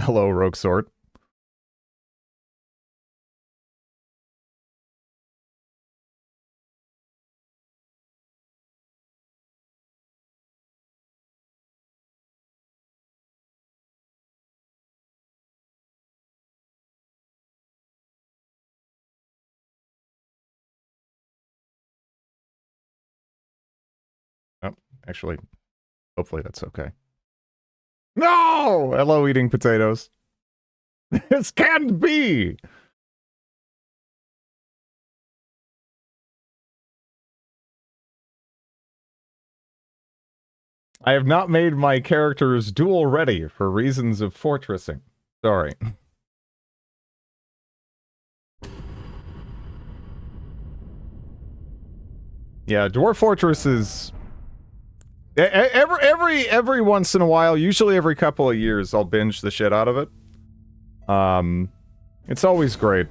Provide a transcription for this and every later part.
Hello, Rogue Sword. Oh, actually, hopefully that's okay. No! Hello, eating potatoes. This can't be! I have not made my characters duel ready for reasons of fortressing. Sorry. Yeah, Dwarf Fortress is... Every once in a while, usually every couple of years, I'll binge the shit out of it. It's always great.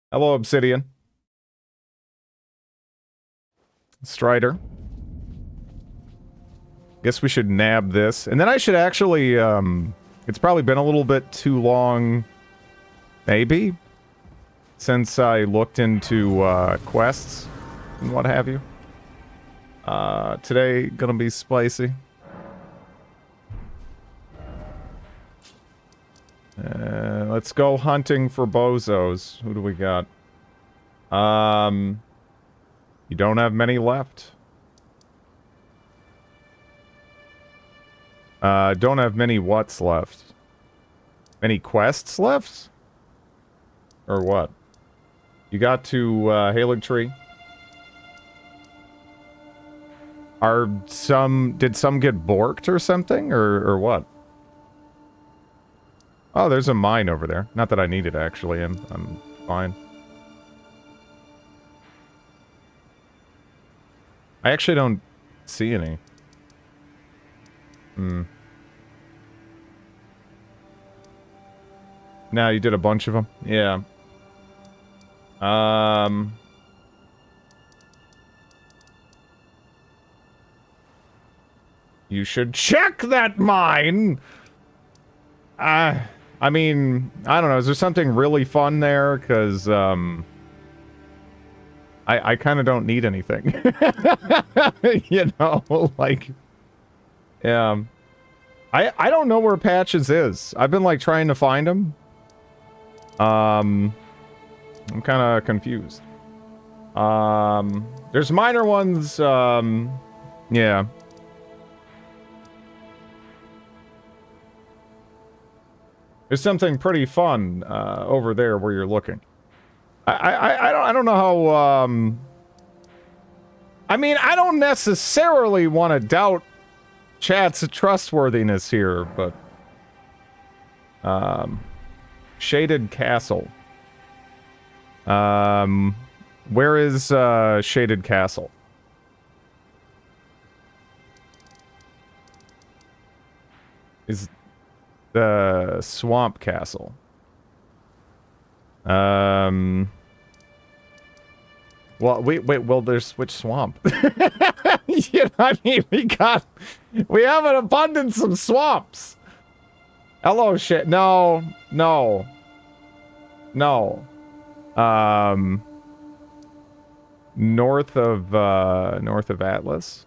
Hello, Obsidian. Strider. Guess we should nab this. And then I should actually, it's probably been a little bit too long, maybe, since I looked into, quests and what have you. Today, gonna be spicy. Let's go hunting for bozos. Who do we got? You don't have many left. Don't have many what's left. Many quests left? Or what? You got to, Halig Tree. Did some get borked or something? Or what? Oh, there's a mine over there. Not that I need it, actually. I'm fine. I actually don't see any. Now you did a bunch of them? Yeah. You should check that mine! I mean, I don't know, is there something really fun there? Because, I kind of don't need anything. You know, like... Yeah. I don't know where Patches is. I've been, like, trying to find him. I'm kind of confused. There's minor ones, yeah. There's something pretty fun, over there where you're looking. I don't know how, I mean, I don't necessarily want to doubt chat's trustworthiness here, but... Shaded Castle. Where is, Shaded Castle? Is the Swamp Castle. Well, wait, well, there's which swamp? You know, I mean, we have an abundance of swamps. Hello, shit. No. North of Atlas.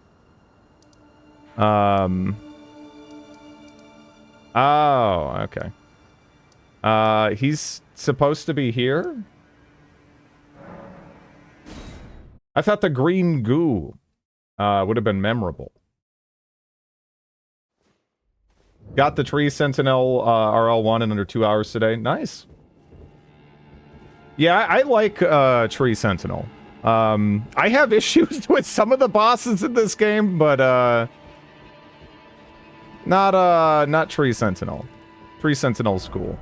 Oh, okay. He's supposed to be here? I thought the green goo, would have been memorable. Got the Tree Sentinel, RL1 in under 2 hours today. Nice. Yeah, I like, Tree Sentinel. I have issues with some of the bosses in this game, but, not Tree Sentinel. Tree Sentinel's cool.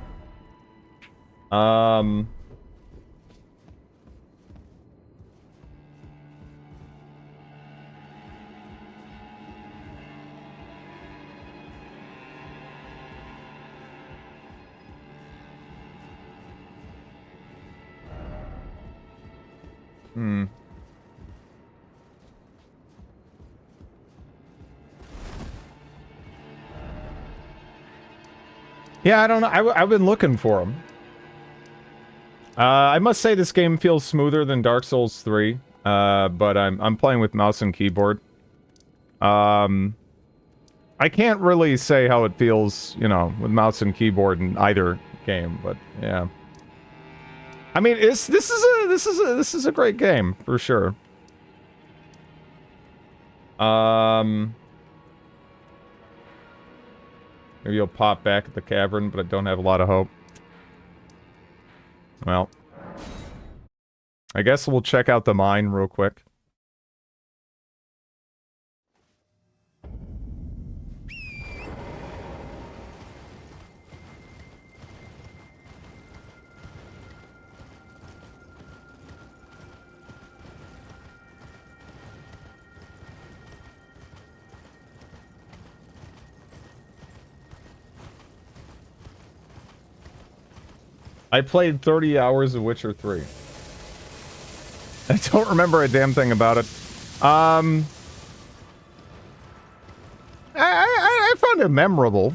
Yeah, I don't know. I've been looking for them. I must say this game feels smoother than Dark Souls 3, but I'm playing with mouse and keyboard. I can't really say how it feels, you know, with mouse and keyboard in either game, but yeah. I mean, this is a great game for sure. Maybe you'll pop back at the cavern, but I don't have a lot of hope. Well, I guess we'll check out the mine real quick. I played 30 hours of Witcher 3. I don't remember a damn thing about it. I found it memorable.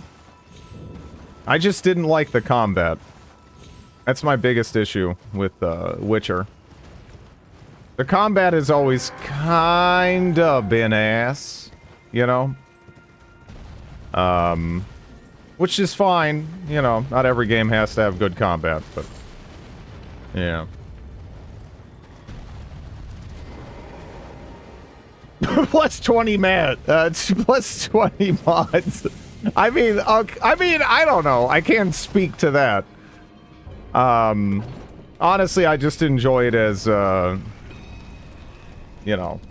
I just didn't like the combat. That's my biggest issue with Witcher. The combat has always kinda been ass, you know? Which is fine, you know, not every game has to have good combat, but... yeah. Plus 20 plus 20 mods. I mean, I don't know. I can't speak to that. Honestly, I just enjoy it as, you know...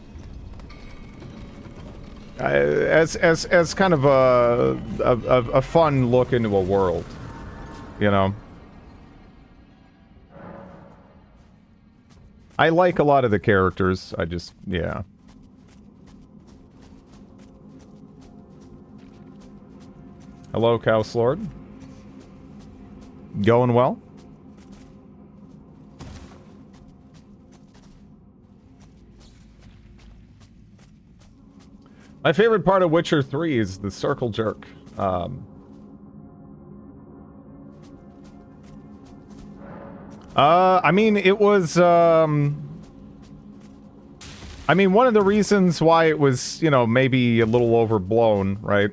as kind of a fun look into a world, you know. I like a lot of the characters. I just, yeah. Hello, Chaos Lord. Going well? My favorite part of Witcher 3 is the circle jerk. I mean, it was, I mean, one of the reasons why it was, you know, maybe a little overblown, right?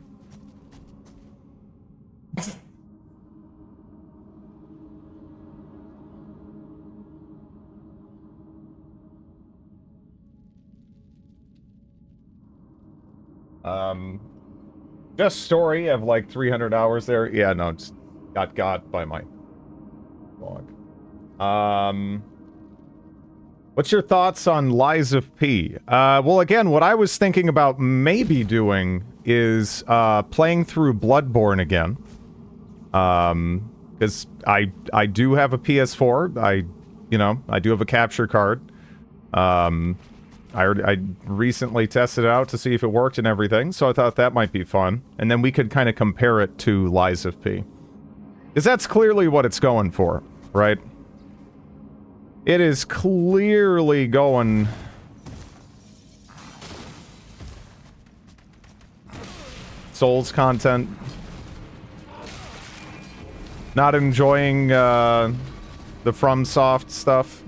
Just story of like 300 hours there. Yeah, no, just got by my blog. What's your thoughts on Lies of P? Well, again, what I was thinking about maybe doing is playing through Bloodborne again. Because I do have a PS4. You know, I do have a capture card. I recently tested it out to see if it worked and everything, so I thought that might be fun. And then we could kind of compare it to Lies of P. Because that's clearly what it's going for, right? It is clearly going... Souls content. Not enjoying, the FromSoft stuff.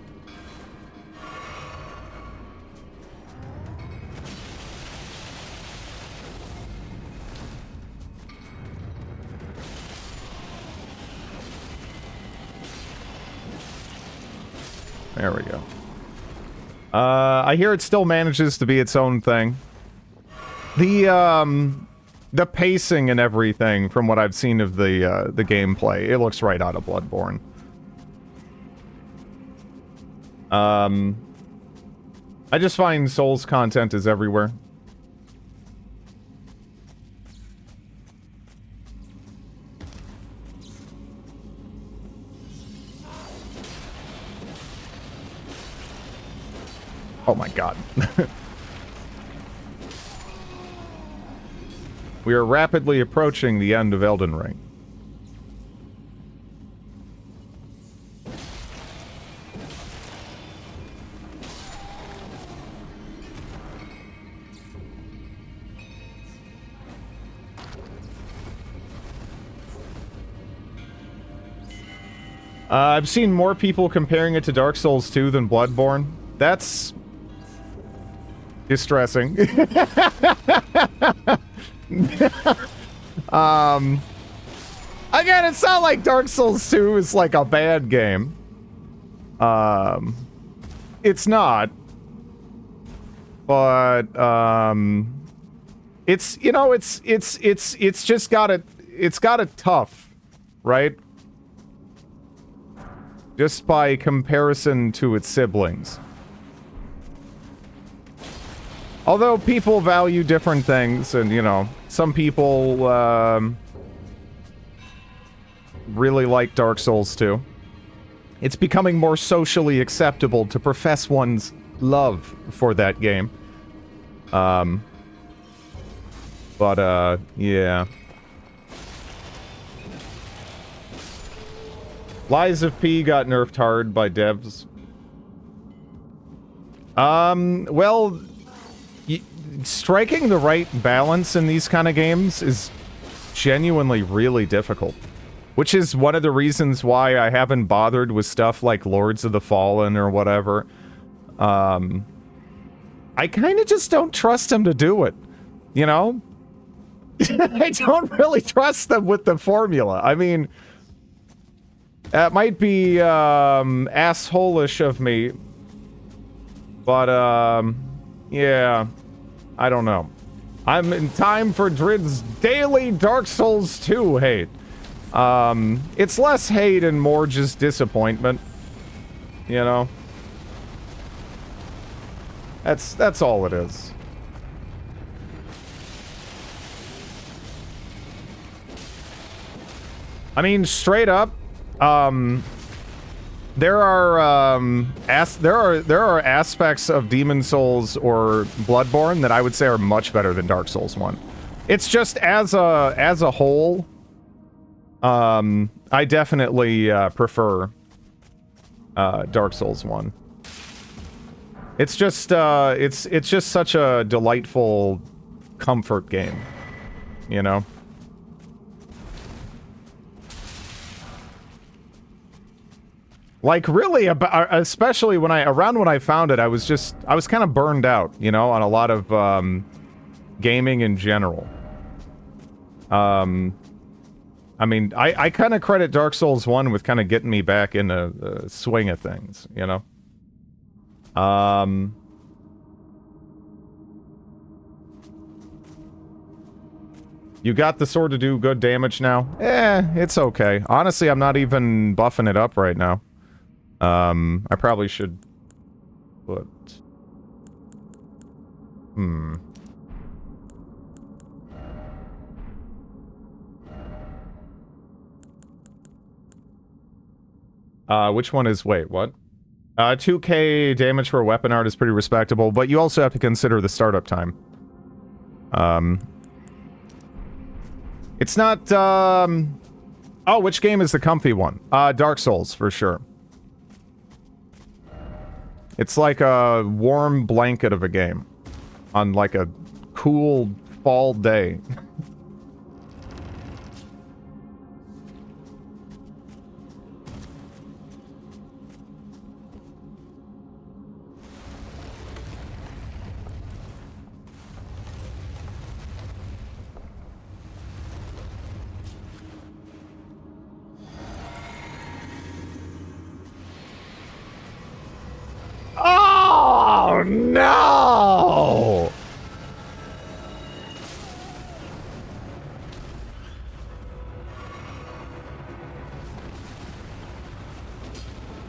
There we go. I hear it still manages to be its own thing. The pacing and everything, from what I've seen of the gameplay, it looks right out of Bloodborne. I just find Souls content is everywhere. Oh my god. We are rapidly approaching the end of Elden Ring. I've seen more people comparing it to Dark Souls 2 than Bloodborne. That's distressing. Again, it's not like Dark Souls 2 is like a bad game. It's not. But, it's, you know, it's just got it tough, right? Just by comparison to its siblings. Although people value different things, and, you know, some people, really like Dark Souls 2. It's becoming more socially acceptable to profess one's love for that game. Yeah. Lies of P got nerfed hard by devs. Well, striking the right balance in these kind of games is genuinely really difficult. Which is one of the reasons why I haven't bothered with stuff like Lords of the Fallen or whatever. I kind of just don't trust them to do it. You know? I don't really trust them with the formula. I mean, that might be, asshole-ish of me. But, yeah. I don't know. I'm in time for Drid's daily Dark Souls 2 hate. It's less hate and more just disappointment. You know? That's all it is. I mean, straight up, there are aspects of Demon Souls or Bloodborne that I would say are much better than Dark Souls 1. It's just as a whole, I definitely prefer Dark Souls 1. It's just it's just such a delightful comfort game, you know? Like, really, especially when I found it, I was kind of burned out, you know, on a lot of gaming in general. I mean, I kind of credit Dark Souls 1 with kind of getting me back in the swing of things, you know? You got the sword to do good damage now? It's okay. Honestly, I'm not even buffing it up right now. I probably should put... Which one is... Wait, what? 2k damage for weapon art is pretty respectable, but you also have to consider the startup time. It's not, Oh, which game is the comfy one? Dark Souls, for sure. It's like a warm blanket of a game. On, like, a cool fall day. Oh, no!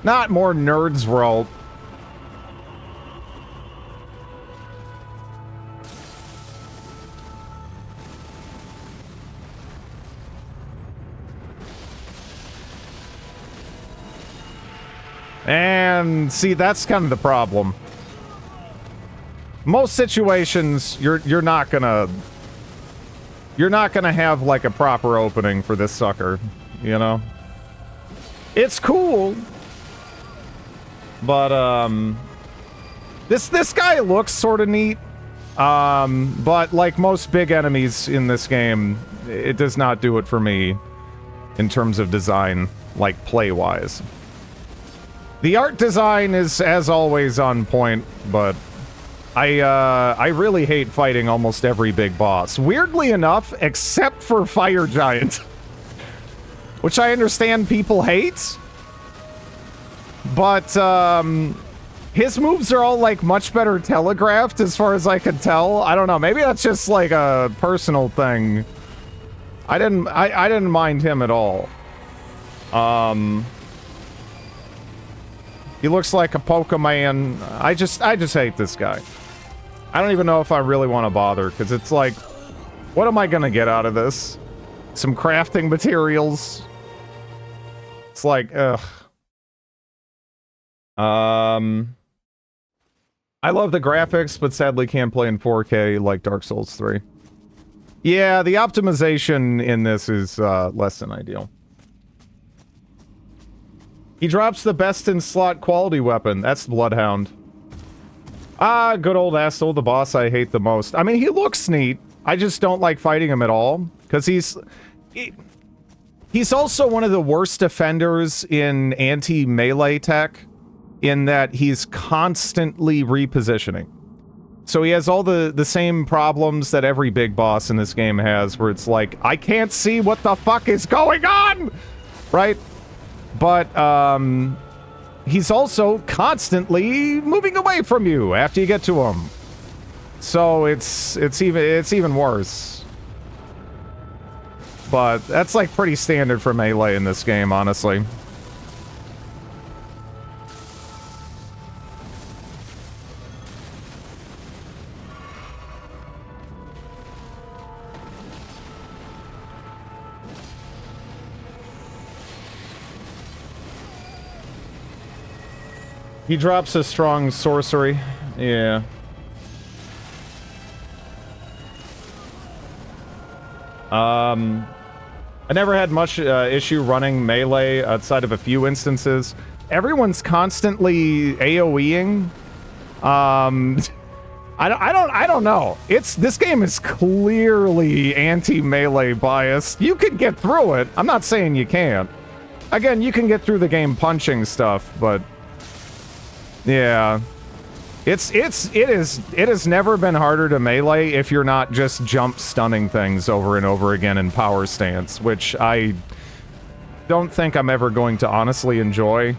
Not more nerds roll. And see, that's kind of the problem. Most situations, you're not gonna have like a proper opening for this sucker, you know? It's cool, but this guy looks sort of neat, but like most big enemies in this game, it does not do it for me in terms of design. like play-wise. The art design is, as always, on point, but I really hate fighting almost every big boss. Weirdly enough, except for Fire Giant, which I understand people hate, but his moves are all like much better telegraphed as far as I can tell. I don't know, maybe that's just like a personal thing. I didn't mind him at all. He looks like a Pokemon. I just hate this guy. I don't even know if I really want to bother, because it's like, what am I gonna get out of this? Some crafting materials? It's like, ugh. I love the graphics, but sadly can't play in 4K like Dark Souls 3. Yeah, the optimization in this is less than ideal. He drops the best in slot quality weapon. That's the Bloodhound. Ah, good old asshole, the boss I hate the most. I mean, he looks neat. I just don't like fighting him at all. Because he's also one of the worst offenders in anti-melee tech, in that he's constantly repositioning. So he has all the same problems that every big boss in this game has, where it's like, I can't see what the fuck is going on! Right? But, he's also constantly moving away from you after you get to him. So it's even worse. But that's like pretty standard for melee in this game, honestly. He drops a strong sorcery. Yeah. I never had much issue running melee outside of a few instances. Everyone's constantly AoEing. I don't know. This game is clearly anti-melee biased. You can get through it. I'm not saying you can't. Again, you can get through the game punching stuff, but yeah. It has never been harder to melee if you're not just jump stunning things over and over again in power stance, which I don't think I'm ever going to honestly enjoy.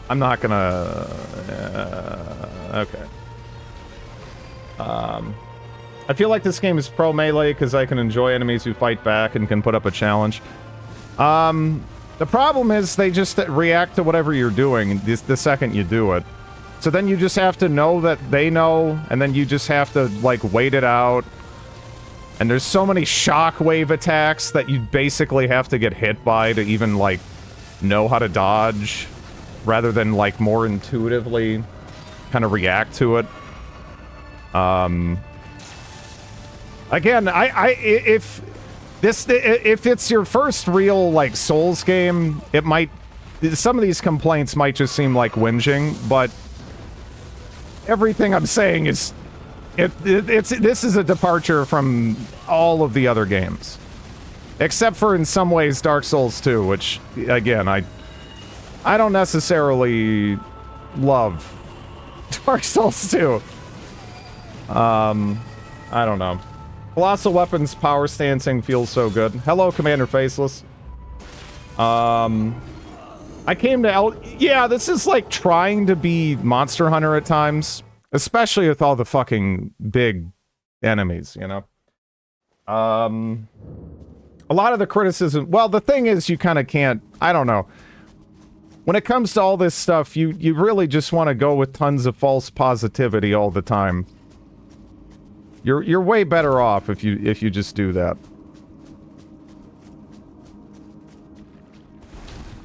I'm not gonna... okay. I feel like this game is pro-melee because I can enjoy enemies who fight back and can put up a challenge. The problem is they just react to whatever you're doing the second you do it. So then you just have to know that they know, and then you just have to, like, wait it out. And there's so many shockwave attacks that you basically have to get hit by to even, like, know how to dodge, rather than, like, more intuitively kind of react to it. Again, if it's your first real, like, Souls game, it might... Some of these complaints might just seem like whinging, but everything I'm saying is... This is a departure from all of the other games. Except for, in some ways, Dark Souls 2, which, again, I don't necessarily love Dark Souls 2. I don't know. Colossal Weapons power stancing feels so good. Hello, Commander Faceless. I came to yeah, this is like trying to be Monster Hunter at times. Especially with all the fucking big enemies, you know? A lot of the criticism... Well, the thing is, you kind of can't... I don't know. When it comes to all this stuff, you really just want to go with tons of false positivity all the time. You're way better off if you just do that.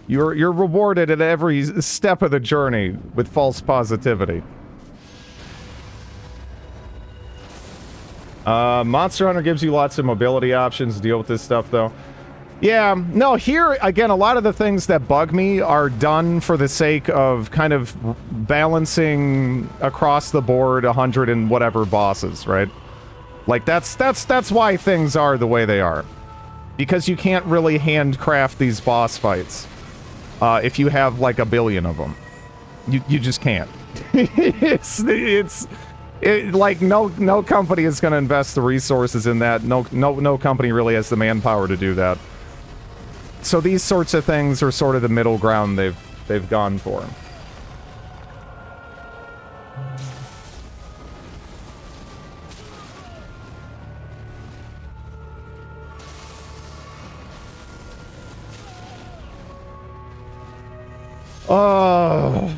You're rewarded at every step of the journey with false positivity. Monster Hunter gives you lots of mobility options to deal with this stuff, though. Yeah, no, here, again, a lot of the things that bug me are done for the sake of kind of balancing across the board 100 and whatever bosses, right? Like, that's why things are the way they are. Because you can't really handcraft these boss fights if you have, like, a billion of them. You just can't. Like, no company is going to invest the resources in that. No company really has the manpower to do that. So these sorts of things are sort of the middle ground they've gone for. Oh.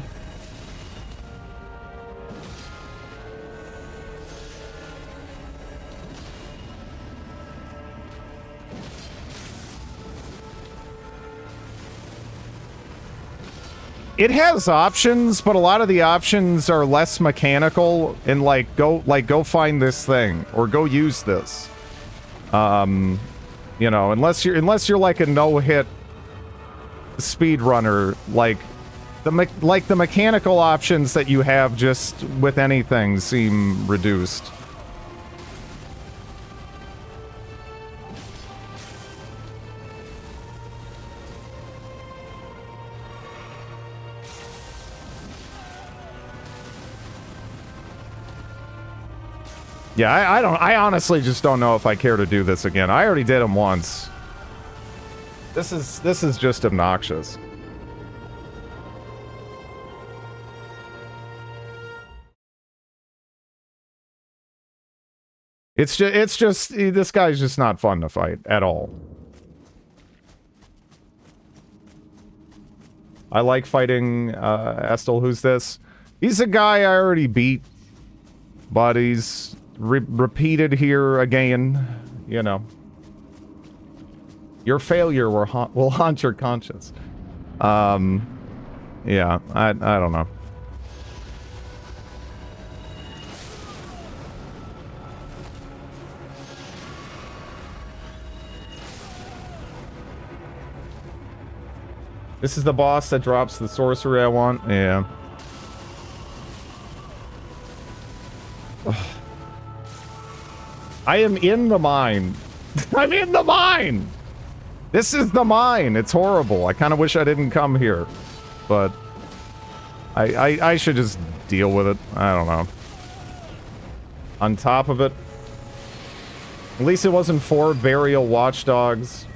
It has options, but a lot of the options are less mechanical and go find this thing or go use this. You know, unless you're like a no-hit speedrunner, like the mechanical options that you have just with anything seem reduced. Yeah, I honestly just don't know if I care to do this again. I already did them once. This is just obnoxious. It's just this guy's just not fun to fight at all. I like fighting Estel. Who's this? He's a guy I already beat, but he's repeated here again, you know. Your failure will haunt your conscience. Yeah, I don't know. This is the boss that drops the sorcery I want? Yeah. Ugh. I am in the mine. I'm in the mine! This is the mine! It's horrible. I kind of wish I didn't come here. But I should just deal with it. I don't know. On top of it. At least it wasn't 4 burial watchdogs.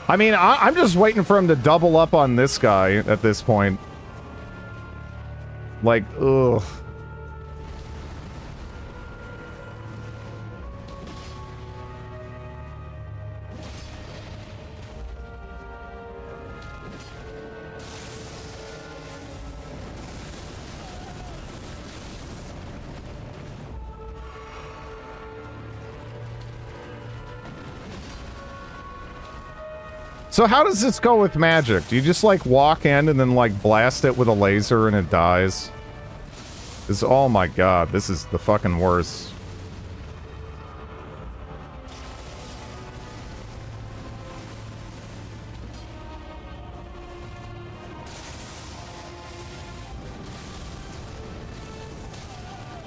I mean, I'm just waiting for him to double up on this guy at this point. Like, ugh. So how does this go with magic? Do you just, like, walk in and then, like, blast it with a laser and it dies? Oh my god, this is the fucking worst.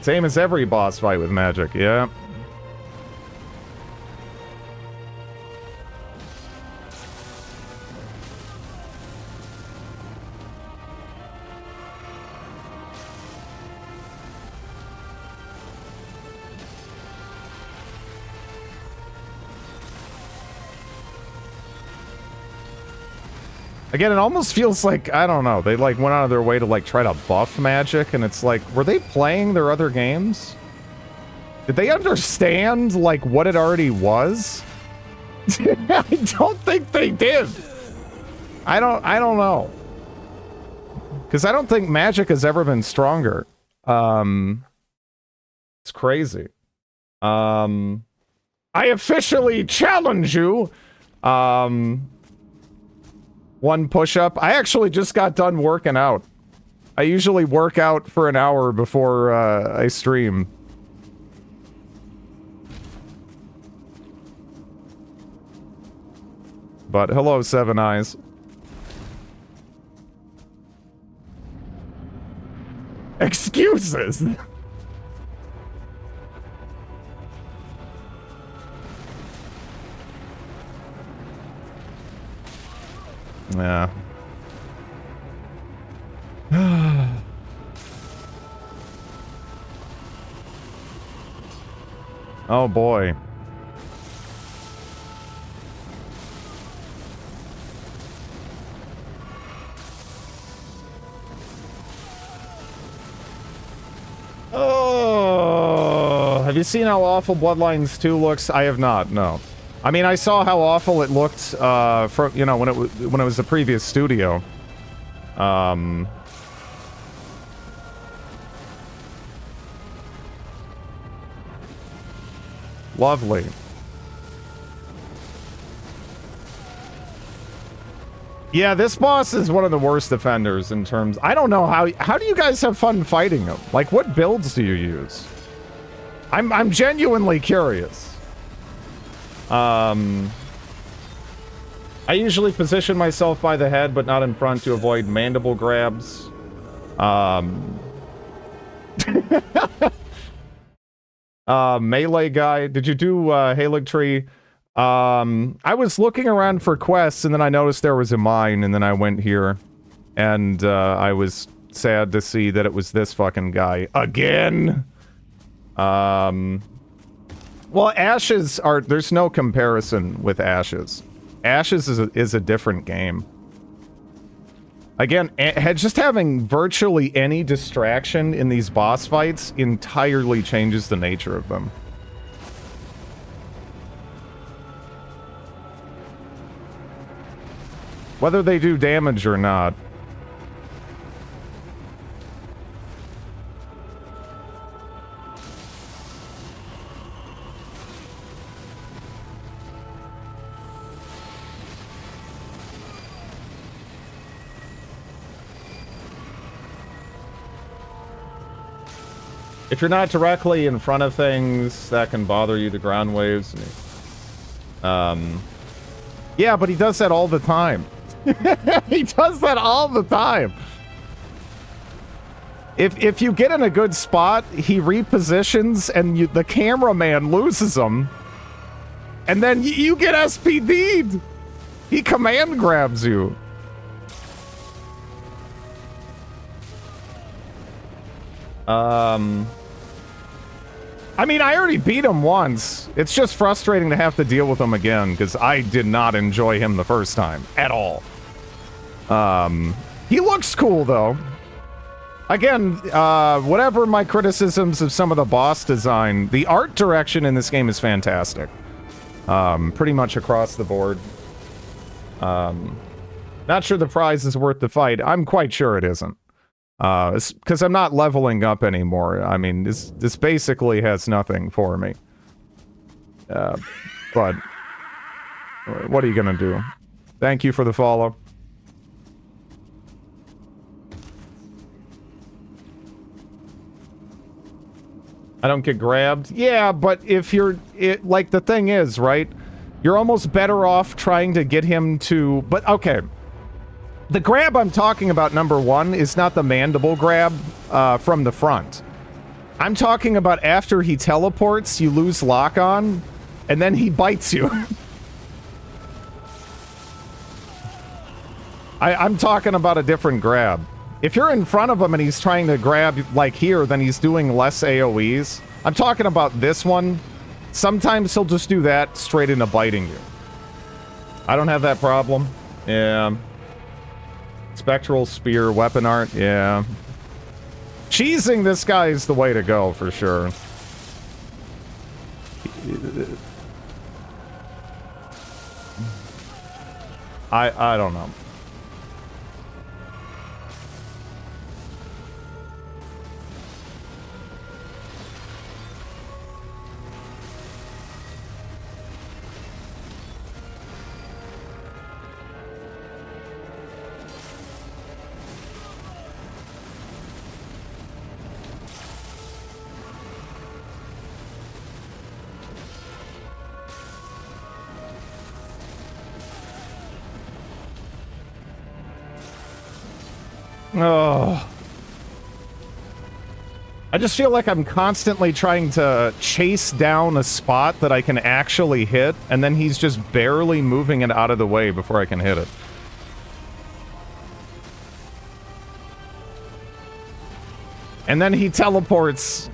Same as every boss fight with magic, yeah. Again, it almost feels like, I don't know, they like went out of their way to like try to buff magic, and it's like, were they playing their other games? Did they understand like what it already was? I don't think they did. I don't know. Because I don't think magic has ever been stronger. It's crazy. I officially challenge you. One push-up. I actually just got done working out. I usually work out for an hour before I stream. but hello, Seven Eyes. Excuses! Yeah. Oh boy. Oh, have you seen how awful Bloodlines 2 looks? I have not, no. I mean, I saw how awful it looked, from, you know, when it was the previous studio. Lovely. Yeah, this boss is one of the worst offenders in terms... I don't know how do you guys have fun fighting him? Like, what builds do you use? I'm genuinely curious. I usually position myself by the head, but not in front to avoid mandible grabs. Melee guy. Did you do Halig Tree? I was looking around for quests, and then I noticed there was a mine, and then I went here. And I was sad to see that it was this fucking guy. Again! Well, Ashes are... There's no comparison with Ashes. Ashes is a different game. Again, just having virtually any distraction in these boss fights entirely changes the nature of them. Whether they do damage or not. If you're not directly in front of things, that can bother you, the ground waves. Yeah, but he does that all the time. He does that all the time. If you get in a good spot, he repositions and the cameraman loses him. And then you get SPD'd. He command grabs you. I mean, I already beat him once. It's just frustrating to have to deal with him again, because I did not enjoy him the first time. At all. He looks cool, though. Again, whatever my criticisms of some of the boss design, the art direction in this game is fantastic. Pretty much across the board. Not sure the prize is worth the fight. I'm quite sure it isn't. Because I'm not leveling up anymore. I mean, this basically has nothing for me. But what are you gonna do? Thank you for the follow. I don't get grabbed. Yeah, but if you're... like, the thing is, right? You're almost better off trying to get him to... But, okay. The grab I'm talking about, number one, is not the mandible grab from the front. I'm talking about after he teleports, you lose lock-on, and then he bites you. I'm talking about a different grab. If you're in front of him and he's trying to grab, like here, then he's doing less AoEs. I'm talking about this one. Sometimes he'll just do that straight into biting you. I don't have that problem. Yeah. Spectral Spear, weapon art, yeah. Cheesing this guy is the way to go, for sure. I don't know. Oh. I just feel like I'm constantly trying to chase down a spot that I can actually hit, and then he's just barely moving it out of the way before I can hit it. And then he teleports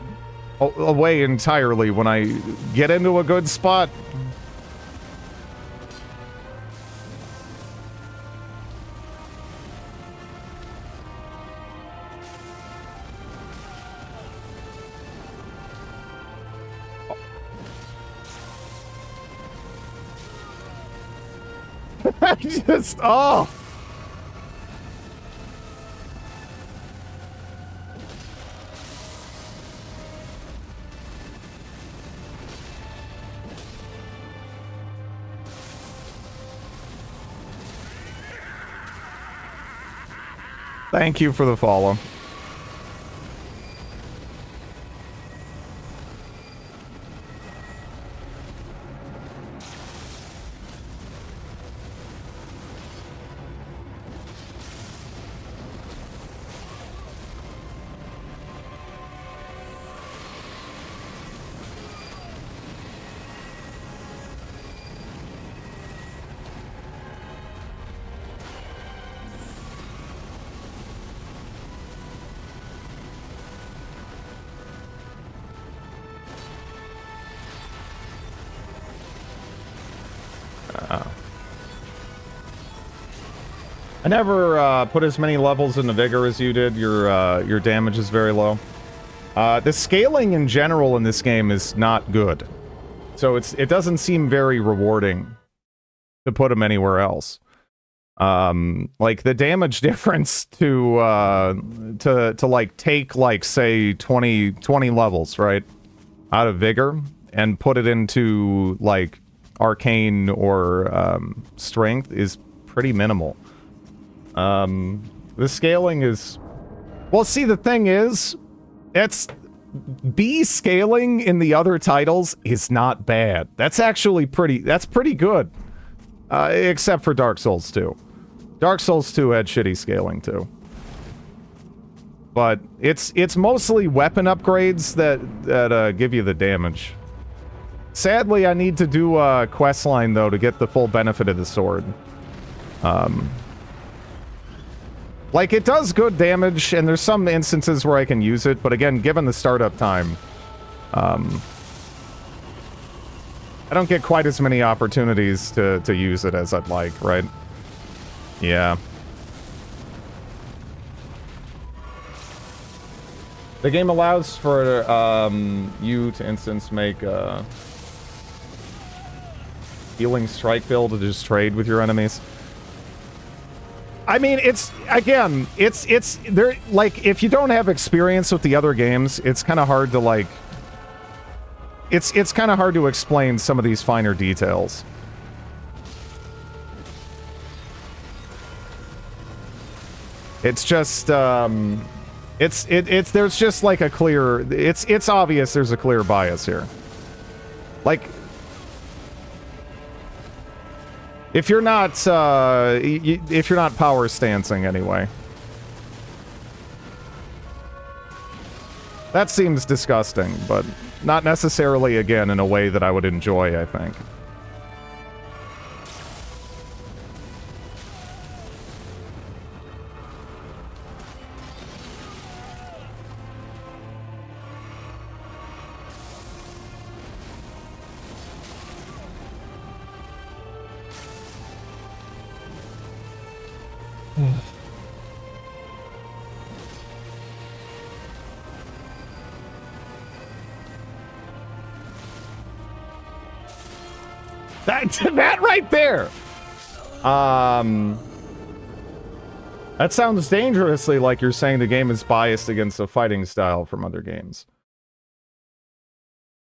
away entirely when I get into a good spot. I just, oh. Thank you for the follow. I never put as many levels into Vigor as you did. Your damage is very low. The scaling in general in this game is not good. So it doesn't seem very rewarding to put him anywhere else. Like the damage difference to like take like say 20 levels, right? Out of Vigor and put it into like Arcane or Strength is pretty minimal. The scaling is... Well, see, the thing is, B scaling in the other titles is not bad. That's actually that's pretty good. Except for Dark Souls 2. Dark Souls 2 had shitty scaling, too. But it's mostly weapon upgrades that give you the damage. Sadly, I need to do a questline, though, to get the full benefit of the sword. Like, it does good damage, and there's some instances where I can use it, but again, given the startup time, I don't get quite as many opportunities to use it as I'd like, right? Yeah. The game allows for you to instance make a healing strike build to just trade with your enemies. I mean, it's there, like, if you don't have experience with the other games, it's kind of hard to, like, it's kind of hard to explain some of these finer details. It's just, there's just, like, a clear, it's obvious there's a clear bias here. Like, if you're not power stancing anyway. That seems disgusting, but not necessarily, again, in a way that I would enjoy, I think. That right there! That sounds dangerously like you're saying the game is biased against a fighting style from other games.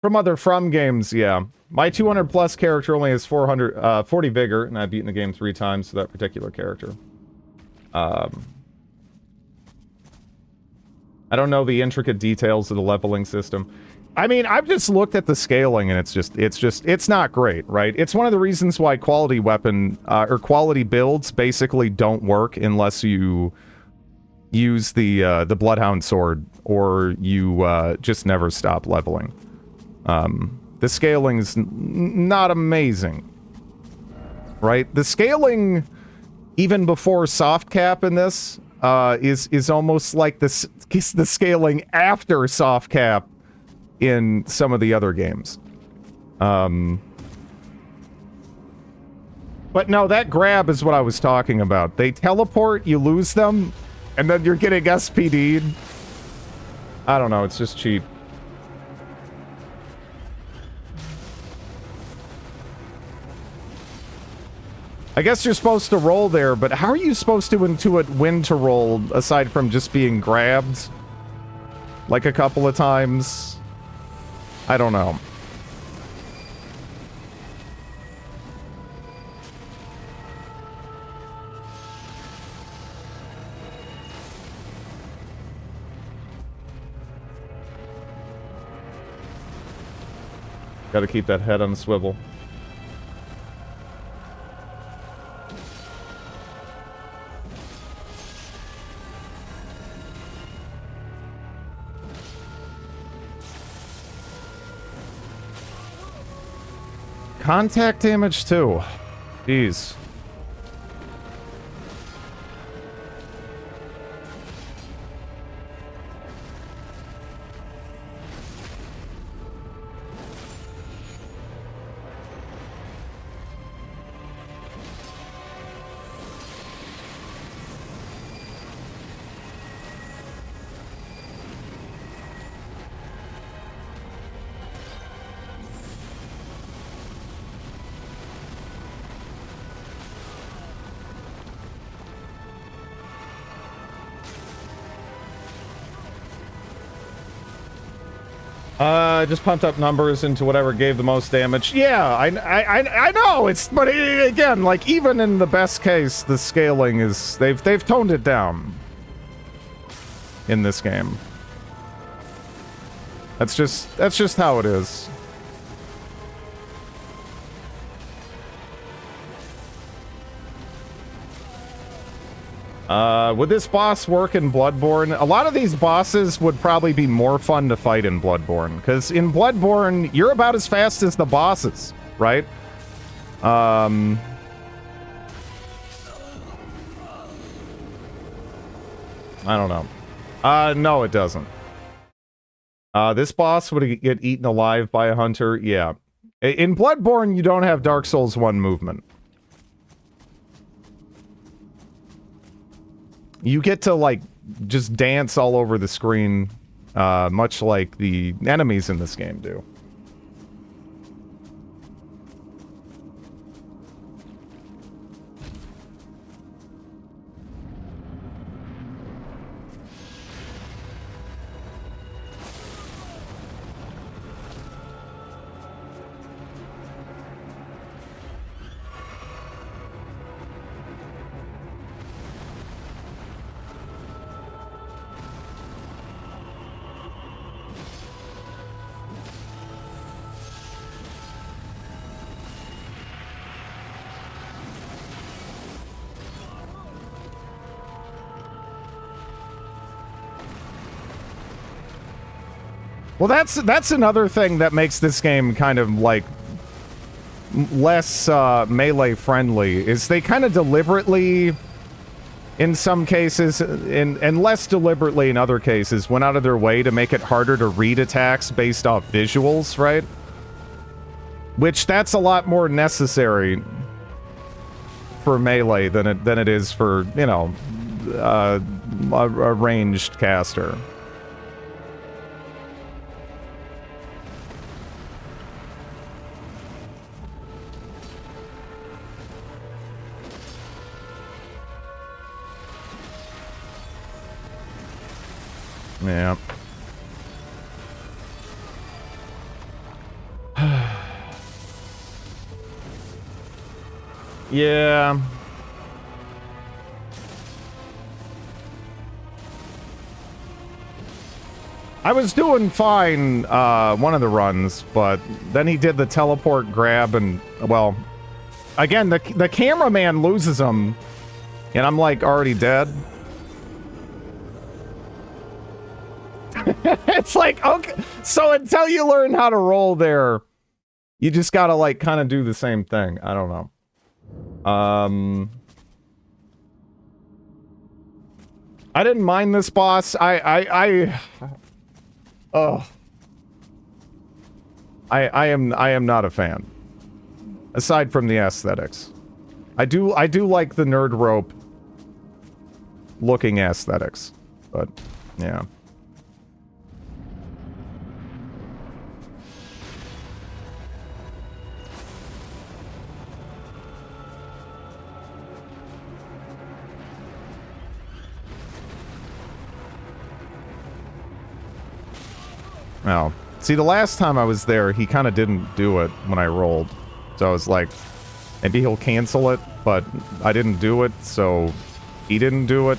From other games, yeah. My 200 plus character only has 40 vigor, and I've beaten the game 3 times to that particular character. I don't know the intricate details of the leveling system. I mean, I've just looked at the scaling, and it's not great, right? It's one of the reasons why quality weapon, or quality builds basically don't work unless you use the Bloodhound sword, or you just never stop leveling. The scaling's not amazing, right? The scaling, even before soft cap in this, is almost like the scaling after soft cap in some of the other games. But no, that grab is what I was talking about. They teleport, you lose them, and then you're getting SPD'd. I don't know, it's just cheap. I guess you're supposed to roll there, but how are you supposed to intuit when to roll, aside from just being grabbed? Like a couple of times? I don't know. Gotta keep that head on the swivel. Contact damage too. Jeez. Just pumped up numbers into whatever gave the most damage. Yeah, I know. It's, but again, like, even in the best case, the scaling is, they've toned it down in this game. That's just how it is. Would this boss work in Bloodborne? A lot of these bosses would probably be more fun to fight in Bloodborne, because in Bloodborne, you're about as fast as the bosses, right? I don't know. No, it doesn't. This boss would get eaten alive by a hunter, yeah. In Bloodborne, you don't have Dark Souls 1 movement. You get to, like, just dance all over the screen, much like the enemies in this game do. Well, that's another thing that makes this game kind of, like, less melee friendly, is they kind of deliberately, in some cases, and less deliberately in other cases, went out of their way to make it harder to read attacks based off visuals, right? Which, that's a lot more necessary for melee than it is for, you know, a ranged caster. Yeah. Yeah. I was doing fine one of the runs, but then he did the teleport grab and, well, again, the cameraman loses him, and I'm, like, already dead. It's like, okay, so until you learn how to roll there, you just gotta, like, kind of do the same thing. I don't know. I didn't mind this boss. I am not a fan. Aside from the aesthetics. I do like the nerd rope looking aesthetics. But, yeah. Oh. See, the last time I was there, he kind of didn't do it when I rolled. So I was like, maybe he'll cancel it, but I didn't do it, so he didn't do it.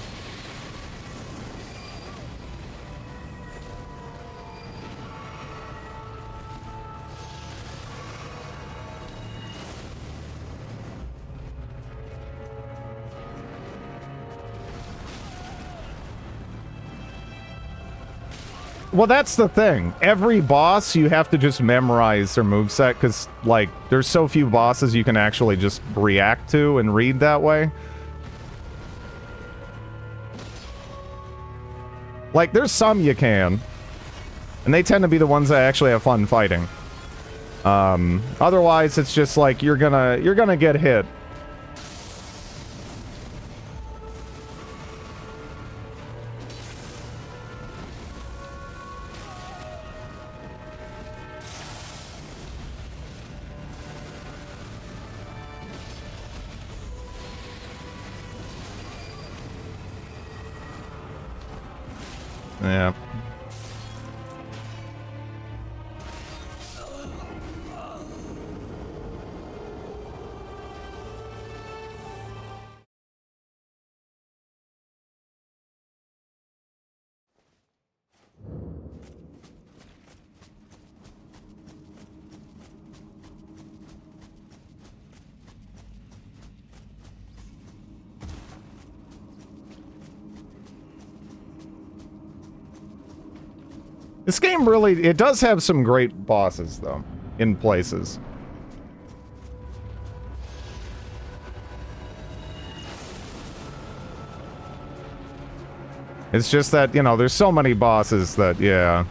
Well, that's the thing. Every boss, you have to just memorize their moveset, because, like, there's so few bosses you can actually just react to and read that way. Like, there's some you can. And they tend to be the ones that actually have fun fighting. Otherwise, it's just like, you're gonna get hit. Yeah. This game really, it does have some great bosses, though, in places. It's just that, you know, there's so many bosses that, yeah,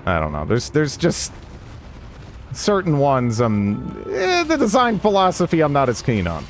I don't know. There's just certain ones, the design philosophy I'm not as keen on.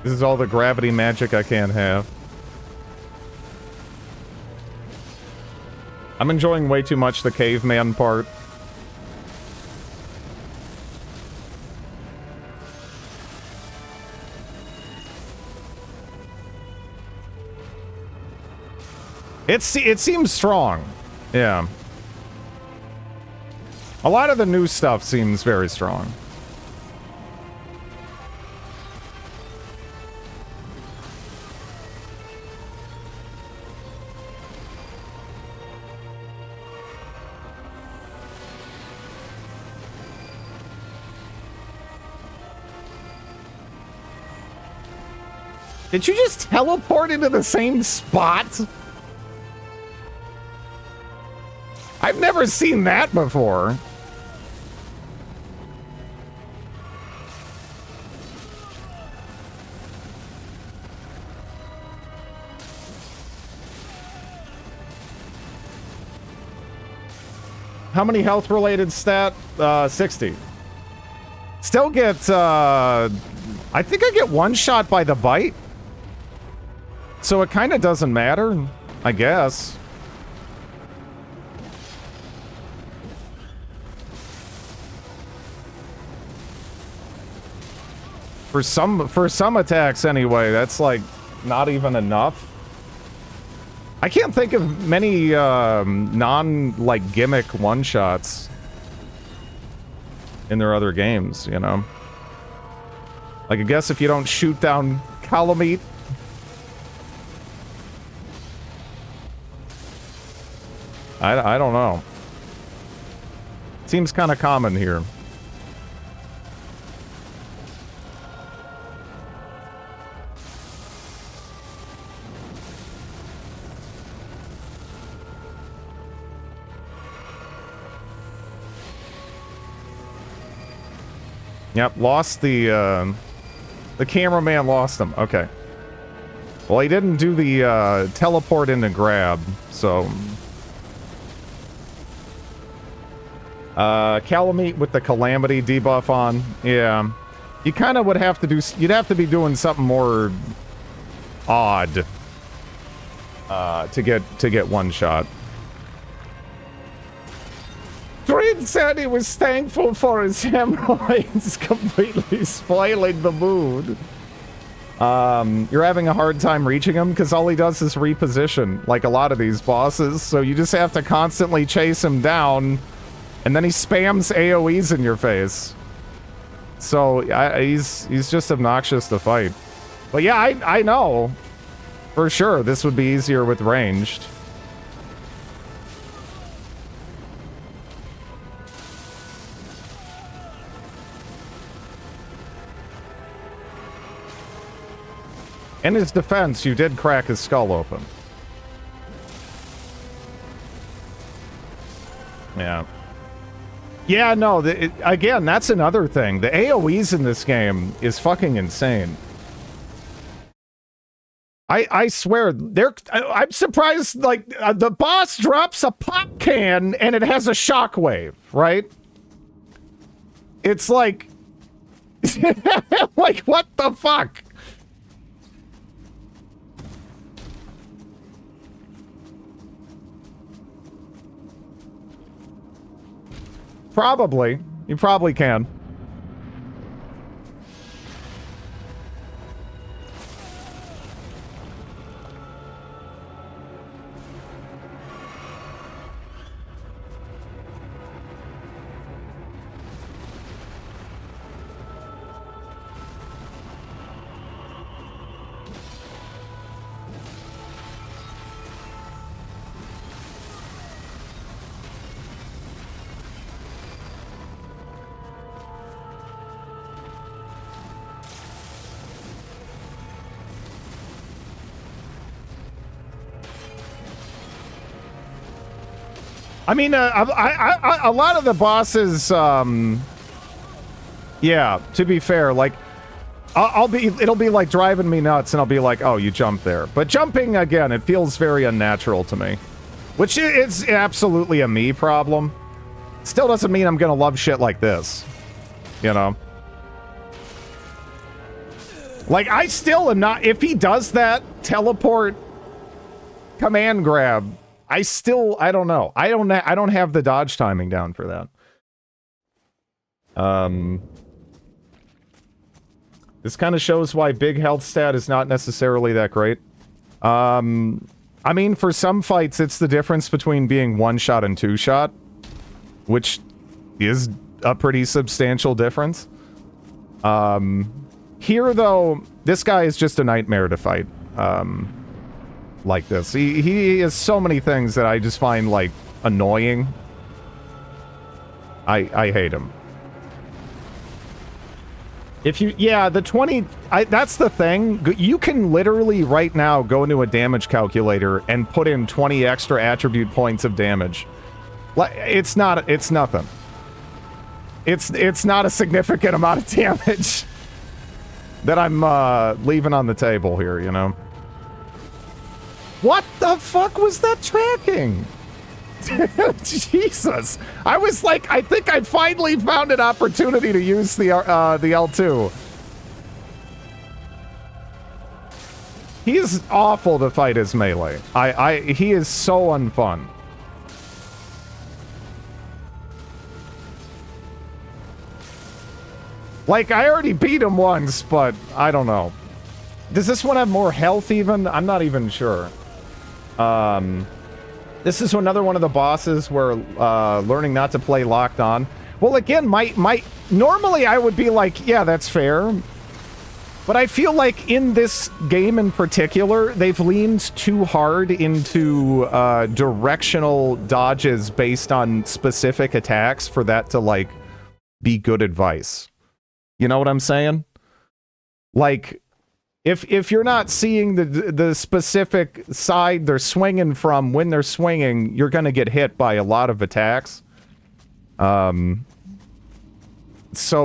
This is all the gravity magic I can't have. I'm enjoying way too much the caveman part. It seems strong. Yeah. A lot of the new stuff seems very strong. Did you just teleport into the same spot? I've never seen that before. How many health-related stat? 60. Still get, I think I get one shot by the bite. So it kind of doesn't matter. I guess. For some attacks anyway, that's like not even enough. I can't think of many non gimmick one-shots in their other games, you know. Like I guess if you don't shoot down Calamite. I don't know. Seems kind of common here. Yep, lost the cameraman lost him. Okay. Well, he didn't do the teleport into grab, so Calamite with the Calamity debuff on. Yeah. You kind of would have to do, you'd have to be doing something more odd to get one shot. Dreed said he was thankful for his hemorrhoids completely spoiling the mood. You're having a hard time reaching him because all he does is reposition, like a lot of these bosses. So you just have to constantly chase him down, and then he spams AoEs in your face. So he's just obnoxious to fight. But yeah, I know for sure this would be easier with ranged. In his defense, you did crack his skull open. Yeah. Yeah, no, again, that's another thing. The AoEs in this game is fucking insane. I swear, I'm surprised, like, the boss drops a pop can and it has a shockwave, right? It's like... like, what the fuck? Probably. You probably can. I mean, a lot of the bosses, yeah, to be fair, like, it'll be like driving me nuts and I'll be like, oh, you jumped there. But jumping, again, it feels very unnatural to me. Which is absolutely a me problem. Still doesn't mean I'm gonna love shit like this. You know? Like, I still am not, if he does that teleport command grab, I don't know. I don't have the dodge timing down for that. This kind of shows why big health stat is not necessarily that great. I mean, for some fights, it's the difference between being one-shot and two-shot, which is a pretty substantial difference. Here, though, this guy is just a nightmare to fight. Like this. He has so many things that I just find, like, annoying. I hate him. If you... Yeah, the 20... that's the thing. You can literally, right now, go into a damage calculator and put in 20 extra attribute points of damage. It's not... It's nothing. It's not a significant amount of damage that I'm, leaving on the table here, you know? What the fuck was that tracking? Jesus. I was like, I think I finally found an opportunity to use the L2. He is awful to fight as melee. He is so unfun. Like, I already beat him once, but I don't know. Does this one have more health even? I'm not even sure. This is another one of the bosses where learning not to play locked on. Well, again, normally I would be like, yeah, that's fair. But I feel like in this game in particular, they've leaned too hard into directional dodges based on specific attacks for that to, like, be good advice. You know what I'm saying? Like, if you're not seeing the specific side they're swinging from when they're swinging, you're going to get hit by a lot of attacks. So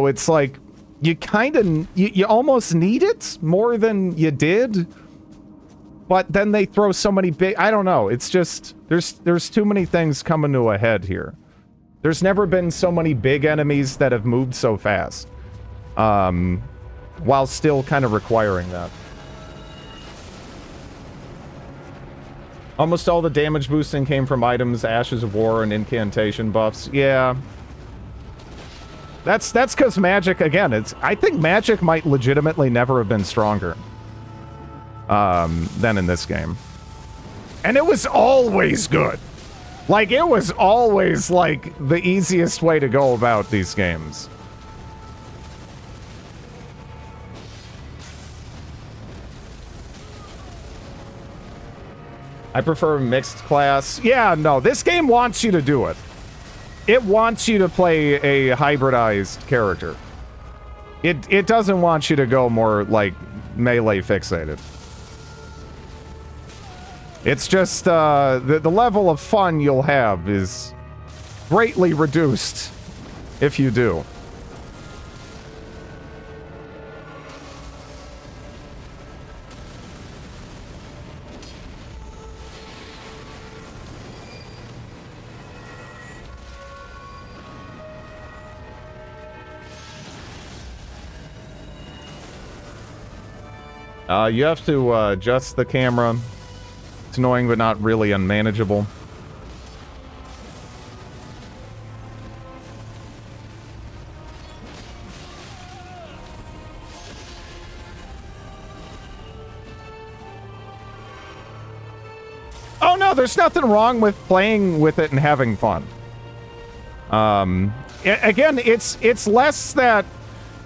it's like, you kind of, you almost need it more than you did. But then they throw so many big, I don't know. It's just, there's too many things coming to a head here. There's never been so many big enemies that have moved so fast. While still kind of requiring that. Almost all the damage boosting came from items, Ashes of War, and incantation buffs. Yeah. That's because magic, again, I think magic might legitimately never have been stronger than in this game. And it was always good. Like, it was always, like, the easiest way to go about these games. I prefer mixed class. Yeah, no, this game wants you to do it. It wants you to play a hybridized character. It doesn't want you to go more, like, melee fixated. It's just, the level of fun you'll have is greatly reduced if you do. You have to adjust the camera. It's annoying, but not really unmanageable. Oh no, there's nothing wrong with playing with it and having fun. Again, it's less that.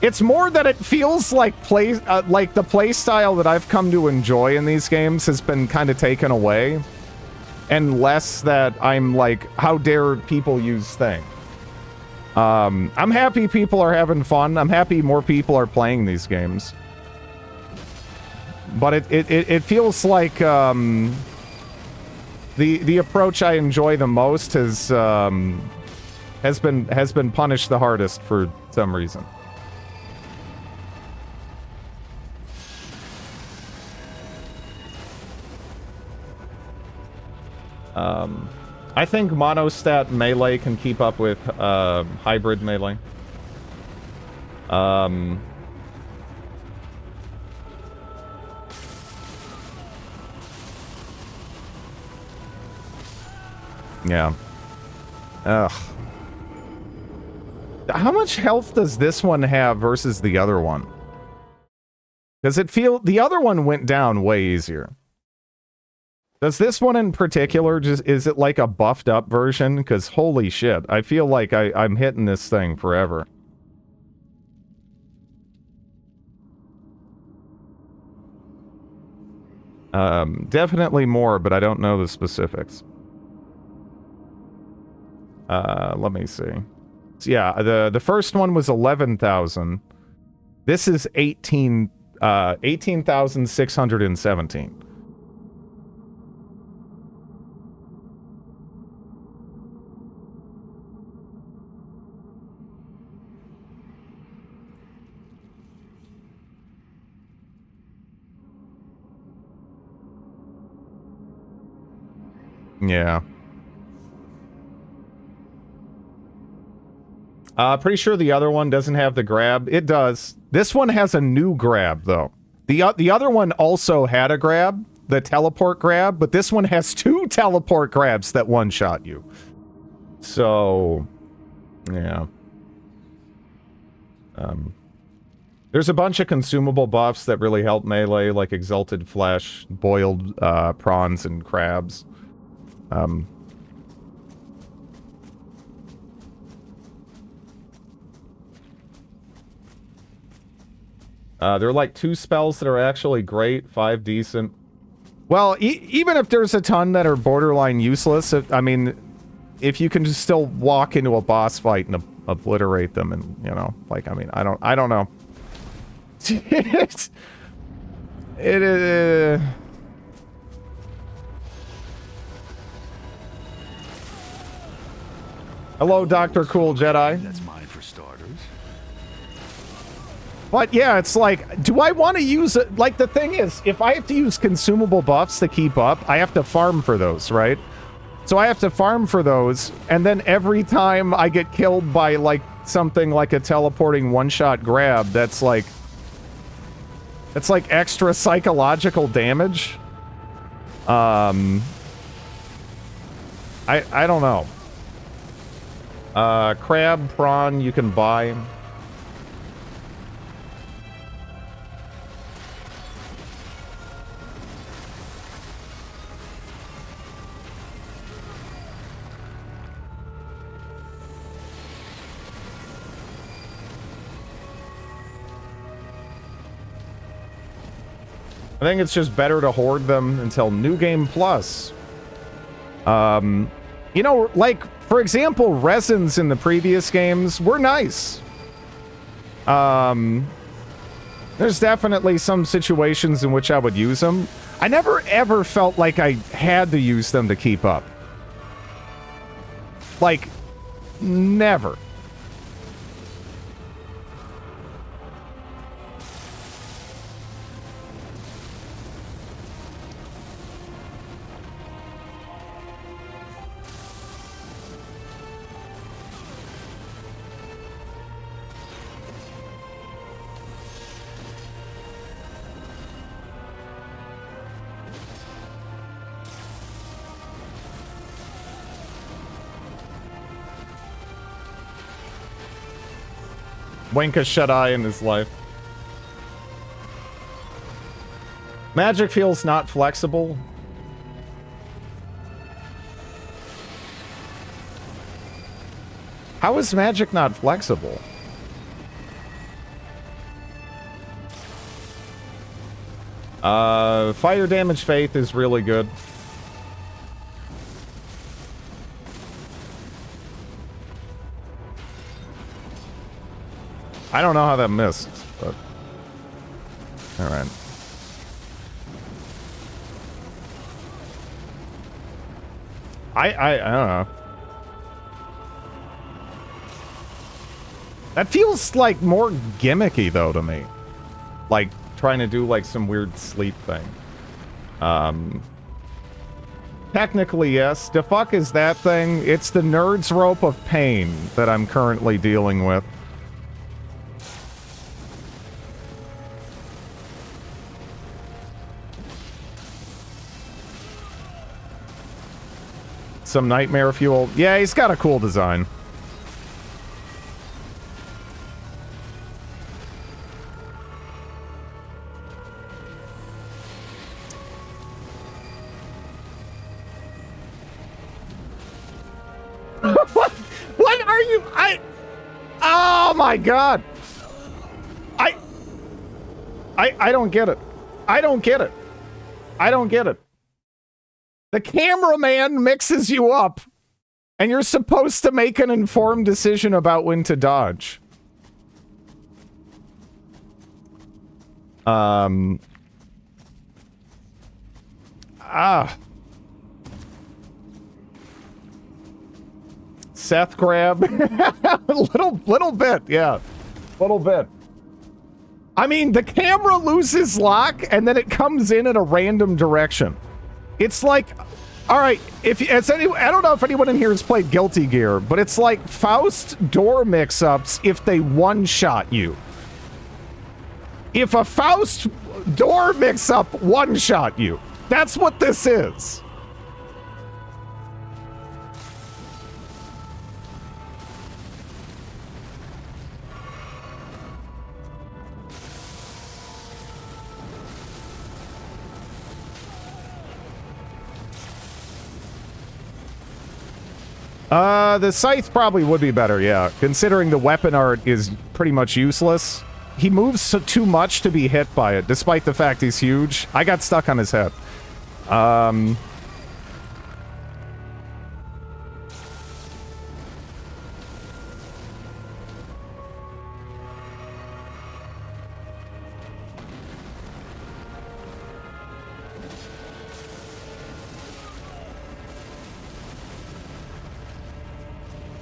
It's more that it feels like like the play style that I've come to enjoy in these games has been kind of taken away, and less that I'm like, how dare people use thing. I'm happy people are having fun. I'm happy more people are playing these games. But it feels like the approach I enjoy the most has been punished the hardest for some reason. I think monostat melee can keep up with hybrid melee. Yeah. Ugh. How much health does this one have versus the other one? Does it feel... The other one went down way easier. Does this one in particular, just is it like a buffed up version? Because holy shit, I feel like I'm hitting this thing forever. Definitely more, but I don't know the specifics. Let me see. So yeah, the first one was 11,000. This is 18,617. Yeah. Pretty sure the other one doesn't have the grab. It does. This one has a new grab, though. The other one also had a grab, the teleport grab, but this one has 2 teleport grabs that one-shot you. So, yeah. There's a bunch of consumable buffs that really help melee, like Exalted Flesh, boiled prawns, and crabs. There are like 2 spells that are actually great, 5 decent. Well, even if there's a ton that are borderline useless, I mean, if you can just still walk into a boss fight and obliterate them, and you know, like, I mean, I don't know. It is. Hello, Dr. Cool Jedi. That's mine for starters. But yeah, it's like, do I want to use it? Like, the thing is, if I have to use consumable buffs to keep up, I have to farm for those, right? So I have to farm for those, and then every time I get killed by, like, something like a teleporting one-shot grab, that's like extra psychological damage. I don't know. Crab, prawn, you can buy. I think it's just better to hoard them until New Game Plus. You know, like, for example, resins in the previous games were nice. There's definitely some situations in which I would use them. I never ever felt like I had to use them to keep up. Like, never. Wink a shut-eye in his life. Magic feels not flexible. How is magic not flexible? Fire damage faith is really good. I don't know how that missed, but all right. I don't know. That feels like more gimmicky though to me. Like trying to do like some weird sleep thing. Technically, yes. The fuck is that thing? It's the nerd's rope of pain that I'm currently dealing with. Some nightmare fuel. Yeah, he's got a cool design. What are you? Oh my god. I don't get it. I don't get it. I don't get it. The cameraman mixes you up, and you're supposed to make an informed decision about when to dodge. Seth grab. little bit, yeah. Little bit. I mean, the camera loses lock, and then it comes in a random direction. It's like, all right, I don't know if anyone in here has played Guilty Gear, but it's like Faust door mix-ups if they one-shot you. If a Faust door mix-up one-shot you. That's what this is. The scythe probably would be better, yeah. Considering the weapon art is pretty much useless. He moves too much to be hit by it, despite the fact he's huge. I got stuck on his head.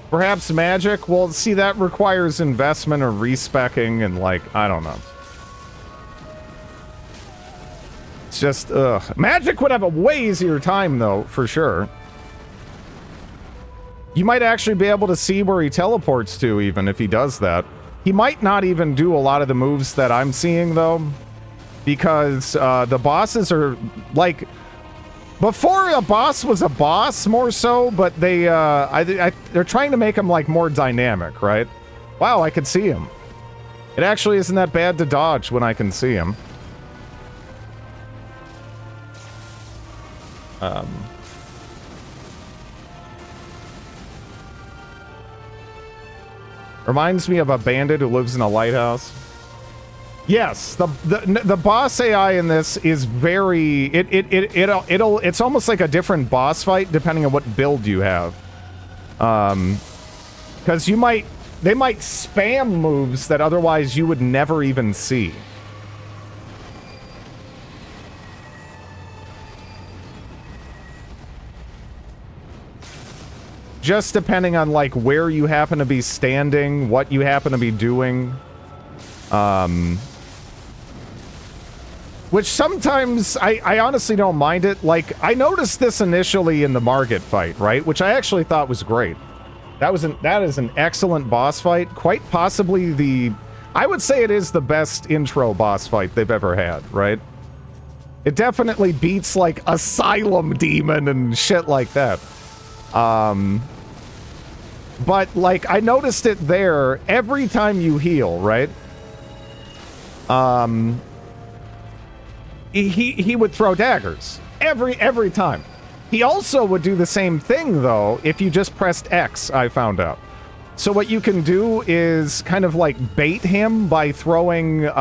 Perhaps magic? Well, see, that requires investment or respecking and, like, I don't know. It's just, ugh. Magic would have a way easier time, though, for sure. You might actually be able to see where he teleports to, even, if he does that. He might not even do a lot of the moves that I'm seeing, though. Because, the bosses are, like... Before, a boss was a boss, more so, but they, they're trying to make him, like, more dynamic, right? Wow, I could see him. It actually isn't that bad to dodge when I can see him. Reminds me of a bandit who lives in a lighthouse. Yes, the boss AI in this is very it's almost like a different boss fight depending on what build you have. Because they might spam moves that otherwise you would never even see. Just depending on like where you happen to be standing, what you happen to be doing. Which sometimes, I honestly don't mind it. Like, I noticed this initially in the Margit fight, right? Which I actually thought was great. That is an excellent boss fight. Quite possibly I would say it is the best intro boss fight they've ever had, right? It definitely beats, like, Asylum Demon and shit like that. But, like, I noticed it there every time you heal, right? He would throw daggers every time. He also would do the same thing though if you just pressed X, I found out. So what you can do is kind of like bait him by throwing just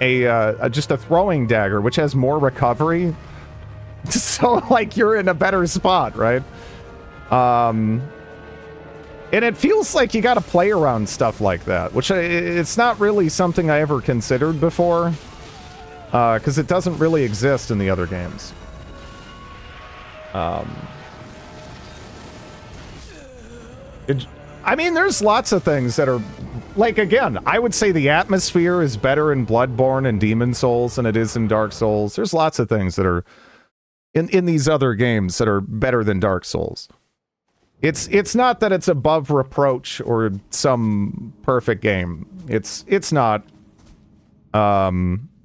a throwing dagger, which has more recovery. So like you're in a better spot, right? And it feels like you got to play around stuff like that, which it's not really something I ever considered before. Because it doesn't really exist in the other games. I mean, there's lots of things that are... Like, again, I would say the atmosphere is better in Bloodborne and Demon Souls than it is in Dark Souls. There's lots of things that are... In these other games that are better than Dark Souls. It's not that it's above reproach or some perfect game. It's not.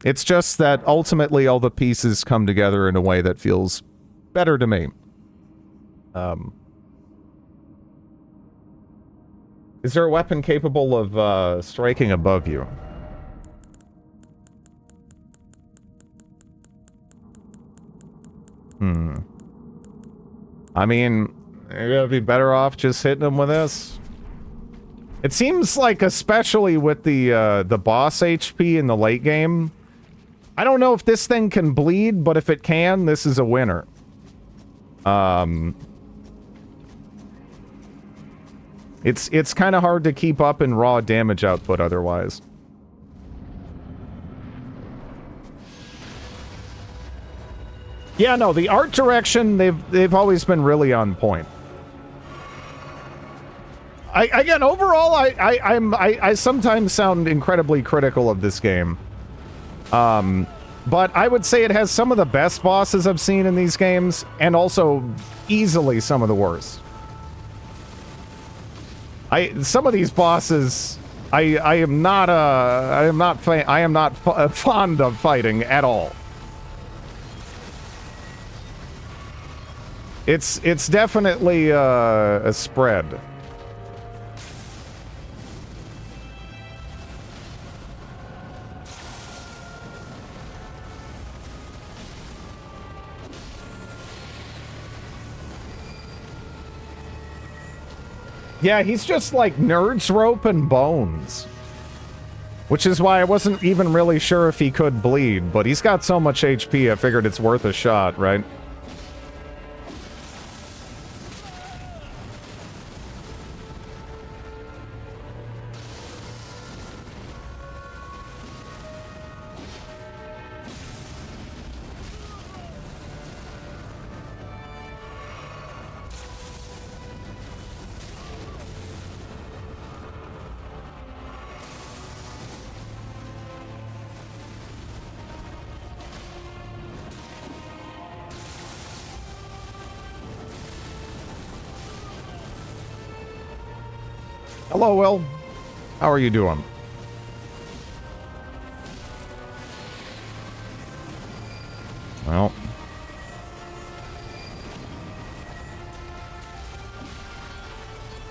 It's just that ultimately all the pieces come together in a way that feels better to me. Is there a weapon capable of striking above you? I mean, you're gonna be better off just hitting him with this. It seems like, especially with the boss HP in the late game, I don't know if this thing can bleed, but if it can, this is a winner. It's kind of hard to keep up in raw damage output otherwise. Yeah, no, the art direction, they've always been really on point. Again, overall, I sometimes sound incredibly critical of this game. But I would say it has some of the best bosses I've seen in these games, and also easily some of the worst. Some of these bosses, I am not fond of fighting at all. It's definitely a spread. Yeah, he's just like Nerd's Rope and Bones. Which is why I wasn't even really sure if he could bleed, but he's got so much HP, I figured it's worth a shot, right? Hello, Will. How are you doing? Well.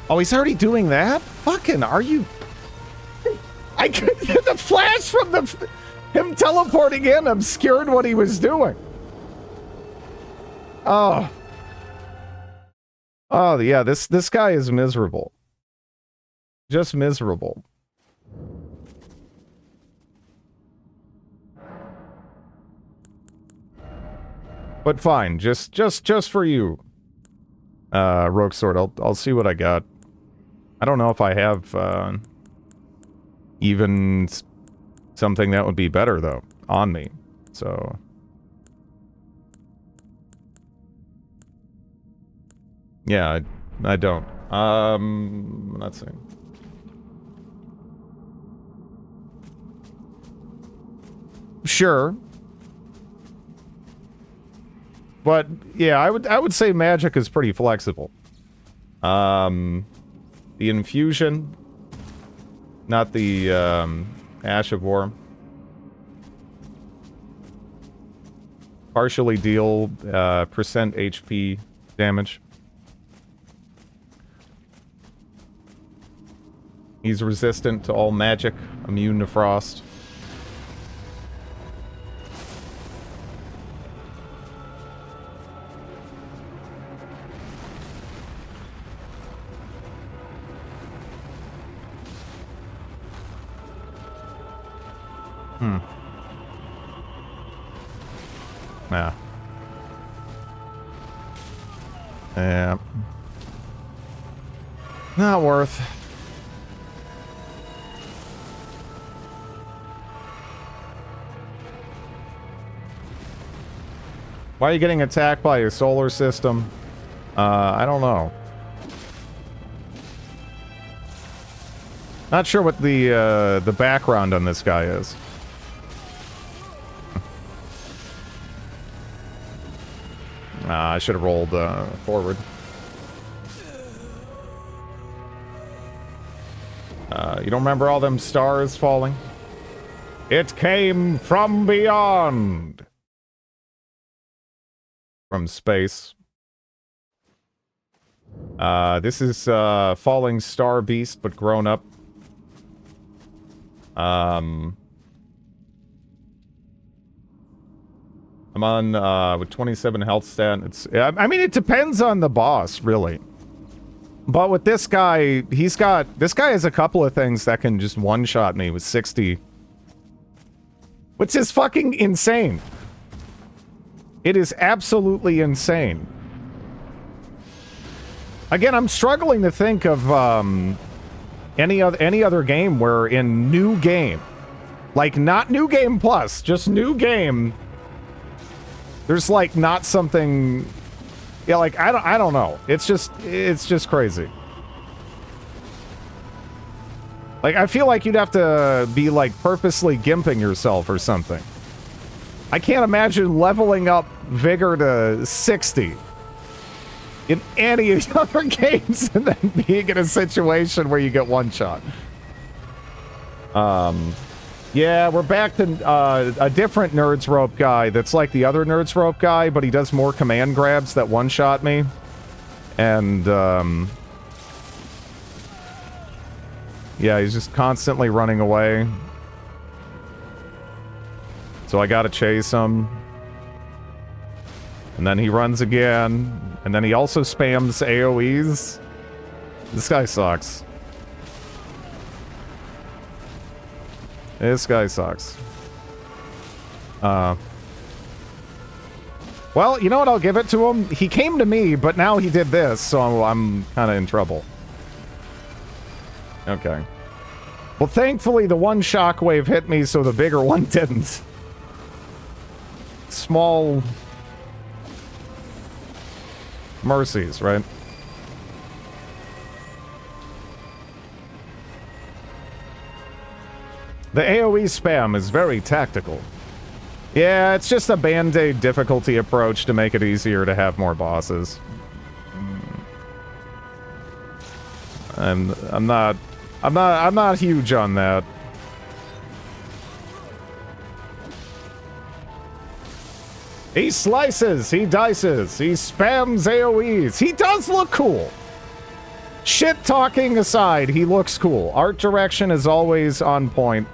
Oh, he's already doing that? Fucking, are you... I could get the flash from him teleporting in obscured what he was doing. Oh. Oh, yeah, this guy is miserable. Just miserable. But fine, just for you, Rogue Sword. I'll see what I got. I don't know if I have even something that would be better though on me. So yeah, I don't. Let's see. Sure. But yeah, I would say magic is pretty flexible. The infusion, not the Ash of War. Partially deal percent HP damage. He's resistant to all magic, immune to frost. Yeah. Yeah. Not worth. Why are you getting attacked by a solar system? I don't know. Not sure what the background on this guy is. I should have rolled forward. You don't remember all them stars falling? It came from beyond. From space. This is Falling Star Beast, but grown up. I'm on with 27 health stat. I mean, it depends on the boss, really. But with this guy, this guy has a couple of things that can just one-shot me with 60. Which is fucking insane. It is absolutely insane. Again, I'm struggling to think of any other game where in new game, like not new game plus, just new game, there's like not something, yeah, like I don't know. It's just crazy. Like I feel like you'd have to be like purposely gimping yourself or something. I can't imagine leveling up vigor to 60 in any other games and then being in a situation where you get one shot. Yeah, we're back to a different Nerds Rope guy that's like the other Nerds Rope guy, but he does more command grabs that one-shot me. And, yeah, he's just constantly running away. So I gotta chase him. And then he runs again. And then he also spams AoEs. This guy sucks. This guy sucks. Well, you know what? I'll give it to him. He came to me, but now he did this, so I'm kind of in trouble. Okay. Well, thankfully, the one shockwave hit me, so the bigger one didn't. Small mercies, right? The AoE spam is very tactical. Yeah, it's just a band-aid difficulty approach to make it easier to have more bosses. And I'm not huge on that. He slices, he dices, he spams AoEs. He does look cool. Shit talking aside, he looks cool. Art direction is always on point.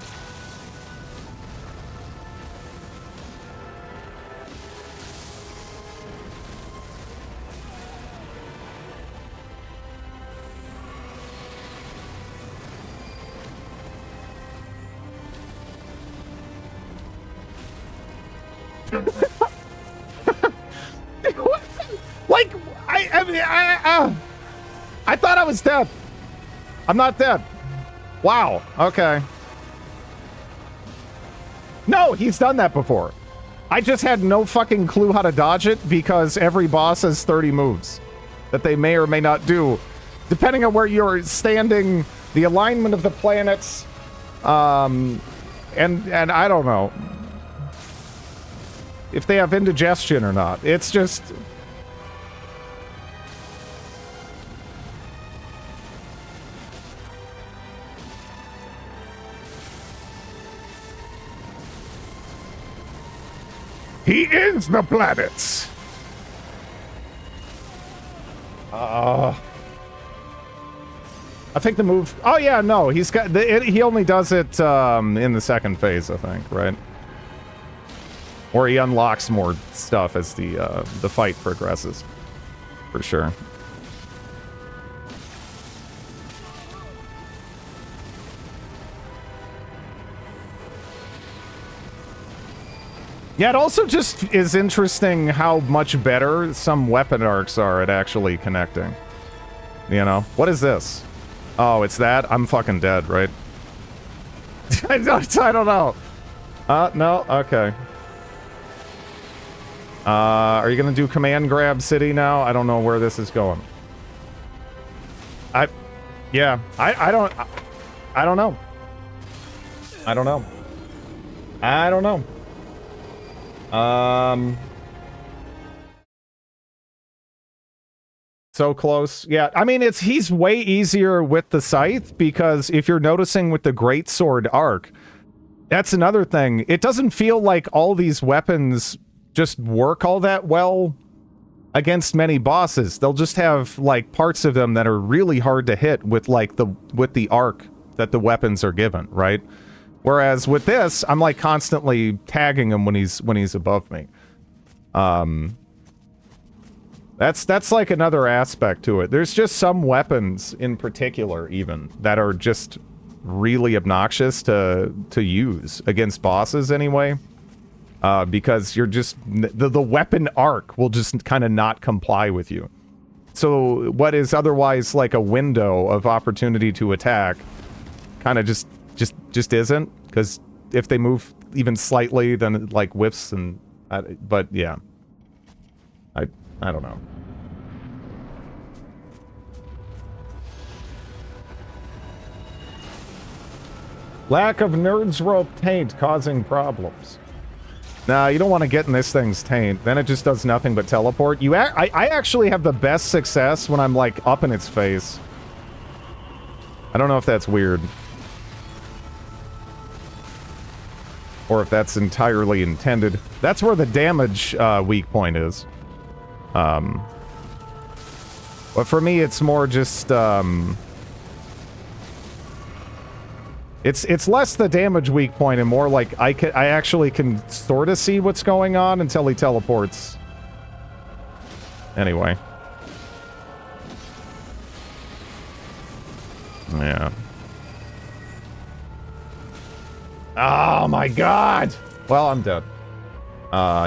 Like, I thought I was dead. I'm not dead. Wow. Okay. No, he's done that before. I just had no fucking clue how to dodge it because every boss has 30 moves that they may or may not do, depending on where you're standing, the alignment of the planets, and I don't know if they have indigestion or not. It's just... He is the planets! I think the move... Oh, yeah, no, he's got... he only does it in the second phase, I think, right? Or he unlocks more stuff as the fight progresses. For sure. Yeah, it also just is interesting how much better some weapon arcs are at actually connecting. You know? What is this? Oh, it's that? I'm fucking dead, right? I don't know. No? Okay. Are you gonna do command grab city now? I don't know where this is going. Yeah, I don't know. I don't know. I don't know. So close. Yeah, I mean, he's way easier with the scythe because if you're noticing with the greatsword arc, that's another thing. It doesn't feel like all these weapons just work all that well against many bosses. They'll just have like parts of them that are really hard to hit with like with the arc that the weapons are given, right? Whereas with this, I'm like constantly tagging him when he's above me. That's like another aspect to it. There's just some weapons in particular even that are just really obnoxious to use against bosses anyway. Because you're just... The weapon arc will just kind of not comply with you. So what is otherwise like a window of opportunity to attack kind of just isn't. Because if they move even slightly, then it like whiffs and... but yeah. I don't know. Lack of Nerds Rope taint causing problems. Nah, you don't want to get in this thing's taint. Then it just does nothing but teleport. I actually have the best success when I'm, like, up in its face. I don't know if that's weird. Or if that's entirely intended. That's where the damage weak point is. But for me, it's more just... It's less the damage weak point and more like I actually can sort of see what's going on until he teleports. Anyway. Yeah. Oh my god! Well, I'm dead.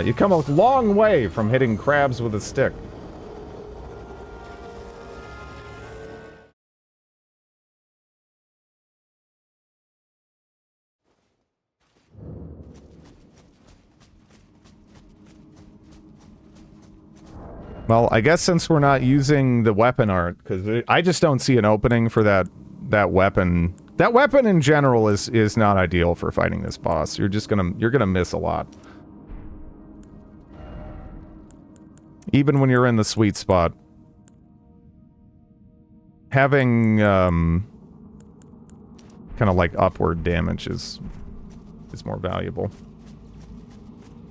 You come a long way from hitting crabs with a stick. Well, I guess since we're not using the weapon art, because I just don't see an opening for that weapon. That weapon in general is not ideal for fighting this boss. You're gonna miss a lot. Even when you're in the sweet spot. Having kind of like upward damage is more valuable.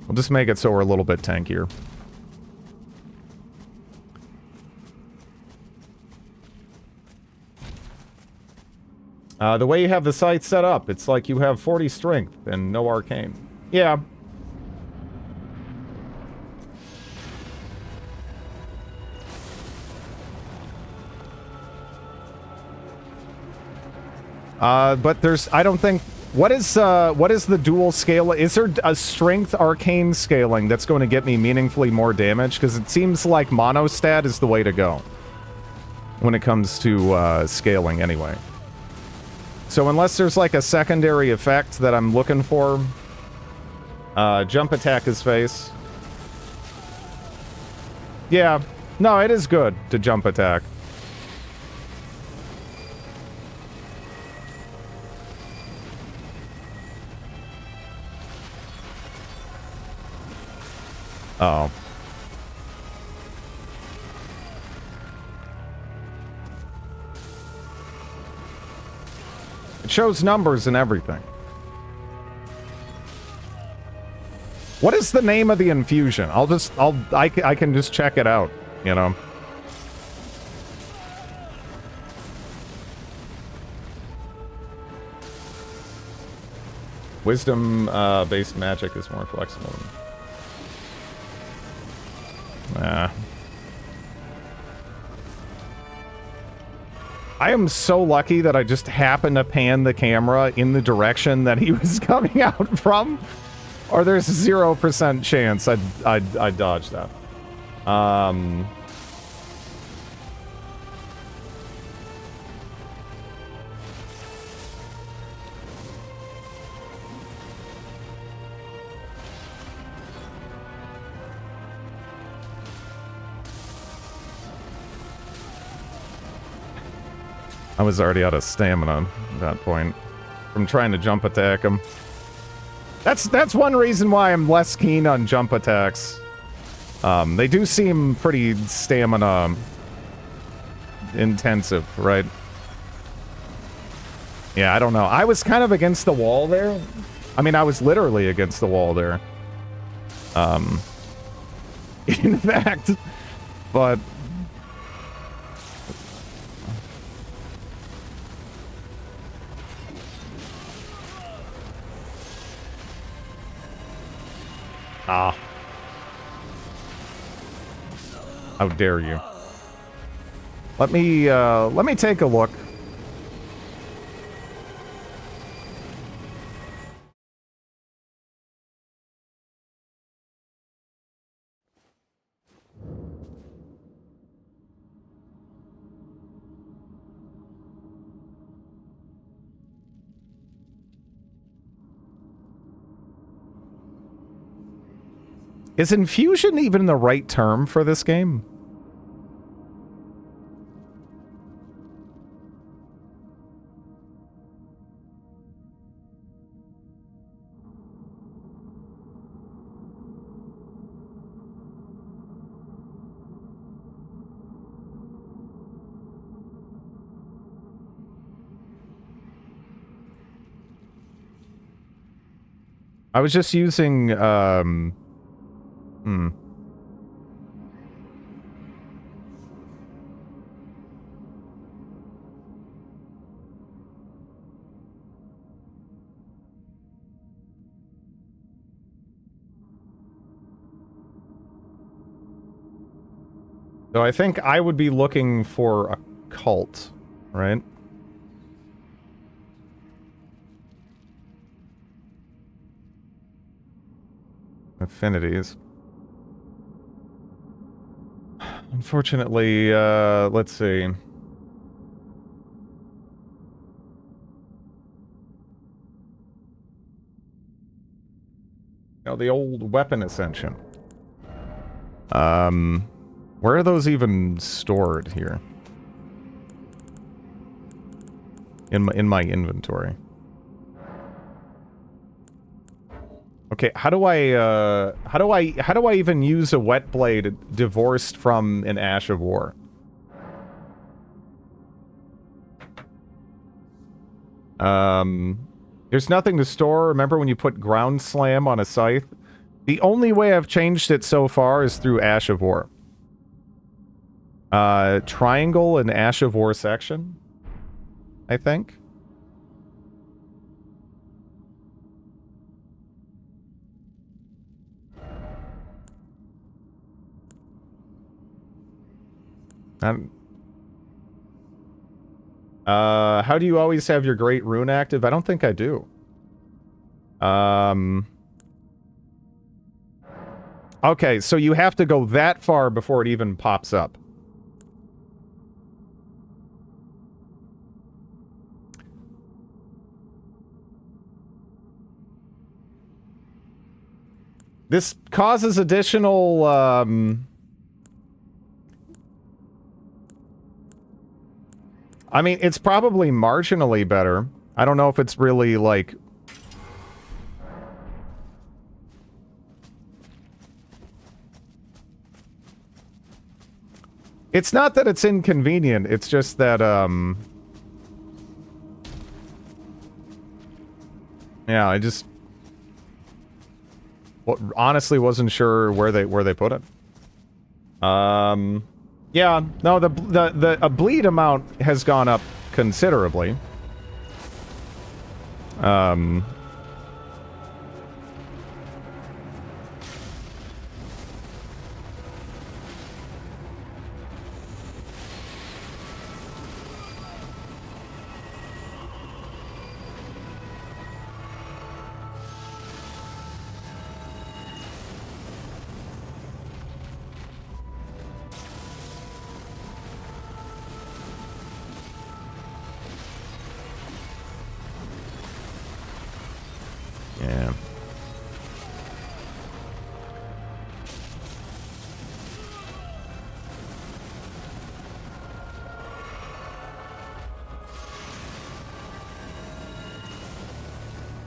We'll just make it so we're a little bit tankier. The way you have the sight set up, it's like you have 40 strength and no arcane. Yeah. But there's, I don't think, what is the dual scale? Is there a strength arcane scaling that's going to get me meaningfully more damage? Because it seems like monostat is the way to go. When it comes to, scaling anyway. So unless there's like a secondary effect that I'm looking for, jump attack his face. Yeah, no, it is good to jump attack. Uh oh. It shows numbers and everything. What is the name of the infusion? I can just check it out, you know. Wisdom based magic is more flexible. I am so lucky that I just happened to pan the camera in the direction that he was coming out from. Or there's 0% chance I'd dodge that. I was already out of stamina at that point from trying to jump attack him. That's one reason why I'm less keen on jump attacks. They do seem pretty stamina intensive, right? Yeah, I don't know. I was kind of against the wall there. I mean, I was literally against the wall there. In fact, but... Ah. How dare you. Let me take a look. Is infusion even the right term for this game? I was just using, So I think I would be looking for a cult, right? Affinities. Unfortunately, let's see. The old weapon ascension. Where are those even stored here? In my inventory. Okay, how do I even use a wet blade divorced from an Ash of War? There's nothing to store. Remember when you put ground slam on a scythe? The only way I've changed it so far is through Ash of War. Triangle and Ash of War section, I think. How do you always have your Great Rune active? I don't think I do. Okay, so you have to go that far before it even pops up. This causes additional, I mean, it's probably marginally better. I don't know if it's really, like... It's not that it's inconvenient, it's just that, yeah, I just... honestly wasn't sure where they put it. Yeah, no, the bleed amount has gone up considerably. Yeah.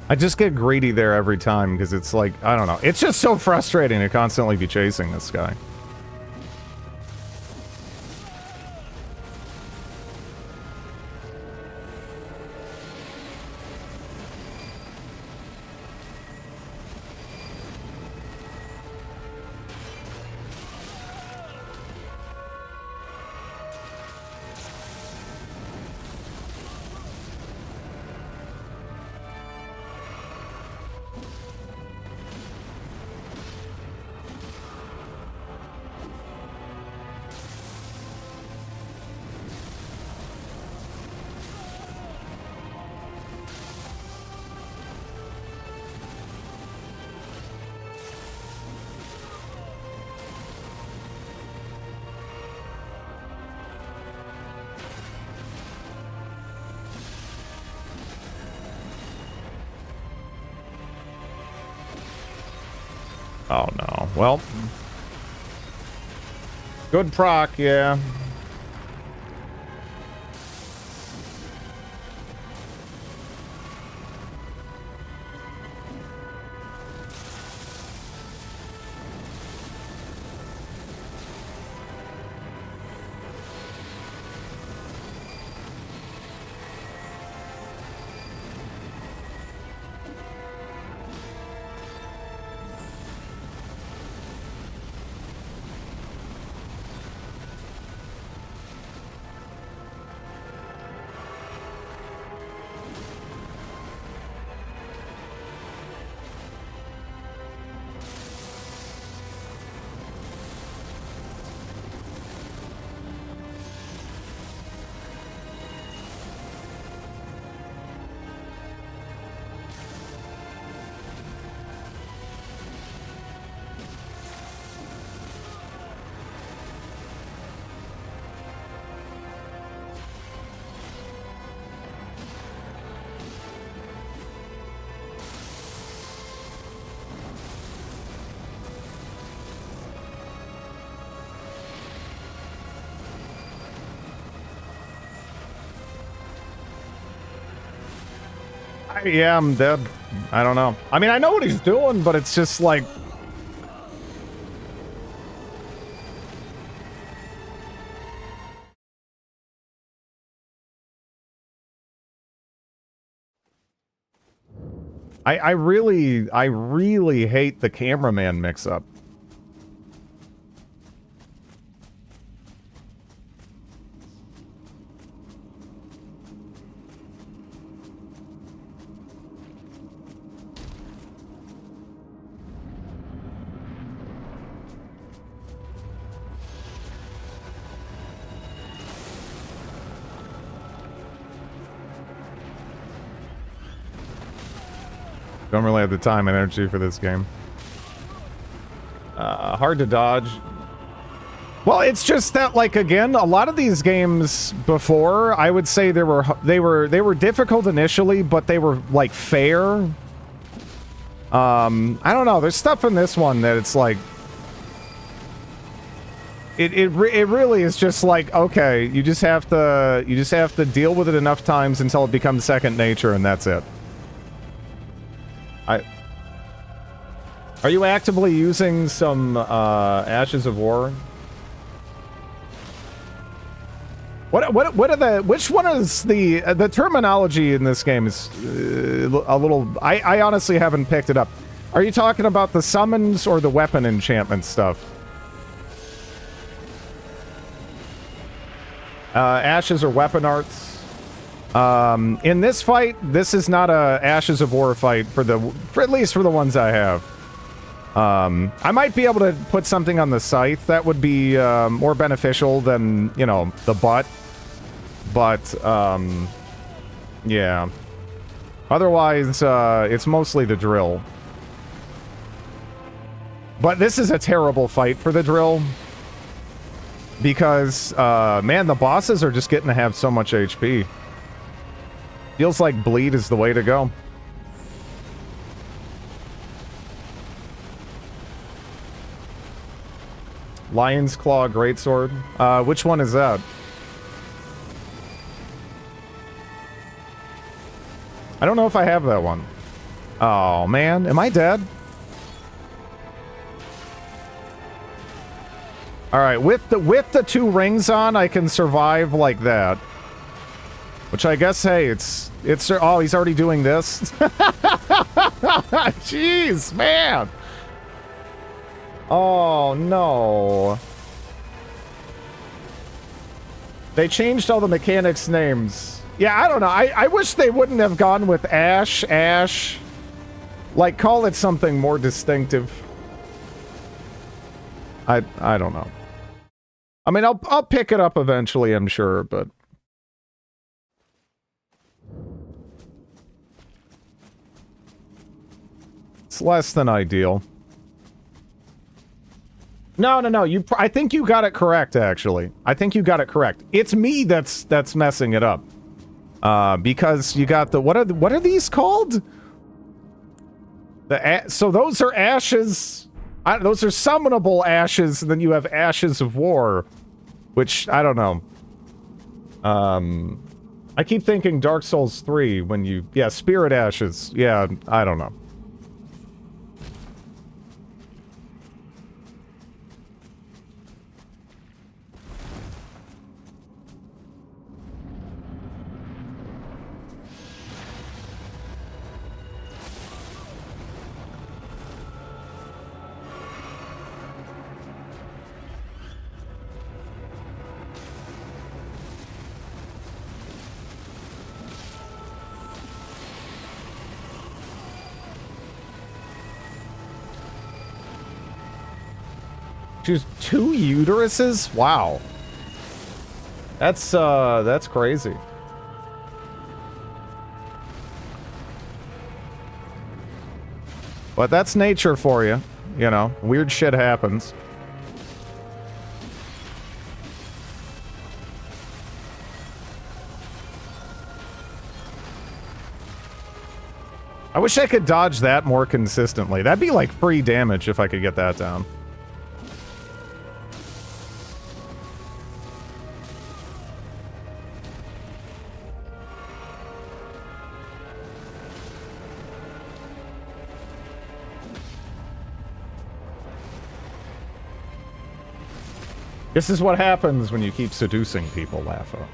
I just get greedy there every time because it's like, I don't know. It's just so frustrating to constantly be chasing this guy. Oh no. Well. Good proc, yeah. Yeah, I'm dead. I don't know. I mean, I know what he's doing, but it's just like... I really hate the cameraman mix-up. Don't really have the time and energy for this game. Hard to dodge. Well, it's just that, like, again, a lot of these games before, I would say they were difficult initially, but they were like fair. I don't know. There's stuff in this one that it's like, it really is just like, okay, you just have to deal with it enough times until it becomes second nature, and that's it. Are you actively using some Ashes of War? What are the, which one is the terminology in this game is a little, I honestly haven't picked it up. Are you talking about the summons or the weapon enchantment stuff? Ashes or weapon arts. In this fight, this is not a Ashes of War fight for at least for the ones I have. I might be able to put something on the scythe that would be more beneficial than, you know, the butt. But, yeah. Otherwise, it's mostly the drill. But this is a terrible fight for the drill. Because, man, the bosses are just getting to have so much HP. Feels like bleed is the way to go. Lion's Claw Greatsword. Which one is that? I don't know if I have that one. Oh, man. Am I dead? Alright, with the 2 rings on, I can survive like that. Which I guess, hey, it's... Oh, he's already doing this? Jeez, man! Oh, no. They changed all the mechanics' names. Yeah, I don't know. I wish they wouldn't have gone with Ash. Like, call it something more distinctive. I don't know. I mean, I'll pick it up eventually, I'm sure, but... It's less than ideal. No. I think you got it correct, actually. I think you got it correct. It's me that's messing it up. Because you got the... What are these called? So those are ashes... those are summonable ashes, and then you have Ashes of War. Which, I don't know. I keep thinking Dark Souls 3 when you... Yeah, Spirit Ashes. Yeah, I don't know. Choose 2 uteruses? Wow. That's crazy. But that's nature for you. You know, weird shit happens. I wish I could dodge that more consistently. That'd be like free damage if I could get that down. This is what happens when you keep seducing people, Laffa.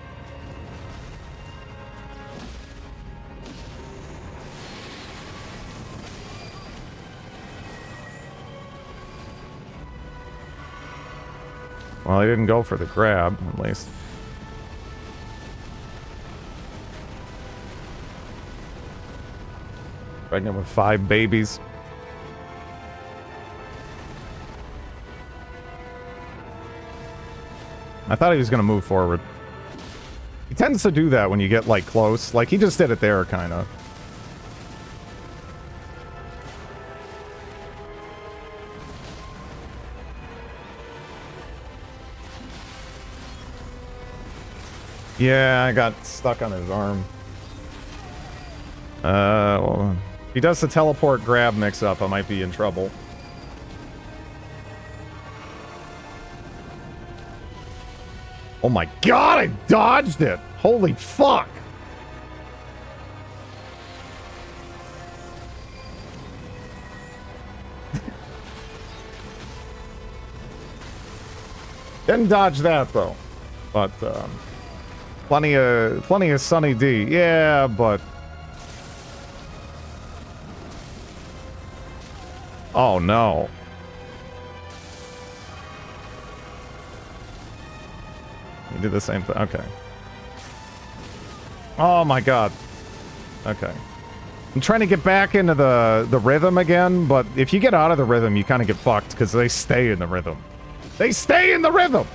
Well, I didn't go for the grab, at least. Pregnant with 5 babies. I thought he was going to move forward. He tends to do that when you get, like, close. Like, he just did it there, kind of. Yeah, I got stuck on his arm. Well, if he does the teleport grab mix-up, I might be in trouble. Oh my god, I dodged it! Holy fuck! Didn't dodge that, though. But, plenty of Sunny D. Yeah, but... Oh, no. You did the same thing. Okay. Oh, my God. Okay. I'm trying to get back into the rhythm again, but if you get out of the rhythm, you kind of get fucked, because they stay in the rhythm. They stay in the rhythm!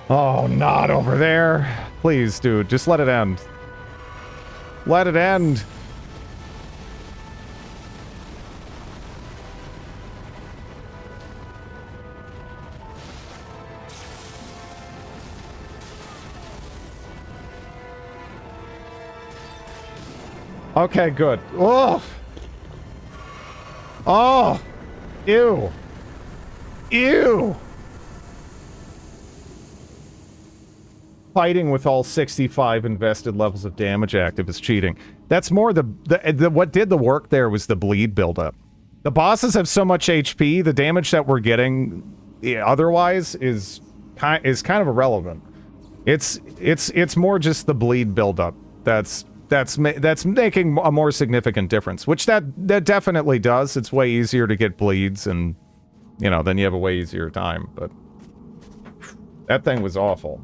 Oh, not over there. Please, dude, just let it end. Let it end. Okay, good. Oh! Oh! Ew! Ew! Fighting with all 65 invested levels of damage active is cheating. That's more the what did the work there was the bleed buildup. The bosses have so much HP, the damage that we're getting otherwise is kind of irrelevant. It's more just the bleed buildup that's making a more significant difference, which that definitely does. It's way easier to get bleeds, and you know, then you have a way easier time. But that thing was awful.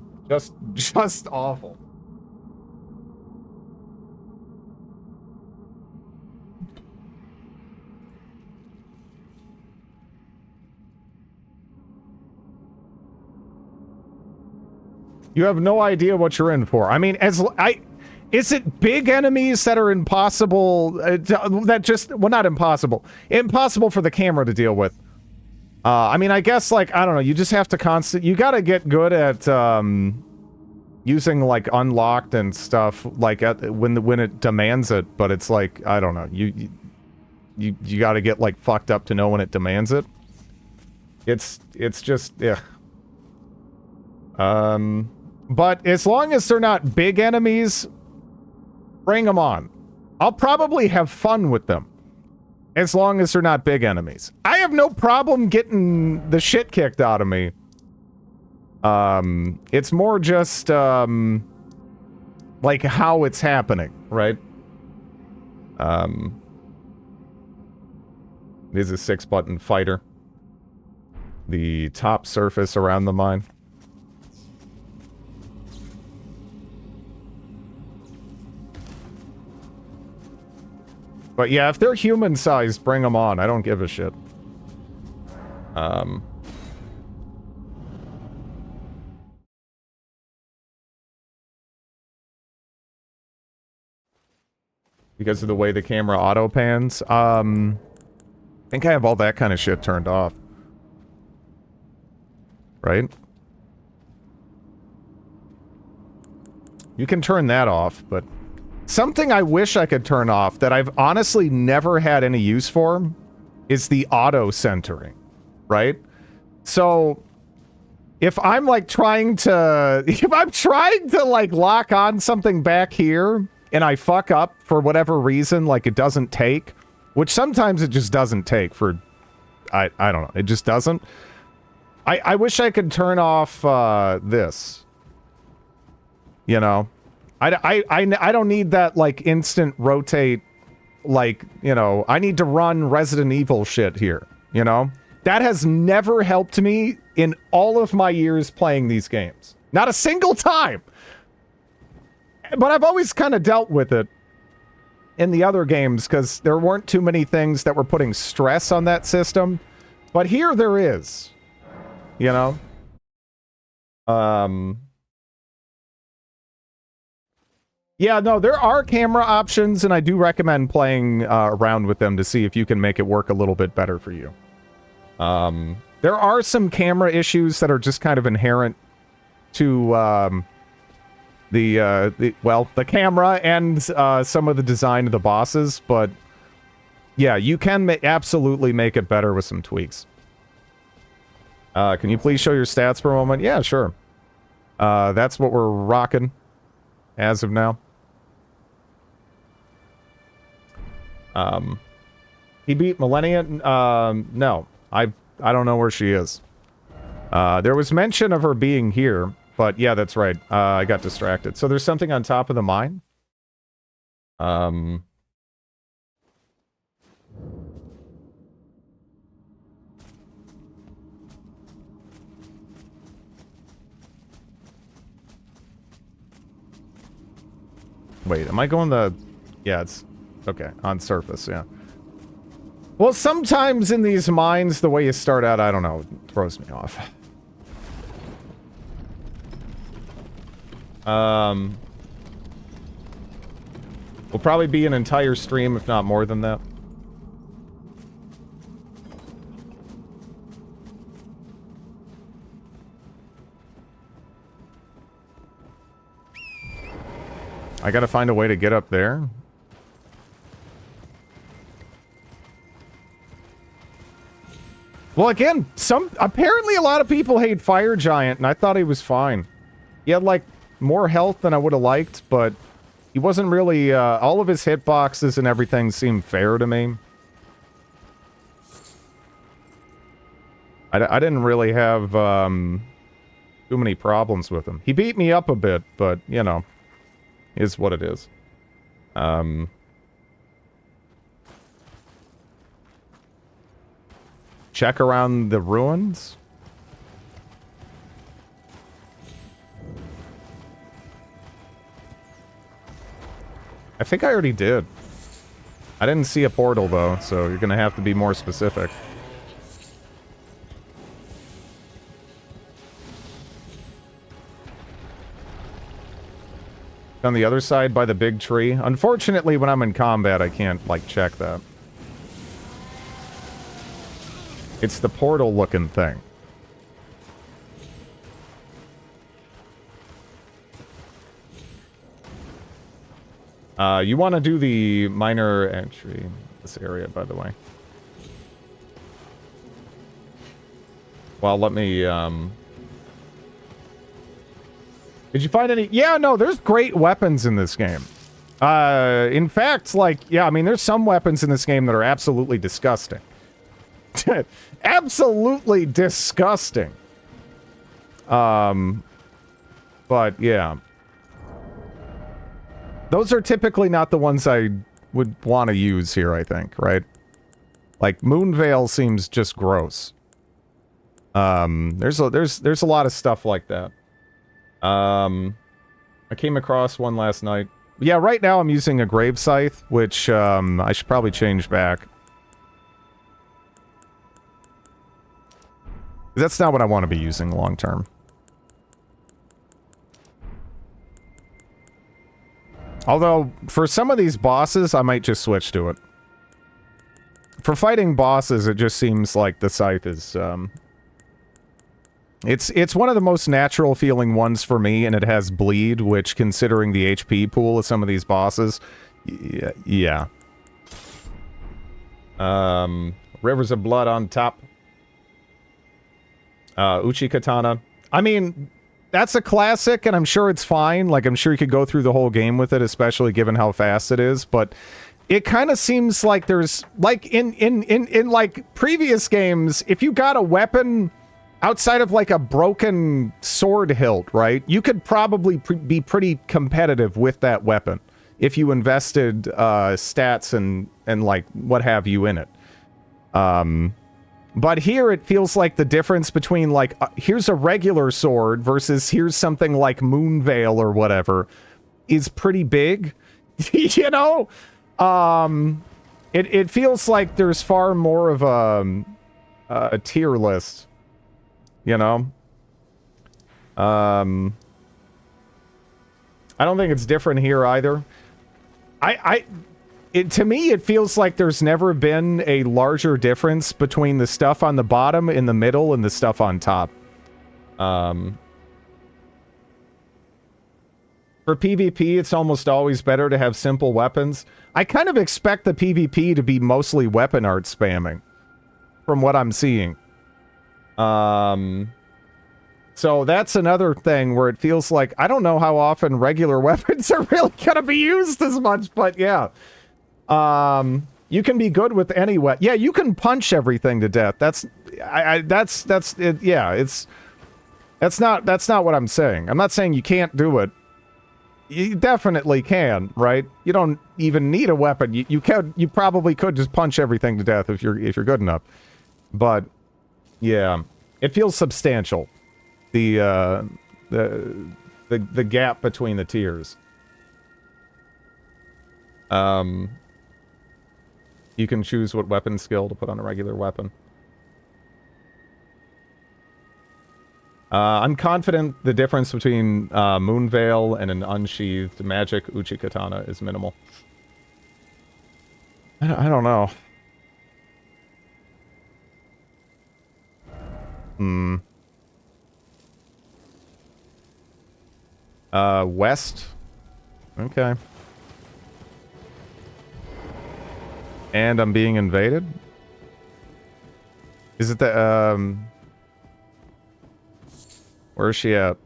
Just awful. You have no idea what you're in for. I mean, is it big enemies that are impossible? Well, not impossible. Impossible for the camera to deal with. I mean, I guess, like, I don't know, you just have to you gotta get good at, using, like, unlocked and stuff, like, when it demands it, but it's like, I don't know, you gotta get, like, fucked up to know when it demands it. It's just, yeah. But as long as they're not big enemies, bring them on. I'll probably have fun with them. As long as they're not big enemies. I have no problem getting the shit kicked out of me. It's more just, like, how it's happening, right? It is a 6-button fighter. The top surface around the mine. But yeah, if they're human-sized, bring them on. I don't give a shit. Because of the way the camera auto-pans. I think I have all that kind of shit turned off. Right? You can turn that off, but... Something I wish I could turn off that I've honestly never had any use for is the auto-centering, right? So, if I'm, like, if I'm trying to, like, lock on something back here, and I fuck up for whatever reason, like it doesn't take, which sometimes it just doesn't take for, I don't know, it just doesn't. I wish I could turn off this. You know? I don't need that, like, instant rotate, like, you know, I need to run Resident Evil shit here, you know? That has never helped me in all of my years playing these games. Not a single time! But I've always kind of dealt with it in the other games, because there weren't too many things that were putting stress on that system. But here there is. You know? Yeah, no, there are camera options, and I do recommend playing around with them to see if you can make it work a little bit better for you. There are some camera issues that are just kind of inherent to the camera and some of the design of the bosses, but yeah, you can absolutely make it better with some tweaks. Can you please show your stats for a moment? Yeah, sure. That's what we're rocking as of now. He beat Millennia? No. I don't know where she is. There was mention of her being here, but yeah, that's right. I got distracted. So there's something on top of the mine? Wait, am I going the... Yeah, it's... Okay, on surface, yeah. Well, sometimes in these mines, the way you start out, I don't know, throws me off. Will probably be an entire stream, if not more than that. I gotta find a way to get up there. Well, again, apparently a lot of people hate Fire Giant, and I thought he was fine. He had, like, more health than I would have liked, but he wasn't really, all of his hitboxes and everything seemed fair to me. I didn't really have, too many problems with him. He beat me up a bit, but, you know, is what it is. Check around the ruins. I think I already did. I didn't see a portal, though, so you're gonna have to be more specific. On the other side by the big tree. Unfortunately, when I'm in combat, I can't, like, check that. It's the portal-looking thing. You want to do the minor entry in this area, by the way. Well, let me, Did you find any? Yeah, no, there's great weapons in this game. In fact, like, yeah, I mean, there's some weapons in this game that are absolutely disgusting. Absolutely disgusting. But, yeah. Those are typically not the ones I would want to use here, I think, right? Like, Moonveil seems just gross. There's a lot of stuff like that. I came across one last night. Yeah, right now I'm using a grave scythe, which, I should probably change back. That's not what I want to be using long term. Although, for some of these bosses, I might just switch to it. For fighting bosses, it just seems like the scythe is, It's one of the most natural feeling ones for me, and it has bleed, which, considering the HP pool of some of these bosses, yeah. Rivers of Blood on top. Uchi Katana. I mean, that's a classic, and I'm sure it's fine. Like, I'm sure you could go through the whole game with it, especially given how fast it is. But it kind of seems like there's, like, in like previous games, if you got a weapon outside of like a broken sword hilt, right, you could probably be pretty competitive with that weapon if you invested stats and like what have you in it. But here it feels like the difference between like here's a regular sword versus here's something like Moonveil or whatever is pretty big. You know, it feels like there's far more of a tier list. You know, I don't think it's different here either. To me, it feels like there's never been a larger difference between the stuff on the bottom, in the middle, and the stuff on top. For PvP, it's almost always better to have simple weapons. I kind of expect the PvP to be mostly weapon art spamming, from what I'm seeing. So that's another thing where it feels like, I don't know how often regular weapons are really gonna be used as much, but yeah. You can be good with any weapon. Yeah, you can punch everything to death. That's it. Yeah, that's not what I'm saying. I'm not saying you can't do it. You definitely can, right? You don't even need a weapon. You probably could just punch everything to death if you're good enough. But yeah, it feels substantial. The gap between the tiers. You can choose what weapon skill to put on a regular weapon. I'm confident the difference between Moonveil and an unsheathed magic Uchi Katana is minimal. I don't know. West? Okay. And I'm being invaded? Is it the, where is she at?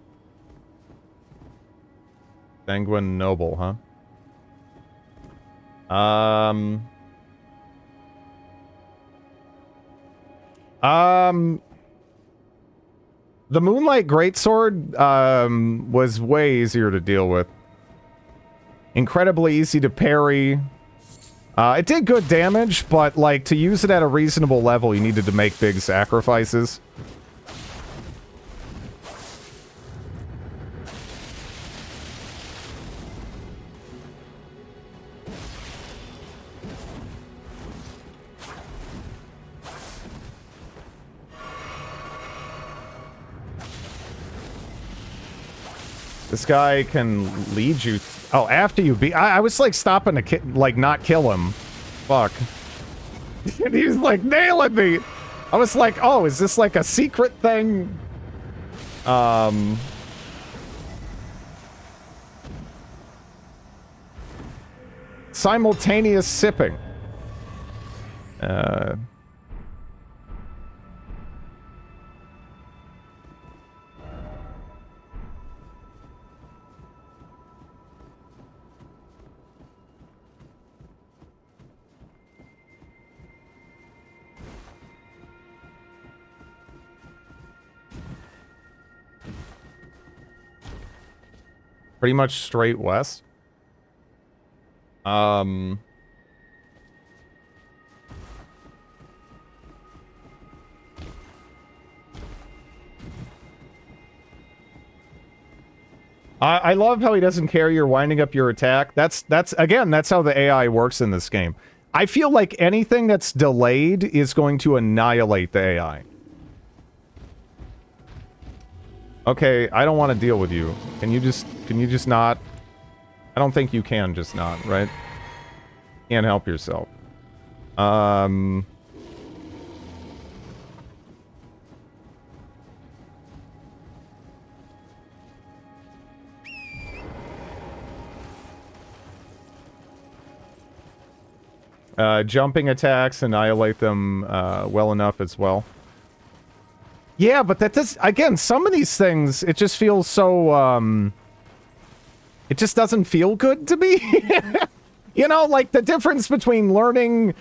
Sanguine Noble, huh? The Moonlight Greatsword, was way easier to deal with. Incredibly easy to parry. It did good damage, but, like, to use it at a reasonable level, you needed to make big sacrifices. This guy can lead you... Oh, after you beat... I was, like, stopping to, not kill him. Fuck. And he was, like, nailing me! I was like, oh, is this, like, a secret thing? Simultaneous sipping. Pretty much straight west. I love how he doesn't care you're winding up your attack. That's again, that's how the AI works in this game. I feel like anything that's delayed is going to annihilate the AI. Okay, I don't want to deal with you. Can you just not? I don't think you can just not, right? Can't help yourself. Jumping attacks annihilate them well enough as well. Yeah, but that does, again, some of these things, it just feels so, it just doesn't feel good to me. You know, like the difference between learning...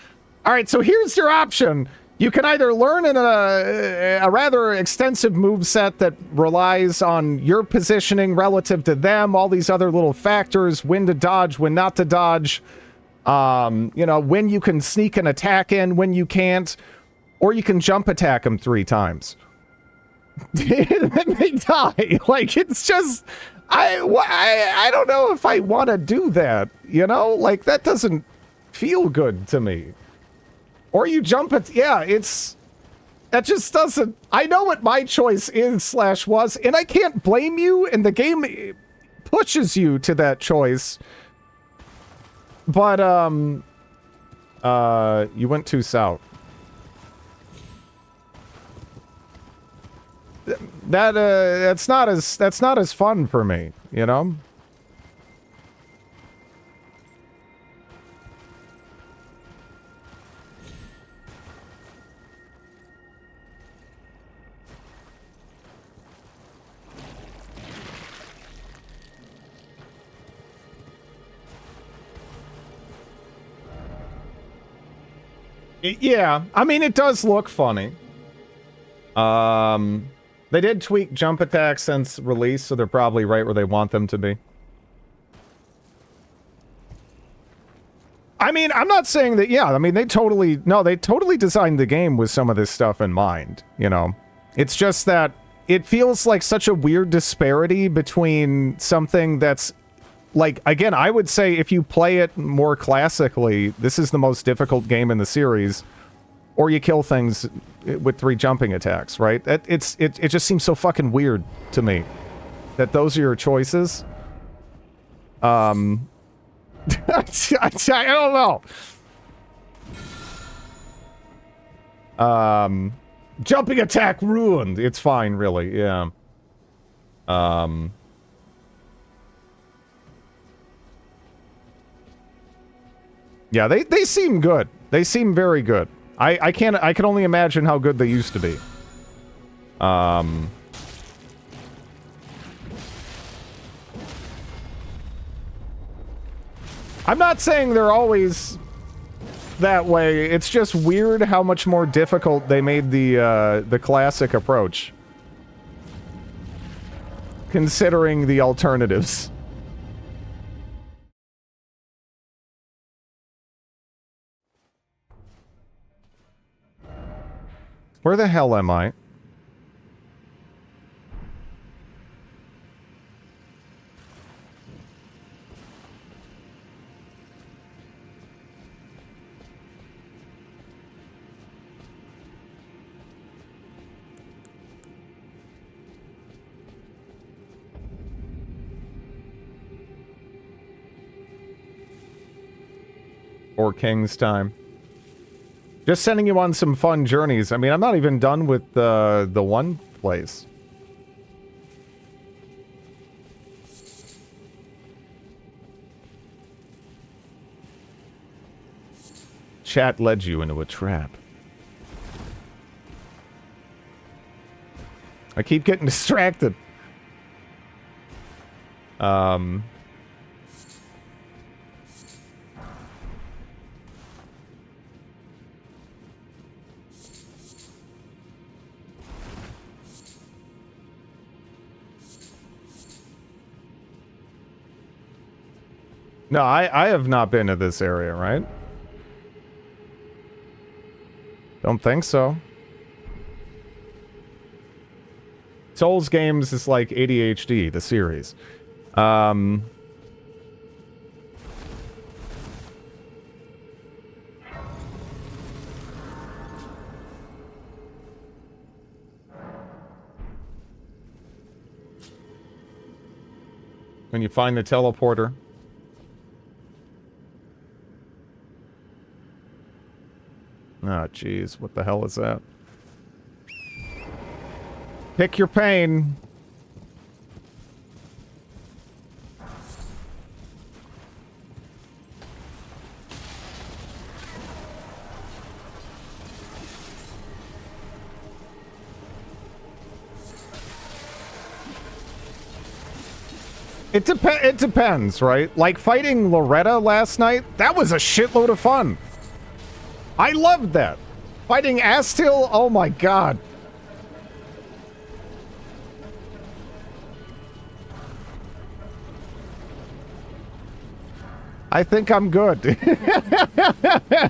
All right, so here's your option. You can either learn in a rather extensive move set that relies on your positioning relative to them, all these other little factors, when to dodge, when not to dodge, you know, when you can sneak an attack in, when you can't, or you can jump attack them 3 times. And then they die. Like, it's just... I don't know if I want to do that, you know? Like, that doesn't feel good to me. Or you jump it, yeah, it's... That just doesn't... I know what my choice is / was, and I can't blame you, and the game pushes you to that choice. But, you went too south. That's not as fun for me, you know? Yeah, I mean, it does look funny. They did tweak jump attacks since release, so they're probably right where they want them to be. I mean, I'm not saying that, yeah, I mean, they totally designed the game with some of this stuff in mind, you know? It's just that it feels like such a weird disparity between something that's, like, again, I would say if you play it more classically, this is the most difficult game in the series, or you kill things with 3 jumping attacks, right? It just seems so fucking weird to me that those are your choices. I don't know. Jumping attack ruined. It's fine, really. Yeah. Yeah, they seem good. They seem very good. I can only imagine how good they used to be. I'm not saying they're always that way. It's just weird how much more difficult they made the classic approach, considering the alternatives. Where the hell am I? Or King's time. Just sending you on some fun journeys. I mean, I'm not even done with the one place. Chat led you into a trap. I keep getting distracted. No, I have not been to this area, right? Don't think so. Souls games is like ADHD, the series. When you find the teleporter. Oh, jeez. What the hell is that? Pick your pain. It depends, right? Like fighting Loretta last night, that was a shitload of fun. I loved that. Fighting Astil, oh my god. I think I'm good.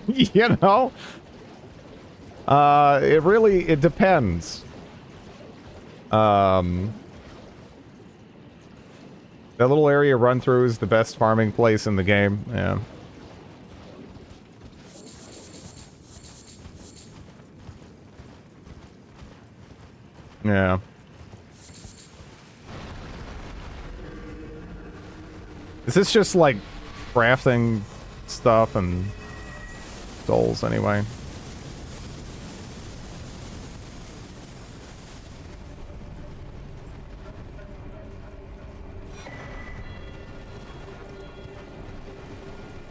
You know? It depends. That little area run through is the best farming place in the game. Yeah. Yeah. Is this just like crafting stuff and souls anyway?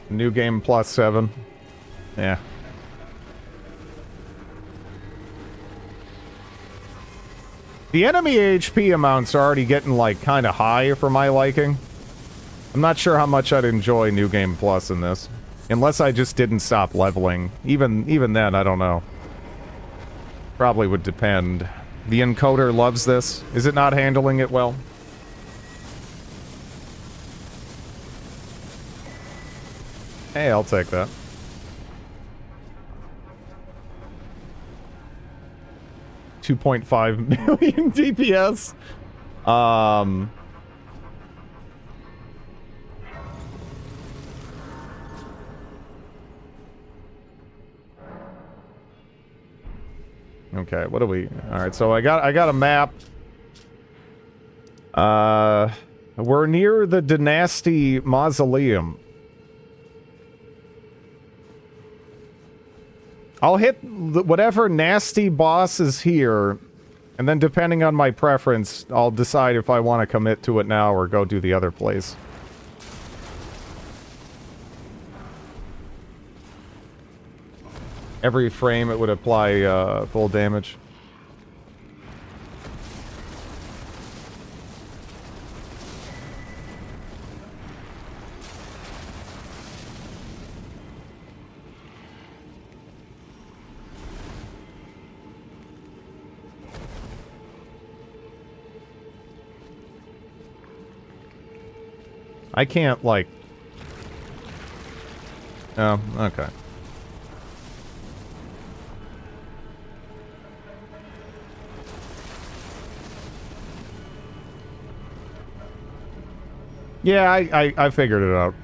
New game +7. Yeah. The enemy HP amounts are already getting, like, kind of high for my liking. I'm not sure how much I'd enjoy New Game Plus in this. Unless I just didn't stop leveling. Even then, I don't know. Probably would depend. The encoder loves this. Is it not handling it well? Hey, I'll take that. $2.5 million DPS. Okay, what do we... Alright, so I got a map. We're near the Dynasty Mausoleum. I'll hit whatever nasty boss is here, and then depending on my preference, I'll decide if I want to commit to it now or go do the other place. Every frame it would apply full damage. I can't, like... Oh, okay. Yeah, I figured it out.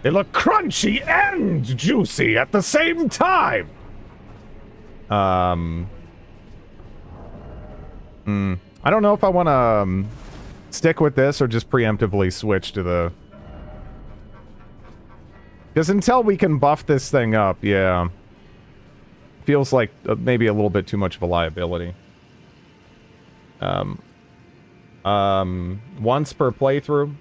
They look crunchy and juicy at the same time! I don't know if I want to stick with this or just preemptively switch to the... Because until we can buff this thing up, yeah. Feels like maybe a little bit too much of a liability. Once per playthrough?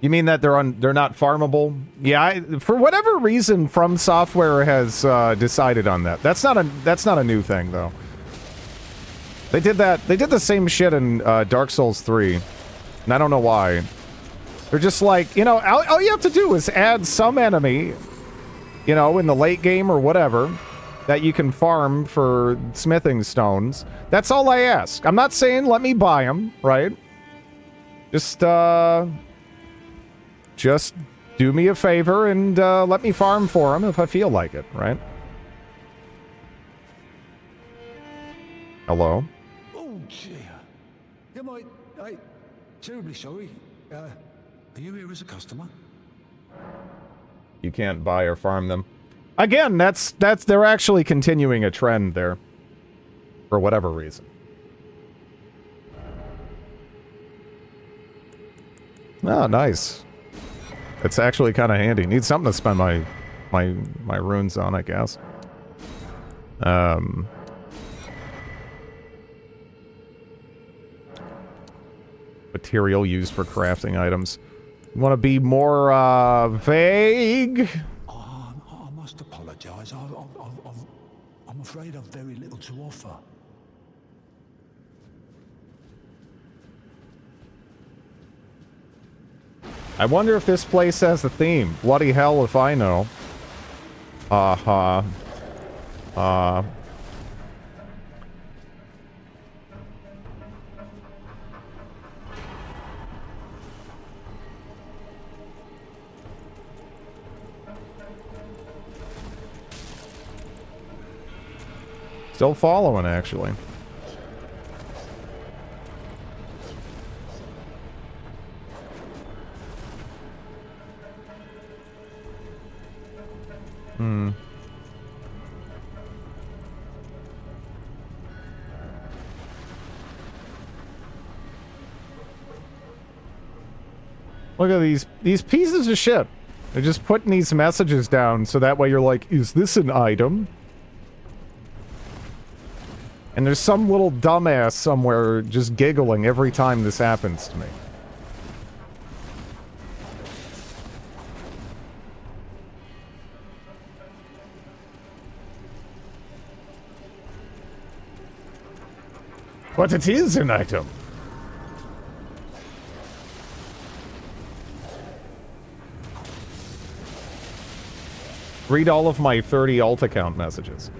You mean that they're not farmable? Yeah, for whatever reason, From Software has decided on that. That's not a new thing though. They did the same shit in Dark Souls 3, and I don't know why. They're just like, you know, all you have to do is add some enemy, you know, in the late game or whatever, that you can farm for smithing stones. That's all I ask. I'm not saying let me buy them, right? Just do me a favor and let me farm for them if I feel like it, right? Hello? Oh, dear. I'm terribly sorry. Are you here as a customer? You can't buy or farm them. Again, they're actually continuing a trend there. For whatever reason. Oh, nice. It's actually kind of handy. Need something to spend my runes on, I guess. Material used for crafting items. You want to be more vague? I must apologise. I'm I'm afraid I've very little to offer. I wonder if this place has a theme. Bloody hell if I know. Still following, actually. Look at these pieces of shit. They're just putting these messages down so that way you're like, is this an item? And there's some little dumbass somewhere just giggling every time this happens to me. But it is an item. Read all of my 30 alt account messages.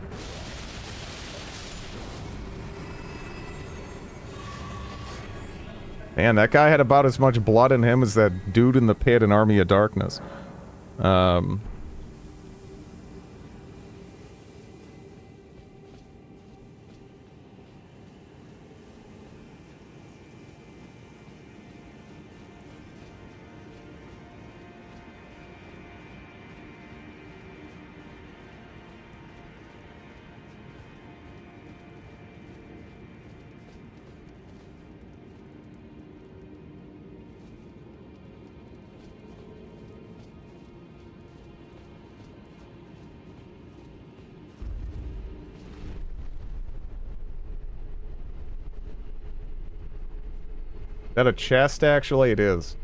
Man, that guy had about as much blood in him as that dude in the pit in Army of Darkness. Is that a chest, actually? It is.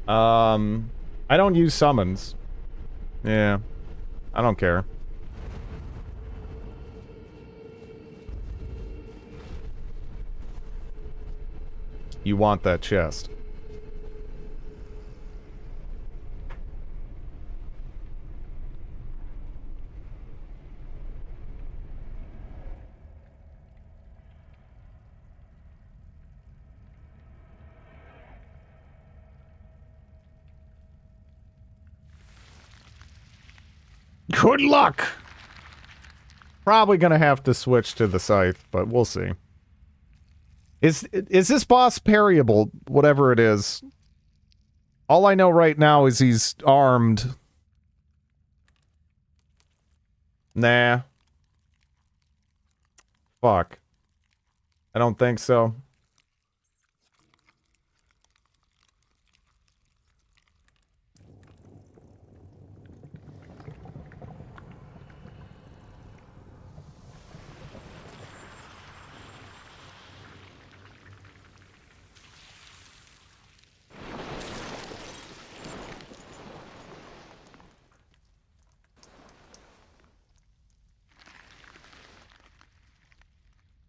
I don't use summons. Yeah. I don't care. You want that chest. Good luck! Probably gonna have to switch to the scythe, but we'll see. Is this boss parryable, whatever it is? All I know right now is he's armed. Nah. Fuck. I don't think so.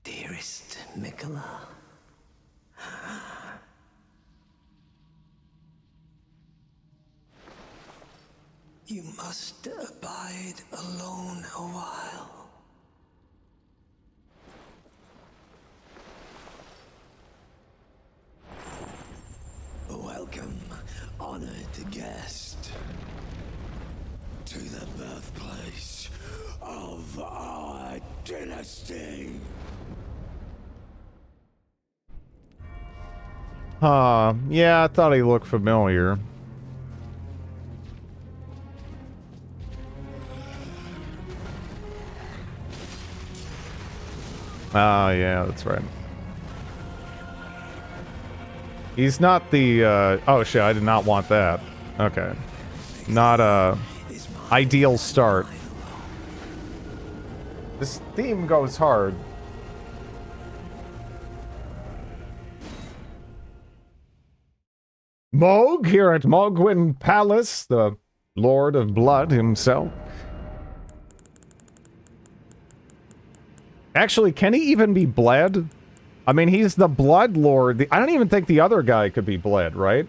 Dearest Mikola. You must abide alone a while. Welcome, honored guest, to the birthplace of our dynasty. Yeah, I thought he looked familiar. Oh, yeah, that's right. He's not the, oh shit, I did not want that. Okay. Not a ideal start. This theme goes hard. Moog here at Mogwin Palace, the Lord of Blood himself. Actually, can he even be bled? I mean, he's the Blood Lord. I don't even think the other guy could be bled, right?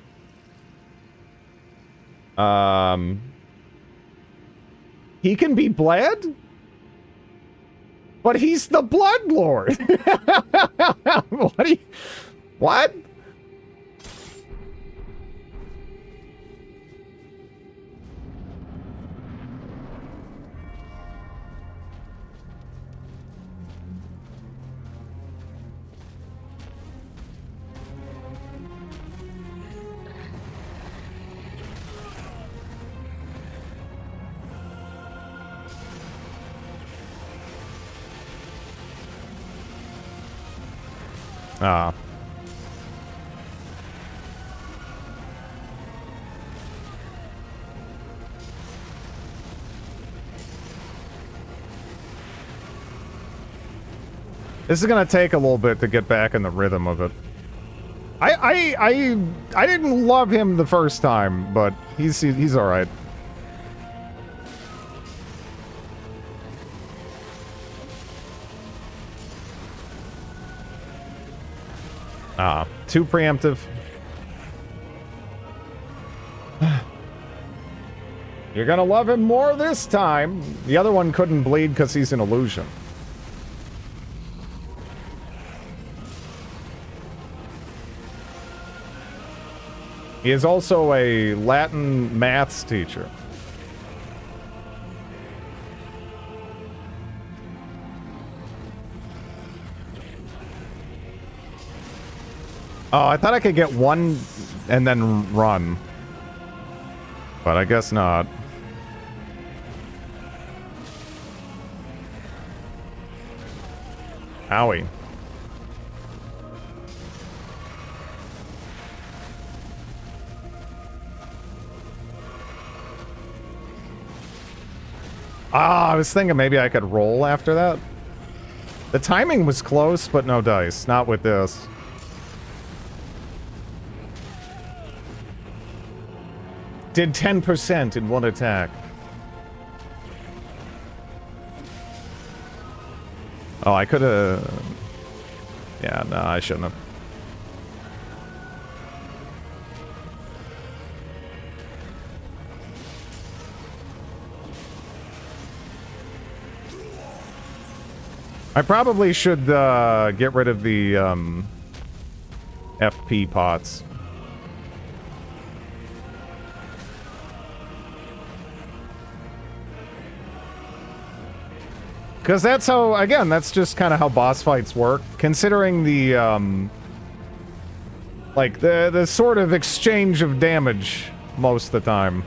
He can be bled? But he's the Blood Lord. What? Ah. This is gonna take a little bit to get back in the rhythm of it. I didn't love him the first time, but he's all right. Ah, too preemptive. You're gonna love him more this time. The other one couldn't bleed because he's an illusion. He is also a Latin maths teacher. Oh, I thought I could get one and then run. But I guess not. Owie. Ah, I was thinking maybe I could roll after that. The timing was close, but no dice. Not with this. Did 10% in one attack. Oh, I could have... Yeah, no, I shouldn't have. I probably should get rid of the FP pots. Because that's how, again, that's just kind of how boss fights work. Considering the, like, the sort of exchange of damage most of the time.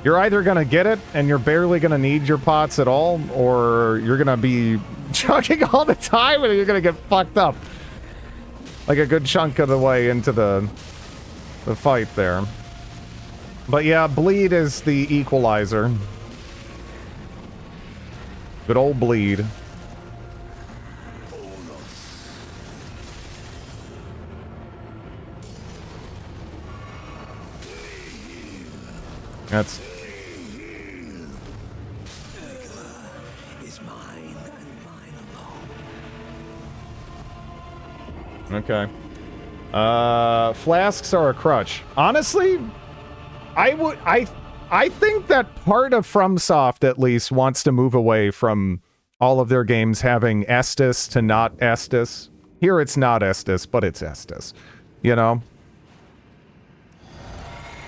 You're either gonna get it, and you're barely gonna need your pots at all, or you're gonna be chugging all the time, and you're gonna get fucked up. Like a good chunk of the way into the fight there. But yeah, bleed is the equalizer. Good old bleed. That's... Okay. Flasks are a crutch. Honestly, I think that part of FromSoft, at least, wants to move away from all of their games having Estus to not Estus. Here it's not Estus, but it's Estus. You know?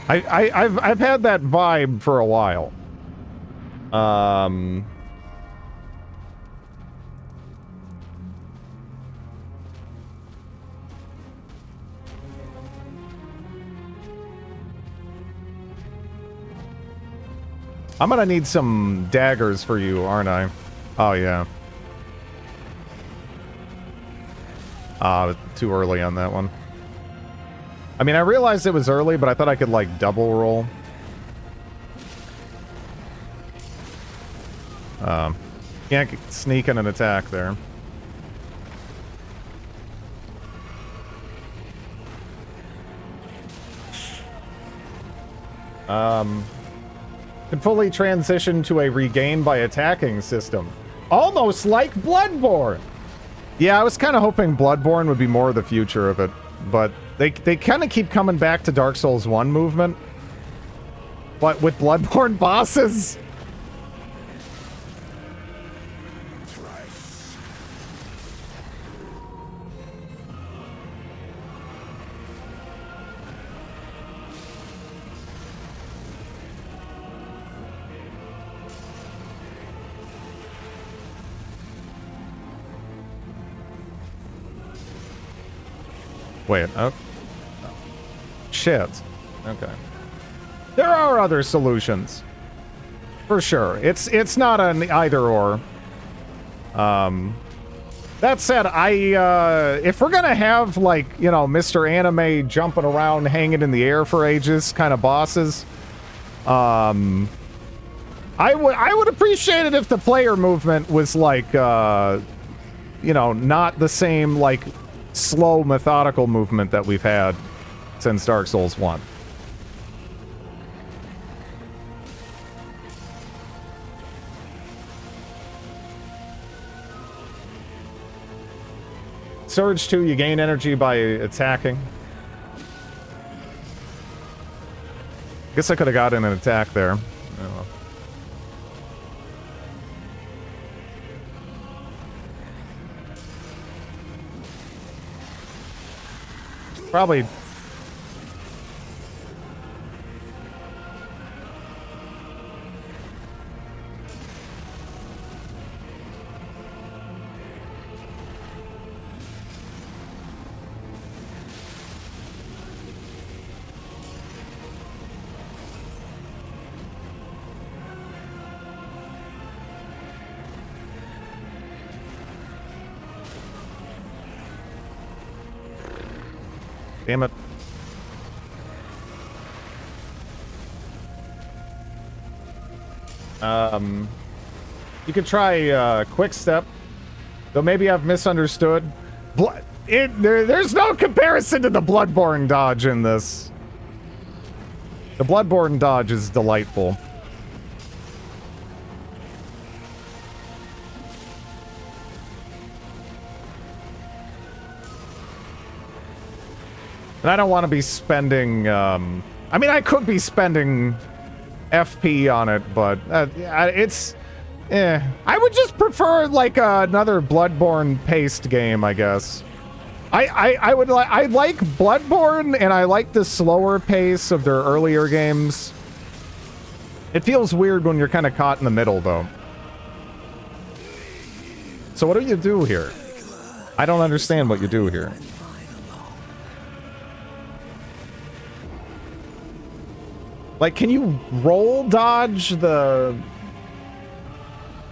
I've had that vibe for a while. I'm gonna need some daggers for you, aren't I? Oh, yeah. Too early on that one. I mean, I realized it was early, but I thought I could, like, double roll. Can't sneak in an attack there. Can fully transition to a regain by attacking system. Almost like Bloodborne. Yeah, I was kind of hoping Bloodborne would be more of the future of it, but they kind of keep coming back to Dark Souls 1 movement. But with Bloodborne bosses... Wait, oh. Shit. Okay. There are other solutions. For sure. It's not an either-or. That said, if we're gonna have, like, you know, Mr. Anime jumping around, hanging in the air for ages kind of bosses, I would appreciate it if the player movement was, like, you know, not the same, like, slow, methodical movement that we've had since Dark Souls 1. Surge 2, you gain energy by attacking. Guess I could have gotten an attack there. Oh, well. Probably... Damn it. You could try Quick Step, though maybe I've misunderstood. There's no comparison to the Bloodborne dodge in this. The Bloodborne dodge is delightful. And I don't want to be spending, I mean, I could be spending FP on it, but it's, I would just prefer, like, another Bloodborne-paced game, I guess. I like Bloodborne, and I like the slower pace of their earlier games. It feels weird when you're kind of caught in the middle, though. So what do you do here? I don't understand what you do here. Like, can you roll dodge the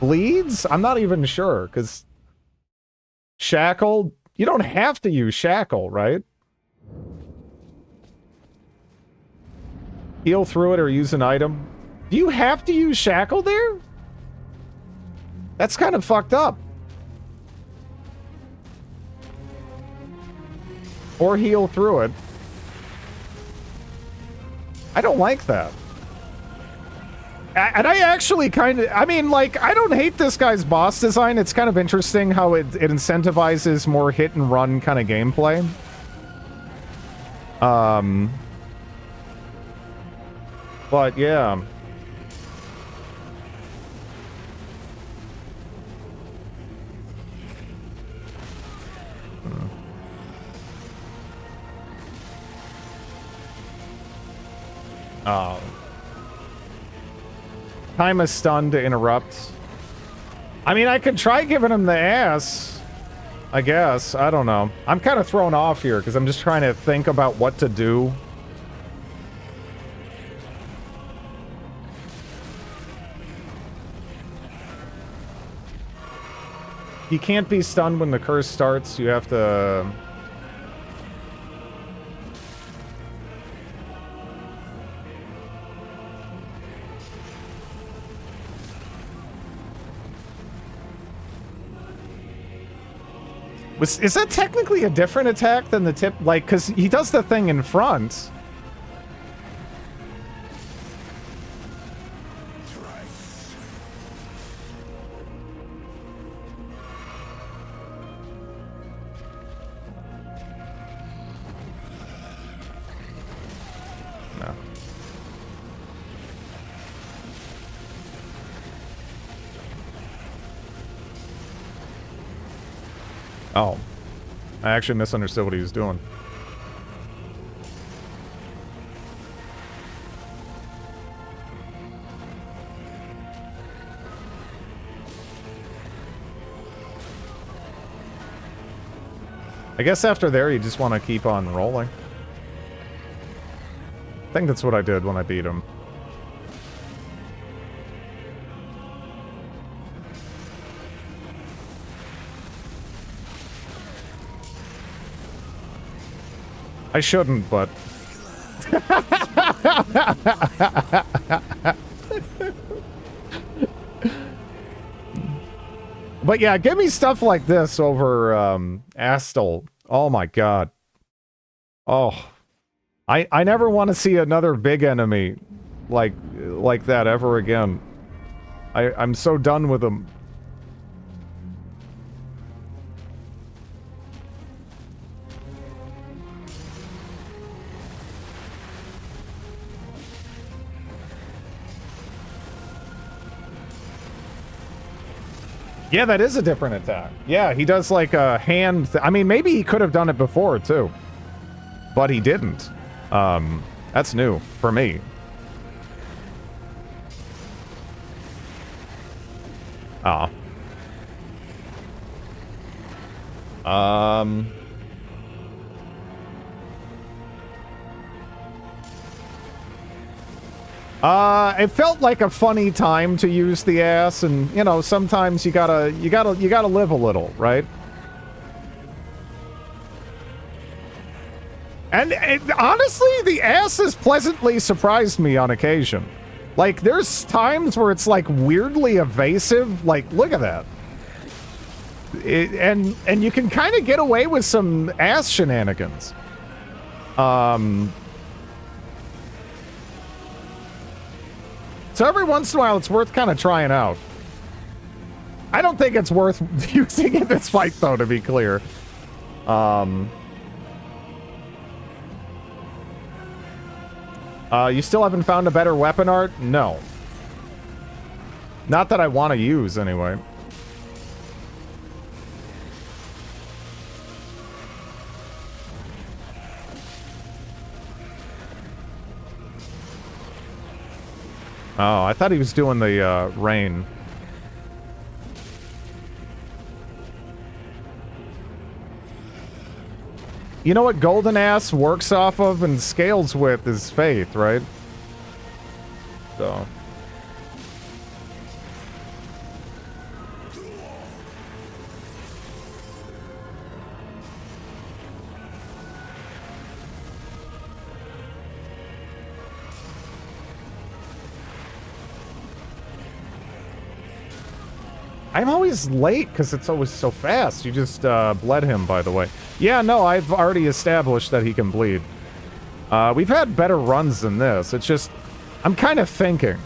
bleeds? I'm not even sure, because Shackle, you don't have to use Shackle, right? Heal through it or use an item. Do you have to use Shackle there? That's kind of fucked up. Or heal through it. I don't like that. And I actually kind of... I mean, like, I don't hate this guy's boss design. It's kind of interesting how it incentivizes more hit-and-run kind of gameplay. But, yeah. Oh. Time is stunned to interrupt. I mean, I could try giving him the ass. I guess. I don't know. I'm kind of thrown off here because I'm just trying to think about what to do. You can't be stunned when the curse starts. You have to... Is that technically a different attack than the tip? Like, because he does the thing in front. Oh. I actually misunderstood what he was doing. I guess after there, you just want to keep on rolling. I think that's what I did when I beat him. I shouldn't, but... But yeah, give me stuff like this over Astel. Oh my god. Oh. I never want to see another big enemy like that ever again. I'm so done with them. Yeah, that is a different attack. Yeah, he does like a hand... I mean, maybe he could have done it before, too. But he didn't. That's new for me. Ah. It felt like a funny time to use the ass, and you know, sometimes you gotta live a little, right? And honestly, the ass has pleasantly surprised me on occasion. Like, there's times where it's like weirdly evasive. Like, look at that. And you can kind of get away with some ass shenanigans. So every once in a while, it's worth kind of trying out. I don't think it's worth using in this fight, though, to be clear. You still haven't found a better weapon art? No. Not that I want to use, anyway. Oh, I thought he was doing the, rain. You know what Golden Ass works off of and scales with is faith, right? So... I'm always late because it's always so fast. You just bled him, by the way. Yeah, no, I've already established that he can bleed. We've had better runs than this. It's just, I'm kind of thinking.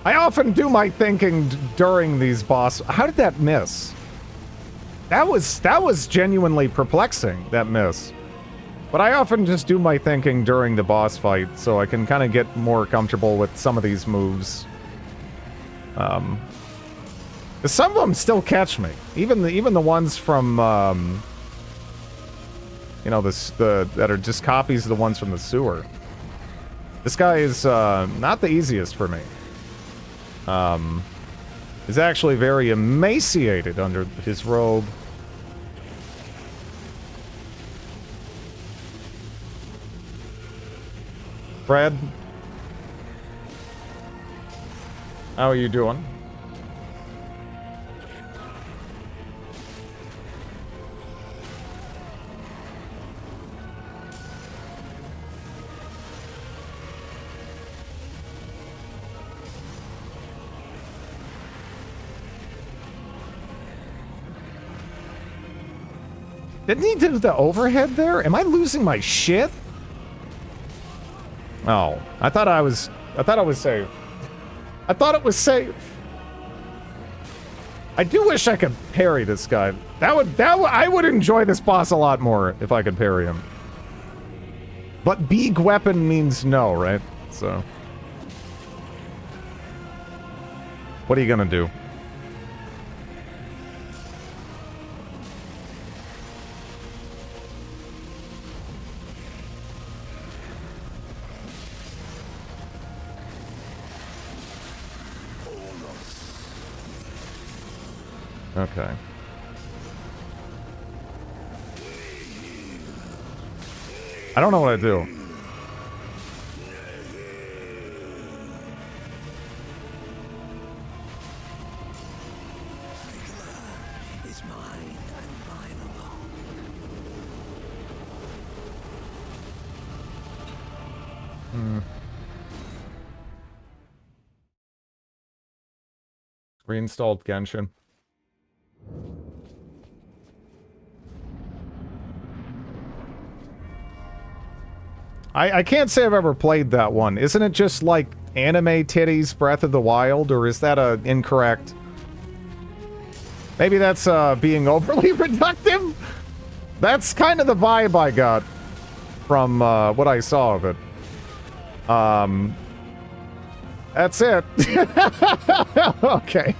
I often do my thinking during these boss... How did that miss? That was genuinely perplexing, that miss. But I often just do my thinking during the boss fight, so I can kind of get more comfortable with some of these moves. Some of them still catch me. Even the ones from, you know, that are just copies of the ones from the sewer. This guy is, not the easiest for me. He's actually very emaciated under his robe. Fred? How are you doing? Didn't he do the overhead there? Am I losing my shit? Oh, I thought I was safe. I thought it was safe. I do wish I could parry this guy. I would enjoy this boss a lot more if I could parry him. But big weapon means no, right? So. What are you gonna do? Okay. I don't know what to do. It's mine and mine alone. Reinstalled Genshin. I can't say I've ever played that one. Isn't it just like anime titties Breath of the Wild, or is that incorrect? Maybe that's being overly reductive? That's kind of the vibe I got from what I saw of it. That's it. Okay.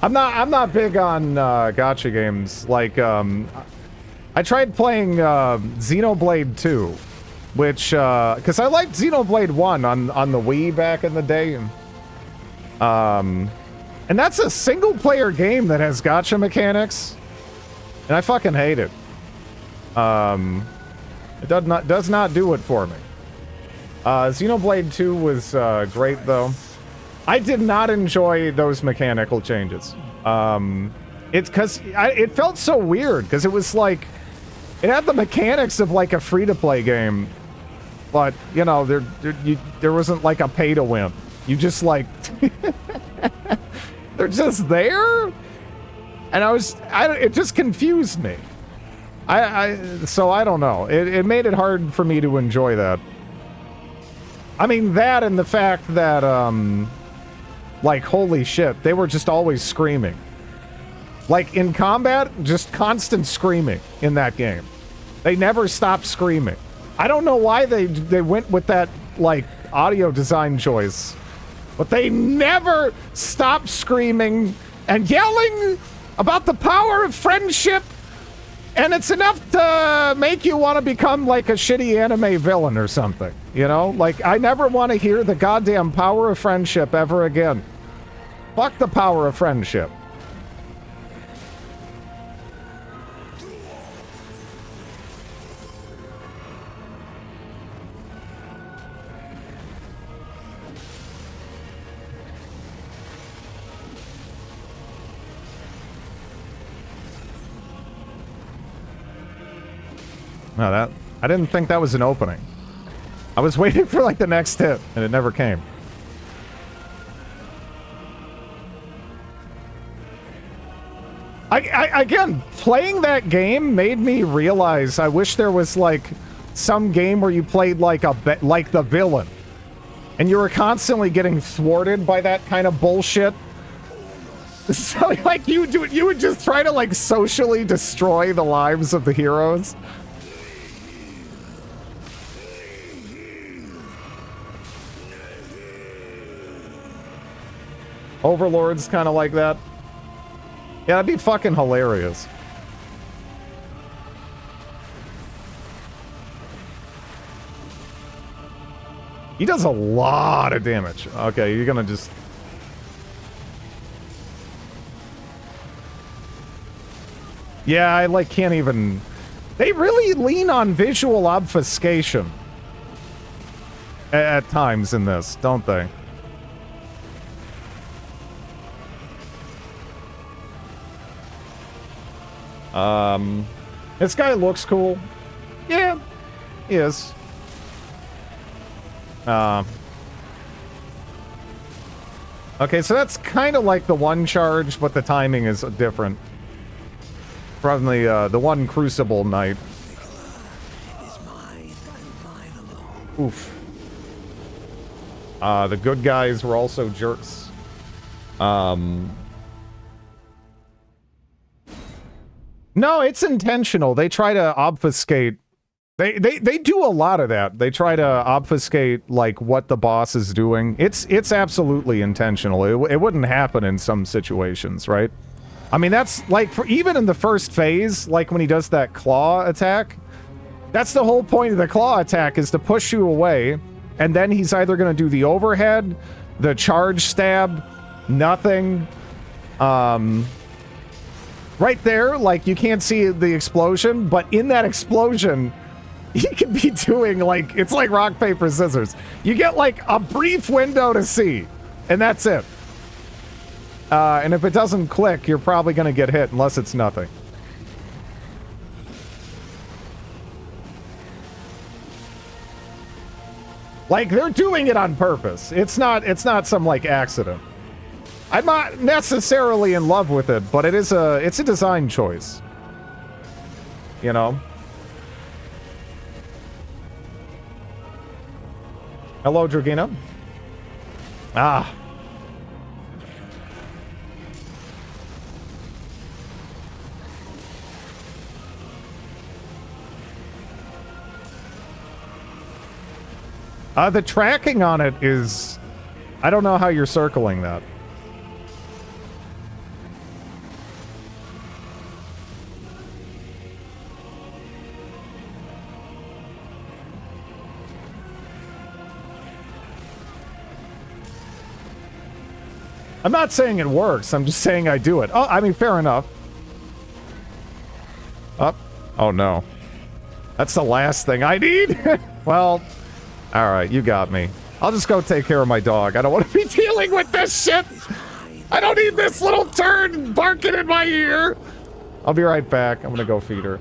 I'm not big on gacha games. Like I tried playing Xenoblade 2, which because I liked Xenoblade 1 on the Wii back in the day. And that's a single player game that has gacha mechanics, and I fucking hate it. It does not do it for me. Xenoblade 2 was great though. I did not enjoy those mechanical changes. It's because it felt so weird, because it was like it had the mechanics of like a free-to-play game, but you know there wasn't like a pay-to-win. You just like they're just there, and it just confused me. So I don't know. It made it hard for me to enjoy that. I mean, that and the fact that like, holy shit, they were just always screaming. Like, in combat, just constant screaming in that game. They never stopped screaming. I don't know why they went with that, like, audio design choice. But they never stopped screaming and yelling about the power of friendship. And it's enough to make you want to become, like, a shitty anime villain or something. You know? Like, I never want to hear the goddamn power of friendship ever again. Fuck the power of friendship. No, I didn't think that was an opening. I was waiting for like the next hit, and it never came. Again, playing that game made me realize I wish there was like some game where you played like the villain, and you were constantly getting thwarted by that kind of bullshit. So like you would just try to like socially destroy the lives of the heroes. Overlord's kind of like that. Yeah, that'd be fucking hilarious. He does a lot of damage. Okay, you're gonna just... Yeah, I like can't even... They really lean on visual obfuscation at times in this, don't they? This guy looks cool. Yeah, he is. Okay, so that's kind of like the one charge, but the timing is different. From the one Crucible Knight. Oof. The good guys were also jerks. No, it's intentional. They try to obfuscate. They do a lot of that. They try to obfuscate like what the boss is doing. It's absolutely intentional. It wouldn't happen in some situations, right? I mean, that's like for even in the first phase, like when he does that claw attack. That's the whole point of the claw attack, is to push you away And then he's either going to do the overhead, the charge stab, nothing. Right there, like, you can't see the explosion, but in that explosion, he could be doing, like, it's like rock, paper, scissors. You get, like, a brief window to see, and that's it. And if it doesn't click, you're probably going to get hit, unless it's nothing. Like, they're doing it on purpose. It's not some, like, accident. I'm not necessarily in love with it, but it's a design choice. You know? Hello, Dragina. Ah. The tracking on it is... I don't know how you're circling that. I'm not saying it works, I'm just saying I do it. Oh, I mean, fair enough. Oh no. That's the last thing I need? Well, alright, you got me. I'll just go take care of my dog. I don't want to be dealing with this shit! I don't need this little turd barking in my ear! I'll be right back. I'm gonna go feed her.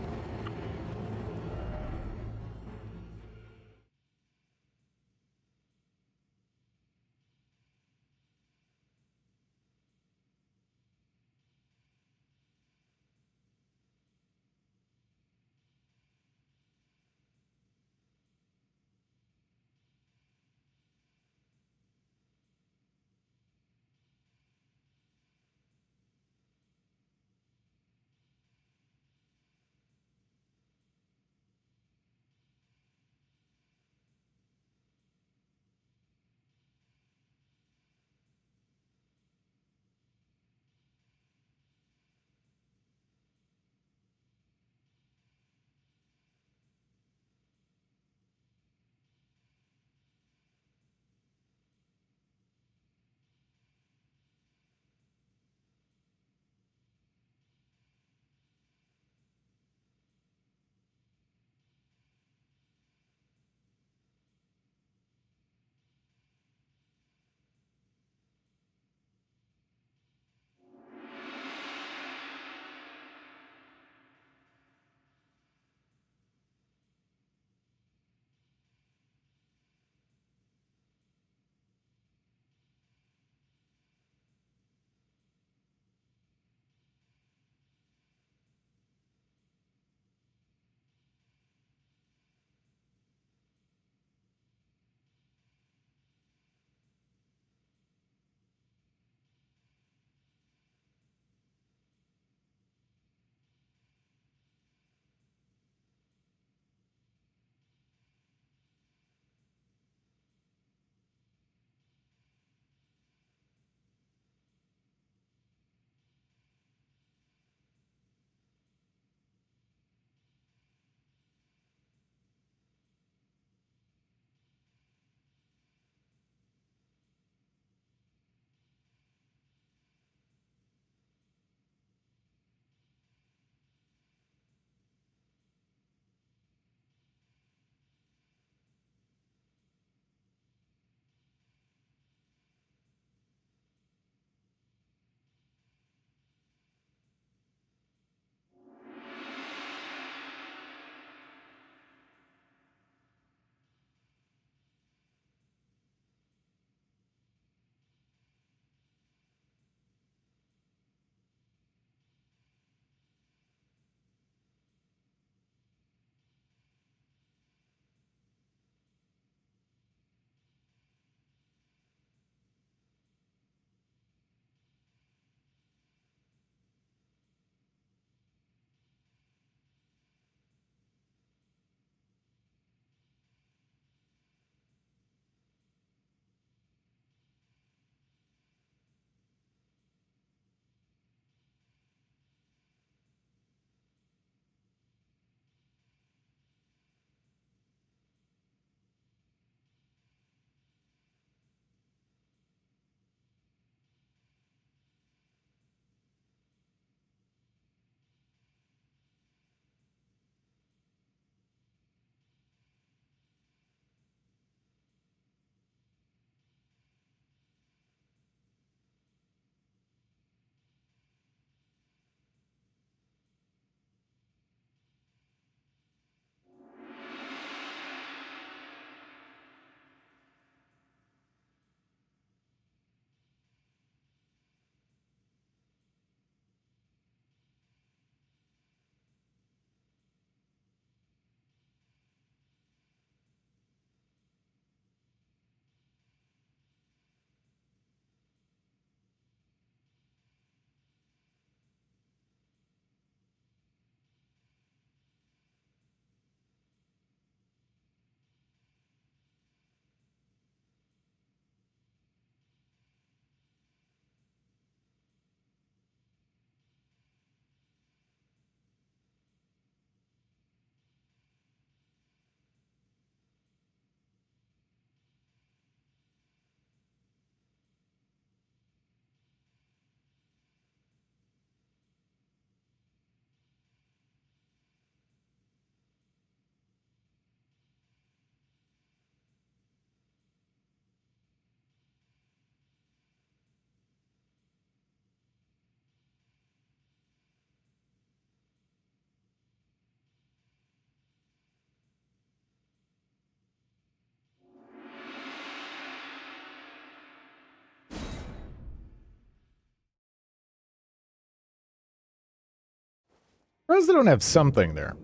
Suppose they don't have something there.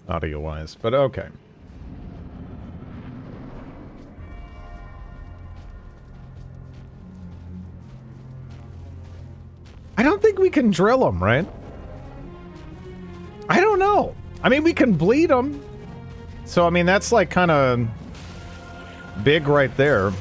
Audio-wise, but okay. I don't think we can drill them, right? I don't know. I mean, we can bleed them. So, I mean, that's like kind of big right there.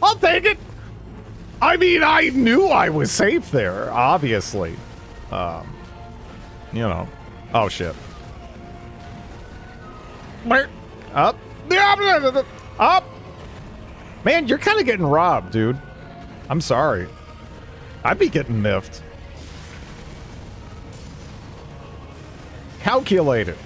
I'll take it. I mean, I knew I was safe there, obviously. You know. Oh, shit. Up. Up. Man, you're kind of getting robbed, dude. I'm sorry. I'd be getting miffed. Calculated.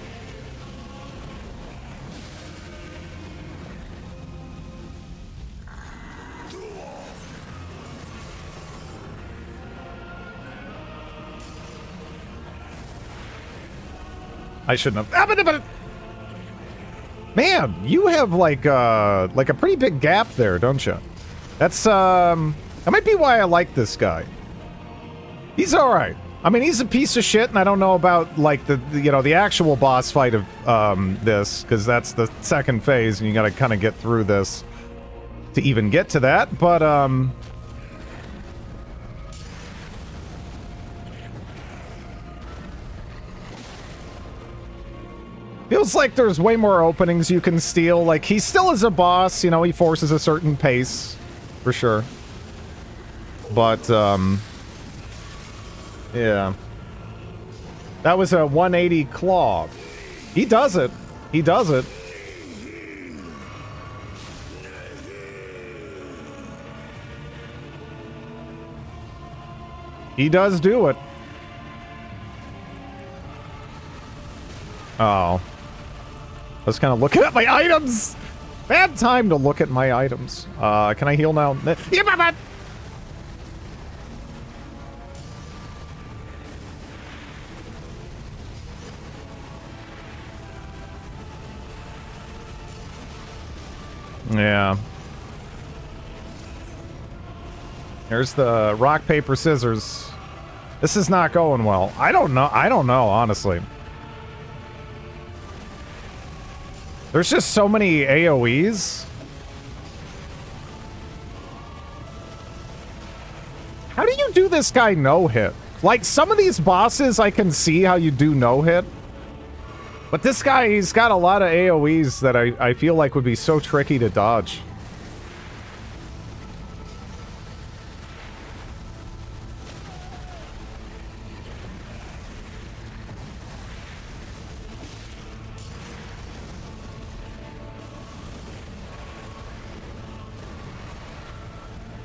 I shouldn't have. Man, you have like a pretty big gap there, don't you? That's that might be why I like this guy. He's all right. I mean, he's a piece of shit, and I don't know about like the actual boss fight of this, because that's the second phase, and you got to kind of get through this to even get to that. But feels like there's way more openings you can steal. Like, he still is a boss, you know, he forces a certain pace, for sure. But, yeah. That was a 180 claw. He does it. He does it. He does do it. Oh. I was kind of looking at my items! Bad time to look at my items. Can I heal now? Yeah. Here's the rock, paper, scissors. This is not going well. I don't know, honestly. There's just so many AoEs. How do you do this guy no-hit? Like, some of these bosses, I can see how you do no-hit. But this guy, he's got a lot of AoEs that I feel like would be so tricky to dodge.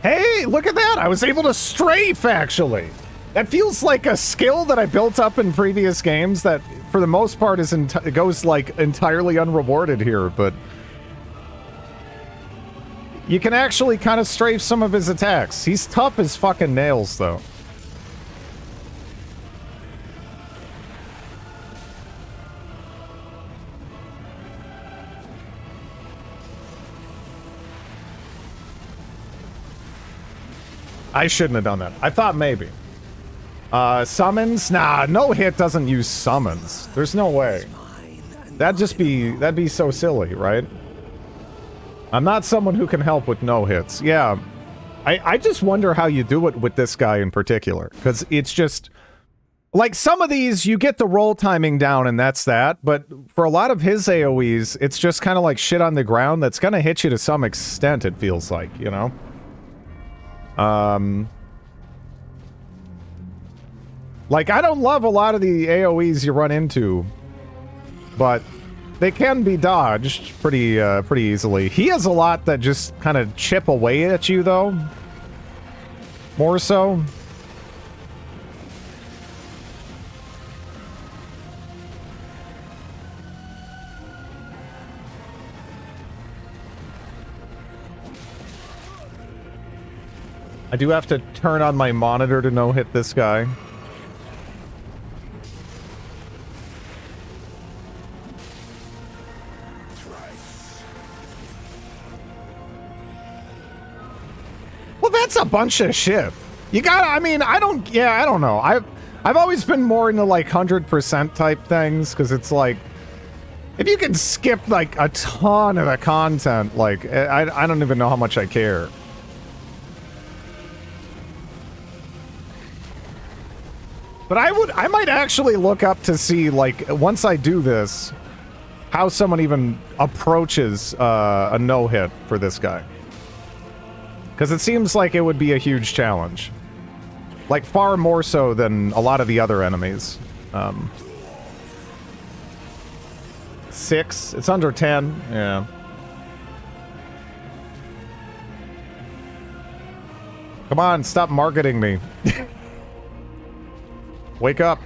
Hey, look at that! I was able to strafe, actually! That feels like a skill that I built up in previous games that, for the most part, goes, like, entirely unrewarded here, but... You can actually kind of strafe some of his attacks. He's tough as fucking nails, though. I shouldn't have done that. I thought maybe. Summons? Nah, no hit doesn't use summons. There's no way. That'd be so silly, right? I'm not someone who can help with no hits. Yeah. I just wonder how you do it with this guy in particular. Because it's just... Like, some of these, you get the roll timing down and that's that. But for a lot of his AoEs, it's just kind of like shit on the ground that's gonna hit you to some extent, it feels like, you know? Like, I don't love a lot of the AoEs you run into, but they can be dodged pretty easily. He has a lot that just kind of chip away at you, though. More so. I do have to turn on my monitor to no-hit this guy. Well, that's a bunch of shit. You gotta, I mean, I don't know. I've always been more into like 100% type things, because it's like, if you can skip like a ton of the content, like, I don't even know how much I care. But I might actually look up to see, like, once I do this, how someone even approaches a no-hit for this guy. Because it seems like it would be a huge challenge. Like, far more so than a lot of the other enemies. 6? It's under 10? Yeah. Come on, stop marketing me. Wake up.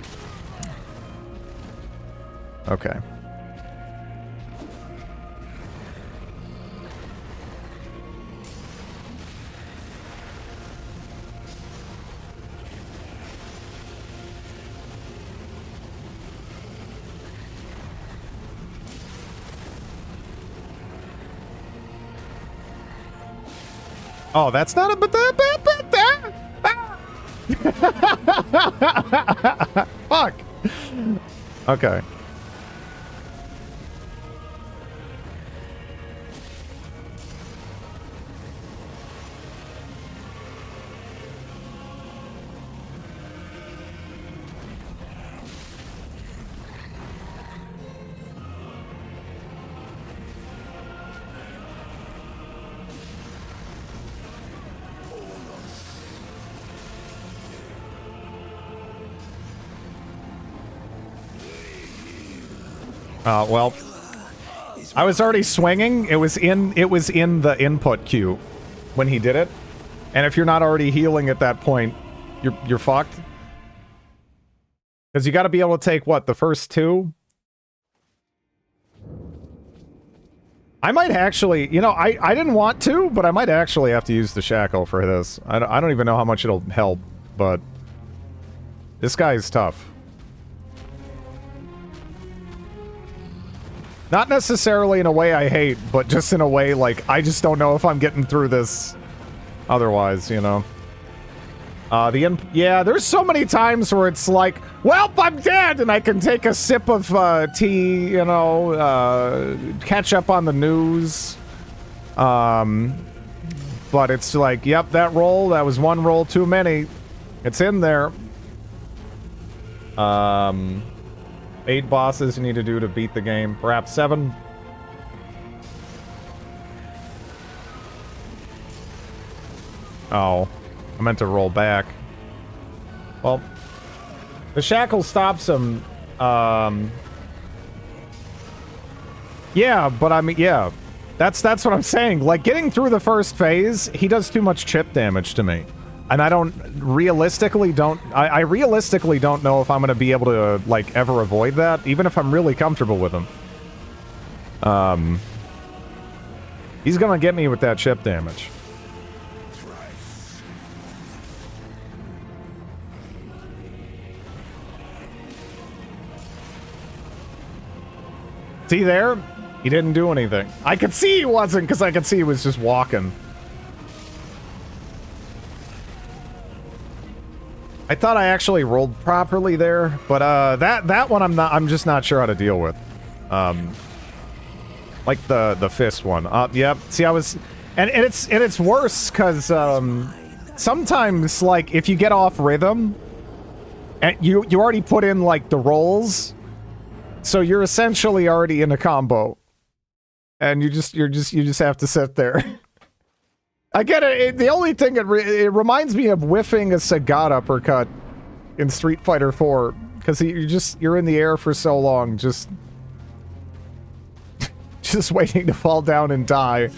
Okay. Oh, that's not a fuck. Okay. Well, I was already swinging. It was in the input queue when he did it. And if you're not already healing at that point, you're fucked. Because you got to be able to take, what, the first 2? I might actually, you know, I didn't want to, but I might actually have to use the shackle for this. I don't even know how much it'll help, but this guy is tough. Not necessarily in a way I hate, but just in a way, like, I just don't know if I'm getting through this otherwise, you know? Yeah, there's so many times where it's like, well, I'm dead, and I can take a sip of tea, you know, catch up on the news. But it's like, yep, that was one roll too many. It's in there. 8 bosses you need to do to beat the game. Perhaps 7. Oh, I meant to roll back. Well, the shackle stops him. Yeah, but I mean, yeah. That's what I'm saying. Like, getting through the first phase, he does too much chip damage to me. And I realistically don't know if I'm going to be able to, like, ever avoid that, even if I'm really comfortable with him. He's going to get me with that chip damage. See there? He didn't do anything. I could see he wasn't, because I could see he was just walking. I thought I actually rolled properly there, but that one I'm just not sure how to deal with. Like the fist one. Yep. See, I was, and it's worse because sometimes, like, if you get off rhythm, and you already put in, like, the rolls, so you're essentially already in a combo, and you just have to sit there. I get it. The only thing it reminds me of whiffing a Sagat uppercut in Street Fighter 4, because you're in the air for so long, just waiting to fall down and die,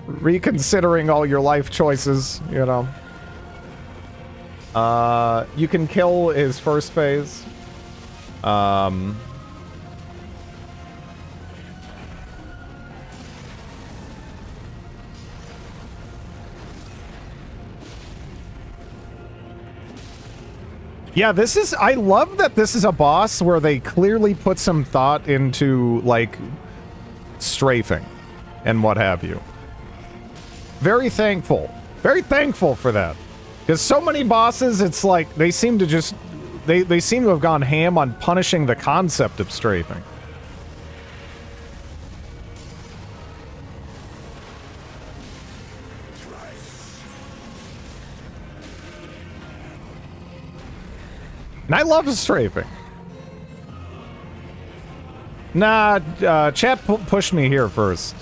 reconsidering all your life choices. You know. You can kill his first phase. Yeah, this is... I love that this is a boss where they clearly put some thought into, like, strafing and what have you. Very thankful. Very thankful for that. Because so many bosses, it's like, they seem to just... They seem to have gone ham on punishing the concept of strafing. And I love strafing. Nah, chat pushed me here first.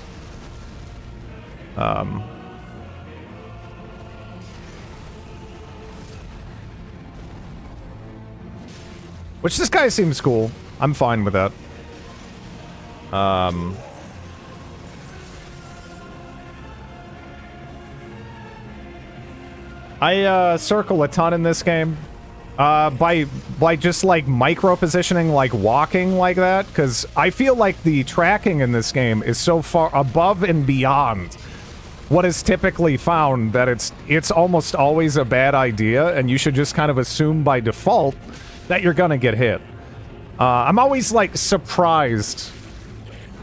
Which this guy seems cool. I'm fine with that. I circle a ton in this game. By just like micro positioning, like walking like that, because I feel like the tracking in this game is so far above and beyond what is typically found that it's almost always a bad idea, and you should just kind of assume by default that you're gonna get hit. I'm always like surprised,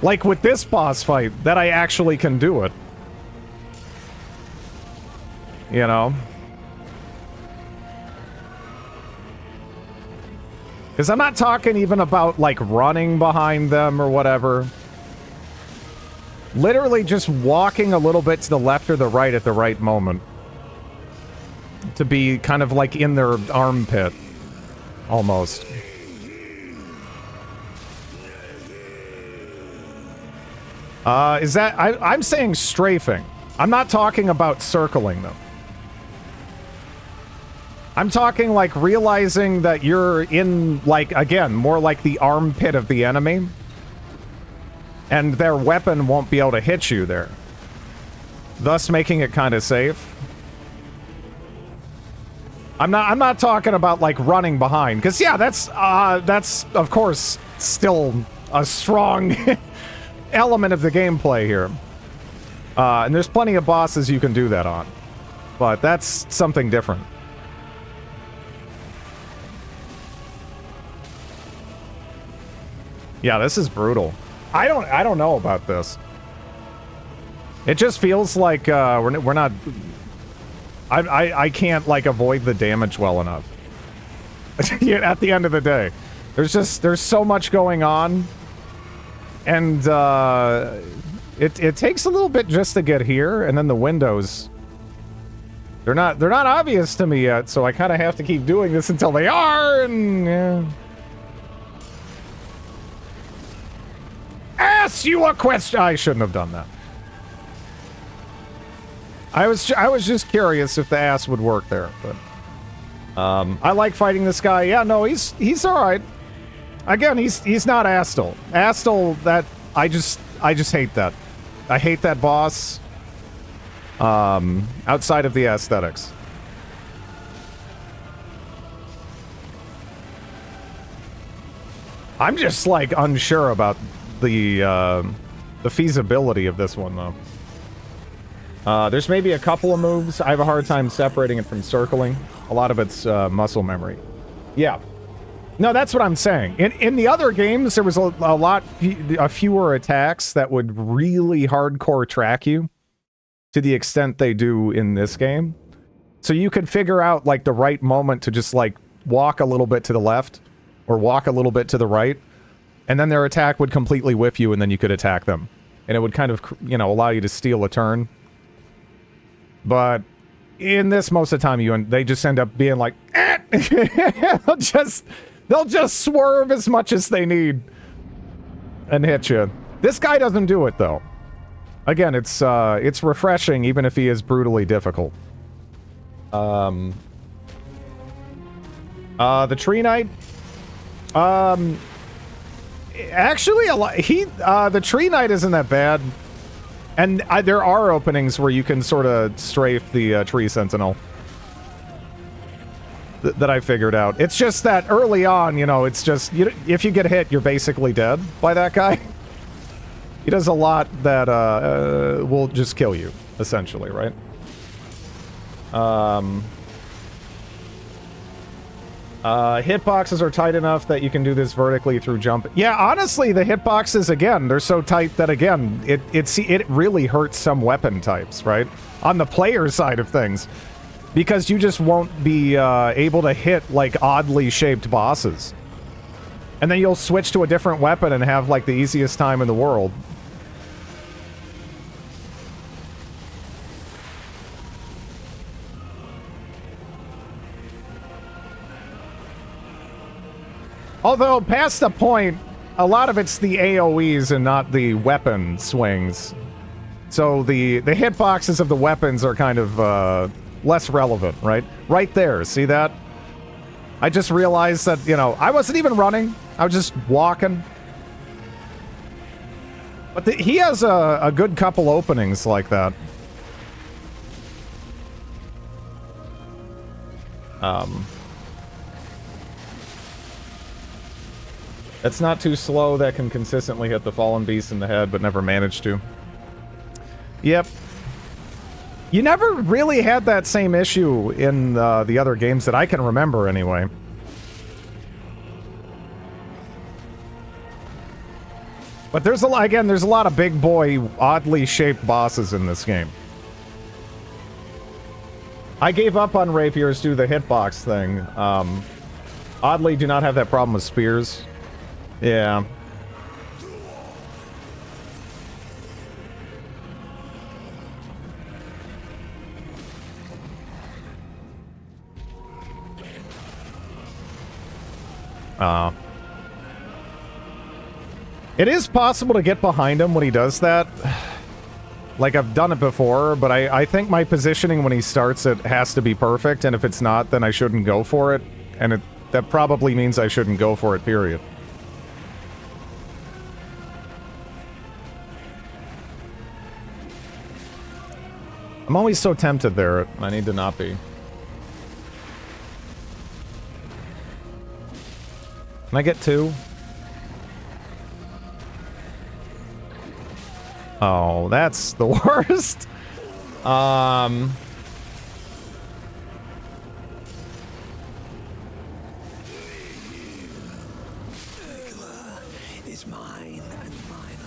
like with this boss fight, that I actually can do it. You know? Because I'm not talking even about, like, running behind them or whatever. Literally just walking a little bit to the left or the right at the right moment. To be kind of, like, in their armpit. Almost. Is that... I'm saying strafing. I'm not talking about circling them. I'm talking, like, realizing that you're in, like, again, more like the armpit of the enemy. And their weapon won't be able to hit you there. Thus making it kind of safe. I'm not talking about, like, running behind. Because, yeah, that's, of course, still a strong element of the gameplay here. And there's plenty of bosses you can do that on. But that's something different. Yeah, this is brutal. I don't know about this. It just feels like we're not. I can't like avoid the damage well enough. At the end of the day, there's so much going on, and it takes a little bit just to get here, and then the windows. They're not obvious to me yet, so I kind of have to keep doing this until they are, and yeah. Ask you a question. I shouldn't have done that. I was just curious if the ass would work there, but I like fighting this guy. Yeah, no, he's all right. Again, he's not Astel. Astel, that I just hate that. I hate that boss. Outside of the aesthetics. I'm just like unsure about the feasibility of this one, though. There's maybe a couple of moves. I have a hard time separating it from circling. A lot of it's muscle memory. Yeah. No, that's what I'm saying. In the other games, there was a fewer attacks that would really hardcore track you to the extent they do in this game. So you could figure out, like, the right moment to just, like, walk a little bit to the left or walk a little bit to the right. And then their attack would completely whiff you, and then you could attack them. And it would kind of, you know, allow you to steal a turn. But in this, most of the time, they just end up being like, eh! they'll just swerve as much as they need and hit you. This guy doesn't do it, though. Again, it's refreshing, even if he is brutally difficult. The Tree Knight. Actually, the Tree Knight isn't that bad. And there are openings where you can sort of strafe the Tree Sentinel. That I figured out. It's just that early on, you know, it's just... if you get hit, you're basically dead by that guy. He does a lot that will just kill you, essentially, right? Hitboxes are tight enough that you can do this vertically through jump. Yeah, honestly, the hitboxes, again, they're so tight that, again, it really hurts some weapon types, right? On the player side of things. Because you just won't be able to hit, like, oddly shaped bosses. And then you'll switch to a different weapon and have, like, the easiest time in the world. Although, past the point, a lot of it's the AoEs and not the weapon swings. So the hitboxes of the weapons are kind of less relevant, right? Right there, see that? I just realized that, you know, I wasn't even running. I was just walking. But he has a good couple openings like that. That's not too slow. That can consistently hit the fallen beast in the head, but never managed to. Yep. You never really had that same issue in the other games that I can remember, anyway. But there's a lot, again, there's a lot of big boy, oddly shaped bosses in this game. I gave up on rapiers due to the hitbox thing. Oddly, do not have that problem with spears. Yeah. It is possible to get behind him when he does that. Like, I've done it before, but I think my positioning when he starts it has to be perfect, and if it's not, then I shouldn't go for it. And that probably means I shouldn't go for it, period. I'm always so tempted there. I need to not be. Can I get two? Oh, that's the worst.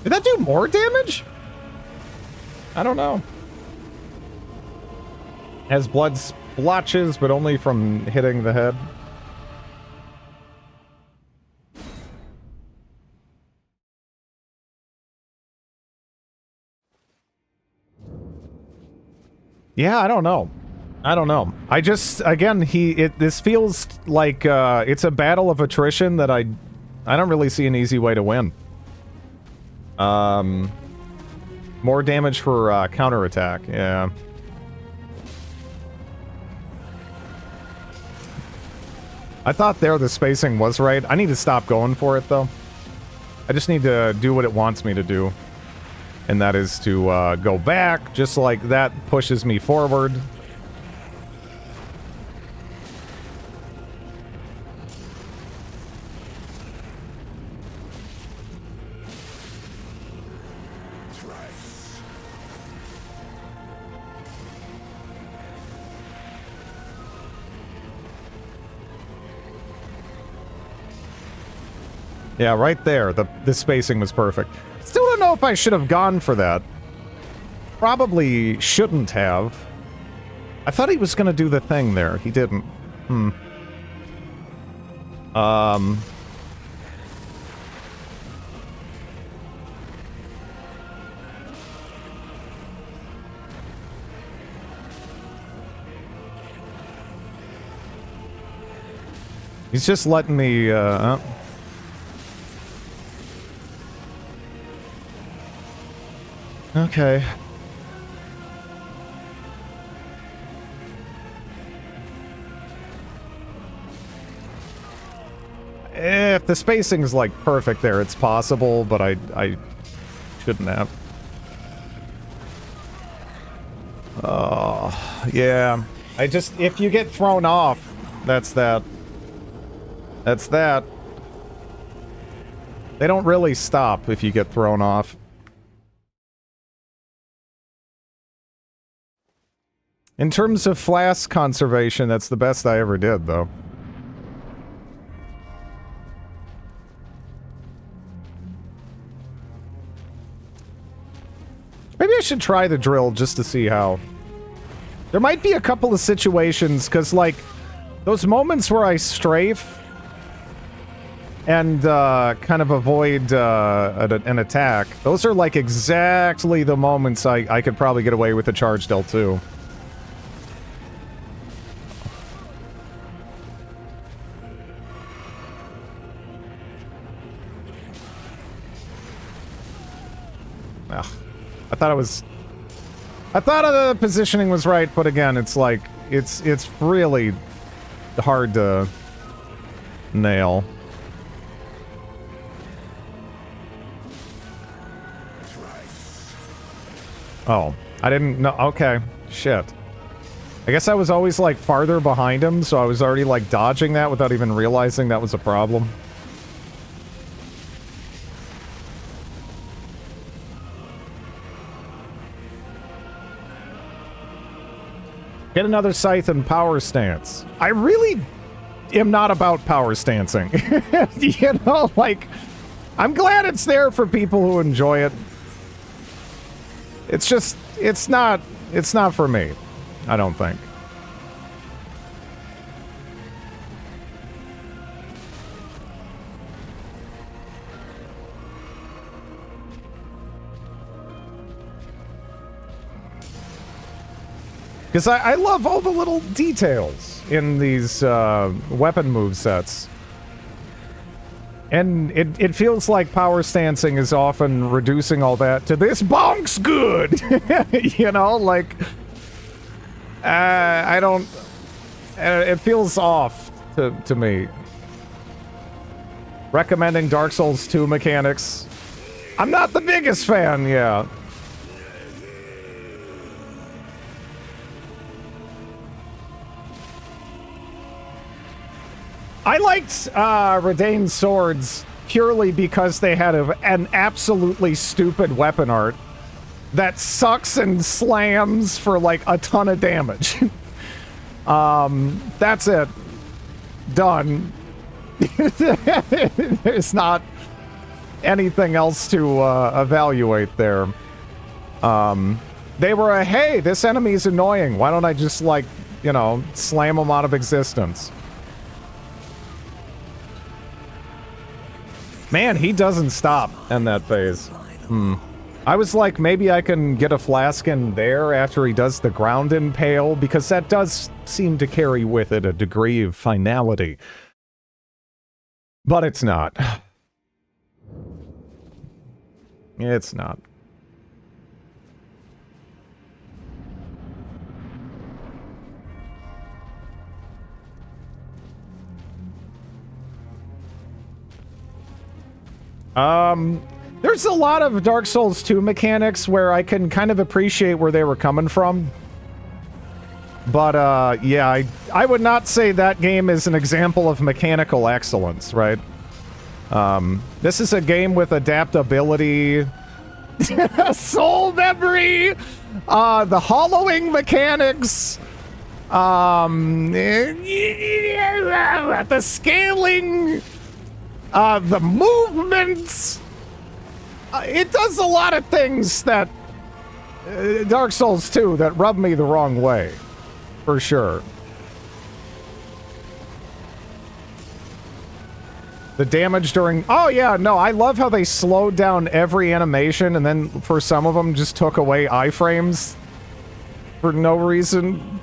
Did that do more damage? I don't know. Has blood splotches, but only from hitting the head. Yeah, I don't know. I don't know. I just, again, this feels like it's a battle of attrition that I don't really see an easy way to win. More damage for counterattack, yeah. I thought there the spacing was right. I need to stop going for it, though. I just need to do what it wants me to do. And that is to go back, just like that pushes me forward. Yeah, right there. The spacing was perfect. Still don't know if I should have gone for that. Probably shouldn't have. I thought he was gonna do the thing there. He didn't. He's just letting me, Okay. If the spacing's like perfect there, it's possible, but I shouldn't have. Oh, yeah. If you get thrown off, that's that. That's that. They don't really stop if you get thrown off. In terms of flask conservation, that's the best I ever did, though. Maybe I should try the drill just to see how. There might be a couple of situations, because, like, those moments where I strafe and kind of avoid an attack, those are, like, exactly the moments I could probably get away with a charged L2. Ugh. I thought the positioning was right, but again, it's like, it's really hard to nail. Oh, I didn't know. Okay, shit. I guess I was always, like, farther behind him, so I was already, like, dodging that without even realizing that was a problem. Get another scythe and power stance. I really am not about power stancing. You know, like, I'm glad it's there for people who enjoy it. It's just, it's not for me, I don't think. Because I love all the little details in these weapon movesets. And it feels like power stancing is often reducing all that to this bonk's good! You know, like... I don't... it feels off to me. Recommending Dark Souls 2 mechanics. I'm not the biggest fan, yeah. I liked Radane's swords purely because they had an absolutely stupid weapon art that sucks and slams for like a ton of damage. That's it. Done. There's not anything else to evaluate there. They were hey, this enemy's annoying. Why don't I just, like, you know, slam them out of existence? Man, he doesn't stop in that phase. I was like, maybe I can get a flask in there after he does the ground impale, because that does seem to carry with it a degree of finality. But it's not. It's not. There's a lot of Dark Souls 2 mechanics where I can kind of appreciate where they were coming from. But, yeah, I would not say that game is an example of mechanical excellence, right? This is a game with adaptability, soul memory, the hollowing mechanics, the scaling, the movements. It does a lot of things that Dark Souls 2 that rub me the wrong way, for sure. The damage during... Oh, yeah, no, I love how they slowed down every animation, and then for some of them just took away iframes for no reason.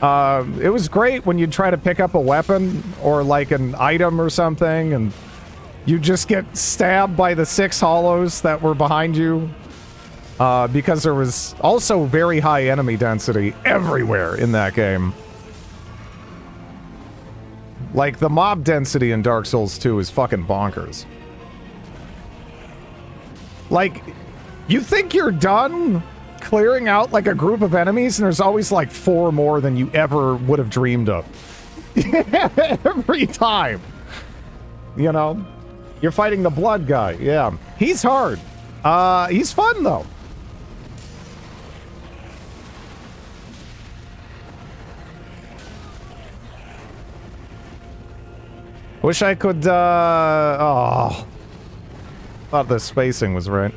It was great when you'd try to pick up a weapon or, like, an item or something, and you just get stabbed by the 6 hollows that were behind you. Because there was also very high enemy density everywhere in that game. Like, the mob density in Dark Souls 2 is fucking bonkers. Like, you think you're done clearing out, like, a group of enemies, and there's always, like, 4 more than you ever would have dreamed of. Every time. You know? You're fighting the blood guy, yeah. He's hard. He's fun, though. Wish I could, oh. Thought the spacing was right.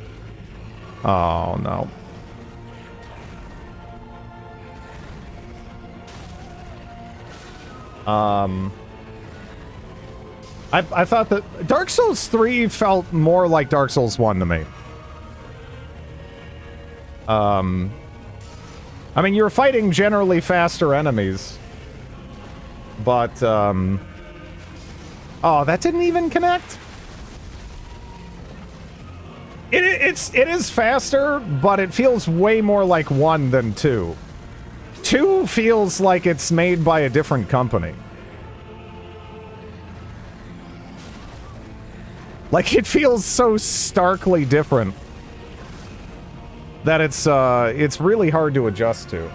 Oh, no. I thought that Dark Souls 3 felt more like Dark Souls 1 to me. I mean, you're fighting generally faster enemies. But, oh, that didn't even connect? It is faster, but it feels way more like 1 than 2. 2 feels like it's made by a different company. Like, it feels so starkly different that it's really hard to adjust to.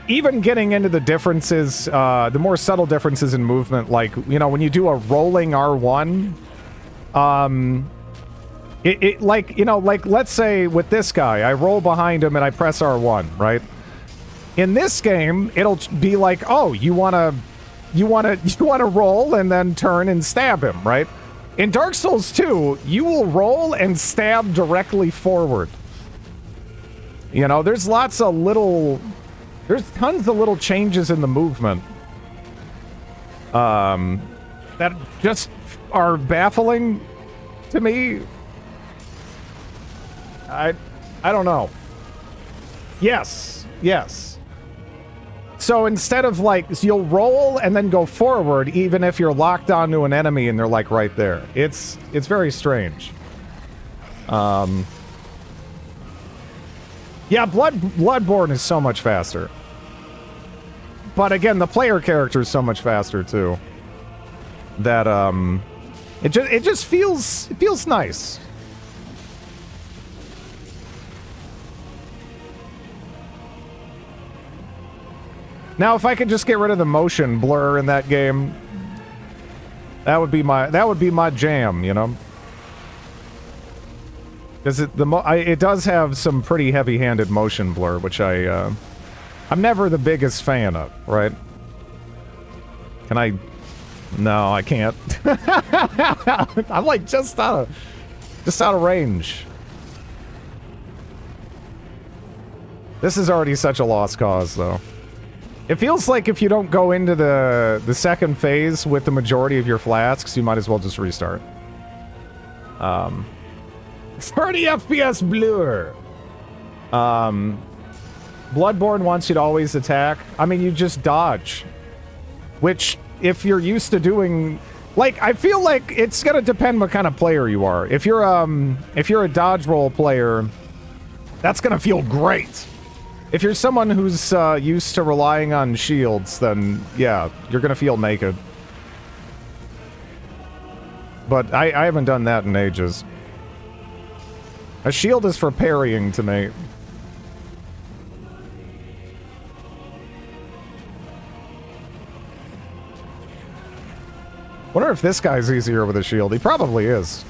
Even getting into the differences, the more subtle differences in movement, like, you know, when you do a rolling R1, like, you know, like, let's say with this guy, I roll behind him and I press R1, right? In this game, it'll be like, oh, you wanna roll and then turn and stab him, right? In Dark Souls 2, you will roll and stab directly forward. You know, there's tons of little changes in the movement that just are baffling to me. I don't know. Yes. So instead of like, so you'll roll and then go forward even if you're locked onto an enemy and they're like right there. It's very strange. Yeah, Bloodborne is so much faster. But again, the player character is so much faster too. That it just feels nice. Now, if I could just get rid of the motion blur in that game, that would be my jam, you know. Because it does have some pretty heavy-handed motion blur, which I'm never the biggest fan of, right? Can I? No, I can't. I'm like just out of range. This is already such a lost cause, though. It feels like if you don't go into the second phase with the majority of your flasks, you might as well just restart. 30 FPS blur. Bloodborne wants you to always attack. I mean, you just dodge. Which, if you're used to doing... Like, I feel like it's gonna depend what kind of player you are. If you're a dodge roll player, that's gonna feel great. If you're someone who's used to relying on shields, then yeah, you're gonna feel naked. But I haven't done that in ages. A shield is for parrying to me. Wonder if this guy's easier with a shield. He probably is.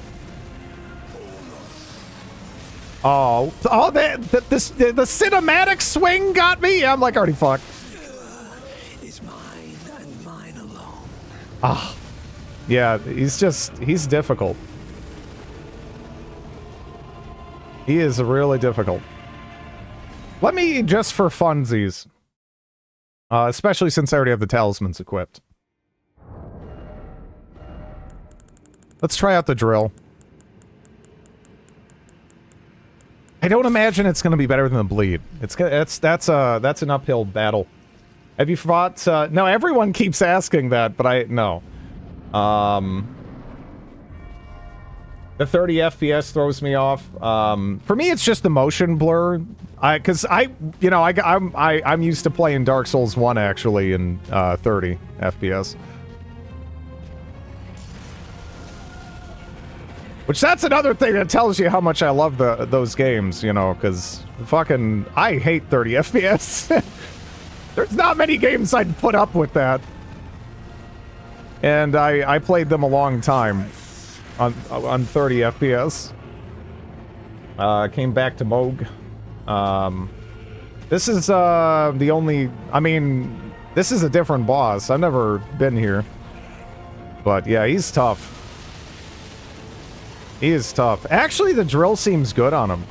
Oh, the cinematic swing got me? I'm like already fucked. It's mine and mine alone. Ah. Yeah, he's difficult. He is really difficult. Let me, just for funsies, especially since I already have the talismans equipped. Let's try out the drill. I don't imagine it's going to be better than the bleed. That's an uphill battle. Have you fought? No, everyone keeps asking that, but no. The 30 FPS throws me off. For me, it's just the motion blur. I'm used to playing Dark Souls 1 actually in 30 FPS. Which that's another thing that tells you how much I love those games, you know, because fucking I hate 30 FPS. There's not many games I'd put up with that. And I played them a long time on 30 FPS. Came back to Moog. This is the only... I mean, this is a different boss. I've never been here. But yeah, he's tough. He is tough. Actually, the drill seems good on him.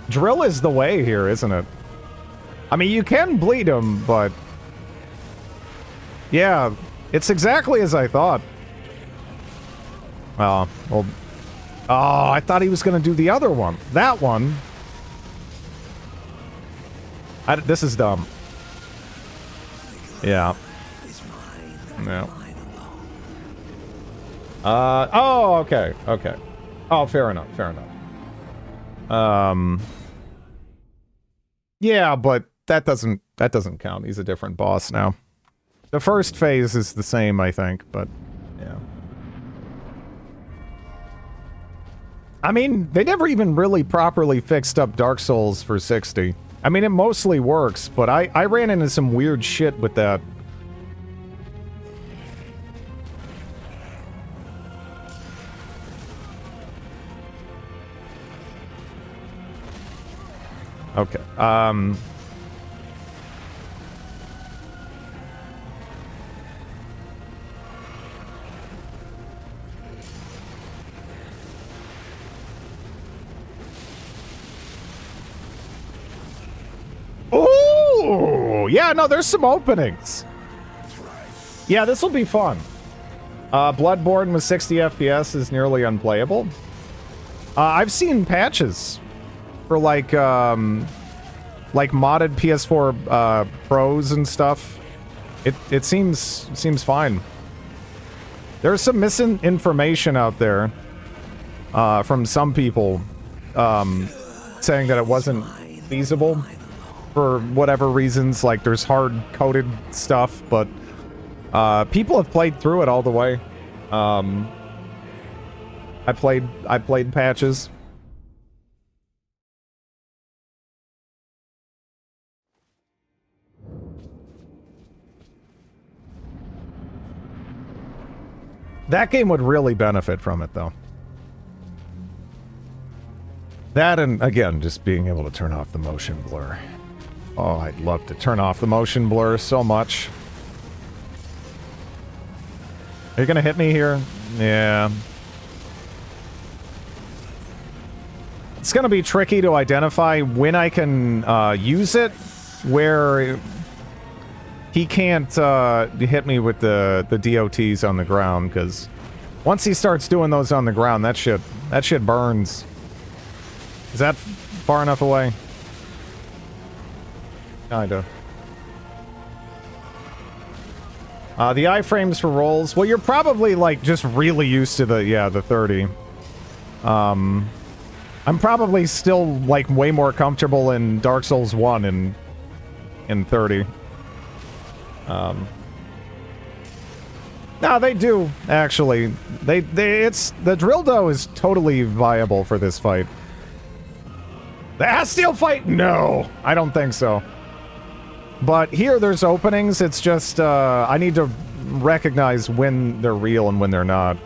Drill is the way here, isn't it? I mean, you can bleed him, but... yeah, it's exactly as I thought. Oh, well... oh, I thought he was going to do the other one. That one. This is dumb. Yeah. No. Oh, okay, okay. Oh, fair enough, fair enough. Yeah, but that doesn't count. He's a different boss now. The first phase is the same, I think, but yeah. I mean, they never even really properly fixed up Dark Souls for 60. I mean, it mostly works, but I ran into some weird shit with that. Okay, ooh! Yeah, no, there's some openings. Yeah, this will be fun. Bloodborne with 60 FPS is nearly unplayable. I've seen patches for like modded PS4 Pros and stuff. It seems fine. There's some missing information out there from some people saying that it wasn't feasible for whatever reasons. Like there's hard-coded stuff, but people have played through it all the way. I played patches. That game would really benefit from it, though. That and, again, just being able to turn off the motion blur. Oh, I'd love to turn off the motion blur so much. Are you gonna hit me here? Yeah. It's gonna be tricky to identify when I can use it, where he can't hit me with the DOTs on the ground, because once he starts doing those on the ground, that shit burns. Is that far enough away? Kinda. The iframes for rolls. Well, you're probably like just really used to the 30. I'm probably still like way more comfortable in Dark Souls 1 in 30. No, they do actually. The drill dough is totally viable for this fight. The Asteel fight? No, I don't think so. But here there's openings. It's just I need to recognize when they're real and when they're not.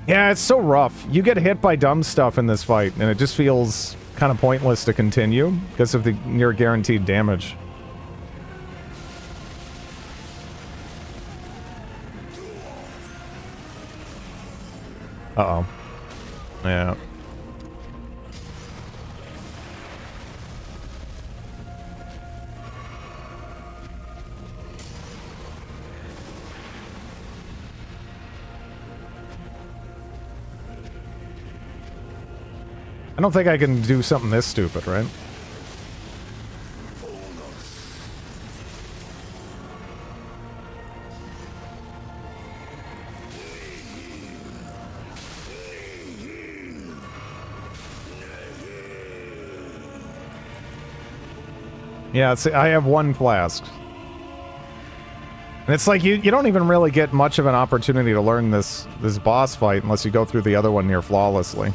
Yeah, it's so rough. You get hit by dumb stuff in this fight, and it just feels kind of pointless to continue because of the near guaranteed damage. Uh-oh. Yeah. I don't think I can do something this stupid, right? Yeah, see, I have one flask. And it's like you don't even really get much of an opportunity to learn this boss fight unless you go through the other one near flawlessly.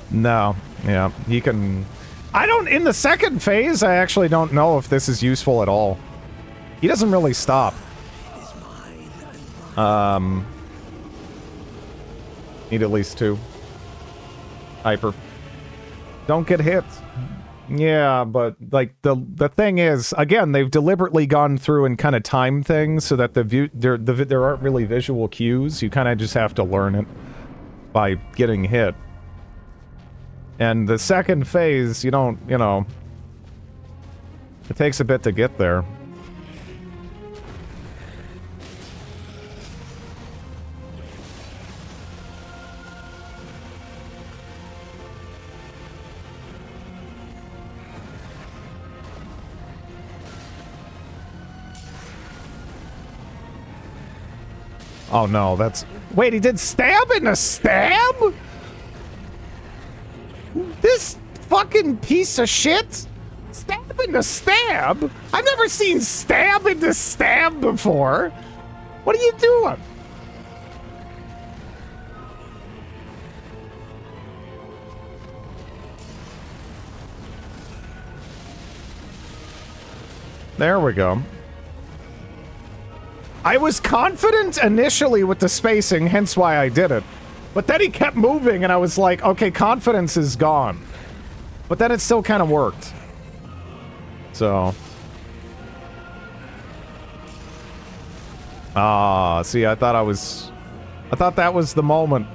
No, yeah, he can... in the second phase, I actually don't know if this is useful at all. He doesn't really stop. Need at least two. Hyper. Don't get hit. Yeah, but like the thing is, again, they've deliberately gone through and kind of timed things so that there aren't really visual cues. You kind of just have to learn it by getting hit. And the second phase, you don't, you know, it takes a bit to get there. Oh no, that's... Wait, he did stab in a stab? This fucking piece of shit? Stab in a stab? I've never seen stab into stab before. What are you doing? There we go. I was confident initially with the spacing, hence why I did it. But then he kept moving and I was like, okay, confidence is gone. But then it still kind of worked. So. Ah, see, I thought that was the moment.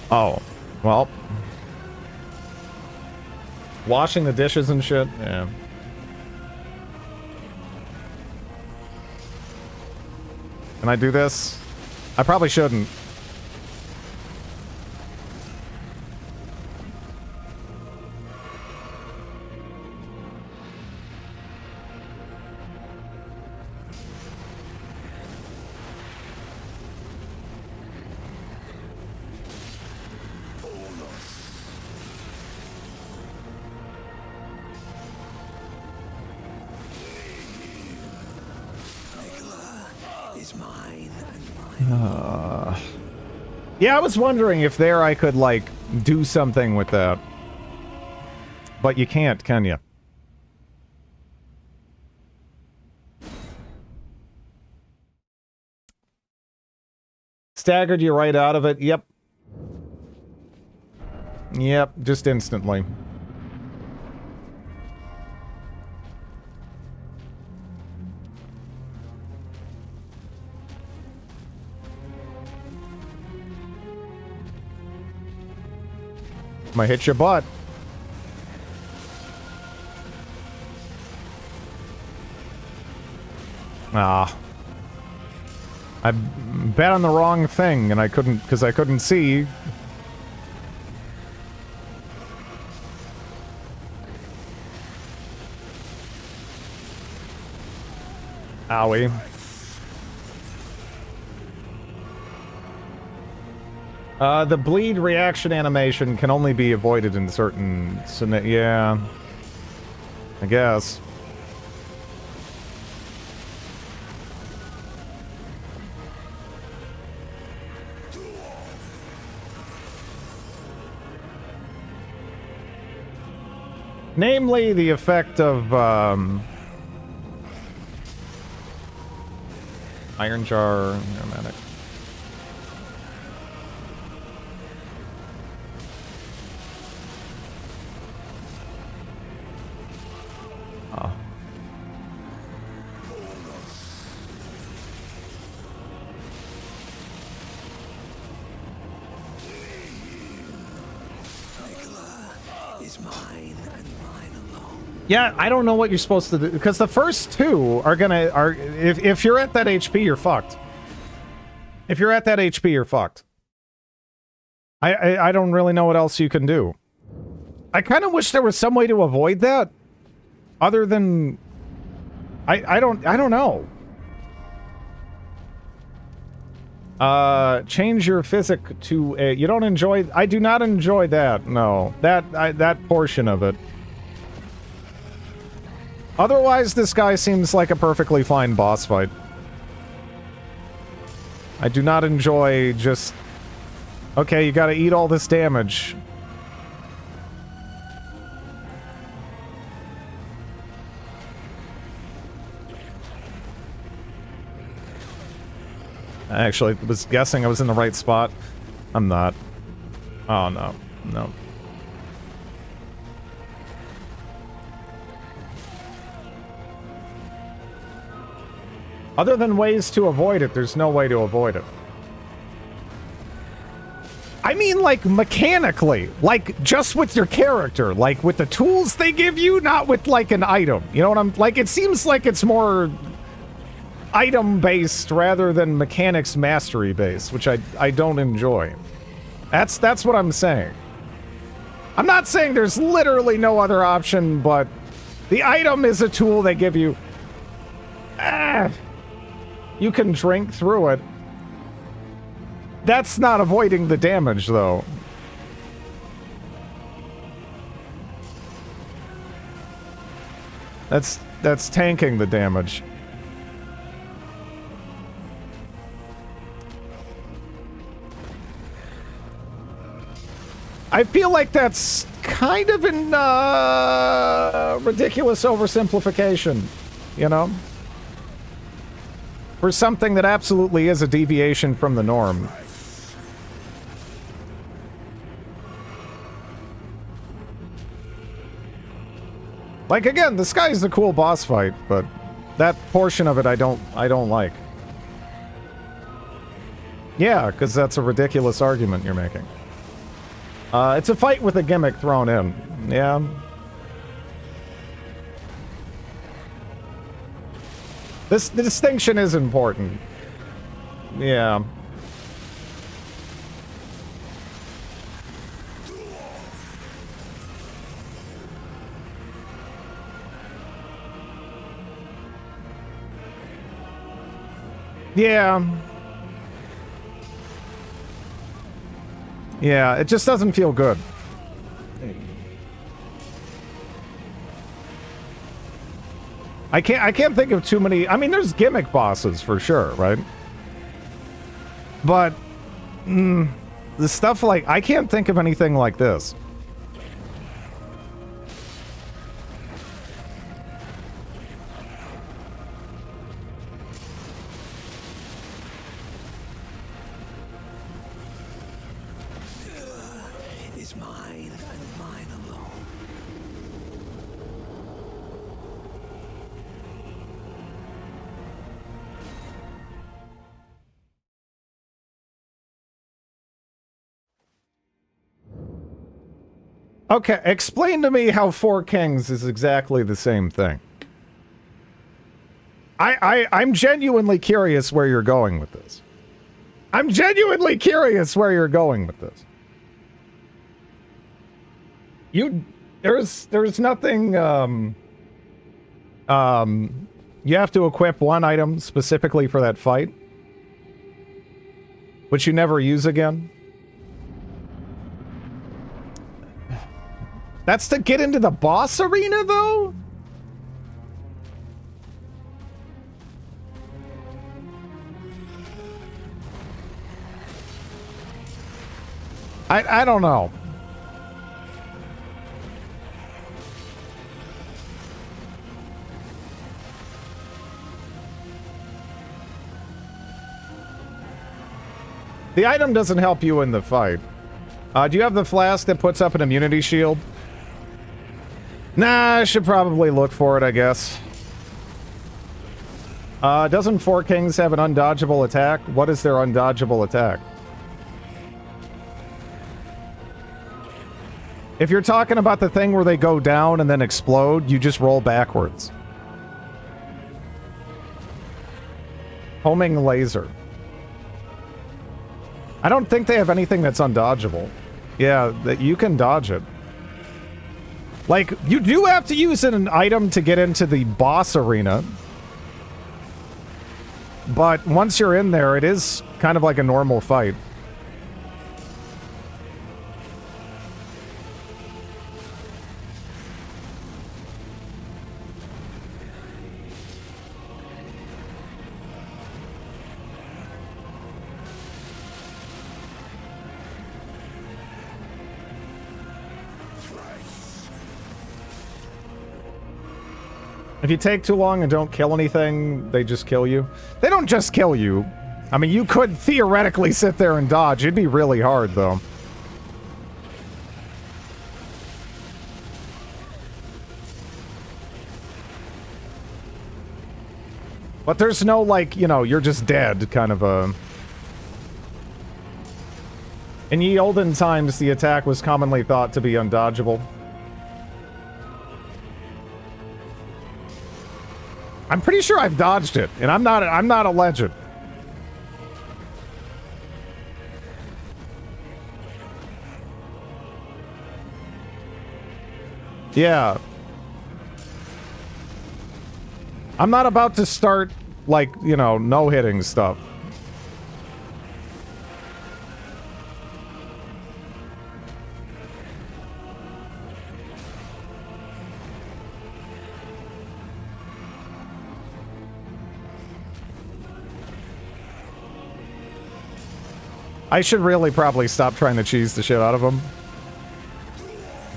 Oh, well. Washing the dishes and shit? Yeah. Can I do this? I probably shouldn't. Yeah, I was wondering if there I could, like, do something with that. But you can't, can you? Staggered you right out of it? Yep. Yep, just instantly. Might hit your butt. Ah. I bet on the wrong thing, and I couldn't, because I couldn't see. Owie. The bleed reaction animation can only be avoided in certain... Yeah. I guess. Namely, the effect of, Iron Jar, aromatic. Oh. Is mine and mine alone. Yeah, I don't know what you're supposed to do, because the first two are if you're at that HP, you're fucked. If you're at that HP, you're fucked. I don't really know what else you can do. I kind of wish there was some way to avoid that, other than I don't know. Change your physic to a... You don't enjoy... I do not enjoy that, no. That portion of it. Otherwise, this guy seems like a perfectly fine boss fight. I do not enjoy just... Okay, you gotta eat all this damage. I actually was guessing I was in the right spot. I'm not. Oh, no. No. Other than ways to avoid it, there's no way to avoid it. I mean, like, mechanically. Like, just with your character. Like, with the tools they give you, not with, like, an item. You know what I'm... Like, it seems like it's more item-based rather than mechanics mastery-based, which I don't enjoy. That's what I'm saying. I'm not saying there's literally no other option, but the item is a tool they give you. You can drink through it. That's not avoiding the damage, though. That's tanking the damage. I feel like that's kind of an ridiculous oversimplification, you know? For something that absolutely is a deviation from the norm. Like, again, the sky's a cool boss fight, but that portion of it I don't like. Yeah, because that's a ridiculous argument you're making. It's a fight with a gimmick thrown in. Yeah. The distinction is important. Yeah. Yeah. Yeah, it just doesn't feel good. I can't think of too many. I mean, there's gimmick bosses for sure, right? But the stuff like I can't think of anything like this. Is mine and mine alone. Okay, explain to me how Four Kings is exactly the same thing. I'm genuinely curious where you're going with this. I'm genuinely curious where you're going with this. There's nothing, you have to equip one item specifically for that fight, which you never use again. That's to get into the boss arena, though? I don't know. The item doesn't help you in the fight. Do you have the flask that puts up an immunity shield? Nah, I should probably look for it, I guess. Doesn't Four Kings have an undodgeable attack? What is their undodgeable attack? If you're talking about the thing where they go down and then explode, you just roll backwards. Homing laser. I don't think they have anything that's undodgeable. Yeah, that you can dodge it. Like, you do have to use an item to get into the boss arena. But once you're in there, it is kind of like a normal fight. If you take too long and don't kill anything, they just kill you. They don't just kill you. I mean, you could theoretically sit there and dodge. It'd be really hard, though. But there's no, like, you know, you're just dead kind of a... In ye olden times, the attack was commonly thought to be undodgeable. I'm pretty sure I've dodged it, and I'm not a legend. Yeah. I'm not about to start, like, you know, no-hitting stuff. I should really probably stop trying to cheese the shit out of them.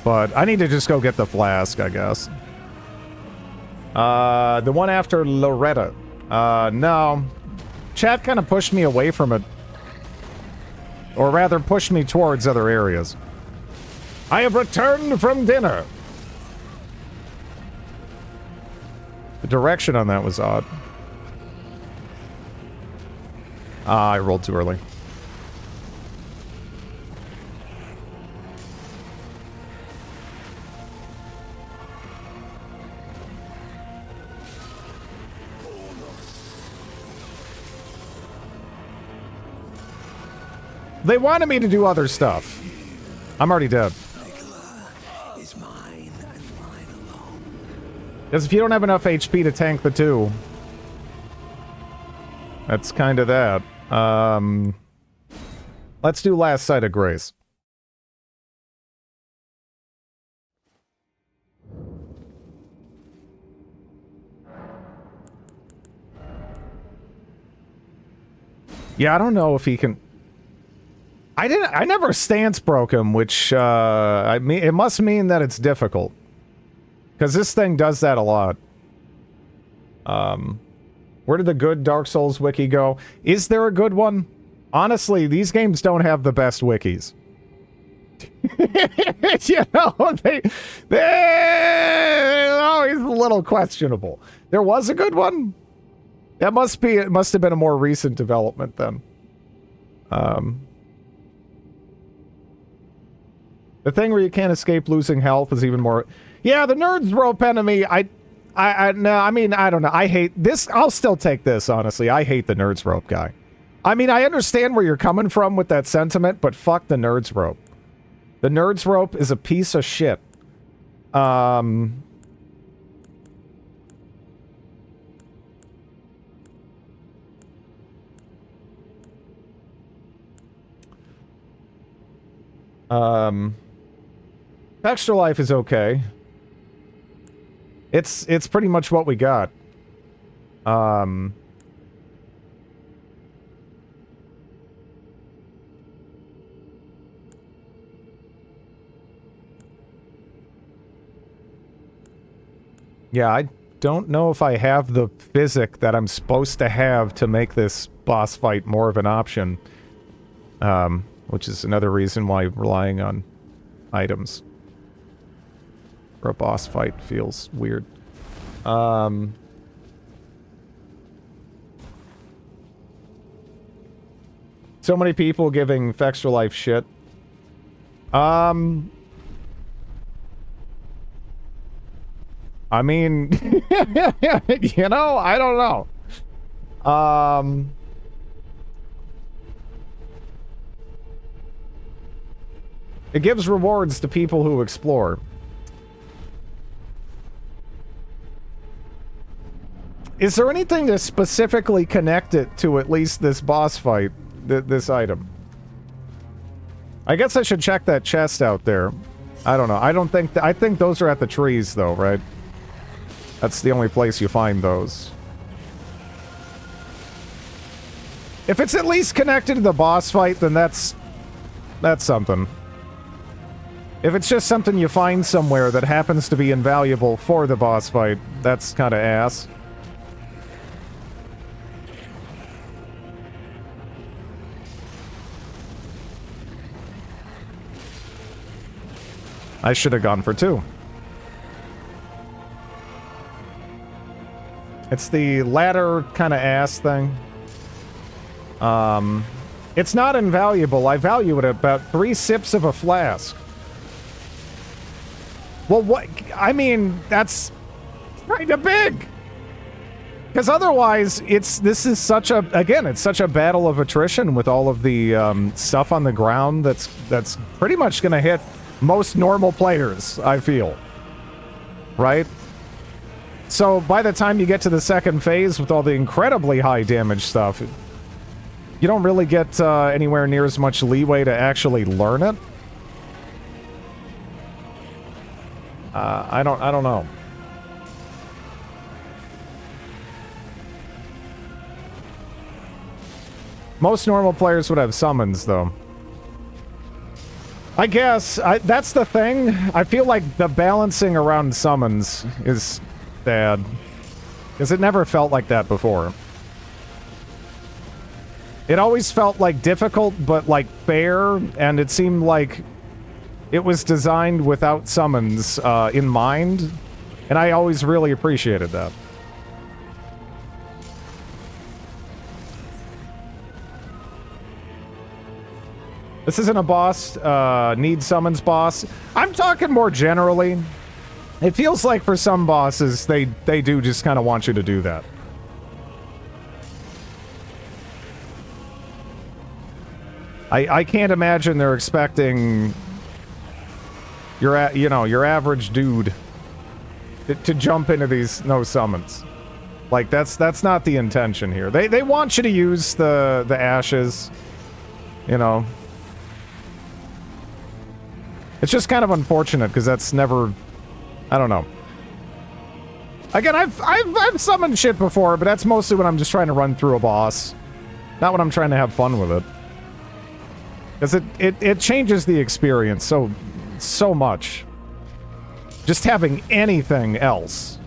But I need to just go get the flask, I guess. The one after Loretta. No. Chat kind of pushed me away from it. Or rather, pushed me towards other areas. I have returned from dinner. The direction on that was odd. Ah, I rolled too early. They wanted me to do other stuff. I'm already dead. Is mine and mine alone. Because if you don't have enough HP to tank the two, that's kind of that. Let's do Last Sight of Grace. Yeah, I don't know if he can... I never stance broke him, which, I mean, it must mean that it's difficult. Because this thing does that a lot. Where did the good Dark Souls wiki go? Is there a good one? Honestly, these games don't have the best wikis. You know, they're always a little questionable. There was a good one? It must have been a more recent development then. The thing where you can't escape losing health is even more... Yeah, the Nerds rope enemy, no, I mean, I don't know. I hate this. I'll still take this, honestly. I hate the Nerds rope guy. I mean, I understand where you're coming from with that sentiment, but fuck the Nerds rope. The Nerds rope is a piece of shit. Extra life is okay. It's pretty much what we got. Yeah, I don't know if I have the physic that I'm supposed to have to make this boss fight more of an option. Which is another reason why relying on items for a boss fight feels weird. So many people giving Extra Life shit. I mean, you know, I don't know. It gives rewards to people who explore. Is there anything to specifically connect it to at least this boss fight, this item? I guess I should check that chest out there. I don't know. I don't think... I think those are at the trees, though, right? That's the only place you find those. If it's at least connected to the boss fight, then that's something. If it's just something you find somewhere that happens to be invaluable for the boss fight, that's kind of ass. I should have gone for 2. It's the ladder kind of ass thing. It's not invaluable. I value it at about 3 sips of a flask. Well, what? I mean, that's kind of big. Because otherwise, this is such a, again, it's such a battle of attrition with all of the stuff on the ground that's pretty much going to hit most normal players, I feel. Right? So by the time you get to the second phase with all the incredibly high damage stuff, you don't really get anywhere near as much leeway to actually learn it. I don't know. Most normal players would have summons, though. I guess that's the thing. I feel like the balancing around summons is bad. Because it never felt like that before. It always felt like difficult, but like fair, and it seemed like it was designed without summons in mind. And I always really appreciated that. This isn't a boss, need summons boss. I'm talking more generally. It feels like for some bosses, they do just kind of want you to do that. I can't imagine they're expecting your average dude to jump into these no summons. Like that's not the intention here. They want you to use the ashes, you know. It's just kind of unfortunate because that's never, I don't know. Again, I've summoned shit before, but that's mostly when I'm just trying to run through a boss, not when I'm trying to have fun with it. Because it changes the experience so much. Just having anything else.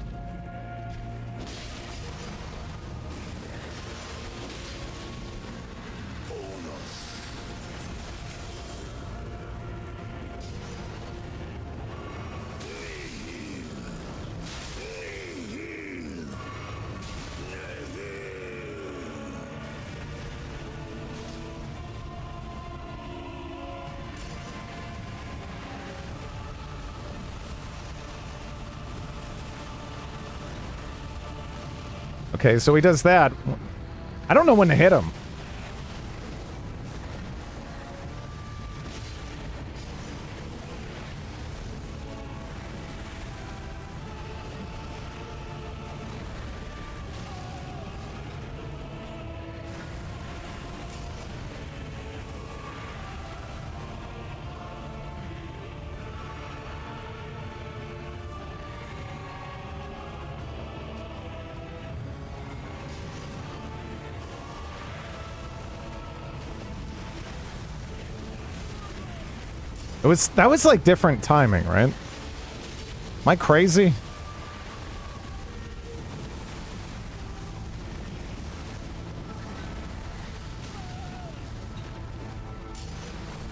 Okay, so he does that. I don't know when to hit him. That was like different timing, right? Am I crazy?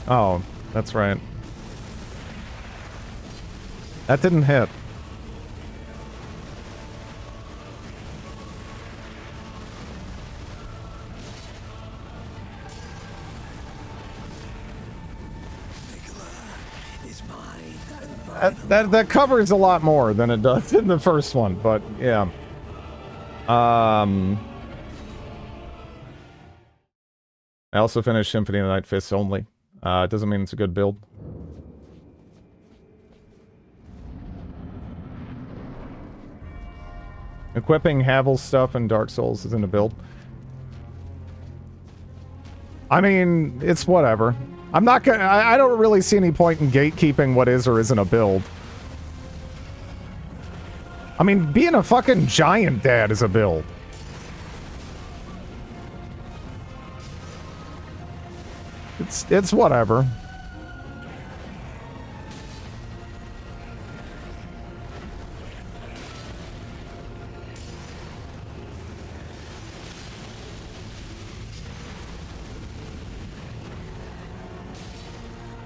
Oh, that's right. That didn't hit. That covers a lot more than it does in the first one, but yeah. I also finished Symphony of the Night Fists only. It doesn't mean it's a good build. Equipping Havel's stuff in Dark Souls isn't a build. I mean, it's whatever. I'm not gonna. I don't really see any point in gatekeeping what is or isn't a build. I mean, being a fucking giant dad is a build. It's whatever.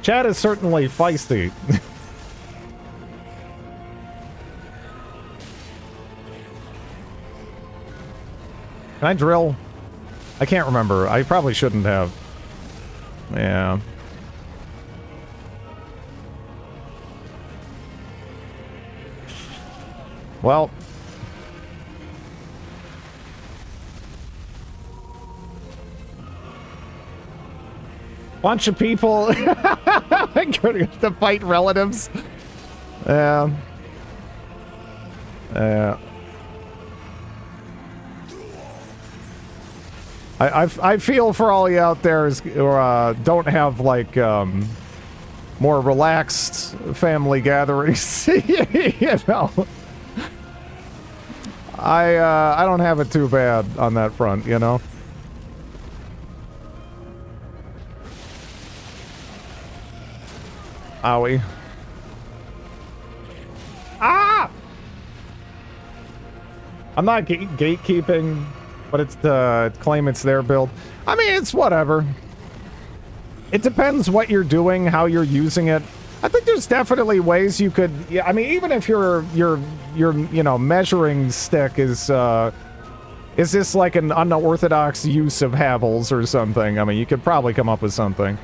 Chat is certainly feisty. Can I drill? I can't remember. I probably shouldn't have. Yeah. Well. Bunch of people going to fight relatives. Yeah. Yeah. I feel for all you out there who don't have like more relaxed family gatherings. You know, I don't have it too bad on that front. You know. Owie. Ah! I'm not gatekeeping, but it's the claim it's their build. I mean, it's whatever. It depends what you're doing, how you're using it. I think there's definitely ways you could. Yeah, I mean, even if your you know measuring stick is this like an unorthodox use of Havels or something? I mean, you could probably come up with something.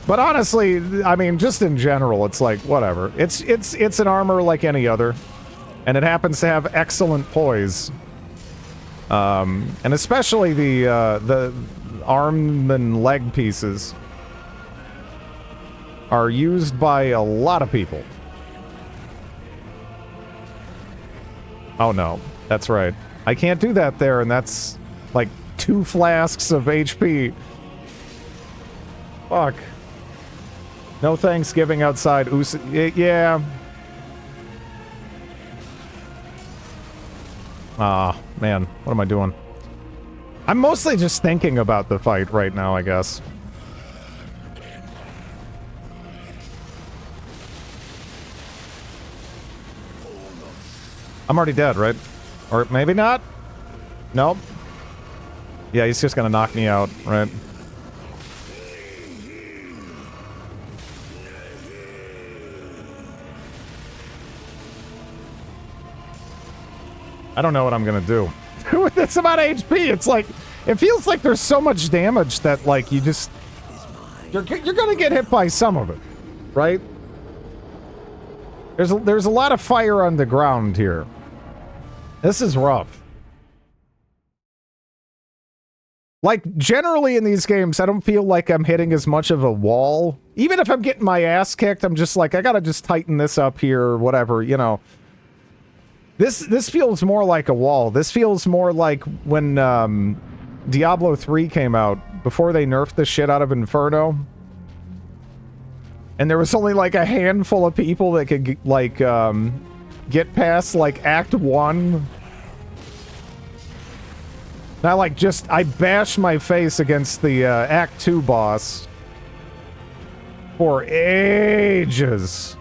But honestly, I mean, just in general, it's like, whatever. It's an armor like any other. And it happens to have excellent poise. And especially the arm and leg pieces are used by a lot of people. Oh no, that's right. I can't do that there, and that's like 2 flasks of HP. Fuck. No Thanksgiving outside. Yeah. Ah, man. What am I doing? I'm mostly just thinking about the fight right now, I guess. I'm already dead, right? Or maybe not? Nope. Yeah, he's just gonna knock me out, right? I don't know what I'm gonna do. With this amount of HP, it's like, it feels like there's so much damage that, like, you just... You're gonna get hit by some of it, right? There's a lot of fire on the ground here. This is rough. Like, generally in these games, I don't feel like I'm hitting as much of a wall. Even if I'm getting my ass kicked, I'm just like, I gotta just tighten this up here or whatever, you know. This feels more like a wall. This feels more like when Diablo 3 came out, before they nerfed the shit out of Inferno. And there was only like a handful of people that could like get past like Act 1. Now like I bashed my face against the Act 2 boss for ages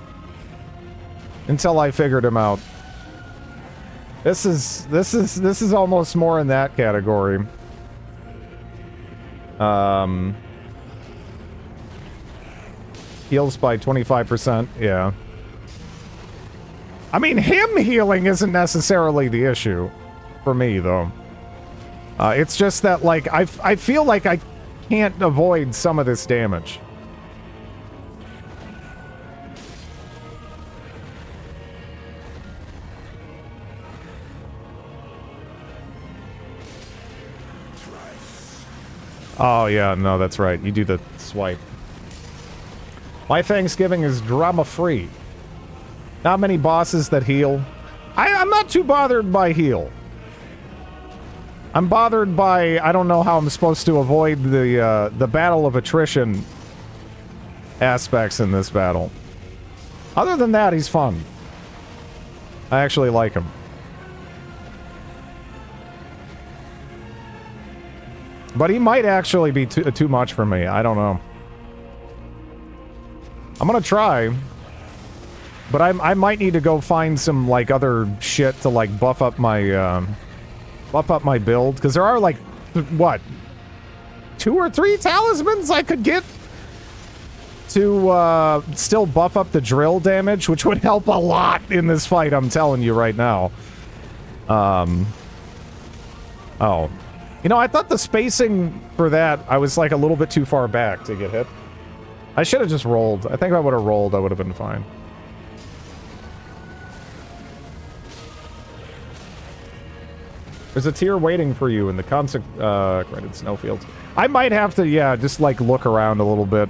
until I figured him out. This is almost more in that category. Heals by 25%, yeah. I mean, him healing isn't necessarily the issue for me, though. It's just that, like, I feel like I can't avoid some of this damage. Oh, yeah, no, that's right. You do the swipe. My Thanksgiving is drama-free. Not many bosses that heal. I'm not too bothered by heal. I'm bothered by... I don't know how I'm supposed to avoid the battle of attrition aspects in this battle. Other than that, he's fun. I actually like him. But he might actually be too much for me. I don't know. I'm gonna try. But I might need to go find some, like, other shit to, like, buff up my build. Because there are, like, what? 2 or 3 talismans I could get to, still buff up the drill damage, which would help a lot in this fight, I'm telling you right now. Oh. You know, I thought the spacing for that, I was like a little bit too far back to get hit. I should have just rolled. I think if I would have rolled, I would have been fine. There's a tier waiting for you in the consecrated snowfields. I might have to, yeah, just like look around a little bit.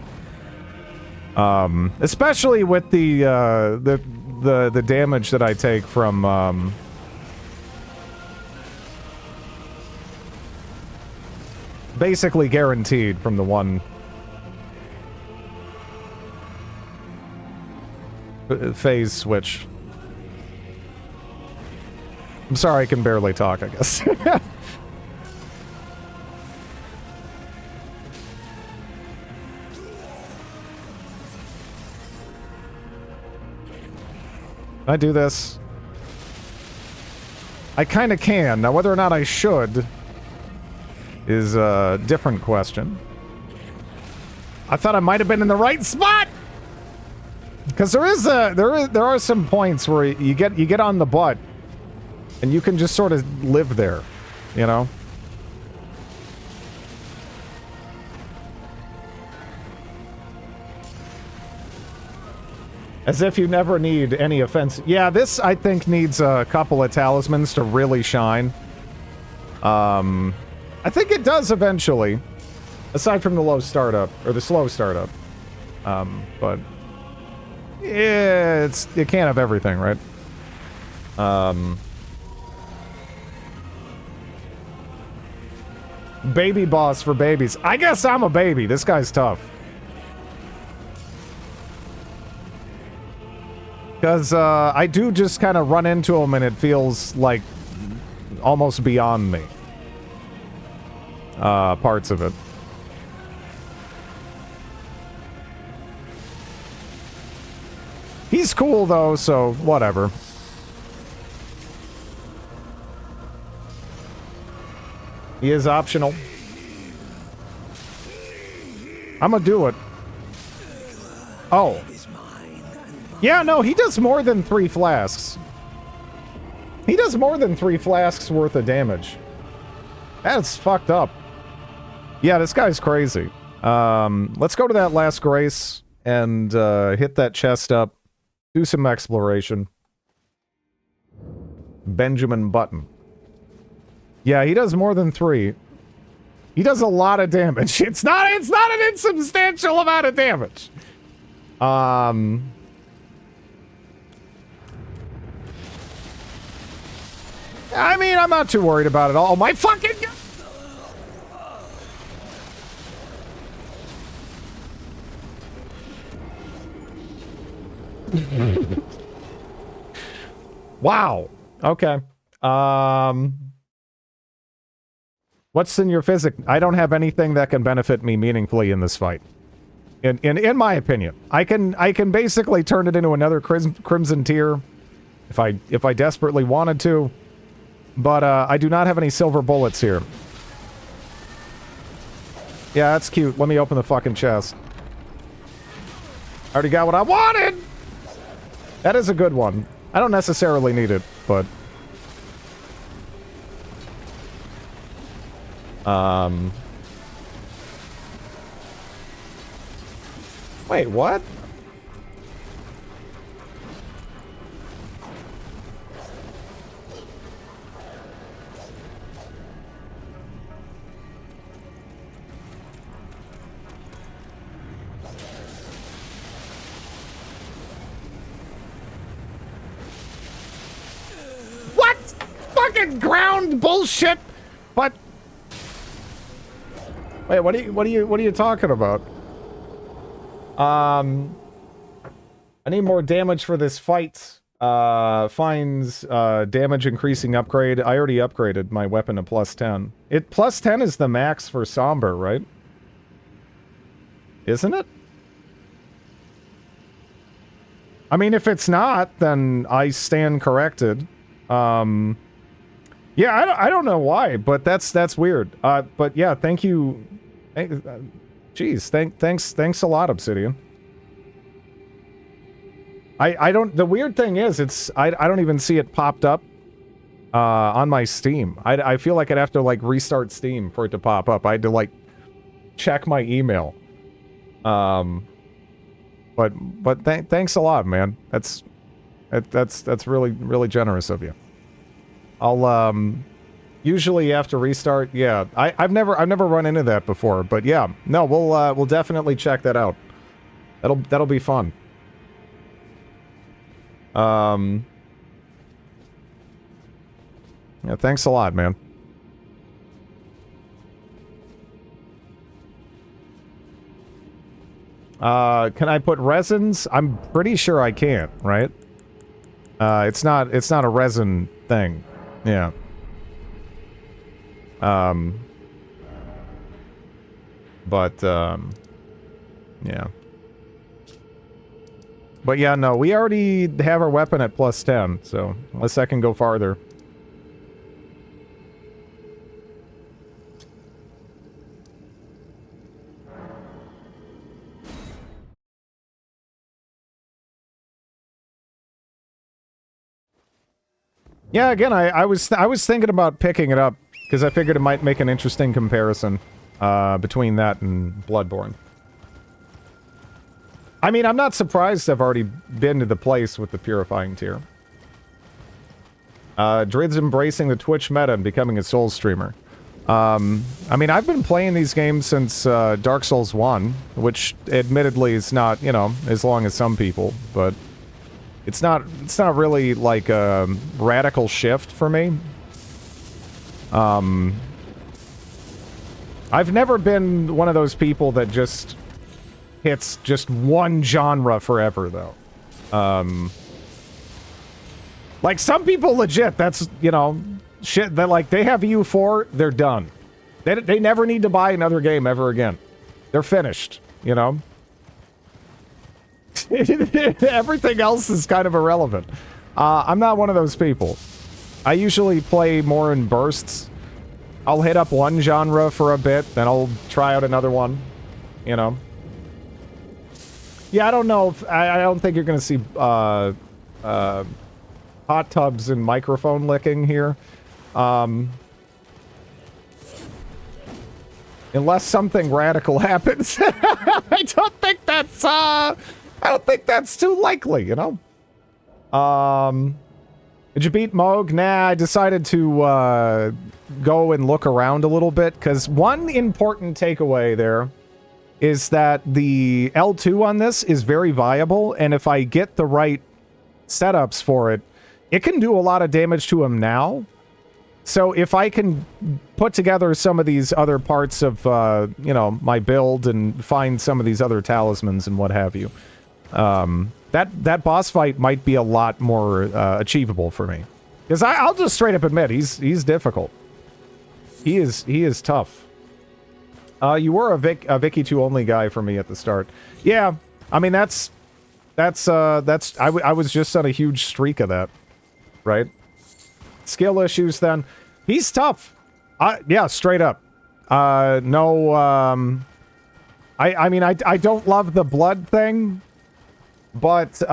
Especially with the damage that I take from basically guaranteed from the one phase switch. I'm sorry, I can barely talk, I guess. I do this. I kind of can. Now, whether or not I should is a different question. I thought I might have been in the right spot, because there are some points where you get on the butt, and you can just sort of live there, you know. As if you never need any offense. Yeah, this, I think, needs a couple of talismans to really shine. I think it does eventually. Aside from the low startup, or the slow startup. But... yeah, you can't have everything, right? Baby boss for babies. I guess I'm a baby. This guy's tough. Because I do just kind of run into him and it feels like almost beyond me. Parts of it. He's cool though, so whatever. He is optional. I'm gonna do it. Oh. Yeah, no, he does more than 3 flasks. He does more than 3 flasks worth of damage. That's fucked up. Yeah, this guy's crazy. Let's go to that last grace and hit that chest up. Do some exploration. Benjamin Button. Yeah, he does more than 3. He does a lot of damage. It's not an insubstantial amount of damage. I mean, I'm not too worried about it all. My fucking... Wow. Okay. What's in your physic? I don't have anything that can benefit me meaningfully in this fight. In my opinion, I can basically turn it into another crimson tier if I desperately wanted to. But, I do not have any silver bullets here. Yeah, that's cute. Let me open the fucking chest. I already got what I wanted! That is a good one. I don't necessarily need it, but... Wait, what? Fucking ground bullshit. But wait, what are you talking about? I need more damage for this fight. Finds damage increasing upgrade. I already upgraded my weapon to +10. +10 is the max for Somber, right? Isn't it? I mean, if it's not, then I stand corrected. Yeah, I don't know why, but that's weird. But yeah, thank you. Jeez, thanks a lot, Obsidian. I don't. The weird thing is, I don't even see it popped up on my Steam. I feel like I'd have to, like, restart Steam for it to pop up. I had to, like, check my email. But thanks a lot, man. That's really, really generous of you. I'll, usually you have to restart. Yeah, I've never run into that before, but yeah. No, we'll definitely check that out. That'll be fun. Yeah, thanks a lot, man. Can I put resins? I'm pretty sure I can't, right? It's not a resin thing. Yeah. Yeah. But yeah, no, we already have our weapon at +10, so unless I can go farther. Yeah, again, I was thinking about picking it up because I figured it might make an interesting comparison between that and Bloodborne. I mean, I'm not surprised I've already been to the place with the purifying tier. Drid's embracing the Twitch meta and becoming a Souls streamer. I mean, I've been playing these games since Dark Souls 1, which admittedly is not, you know, as long as some people, but it's not really like a radical shift for me. I've never been one of those people that just hits just one genre forever, though. Like, some people legit, that's, you know, shit, that, like, they have EU4, they're done. They never need to buy another game ever again. They're finished, you know? Everything else is kind of irrelevant. I'm not one of those people. I usually play more in bursts. I'll hit up one genre for a bit, then I'll try out another one, you know? Yeah, I don't know if... I don't think you're gonna see, hot tubs and microphone licking here. Unless something radical happens. I don't think that's too likely, you know? Did you beat Moog? Nah, I decided to, go and look around a little bit, because one important takeaway there is that the L2 on this is very viable, and if I get the right setups for it, it can do a lot of damage to him now. So if I can put together some of these other parts of, you know, my build and find some of these other talismans and what have you, that boss fight might be a lot more achievable for me. Because I'll just straight up admit, he's difficult. He is tough. You were a Vicky 2 only guy for me at the start. Yeah, I mean I was just on a huge streak of that, right? Skill issues then. He's tough. Yeah, straight up. No, I mean, I don't love the blood thing, but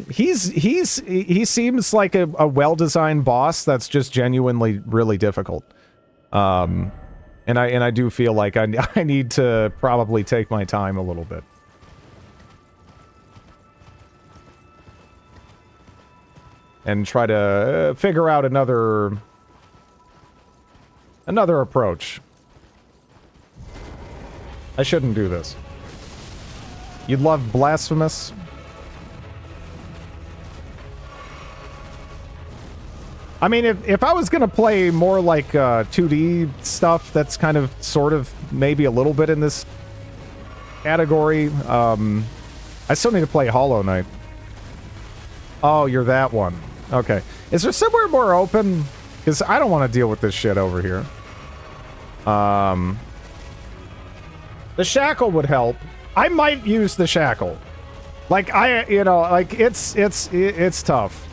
he seems like a well-designed boss that's just genuinely really difficult. And I do feel like I need to probably take my time a little bit. And try to figure out another approach. I shouldn't do this. You'd love Blasphemous? I mean, if I was gonna play more like 2D stuff that's kind of, sort of, maybe a little bit in this category, I still need to play Hollow Knight. Oh, you're that one. Okay. Is there somewhere more open? Because I don't want to deal with this shit over here. The shackle would help. I might use the shackle. Like, you know, like, it's tough.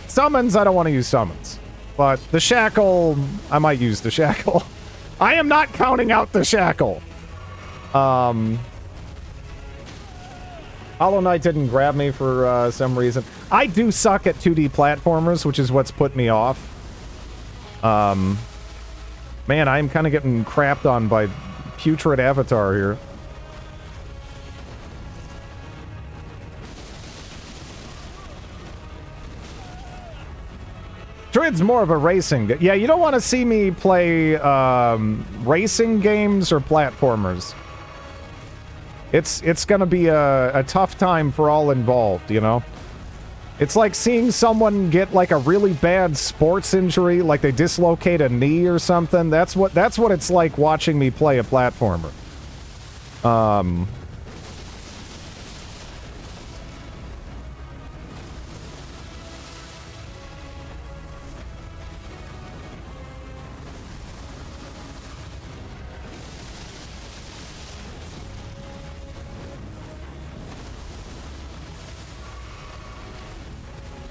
Summons, I don't want to use summons. But the shackle, I might use the shackle. I am not counting out the shackle. Hollow Knight didn't grab me for some reason. I do suck at 2D platformers, which is what's put me off. Man, I'm kind of getting crapped on by putrid Avatar here. Druid's more of a racing. Yeah, you don't want to see me play racing games or platformers. It's gonna be a tough time for all involved, you know? It's like seeing someone get like a really bad sports injury, like they dislocate a knee or something. That's what it's like watching me play a platformer.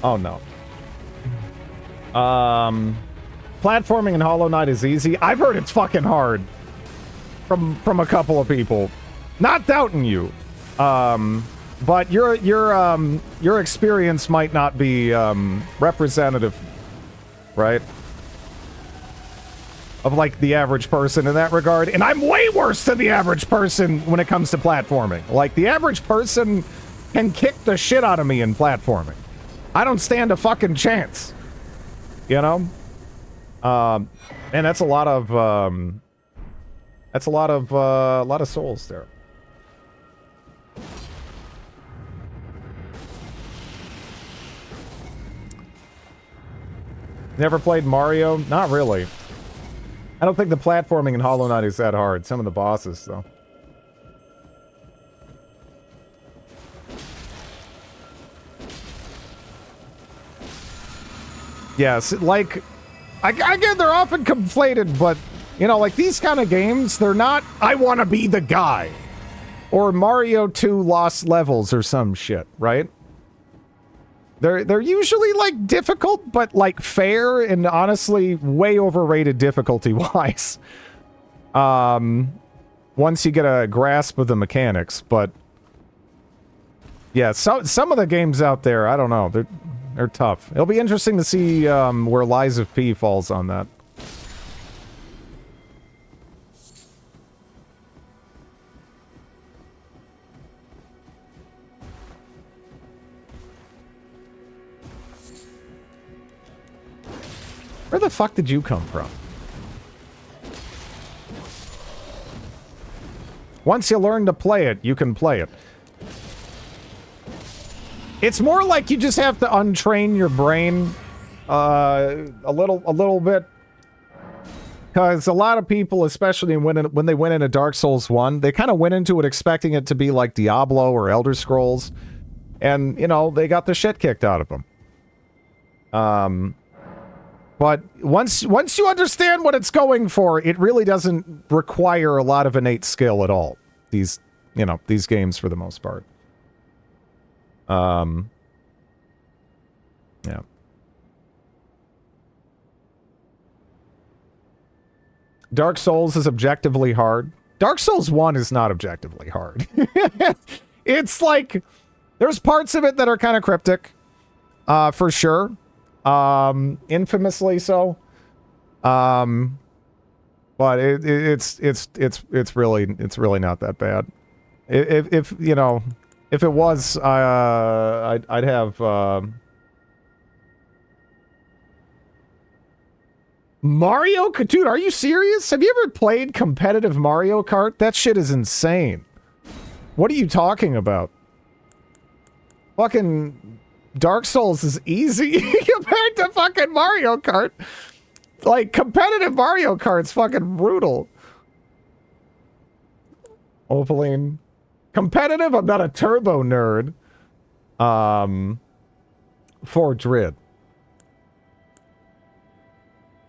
Oh no. Platforming in Hollow Knight is easy. I've heard it's fucking hard from a couple of people. Not doubting you. But your experience might not be representative, right? Of like the average person in that regard. And I'm way worse than the average person when it comes to platforming. Like the average person can kick the shit out of me in platforming. I don't stand a fucking chance. You know? And that's a lot of souls there. Never played Mario? Not really. I don't think the platforming in Hollow Knight is that hard. Some of the bosses, though. Yes, like, again, they're often conflated, but, you know, like, these kind of games, they're not, I want to be the guy. Or Mario 2 Lost Levels or some shit, right? They're usually, like, difficult, but, like, fair and honestly way overrated difficulty-wise. Once you get a grasp of the mechanics, but... yeah, some of the games out there, I don't know, they're tough. It'll be interesting to see where Lies of P falls on that. Where the fuck did you come from? Once you learn to play it, you can play it. It's more like you just have to untrain your brain a little bit. Because a lot of people, especially when they went into Dark Souls 1, they kind of went into it expecting it to be like Diablo or Elder Scrolls. And, you know, they got the shit kicked out of them. But once you understand what it's going for, it really doesn't require a lot of innate skill at all. These games for the most part. Yeah. Dark Souls is objectively hard. Dark Souls 1 is not objectively hard. It's like, there's parts of it that are kind of cryptic, for sure. Infamously so. But it's really not that bad. If you know, if it was, I'd have Mario Kart. Dude, are you serious? Have you ever played competitive Mario Kart? That shit is insane. What are you talking about? Fucking Dark Souls is easy compared to fucking Mario Kart. Like, competitive Mario Kart's fucking brutal. Opaline. Competitive? I'm not a turbo nerd. For Drid.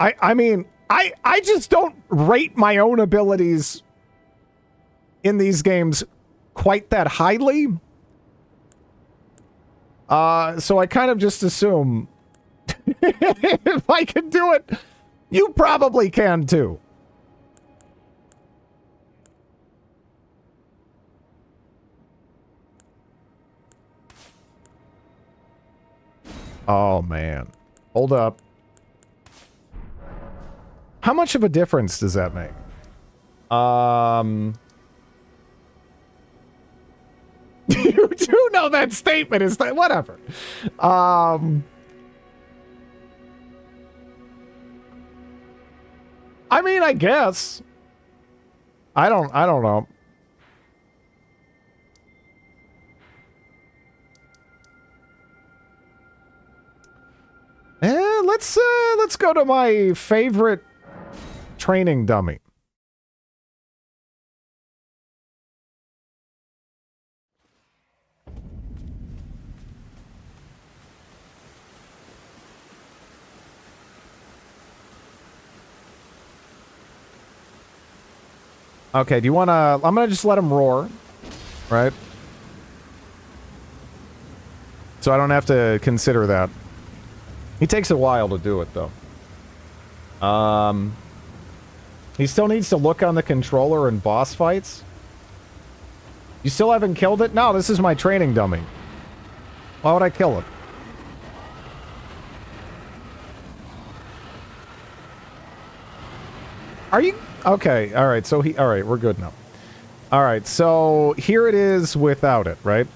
I mean, I just don't rate my own abilities in these games quite that highly. So I kind of just assume if I can do it, you probably can too. Oh, man. Hold up. How much of a difference does that make? You do know that statement is that whatever. I mean, I guess. I don't know. Let's go to my favorite training dummy. Okay, do you want to... I'm going to just let him roar, right? So I don't have to consider that. He takes a while to do it, though. He still needs to look on the controller in boss fights. You still haven't killed it? No, this is my training dummy. Why would I kill it? Are you... Okay, alright, so he... Alright, we're good now. Alright, so here it is without it, right?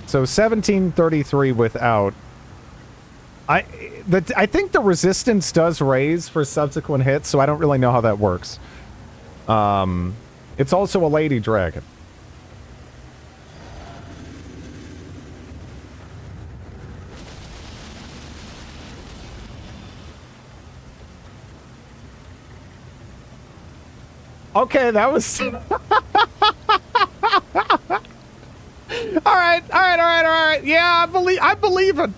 So 1733 without. I think the resistance does raise for subsequent hits, so I don't really know how that works. It's also a lady dragon. Okay, that was... Alright. Yeah, I believe it.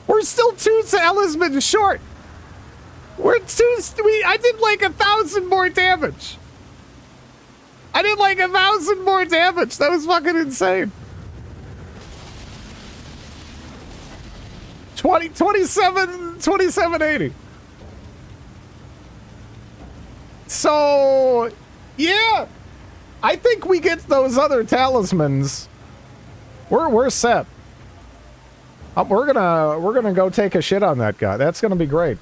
We're still 2 talismans short. I did like 1,000 more damage. That was fucking insane. 2780. So, yeah. I think we get those other talismans. We're set. We're gonna go take a shit on that guy. That's gonna be great.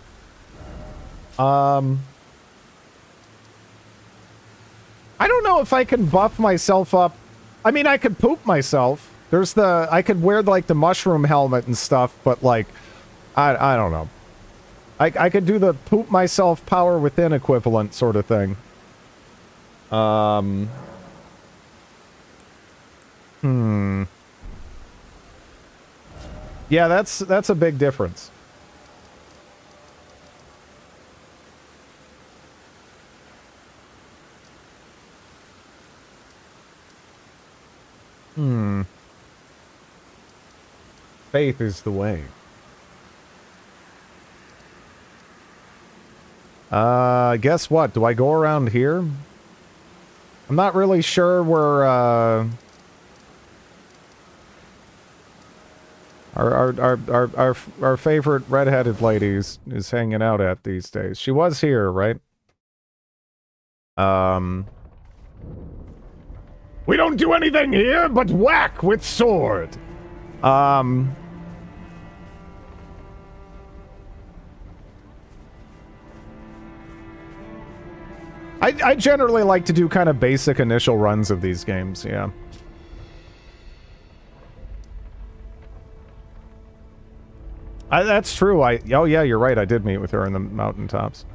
I don't know if I can buff myself up. I mean, I could poop myself. I could wear like the mushroom helmet and stuff, but like, I don't know. I could do the poop myself power within equivalent sort of thing. Yeah, that's a big difference. Faith is the way. Guess what? Do I go around here? I'm not really sure where, our favorite redheaded lady is hanging out at these days. She was here, right? We don't do anything here but whack with sword. I generally like to do kind of basic initial runs of these games, yeah. That's true. Oh yeah, you're right. I did meet with her in the mountaintops.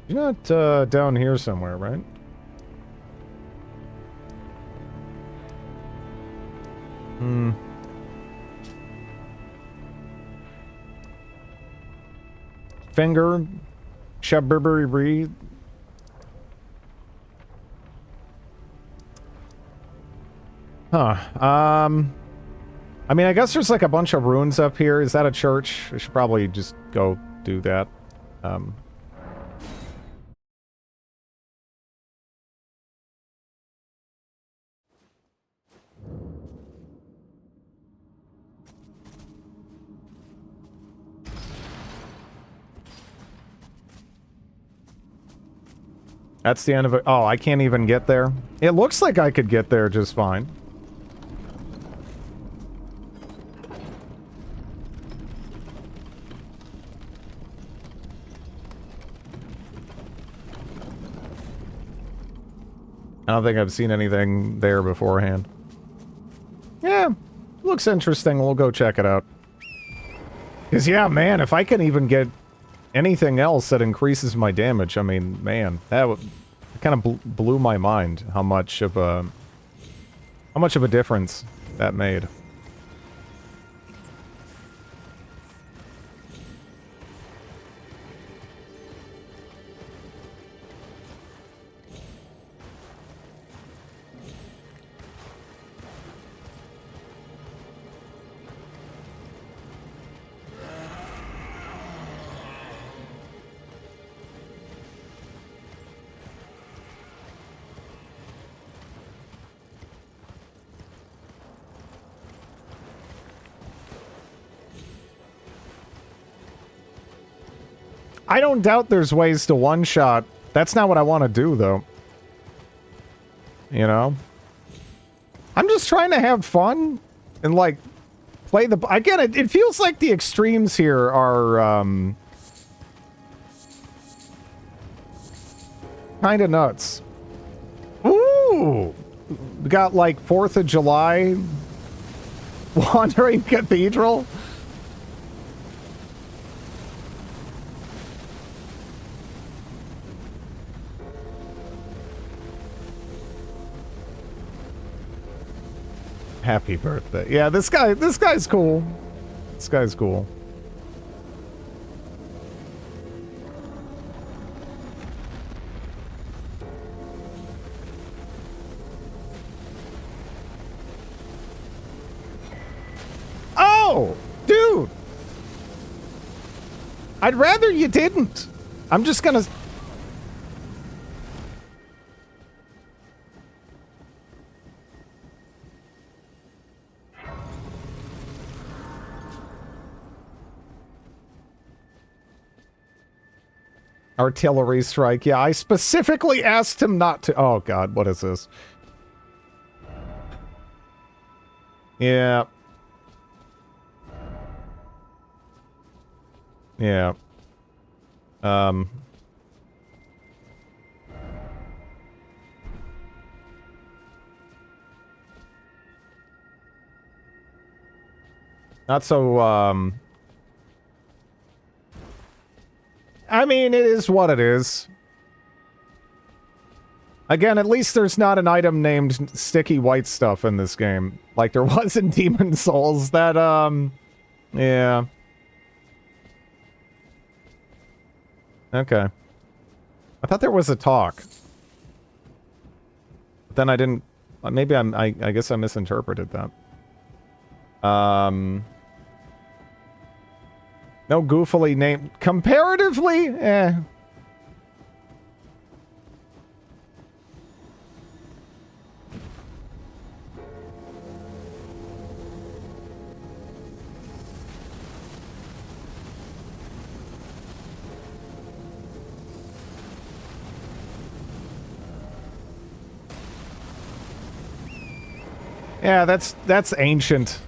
You're not down here somewhere, right? Finger, Shabberbury Reed. Huh. I mean, I guess there's like a bunch of ruins up here. Is that a church? I should probably just go do that. That's the end of it. Oh, I can't even get there. It looks like I could get there just fine. I don't think I've seen anything there beforehand. Yeah, looks interesting. We'll go check it out. Because, yeah, man, if I can even get anything else that increases my damage, I mean, man, that kind of blew my mind how much of a difference that made. I don't doubt there's ways to one-shot. That's not what I want to do, though. You know? I'm just trying to have fun and, like, play the... Again, it feels like the extremes here are, kind of nuts. Ooh! We got, like, 4th of July Wandering Cathedral. Happy birthday. Yeah, this guy's cool. This guy's cool. Oh, dude. I'd rather you didn't. I'm just gonna... Artillery strike. Yeah, I specifically asked him not to... Oh, God, what is this? Yeah. Yeah. Not so, I mean, it is what it is. Again, at least there's not an item named sticky white stuff in this game. Like there was in Demon Souls. That, yeah. Okay. I thought there was a talk. But then I didn't... Maybe I guess I misinterpreted that. No goofily named... Comparatively? Eh. Yeah, that's ancient.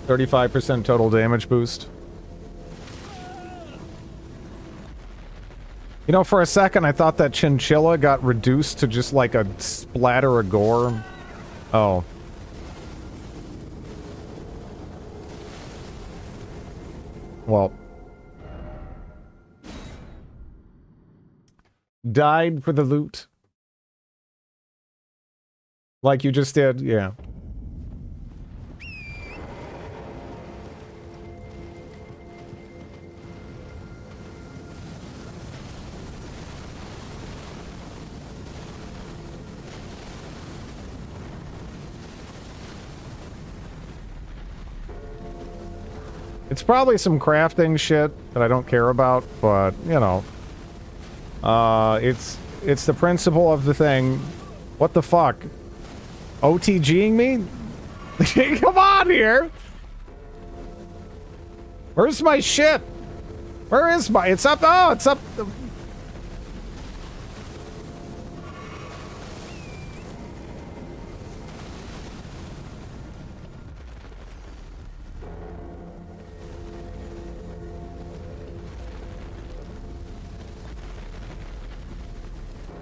%35 total damage boost. You know, for a second I thought that chinchilla got reduced to just like a splatter of gore. Oh. Well. Died for the loot. Like you just did, yeah. It's probably some crafting shit that I don't care about, but, you know. It's the principle of the thing. What the fuck? OTGing me? Come on here! Where's my shit? Where is my... It's up... Oh, it's up...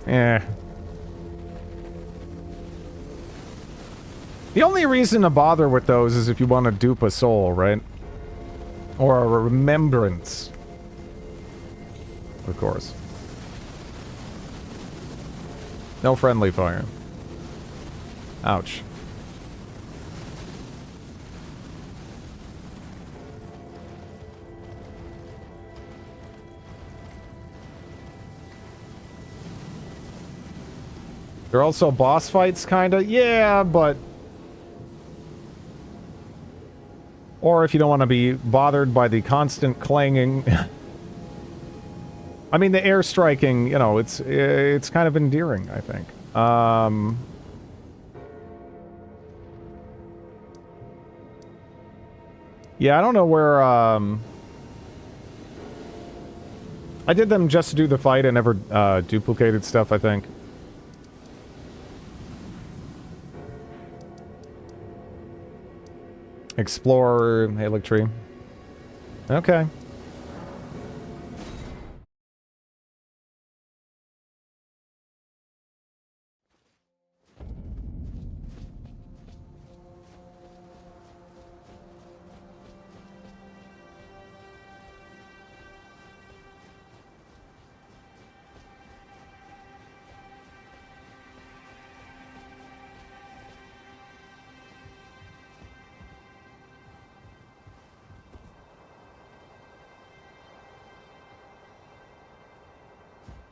Eh. The only reason to bother with those is if you want to dupe a soul, right? Or a remembrance. Of course. No friendly fire. Ouch. They're also boss fights, kinda? Yeah, but... Or if you don't want to be bothered by the constant clanging... I mean, the air striking, you know, it's kind of endearing, I think. Yeah, I don't know where, I did them just to do the fight. I never, duplicated stuff, I think. Explorer, Halic Tree. Okay.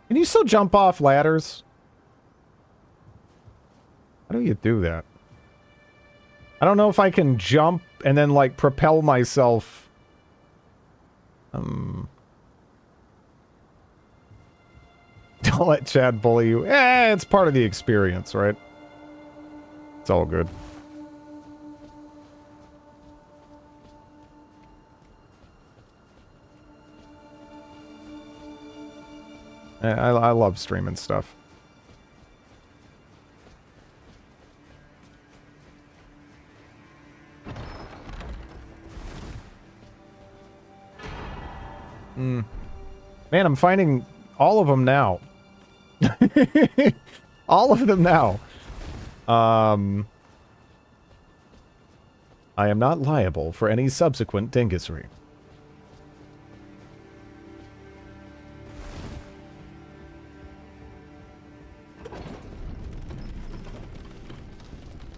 Can you still jump off ladders? How do you do that? I don't know if I can jump and then, like, propel myself. Don't let Chad bully you. It's part of the experience, right? It's all good. I love streaming stuff. Man, I'm finding all of them now. All of them now. I am not liable for any subsequent dingusry.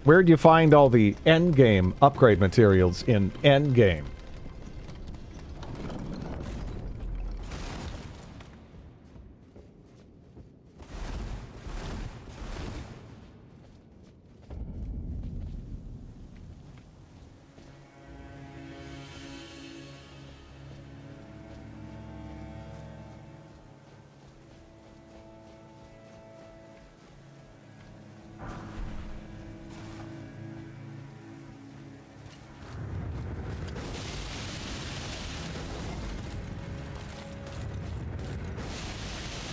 Where'd you find all the endgame upgrade materials in endgame?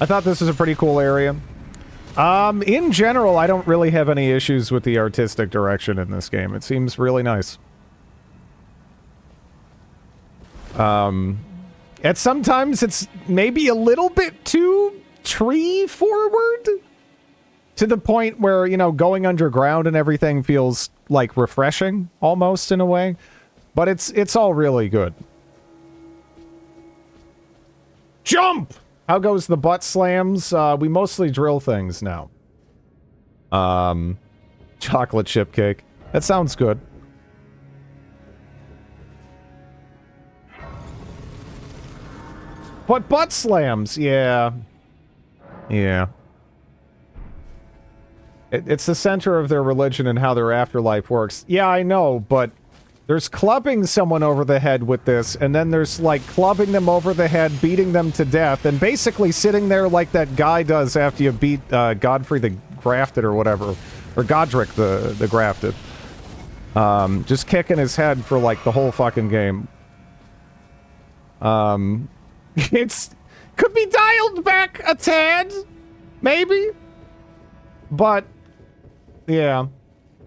I thought this was a pretty cool area. In general, I don't really have any issues with the artistic direction in this game. It seems really nice. At sometimes it's maybe a little bit too tree forward. To the point where, you know, going underground and everything feels, like, refreshing, almost, in a way. But it's all really good. Jump! How goes the butt slams? We mostly drill things now. Chocolate chip cake. That sounds good. But butt slams, yeah. Yeah. It's the center of their religion and how their afterlife works. Yeah, I know, but there's clubbing someone over the head with this, and then there's, like, clubbing them over the head, beating them to death, and basically sitting there like that guy does after you beat Godfrey the Grafted or whatever. Or Godric the Grafted. Just kicking his head for, like, the whole fucking game. It's... could be dialed back a tad, maybe? But, yeah.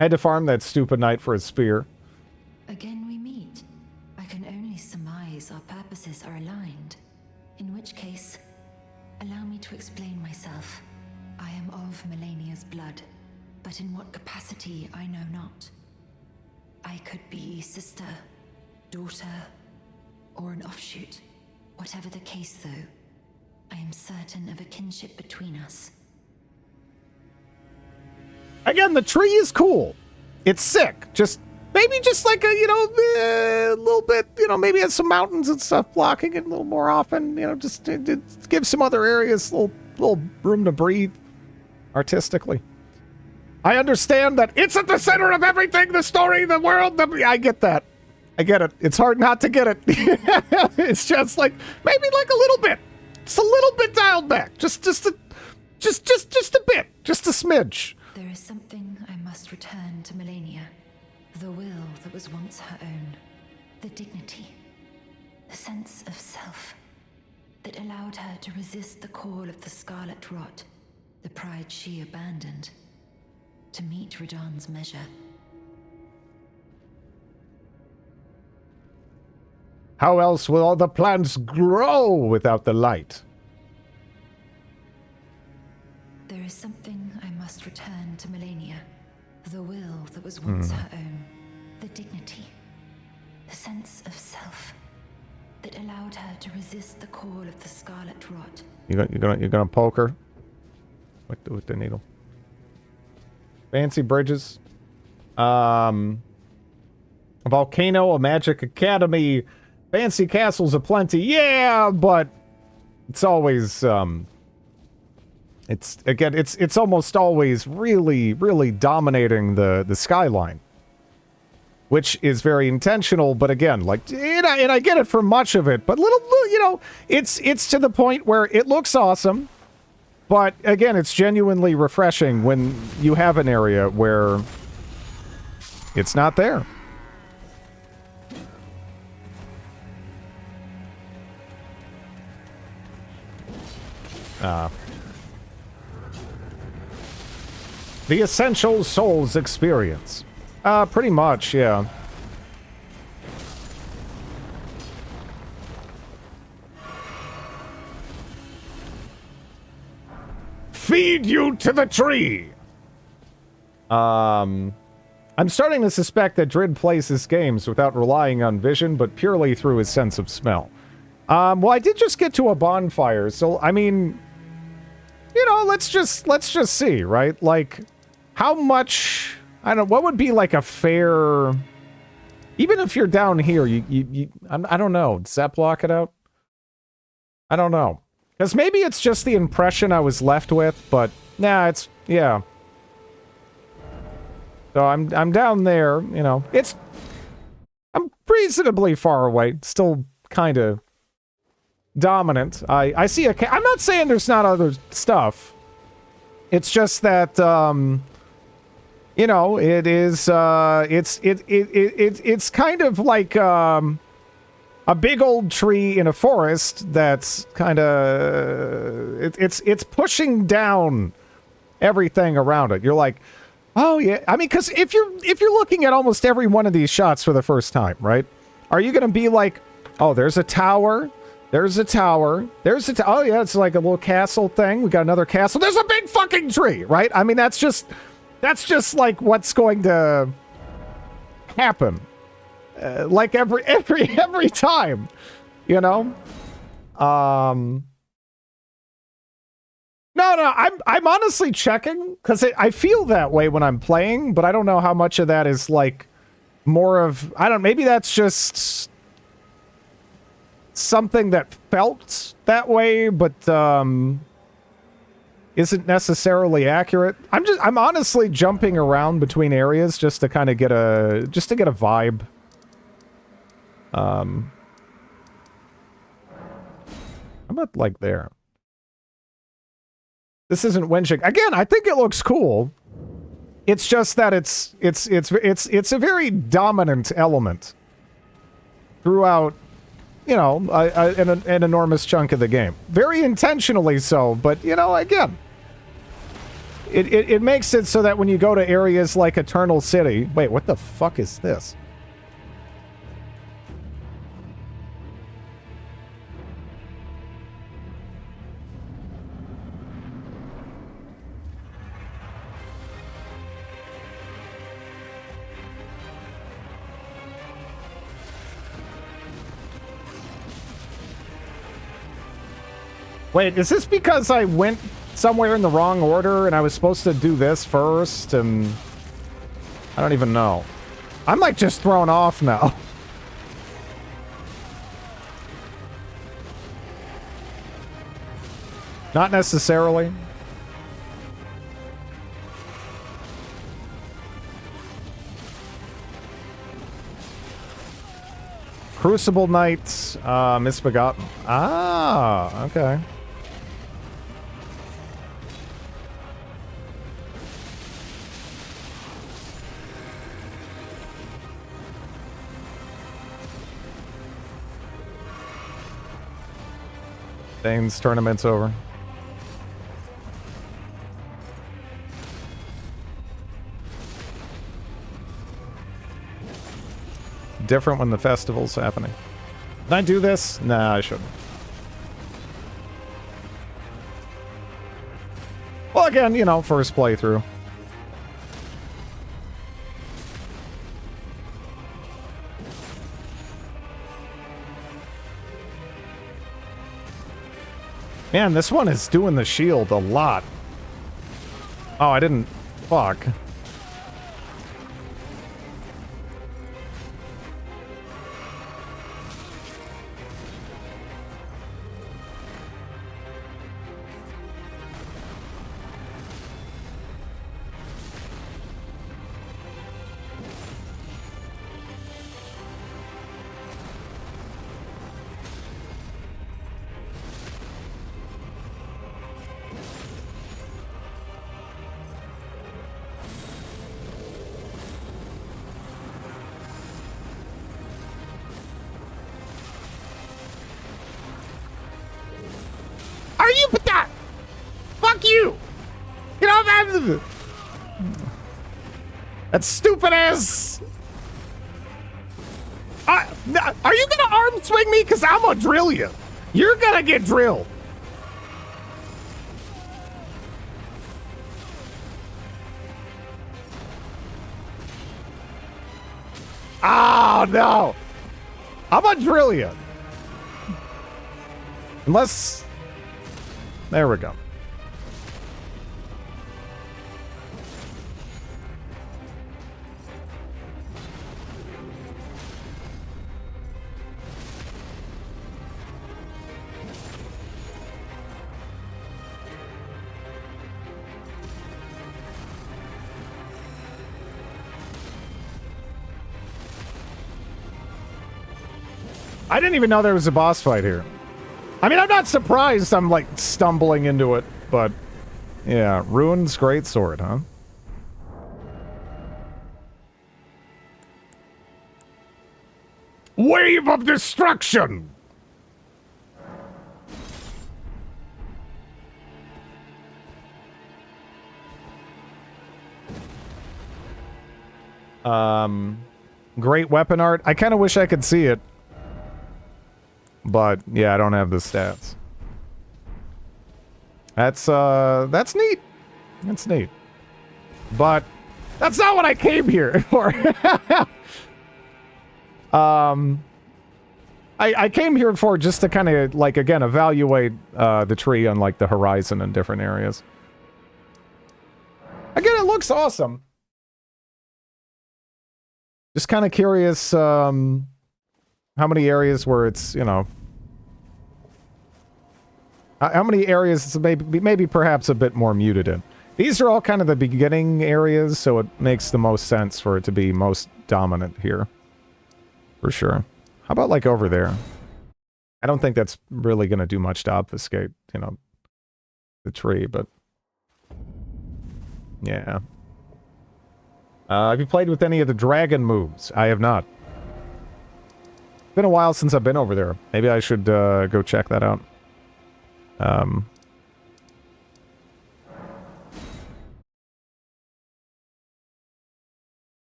Had to farm that stupid knight for his spear. Again we meet. I can only surmise our purposes are aligned. In which case, allow me to explain myself. I am of Melania's blood, but in what capacity I know not. I could be sister, daughter, or an offshoot. Whatever the case, though, I am certain of a kinship between us. Again, the tree is cool. It's sick. Maybe just like a little bit, maybe has some mountains and stuff blocking it a little more often. Just to give some other areas a little room to breathe artistically. I understand that it's at the center of everything, the story, the world. I get that. I get it. It's hard not to get it. It's just like, maybe like a little bit. Just a little bit dialed back. Just a bit. Just a smidge. There is something I must return to Melania. The will that was once her own. The dignity. The sense of self. That allowed her to resist the call of the Scarlet Rot. The pride she abandoned. To meet Radahn's measure. How else will all the plants grow without the light? There is something I must return to Melania. The will that was once her own. The dignity. The sense of self. That allowed her to resist the call of the Scarlet Rot. You're gonna poke her with the needle. Fancy bridges. A volcano, a magic academy, fancy castles aplenty. Yeah, but it's always it's almost always really dominating the skyline, which is very intentional. But again, like, and I get it for much of it, but it's to the point where it looks awesome. But again, it's genuinely refreshing when you have an area where it's not there. The Essential Souls experience. Pretty much, yeah. Feed you to the tree! I'm starting to suspect that Drid plays his games without relying on vision, but purely through his sense of smell. Well, I did just get to a bonfire, so, I mean, let's just see, right? Like, how much, I don't know, what would be like a fair, even if you're down here, I don't know, does that block it out? I don't know. Because maybe it's just the impression I was left with, but, nah, yeah. So I'm down there, I'm reasonably far away, still kind of dominant. I see I'm not saying there's not other stuff. It's just that, it is, it's kind of like, a big old tree in a forest that's kind of, it's pushing down everything around it. You're like, oh yeah. I mean, because if you're looking at almost every one of these shots for the first time, right? Are you going to be like, oh, there's a tower. There's a tower. Oh, yeah, it's like a little castle thing. We got another castle. There's a big fucking tree, right? I mean, that's just like what's going to happen. Like every time, No, I'm honestly checking, because I feel that way when I'm playing, but I don't know how much of that is, like, more of, maybe that's just something that felt that way, but isn't necessarily accurate. I'm honestly jumping around between areas just to kind of get a vibe. I'm about like there. This isn't winching. Again, I think it looks cool. It's just that it's a very dominant element throughout, an enormous chunk of the game. Very intentionally so, but, again, it makes it so that when you go to areas like Eternal City... Wait, what the fuck is this? Wait, is this because I went somewhere in the wrong order and I was supposed to do this first and... I don't even know. I'm like just thrown off now. Not necessarily. Crucible Knights, Misbegotten. Ah, okay. Thane's tournament's over. Different when the festival's happening. Can I do this? Nah, I shouldn't. Well, again, you know, first playthrough. Man, this one is doing the shield a lot. Oh, I didn't... Fuck. Are you that? Fuck you! Get off that! That stupid ass! Are you gonna arm swing me? Cause I'm gonna drill you. You're gonna get drilled. Oh no! I'm gonna drill you. Unless... There we go. I didn't even know there was a boss fight here. I mean, I'm not surprised I'm, like, stumbling into it, but... Yeah, Ruin's greatsword, huh? Wave of destruction! Great weapon art. I kind of wish I could see it. But, yeah, I don't have the stats. That's neat. That's neat. But, that's not what I came here for. I came here for just to kind of, like, again, evaluate, the tree on, like, the horizon in different areas. Again, it looks awesome. Just kind of curious, how many areas where it's, you know... how many areas it's maybe perhaps a bit more muted in. These are all kind of the beginning areas, so it makes the most sense for it to be most dominant here. For sure. How about, like, over there? I don't think that's really going to do much to obfuscate, you know, the tree, but... Yeah. Have you played with any of the dragon moves? I have not. It's been a while since I've been over there. Maybe I should go check that out.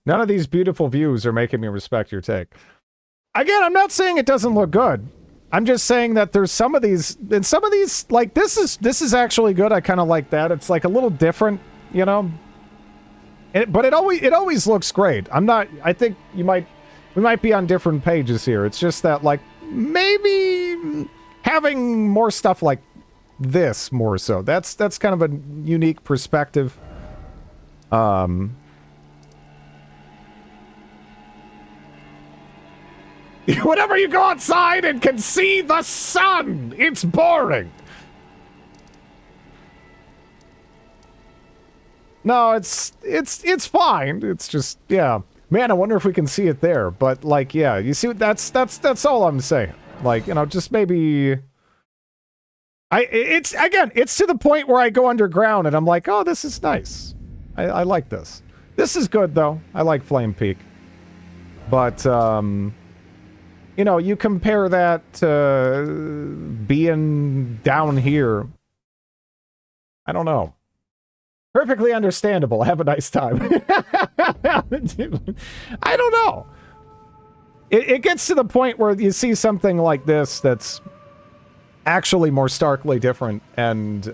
None of these beautiful views are making me respect your take. Again, I'm not saying it doesn't look good. I'm just saying that there's some of these, and some of these, like, this is actually good. I kind of like that. It's like a little different, you know? But it always looks great. I think we might be on different pages here. It's just that, like, maybe having more stuff like this more so. That's kind of a unique perspective. Whenever you go outside and can see the sun, it's boring. No, it's fine. It's just, yeah. Man, I wonder if we can see it there. But like, yeah, you see, that's all I'm saying. Like, you know, just maybe. It's to the point where I go underground and I'm like, oh, this is nice. I like this. This is good though. I like Flame Peak. But you know, you compare that to being down here. I don't know. Perfectly understandable. Have a nice time. I don't know. It gets to the point where you see something like this that's actually more starkly different. And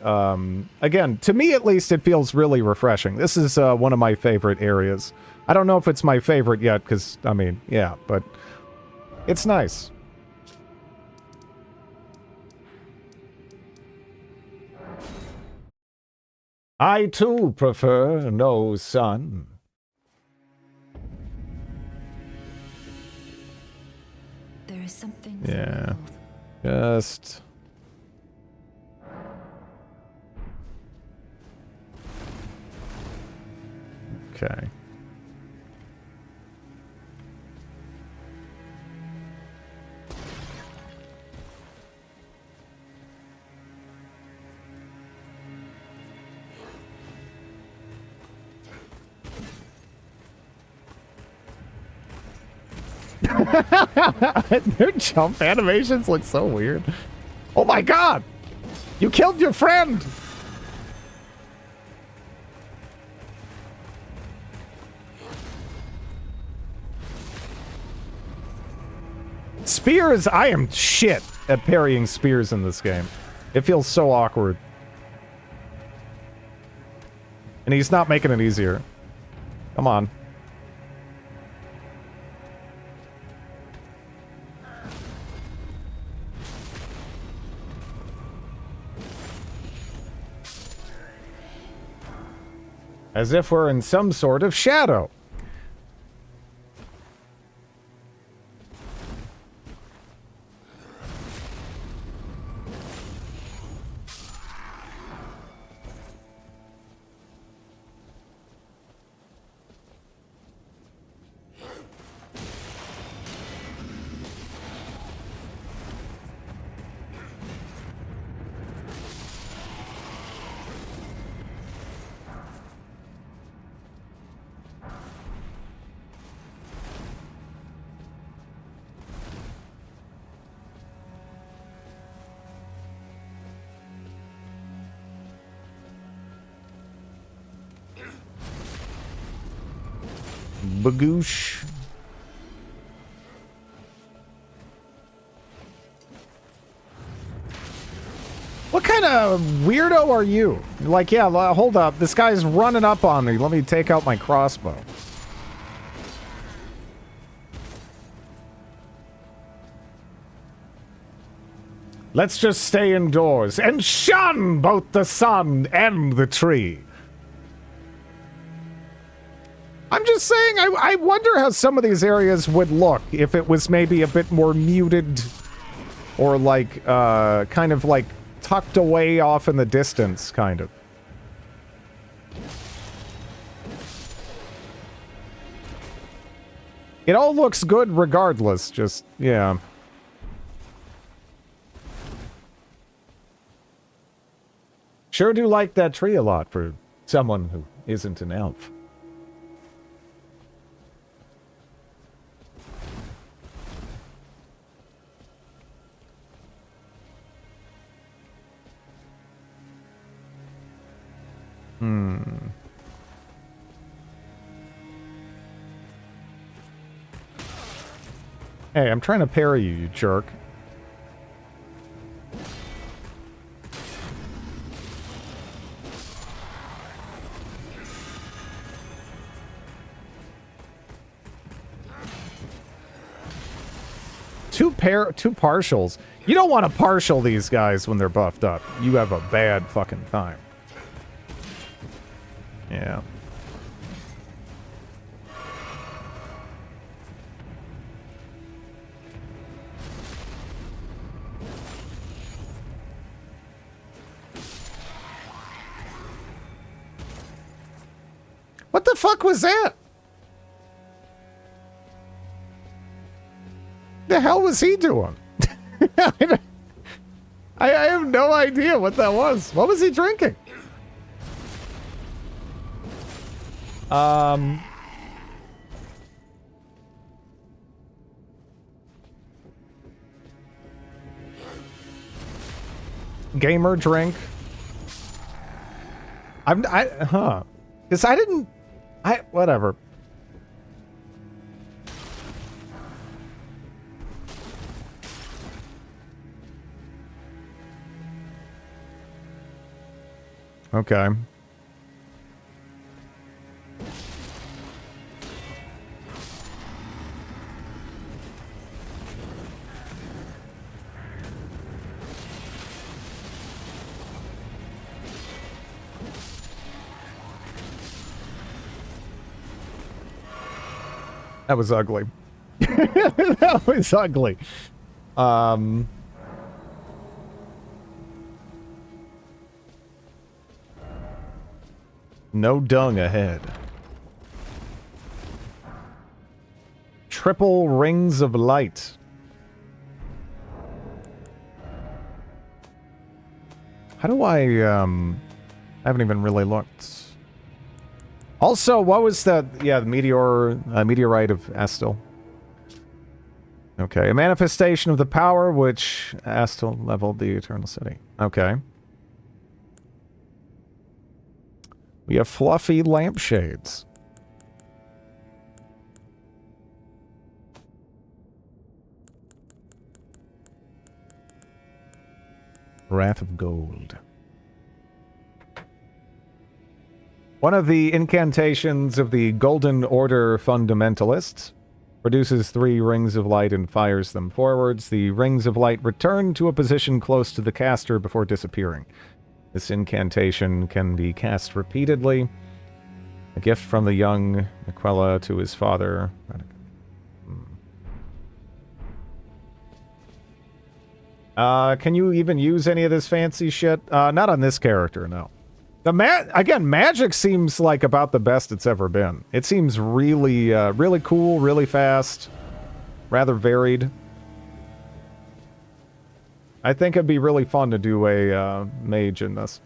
again, to me at least, it feels really refreshing. This is one of my favorite areas. I don't know if it's my favorite yet, because, I mean, yeah, but it's nice. I too prefer no sun. There is something. Yeah. Just. Okay. Their jump animations look so weird. Oh my god! You killed your friend! Spears, I am shit at parrying spears in this game. It feels so awkward. And he's not making it easier. Come on. As if we're in some sort of shadow. Bagoosh. What kind of weirdo are you? Like, yeah, hold up. This guy's running up on me. Let me take out my crossbow. Let's just stay indoors and shun both the sun and the tree. I'm just saying, I wonder how some of these areas would look if it was maybe a bit more muted or like, kind of like tucked away off in the distance, kind of. It all looks good regardless, just, yeah. Sure do like that tree a lot for someone who isn't an elf. Hey, I'm trying to parry you, you jerk. Two partials. You don't want to partial these guys when they're buffed up. You have a bad fucking time. Yeah. What the fuck was that? The hell was he doing? I have no idea what that was. What was he drinking? Gamer drink. Because I didn't... whatever. Okay. That was ugly. That was ugly. No dung ahead. Triple rings of light. How do I haven't even really looked. Also, what was the meteorite of Estel? Okay, a manifestation of the power which Estel leveled the Eternal City. Okay. We have fluffy lampshades. Wrath of Gold. One of the incantations of the Golden Order fundamentalists produces 3 rings of light and fires them forwards. The rings of light return to a position close to the caster before disappearing. This incantation can be cast repeatedly. A gift from the young Aquila to his father. Can you even use any of this fancy shit? Not on this character, no. Again, magic seems like about the best it's ever been. It seems really, really cool, really fast, rather varied. I think it'd be really fun to do a mage in this.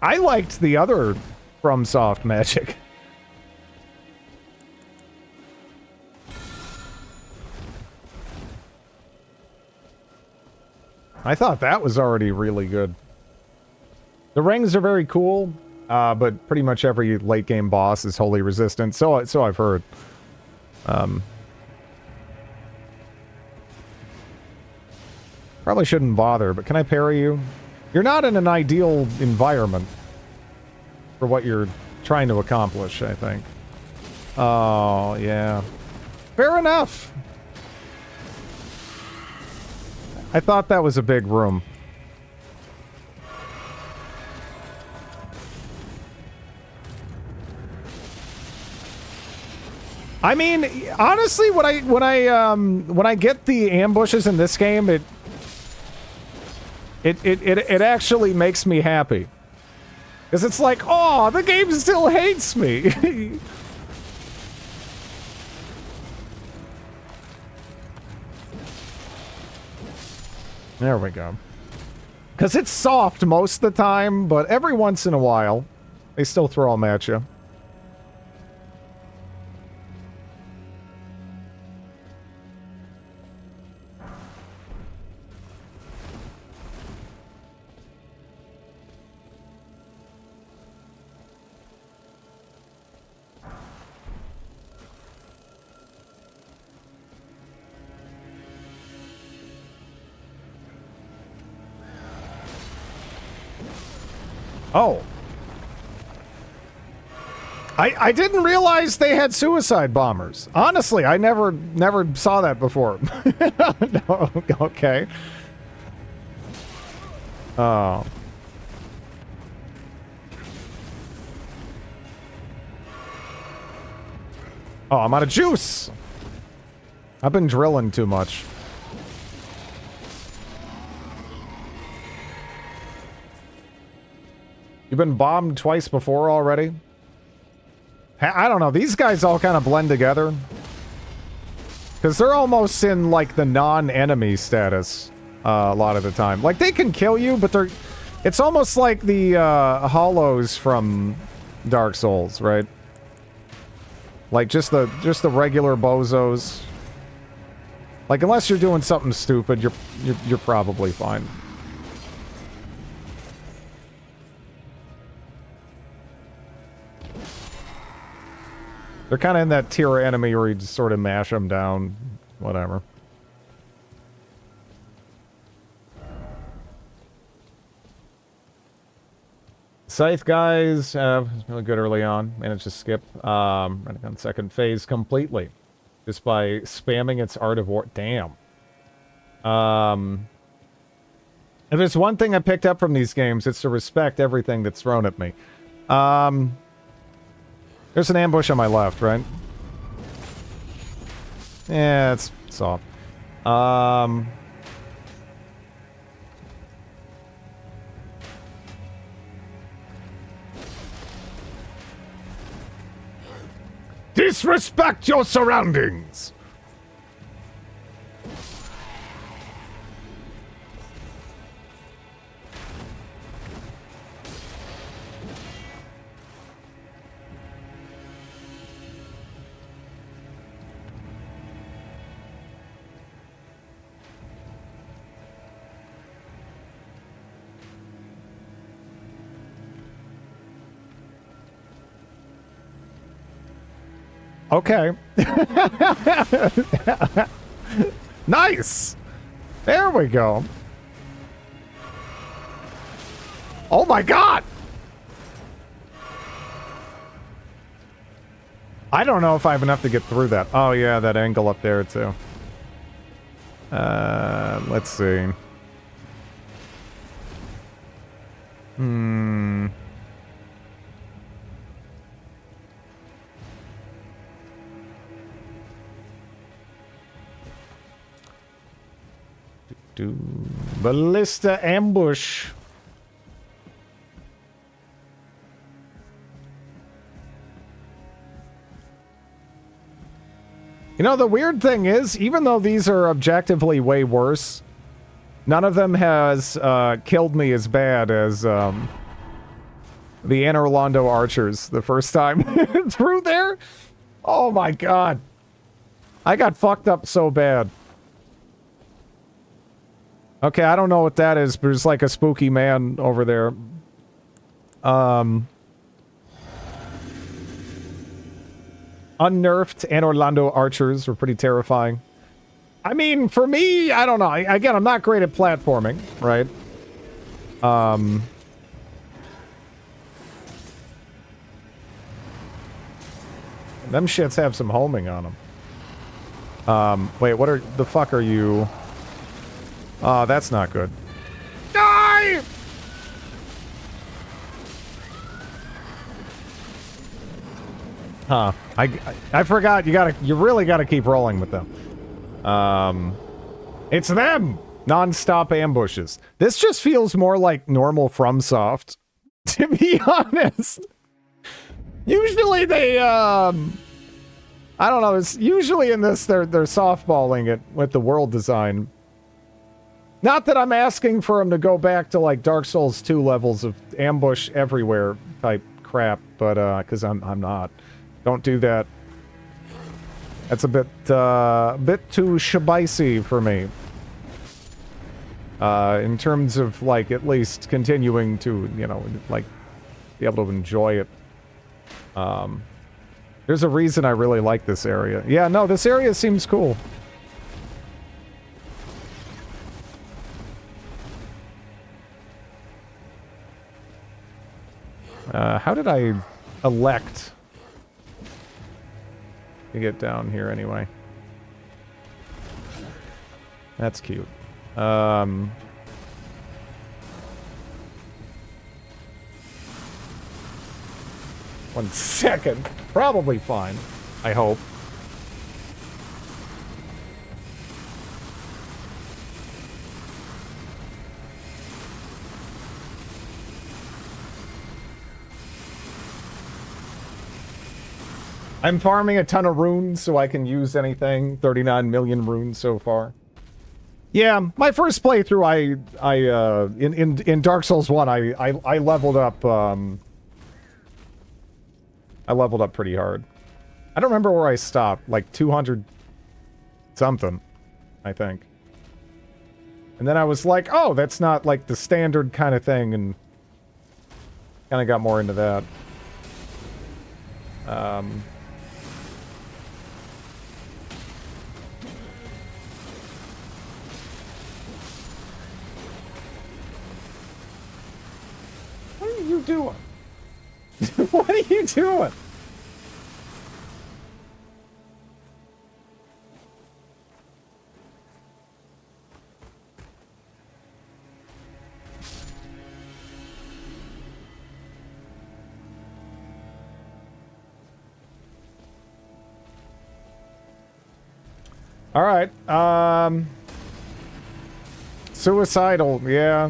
I liked the other FromSoft magic. I thought that was already really good. The rings are very cool, but pretty much every late game boss is wholly resistant. So I've heard. Probably shouldn't bother, but can I parry you? You're not in an ideal environment for what you're trying to accomplish, I think. Oh, yeah. Fair enough. I thought that was a big room. I mean, honestly, when I get the ambushes in this game, it actually makes me happy. Because it's like, oh, the game still hates me. There we go. Because it's soft most of the time, but every once in a while, They still throw them at you. Oh. I didn't realize they had suicide bombers. Honestly, I never saw that before. No, okay. Oh. Oh, I'm out of juice. I've been drilling too much. You've been bombed twice before already? I don't know. These guys all kind of blend together. Because they're almost in, like, the non-enemy status a lot of the time. Like, they can kill you, but they're... It's almost like the hollows from Dark Souls, right? Like, just the regular bozos. Like, unless you're doing something stupid, you're probably fine. They're kind of in that tier of enemy where you just sort of mash them down. Whatever. Scythe guys, really good early on. Managed to skip running on second phase completely. Just by spamming its Art of War. Damn. If there's one thing I picked up from these games, it's to respect everything that's thrown at me. There's an ambush on my left, right? Yeah, it's soft. Disrespect your surroundings! Okay. Nice! There we go. Oh my god! I don't know if I have enough to get through that. Oh yeah, that angle up there too. Let's see. Ballista ambush. You know, the weird thing is, even though these are objectively way worse, none of them has killed me as bad as the Anor Londo archers the first time through there. Oh my god. I got fucked up so bad. Okay, I don't know what that is, but there's like a spooky man over there. Unnerfed Anor Londo archers were pretty terrifying. I mean, for me, I don't know. Again, I'm not great at platforming, right? Them shits have some homing on them. Wait, what the fuck are you... Oh, that's not good. Die! Huh. I forgot you really gotta keep rolling with them. It's them! Non-stop ambushes. This just feels more like normal FromSoft, to be honest. Usually they, I don't know, usually in this they're softballing it with the world design. Not that I'm asking for them to go back to like Dark Souls 2 levels of ambush everywhere type crap, but, because I'm not. Don't do that. That's a bit too shabicey for me. In terms of, like, at least continuing to, you know, like, be able to enjoy it. There's a reason I really like this area. Yeah, no, this area seems cool. How did I elect to get down here anyway? That's cute. 1 second. Probably fine. I hope. I'm farming a ton of runes so I can use anything. 39 million runes so far. Yeah, my first playthrough, in Dark Souls 1, I leveled up, I leveled up pretty hard. I don't remember where I stopped, like 200 something, I think. And then I was like, oh, that's not like the standard kind of thing, and kind of got more into that. What are you doing? What are you doing? All right. Suicidal, yeah.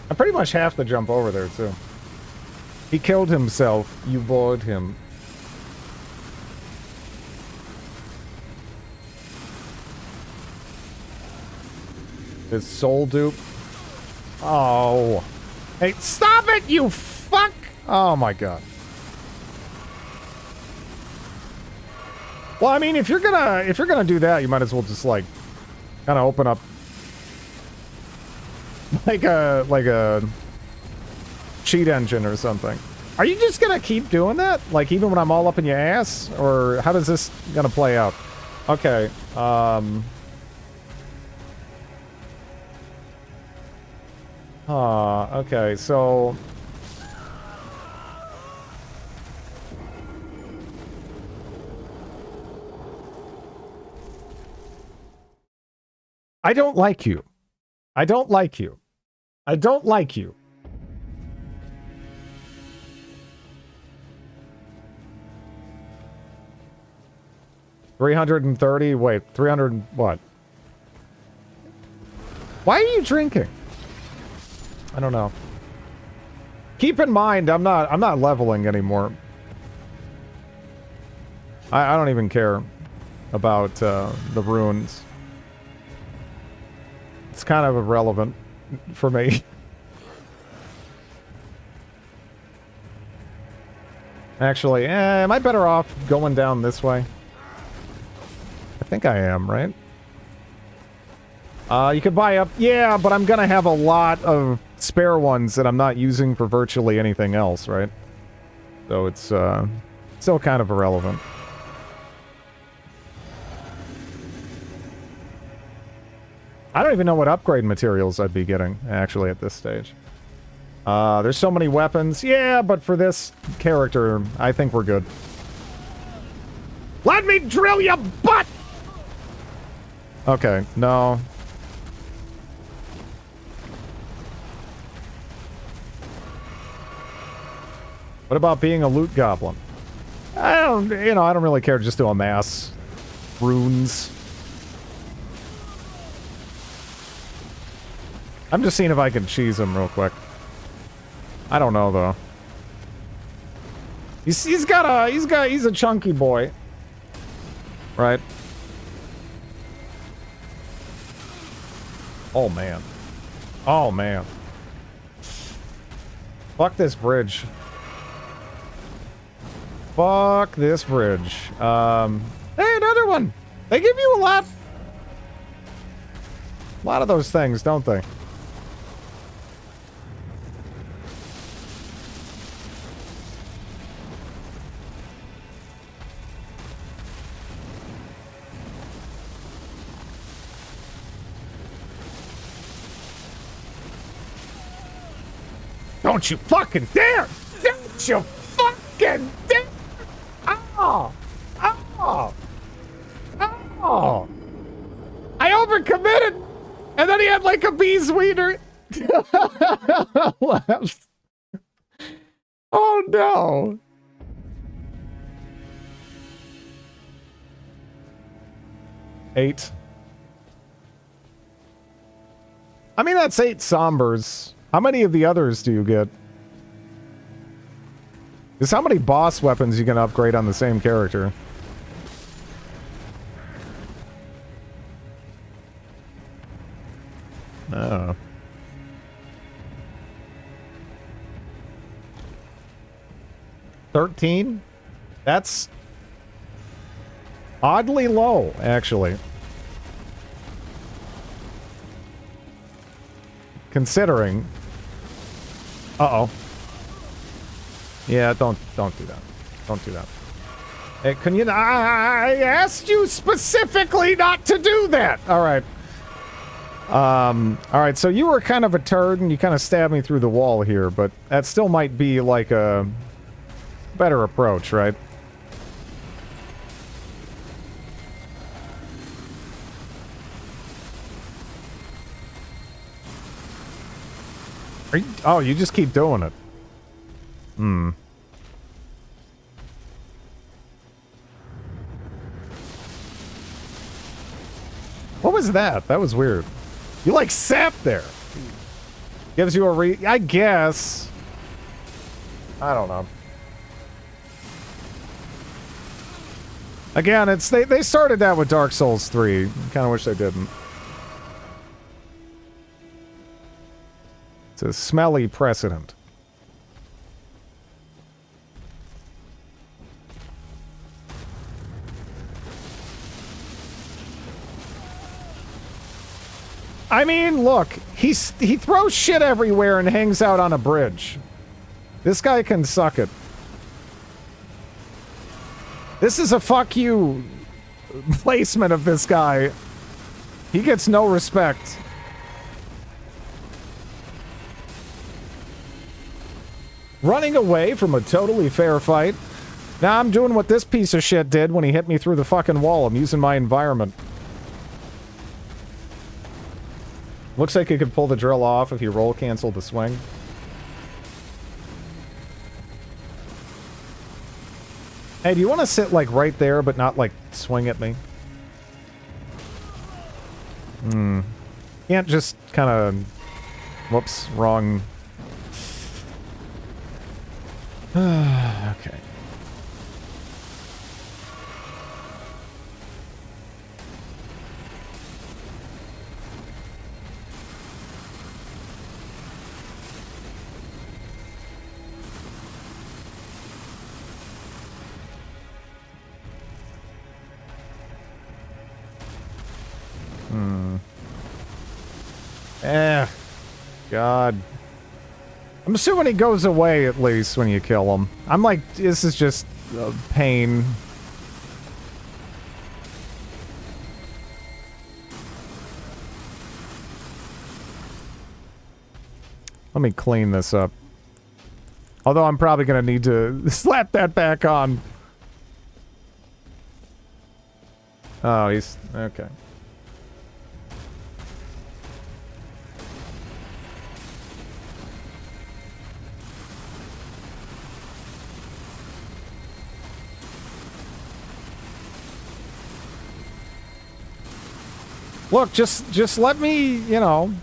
I pretty much have to jump over there, too. He killed himself. You bored him. His soul dupe. Oh. Hey, stop it, you fuck! Oh my god. Well, I mean, if you're gonna do that, you might as well just, like, kind of open up like a cheat engine or something. Are you just gonna keep doing that? Like, even when I'm all up in your ass? Or how does this gonna play out? Okay, okay, so... I don't like you. I don't like you. I don't like you. $330? Wait, 300 what? Why are you drinking? I don't know. Keep in mind, I'm not leveling anymore. I don't even care about the runes. It's kind of irrelevant for me. Actually, am I better off going down this way? I think I am, right? You could buy up... Yeah, but I'm gonna have a lot of spare ones that I'm not using for virtually anything else, right? So it's, still kind of irrelevant. I don't even know what upgrade materials I'd be getting, actually, at this stage. There's so many weapons. Yeah, but for this character, I think we're good. Let me drill your butt! Okay, no. What about being a loot goblin? I don't really care just to amass runes. I'm just seeing if I can cheese him real quick. I don't know though. He's a chunky boy. Right? Oh man. Oh man. Fuck this bridge. Fuck this bridge. Hey, another one! They give you a lot of those things, don't they? Don't you fucking dare! Don't you fucking dare! Oh! Oh! Oh! I overcommitted! And then he had like a bee's wiener left. Oh no! Eight. I mean, that's 8 sombers. How many of the others do you get? Is how many boss weapons you can upgrade on the same character? Oh. $13? That's oddly low, actually. Considering. Uh-oh. Yeah, don't do that. Don't do that. Hey, can you... I asked you specifically not to do that! Alright. Alright, so you were kind of a turd and you kind of stabbed me through the wall here, but that still might be like a better approach, right? Oh, you just keep doing it. Hmm. What was that? That was weird. You like sap there. Gives you a I guess. I don't know. Again, it's they started that with Dark Souls 3. Kind of wish they didn't. It's a smelly precedent. I mean, look, he throws shit everywhere and hangs out on a bridge. This guy can suck it. This is a fuck you placement of this guy. He gets no respect. Running away from a totally fair fight. Now I'm doing what this piece of shit did when he hit me through the fucking wall. I'm using my environment. Looks like you could pull the drill off if you roll cancel the swing. Hey, do you want to sit, like, right there, but not, like, swing at me? Hmm. Can't just kind of... Whoops, wrong... Okay. God. I'm assuming he goes away at least when you kill him. I'm like, this is just pain. Let me clean this up. Although I'm probably gonna need to slap that back on. Oh, he's... okay. Look, just let me, you know.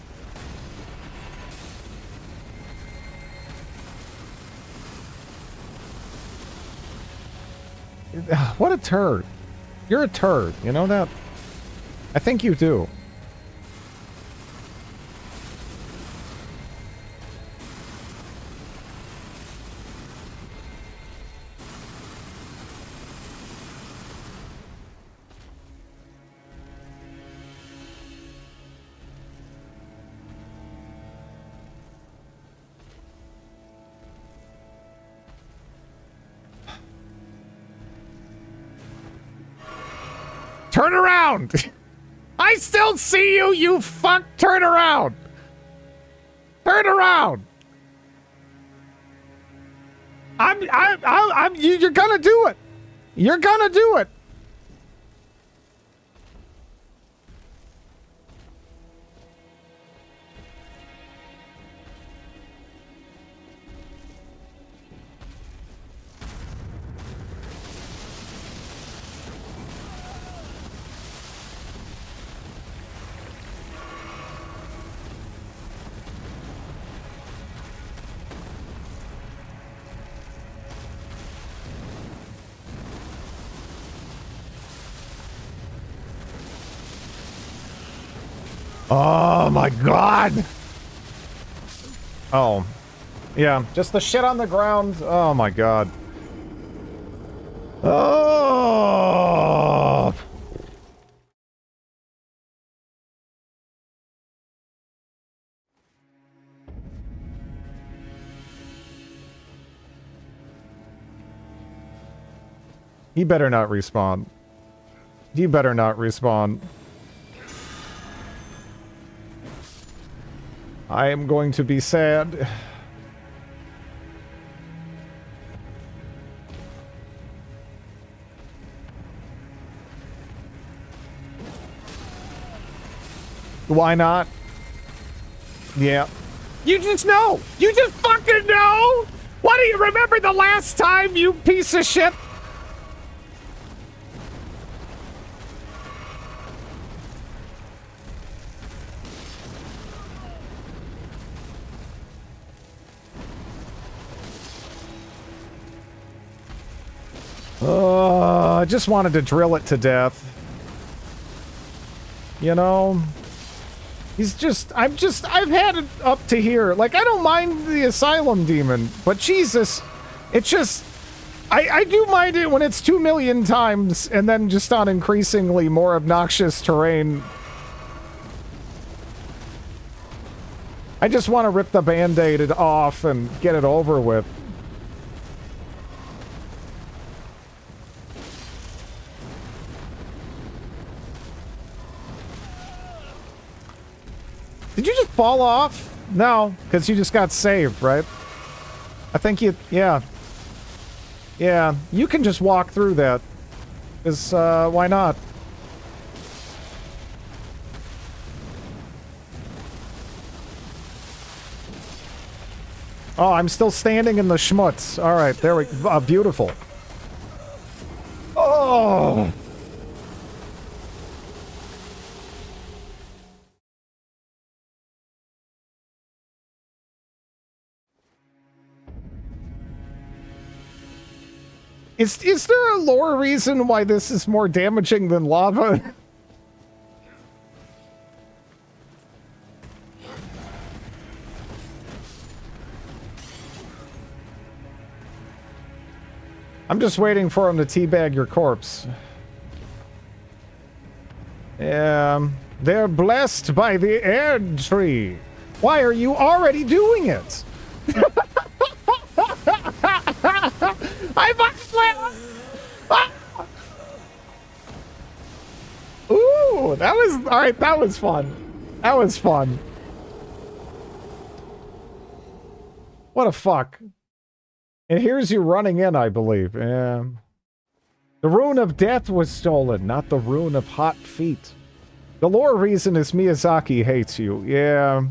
What a turd. You're a turd, you know that? I think you do. Turn around! I still see you, you fuck! Turn around! Turn around! You're gonna do it! You're gonna do it! Oh my god! Oh. Yeah, just the shit on the ground. Oh my god. Oh! He better not respawn. He better not respawn. I am going to be sad. Why not? Yeah. You just know! You just fucking know! What do you remember the last time, you piece of shit? I just wanted to drill it to death. You know? I've had it up to here. Like, I don't mind the Asylum Demon, but Jesus, it's just, I do mind it when it's 2 million times, and then just on increasingly more obnoxious terrain. I just want to rip the Band-Aid off and get it over with. Did you just fall off? No, because you just got saved, right? I think you... Yeah. Yeah, you can just walk through that. Because, why not? Oh, I'm still standing in the schmutz. Alright, there we... beautiful. Oh! Is there a lore reason why this is more damaging than lava? I'm just waiting for him to teabag your corpse. They're blessed by the air tree. Why are you already doing it? Ooh, that was alright. That was fun. That was fun. What a fuck. And here's you running in, I believe. Yeah. The rune of death was stolen, not the rune of hot feet. The lore reason is Miyazaki hates you. Yeah.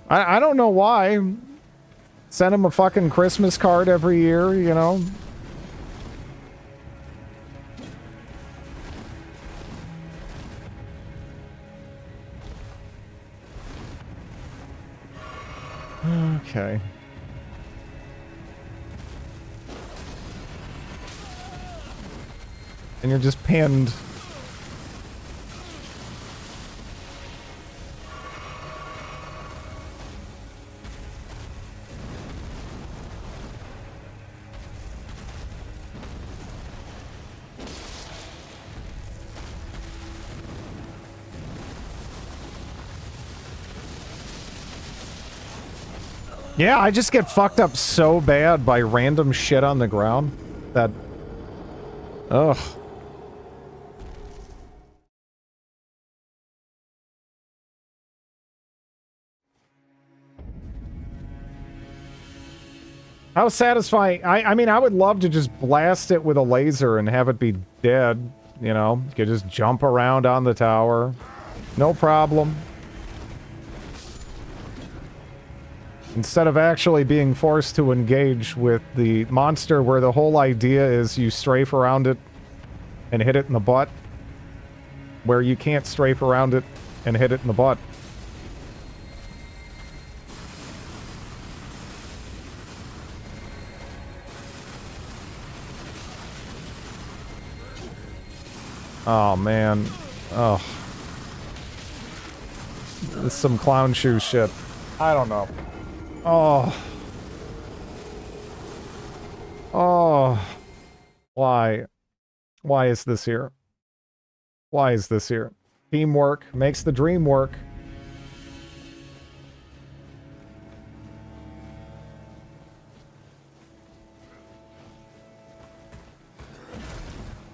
I don't know why. Send him a fucking Christmas card every year, you know? Okay. And you're just pinned. Yeah, I just get fucked up so bad by random shit on the ground that... Ugh. How satisfying. I mean, I would love to just blast it with a laser and have it be dead, you know? You could just jump around on the tower. No problem. Instead of actually being forced to engage with the monster where the whole idea is you strafe around it and hit it in the butt. Where you can't strafe around it and hit it in the butt. Oh, man. Oh. This is some clown shoe shit. I don't know. Oh. Oh. Why? Why is this here? Why is this here? Teamwork makes the dream work.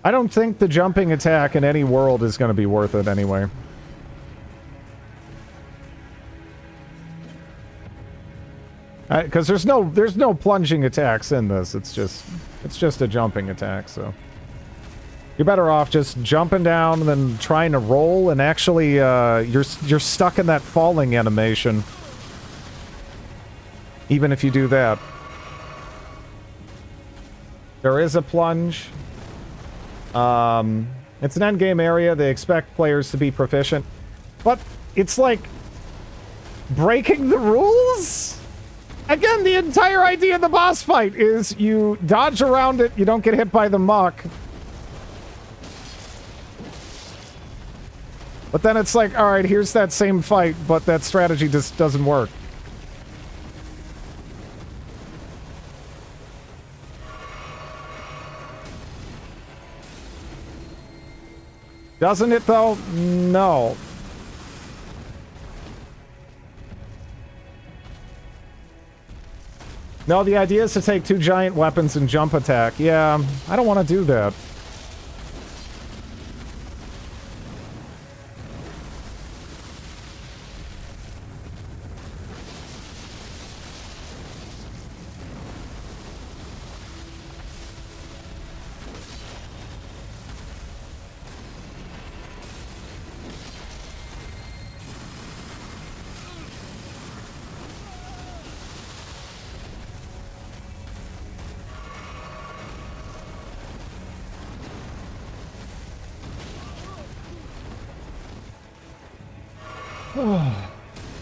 I don't think the jumping attack in any world is going to be worth it anyway. Because there's no plunging attacks in this. It's just a jumping attack. So you're better off just jumping down than trying to roll. And actually, you're stuck in that falling animation. Even if you do that, there is a plunge. It's an endgame area. They expect players to be proficient, but it's like breaking the rules. Again, the entire idea of the boss fight is you dodge around it, you don't get hit by the muck. But then it's like, alright, here's that same fight, but that strategy just doesn't work. Doesn't it, though? No. No, the idea is to take two giant weapons and jump attack. Yeah, I don't want to do that.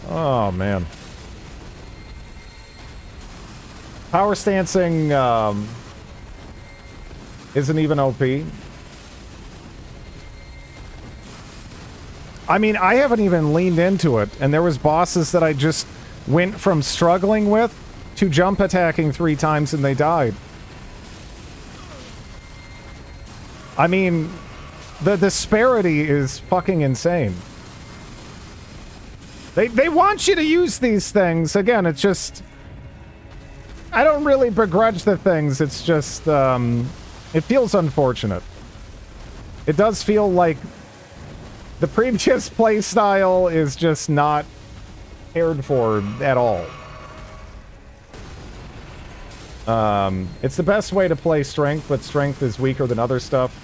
Oh, man. Power stancing, isn't even OP. I mean, I haven't even leaned into it, and there was bosses that I just went from struggling with to jump attacking 3 times and they died. I mean, the disparity is fucking insane. They want you to use these things. Again, it's just... I don't really begrudge the things. It's just, it feels unfortunate. It does feel like the previous playstyle is just not cared for at all. It's the best way to play strength, but strength is weaker than other stuff.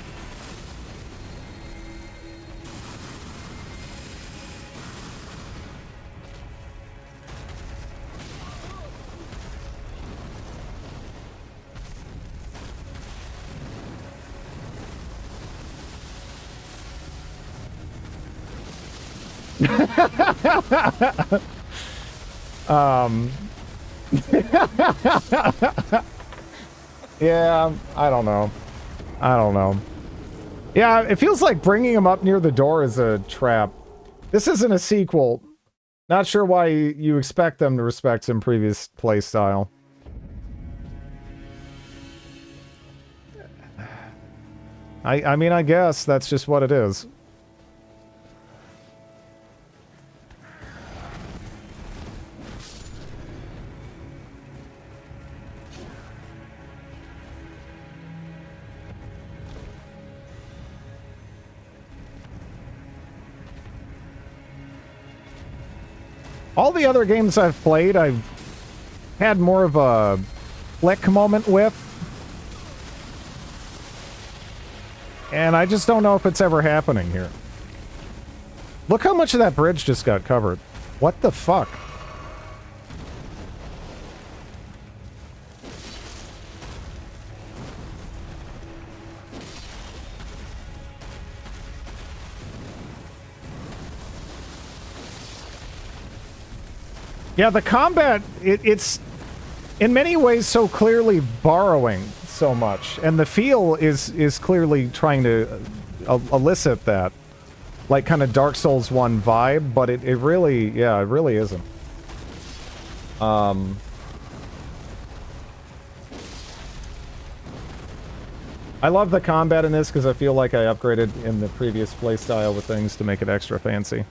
Yeah, I don't know. I don't know. Yeah, it feels like bringing him up near the door is a trap. This isn't a sequel. Not sure why you expect them to respect some previous playstyle. I mean, I guess that's just what it is. All the other games I've played, I've had more of a flick moment with. And I just don't know if it's ever happening here. Look how much of that bridge just got covered. What the fuck? Yeah, the combat, it's in many ways so clearly borrowing so much, and the feel is clearly trying to elicit that, like, kind of Dark Souls 1 vibe, but it really, yeah, it really isn't. I love the combat in this because I feel like I upgraded in the previous playstyle with things to make it extra fancy.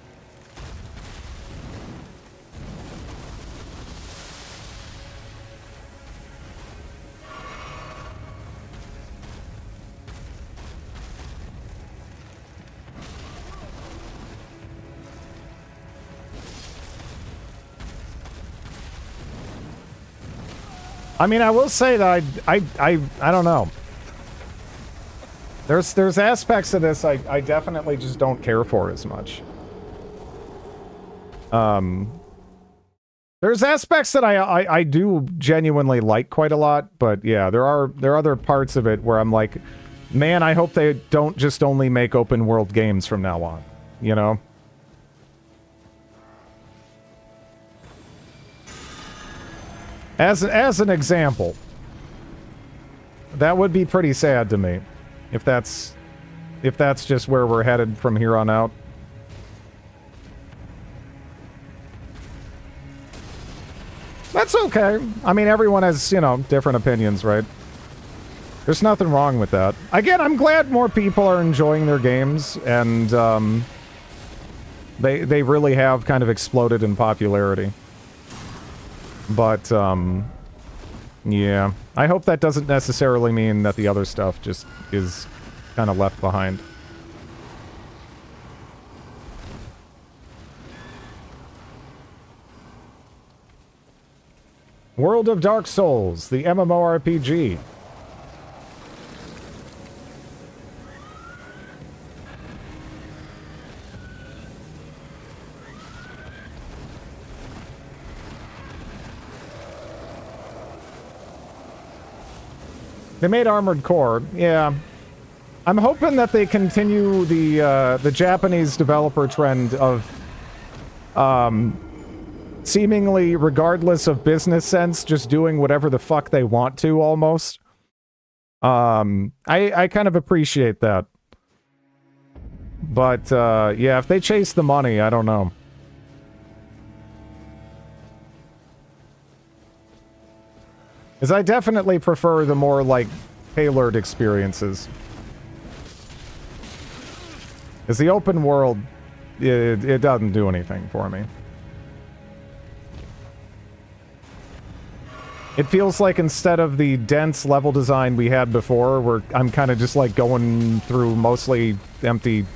I mean, I will say that I don't know. There's aspects of this I definitely just don't care for as much. There's aspects that I do genuinely like quite a lot, but yeah, there are other parts of it where I'm like, man, I hope they don't just only make open world games from now on, you know? As an example, that would be pretty sad to me, if that's just where we're headed from here on out. That's okay. I mean, everyone has, you know, different opinions, right? There's nothing wrong with that. Again, I'm glad more people are enjoying their games, and they really have kind of exploded in popularity. But, yeah. I hope that doesn't necessarily mean that the other stuff just is kind of left behind. World of Dark Souls, the MMORPG. They made Armored Core, yeah. I'm hoping that they continue the Japanese developer trend of seemingly, regardless of business sense, just doing whatever the fuck they want to, almost. I kind of appreciate that. But, yeah, if they chase the money, I don't know. Because I definitely prefer the more, like, tailored experiences. Because the open world, it doesn't do anything for me. It feels like instead of the dense level design we had before, where I'm kind of just, like, going through mostly empty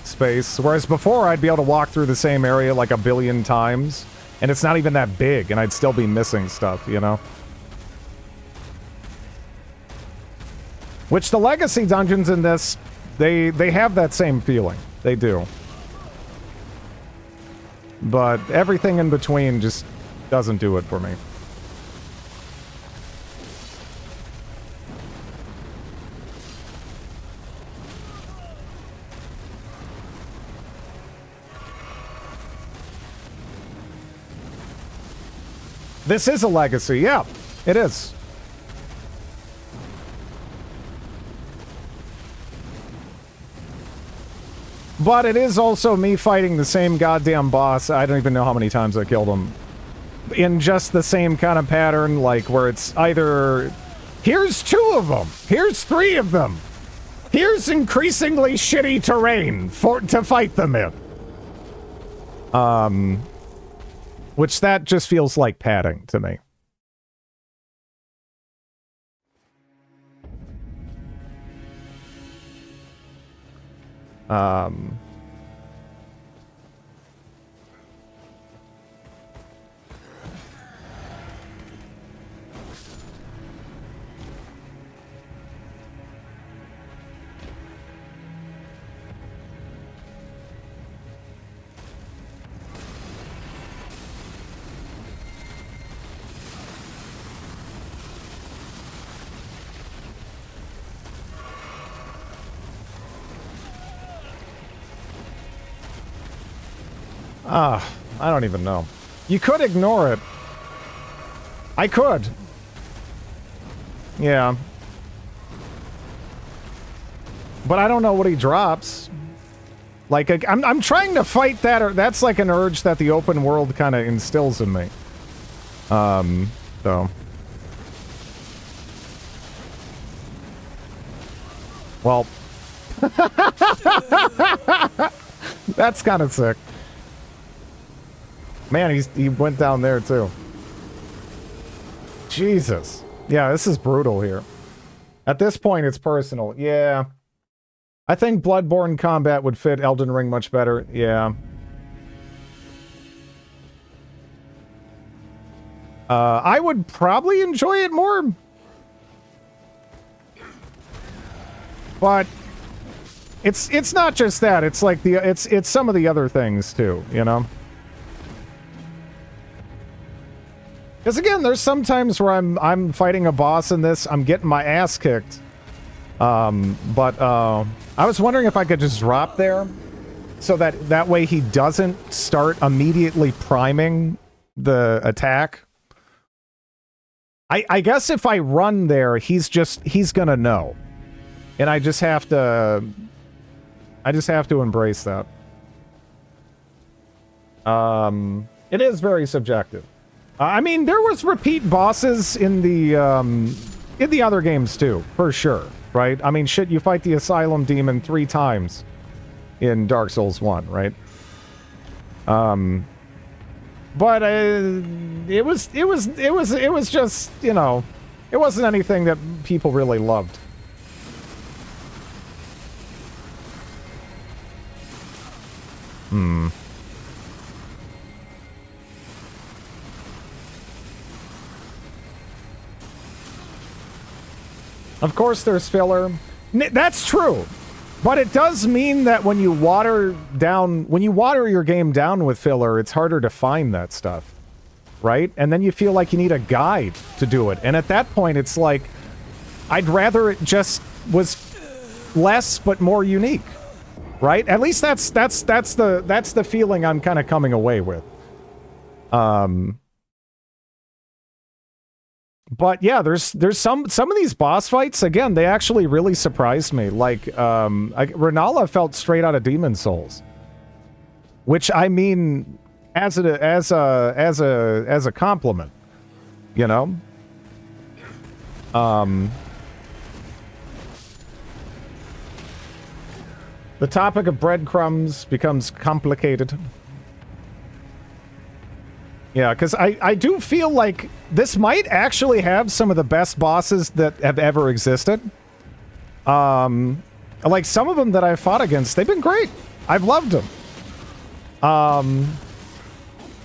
space. Whereas before, I'd be able to walk through the same area, like, 1 billion times. And it's not even that big, and I'd still be missing stuff, you know? Which the legacy dungeons in this, they have that same feeling. They do. But everything in between just doesn't do it for me. This is a legacy, yeah, it is. But it is also me fighting the same goddamn boss. I don't even know how many times I killed him. In just the same kind of pattern, like, where it's either... Here's 2 of them! Here's 3 of them! Here's increasingly shitty terrain to fight them in. Which that just feels like padding to me. I don't even know. You could ignore it. I could. Yeah. But I don't know what he drops. Like, I'm trying to fight that, or that's like an urge that the open world kind of instills in me. So. Well. That's kind of sick. Man, he went down there too. Jesus. Yeah, this is brutal here. At this point, it's personal. Yeah. I think Bloodborne combat would fit Elden Ring much better. Yeah. I would probably enjoy it more. But it's not just that. It's like it's some of the other things too, you know? Because again, there's some times where I'm fighting a boss in this, I'm getting my ass kicked. I was wondering if I could just drop there so that way he doesn't start immediately priming the attack. I guess if I run there, he's gonna know. And I just have to embrace that. It is very subjective. I mean, there was repeat bosses in the other games too, for sure, right? I mean, shit, you fight the Asylum Demon 3 times in Dark Souls 1, right? But it was just, you know, it wasn't anything that people really loved. Of course there's filler. That's true. But it does mean that when you water your game down with filler, it's harder to find that stuff. Right? And then you feel like you need a guide to do it. And at that point it's like, I'd rather it just was less but more unique. Right? At least that's the feeling I'm kind of coming away with. But yeah, there's some of these boss fights, again, they actually really surprised me. Like Renala felt straight out of Demon Souls. Which I mean as a compliment, you know? The topic of breadcrumbs becomes complicated. Yeah, because I do feel like this might actually have some of the best bosses that have ever existed. Like some of them that I've fought against, they've been great. I've loved them.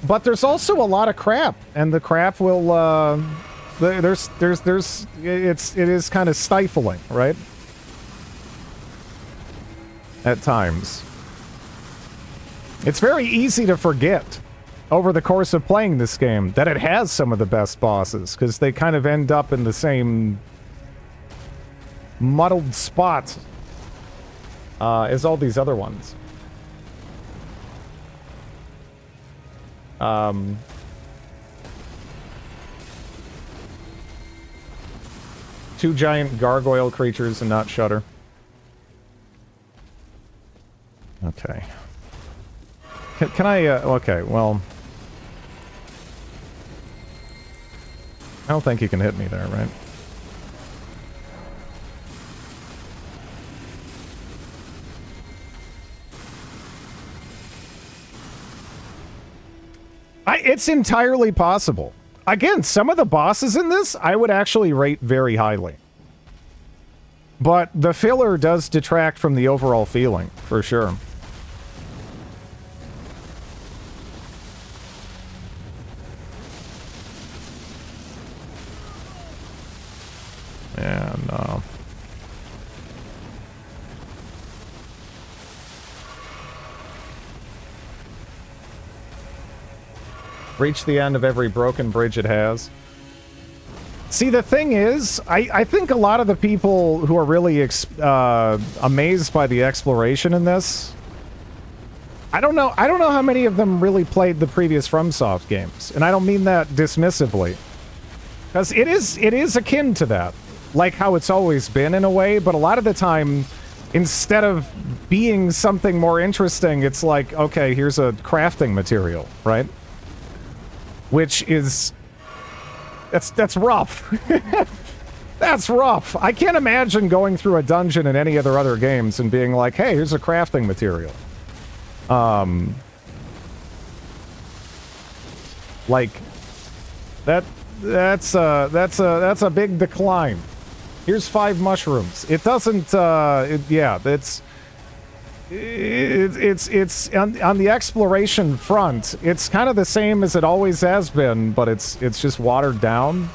But there's also a lot of crap, and the crap will, it is kind of stifling, right? At times. It's very easy to forget over the course of playing this game that it has some of the best bosses, because they kind of end up in the same muddled spot as all these other ones. Two giant gargoyle creatures and not Shudder. Okay. Can I, okay, well... I don't think you can hit me there, right? It's entirely possible. Again, some of the bosses in this, I would actually rate very highly. But the filler does detract from the overall feeling, for sure. And, reach the end of every broken bridge it has. See, the thing is, I think a lot of the people who are really amazed by the exploration in this I don't know how many of them really played the previous FromSoft games, and I don't mean that dismissively. Because it is akin to that, like how it's always been in a way, but a lot of the time, instead of being something more interesting, it's like, okay, here's a crafting material, right? Which is... That's rough. That's rough. I can't imagine going through a dungeon in any of their other games and being like, hey, here's a crafting material. Like, that's a big decline. Here's 5 mushrooms. It doesn't, yeah, it's on the exploration front, it's kind of the same as it always has been, but it's just watered down.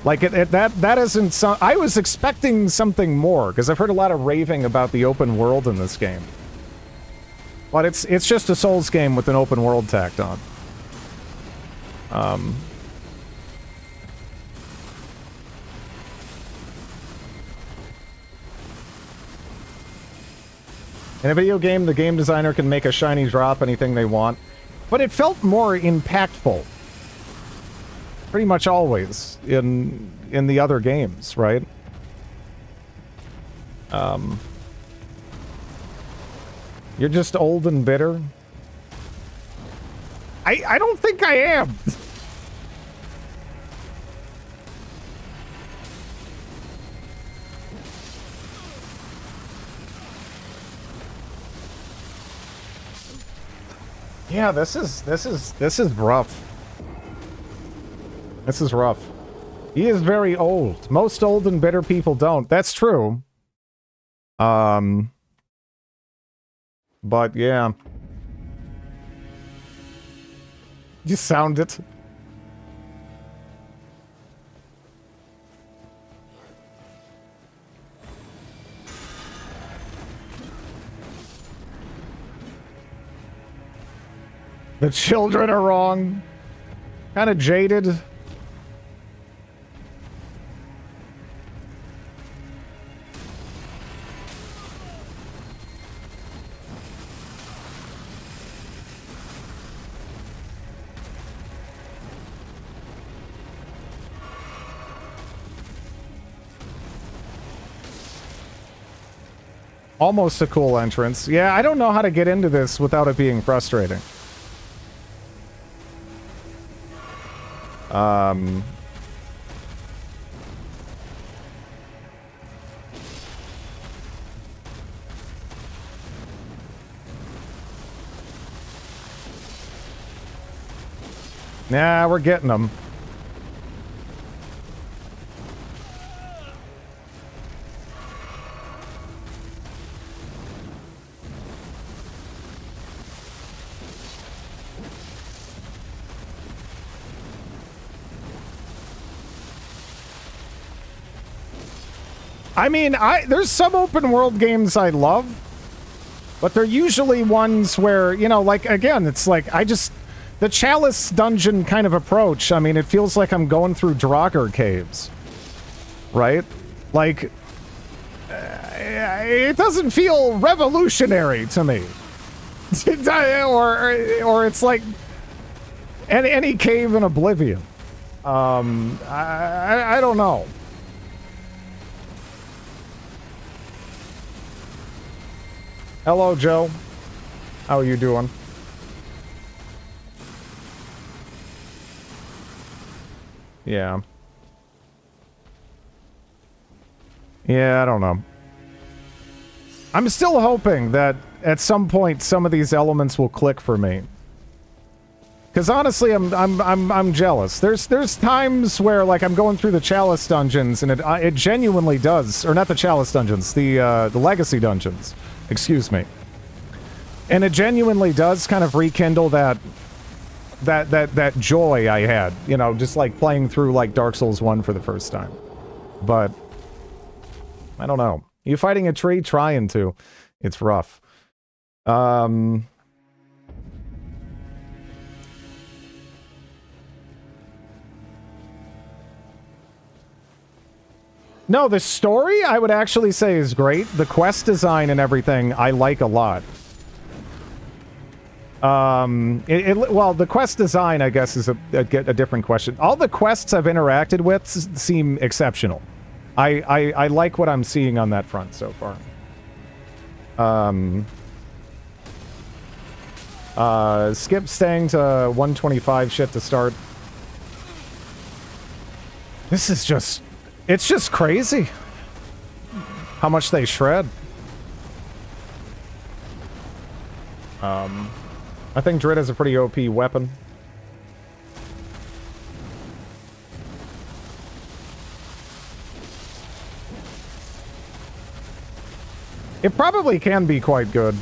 Like, that isn't some... I was expecting something more, because I've heard a lot of raving about the open world in this game. But it's just a Souls game with an open world tacked on. In a video game, the game designer can make a shiny drop anything they want, but it felt more impactful. Pretty much always in the other games, right? You're just old and bitter? I don't think I am. Yeah, this is rough. This is rough. He is very old. Most old and bitter people don't. That's true. But yeah. You sound it. The children are wrong. Kind of jaded. Almost a cool entrance. Yeah, I don't know how to get into this without it being frustrating. Nah, we're getting them. I mean, there's some open world games I love, but they're usually ones where, you know, like, again, it's like, the Chalice dungeon kind of approach, I mean, it feels like I'm going through Draugr caves, right? Like, it doesn't feel revolutionary to me. or it's like any cave in Oblivion. I don't know. Hello, Joe. How are you doing? Yeah. Yeah, I don't know. I'm still hoping that at some point some of these elements will click for me. Because honestly, I'm jealous. There's times where, like, I'm going through the Chalice dungeons and it genuinely does, or not the Chalice dungeons, the Legacy dungeons. Excuse me. And it genuinely does kind of rekindle that joy I had, you know, just like playing through like Dark Souls 1 for the first time. But I don't know. You fighting a tree? Trying to. It's rough. No, the story I would actually say is great. The quest design and everything I like a lot. Well, the quest design, I guess, is a different question. All the quests I've interacted with seem exceptional. I like what I'm seeing on that front so far. Skip staying to 125 shit to start. This is just... It's just crazy. How much they shred. I think Drit is a pretty OP weapon. It probably can be quite good.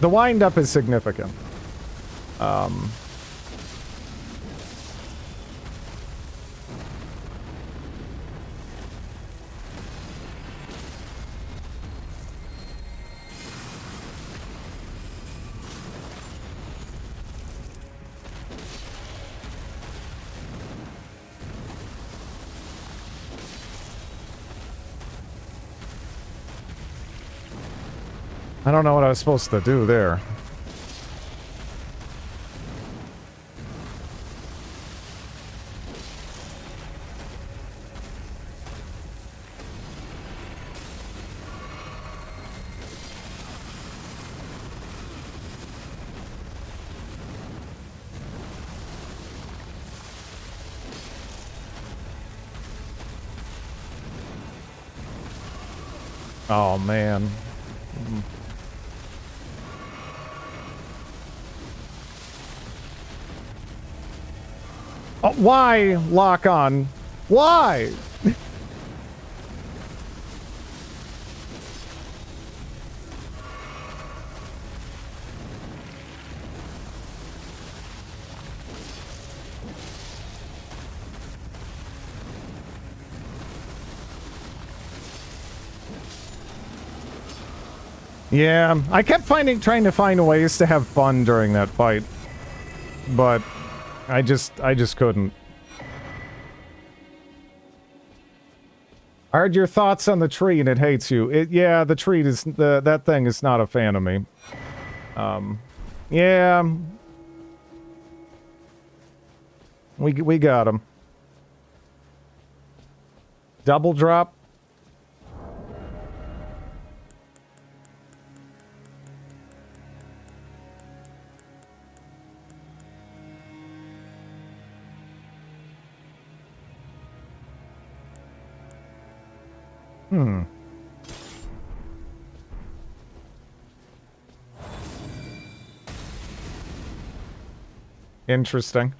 The wind-up is significant. I don't know what I was supposed to do there. Oh, man. Oh, why lock on? Why? Yeah, I kept trying to find ways to have fun during that fight, but I just couldn't. I heard your thoughts on the tree and it hates you. Yeah, the tree is that thing is not a fan of me. Yeah, we got him. Double drop. Interesting.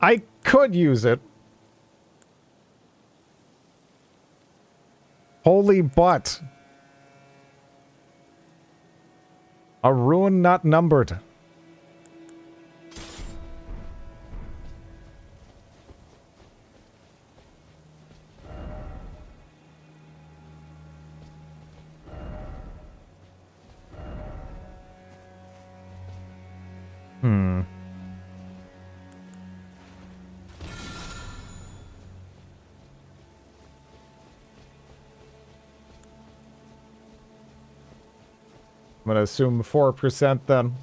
I could use it. Holy butt. A ruin not numbered. I'm gonna assume 4% then.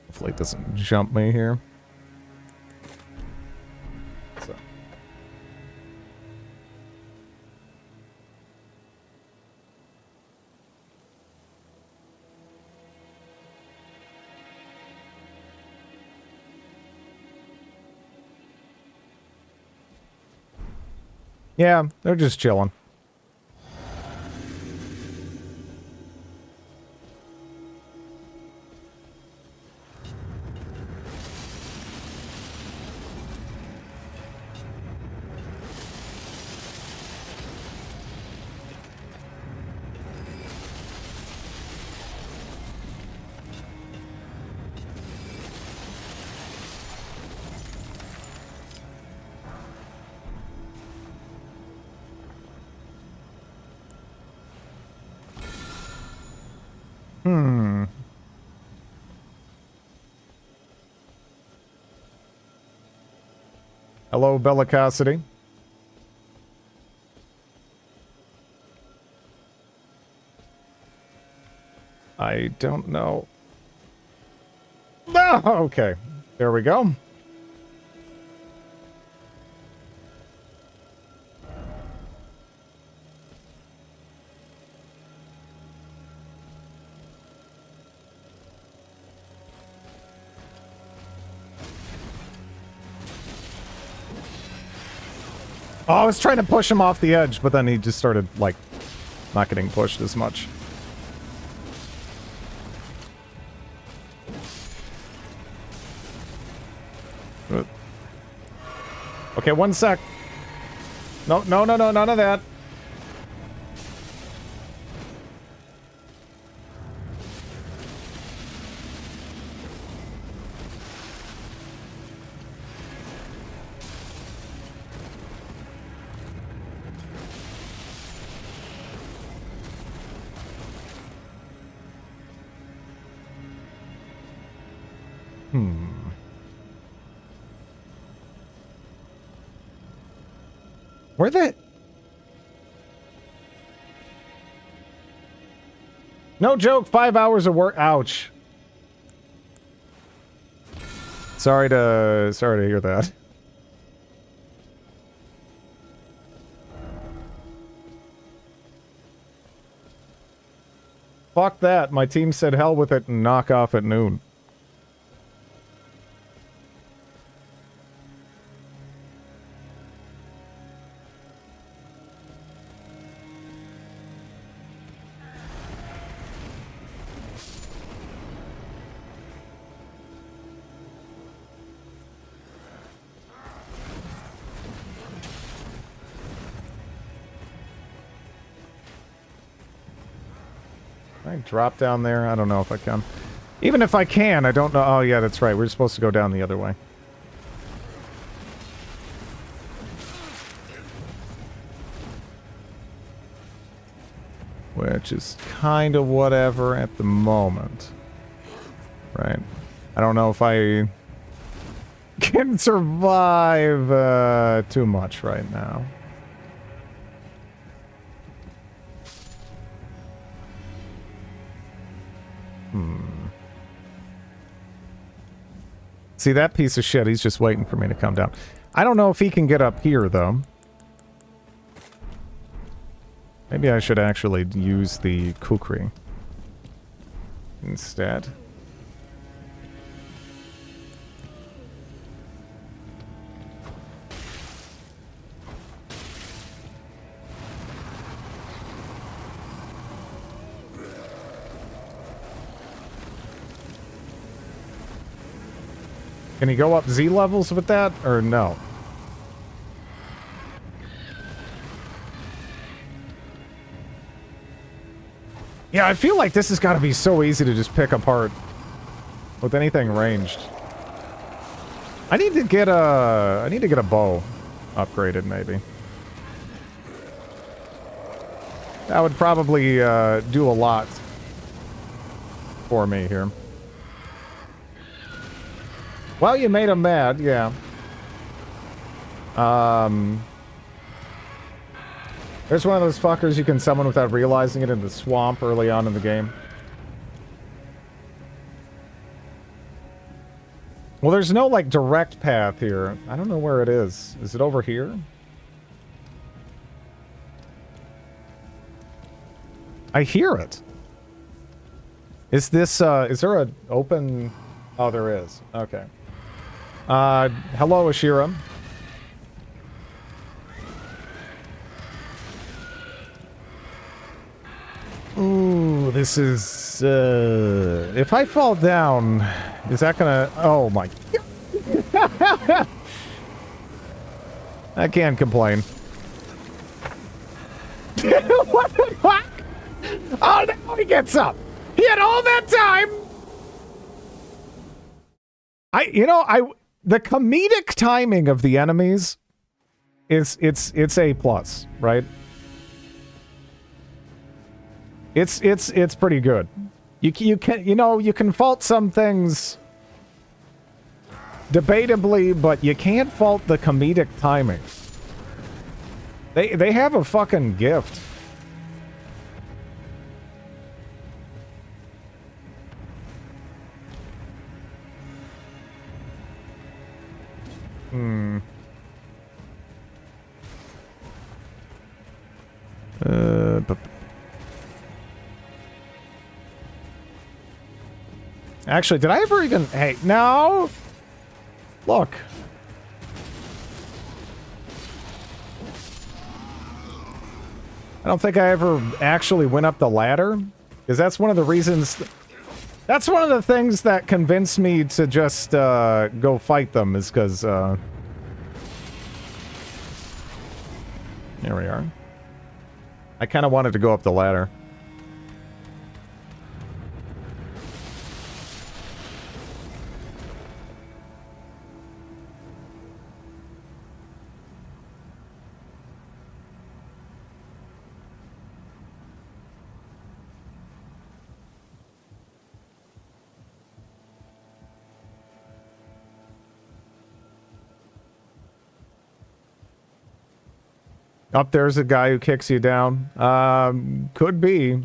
Hopefully it doesn't jump me here. So. Yeah, they're just chilling. Hello, Bellicosity. I don't know. No! Okay. There we go. Oh, I was trying to push him off the edge, but then he just started, like, not getting pushed as much. Okay, 1 sec. No, no, no, no, none of that. Where the... No joke, 5 hours of work. Ouch. Sorry to hear that. Fuck that. My team said hell with it and knock off at noon. Can I drop down there? I don't know if I can. Even if I can, I don't know. Oh, yeah, that's right. We're supposed to go down the other way. Which is kind of whatever at the moment. Right. I don't know if I can survive too much right now. See, that piece of shit, he's just waiting for me to come down. I don't know if he can get up here, though. Maybe I should actually use the kukri instead. Can he go up Z levels with that, or no? Yeah, I feel like this has got to be so easy to just pick apart with anything ranged. I need to get a bow upgraded, maybe. That would probably do a lot for me here. Well, you made him mad, yeah. There's one of those fuckers you can summon without realizing it in the swamp early on in the game. Well, there's no, like, direct path here. I don't know where it is. Is it over here? I hear it. Is this, is there an open... Oh, there is. Okay. Hello, Ashira. Ooh, this is, if I fall down, is that gonna... Oh my... I can't complain. What the fuck? Oh, now he gets up! He had all that time! The comedic timing of the enemies is, it's A+, right? It's pretty good. You can, you know, you can fault some things debatably, but you can't fault the comedic timing. They have a fucking gift. But actually, did I ever even... Hey, no! Look. I don't think I ever actually went up the ladder, because that's one of the reasons... That's one of the things that convinced me to just go fight them, is because... There we are. I kind of wanted to go up the ladder. Up there's a guy who kicks you down. Could be.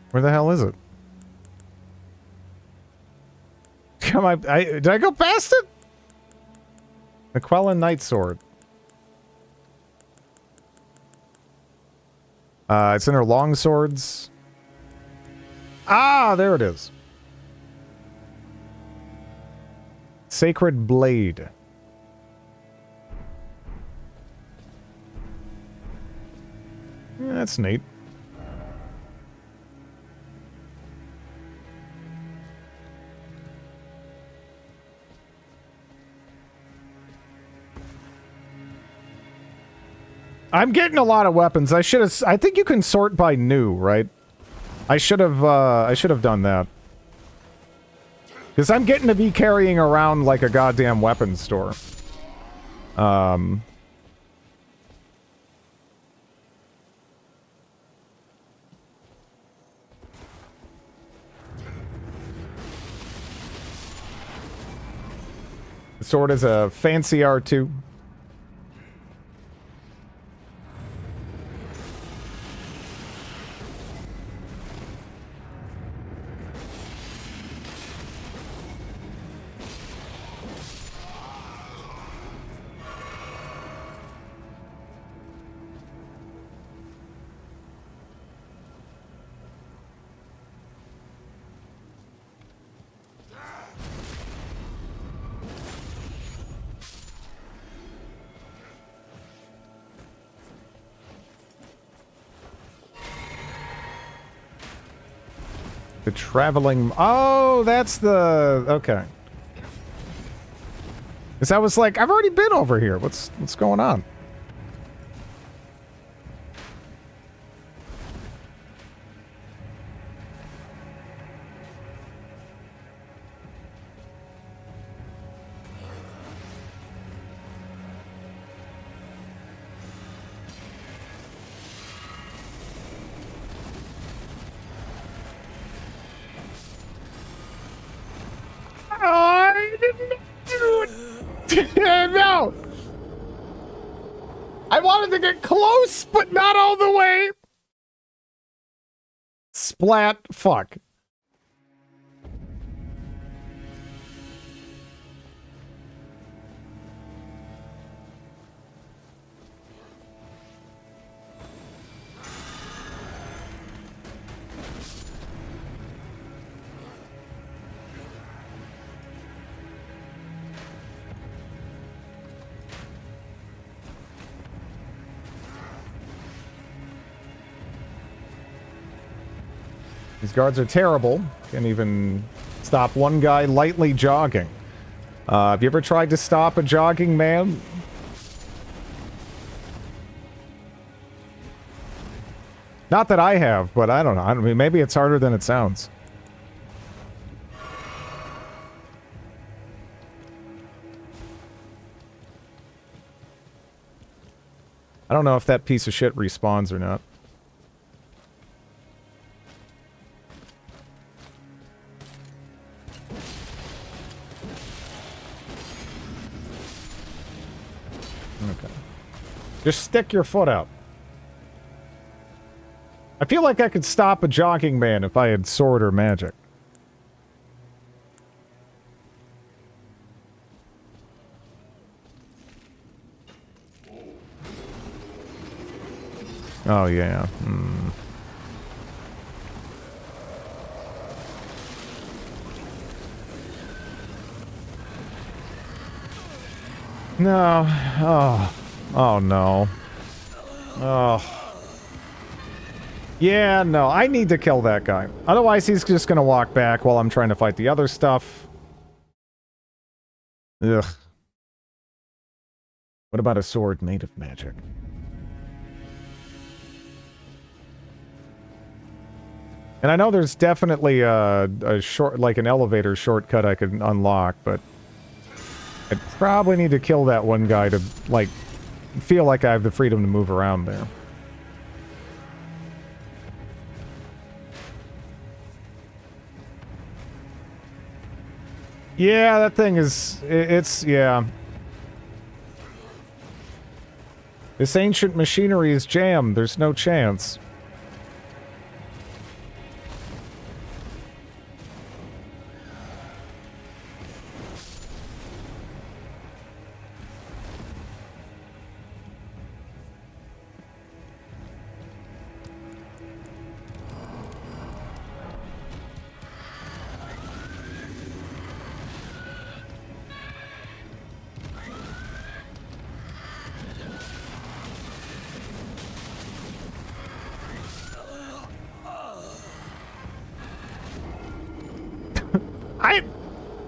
Where the hell is it? Come on, did I go past it? McQuellen Night Sword. It's in her long swords. Ah, there it is. Sacred Blade. Yeah, that's neat. I'm getting a lot of weapons. I think you can sort by new, right? I should have done that. Because I'm getting to be carrying around like a goddamn weapons store. The sword is a fancy R2. The traveling... Oh, that's the... Okay. Because I was like, I've already been over here. What's going on? I didn't do it! No! I wanted to get close, but not all the way! Splat. Fuck. These guards are terrible. Can't even stop one guy lightly jogging. Have you ever tried to stop a jogging man? Not that I have, but I don't know. I mean, maybe it's harder than it sounds. I don't know if that piece of shit respawns or not. Okay. Just stick your foot out. I feel like I could stop a jogging man if I had sword or magic. Oh, yeah. Hmm. No. Oh. Oh, no. Oh. Yeah, no. I need to kill that guy. Otherwise, he's just gonna walk back while I'm trying to fight the other stuff. Ugh. What about a sword made of magic? And I know there's definitely a short, like an elevator shortcut I could unlock, but I'd probably need to kill that one guy to, like, feel like I have the freedom to move around there. Yeah, that thing is, it's, yeah. This ancient machinery is jammed. There's no chance.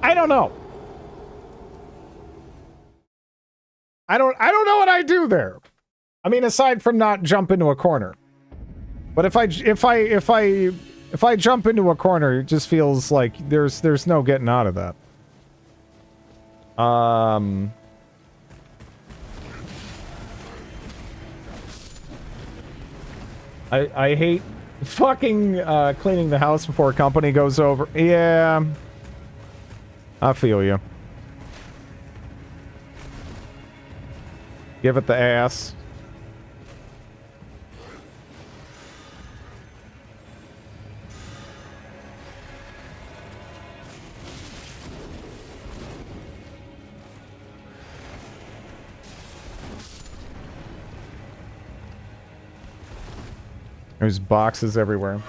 I don't know. I don't know what I do there. I mean, aside from not jump into a corner. But if I jump into a corner, it just feels like there's no getting out of that. I hate fucking cleaning the house before company goes over. Yeah. I feel you. Give it the ass. There's boxes everywhere.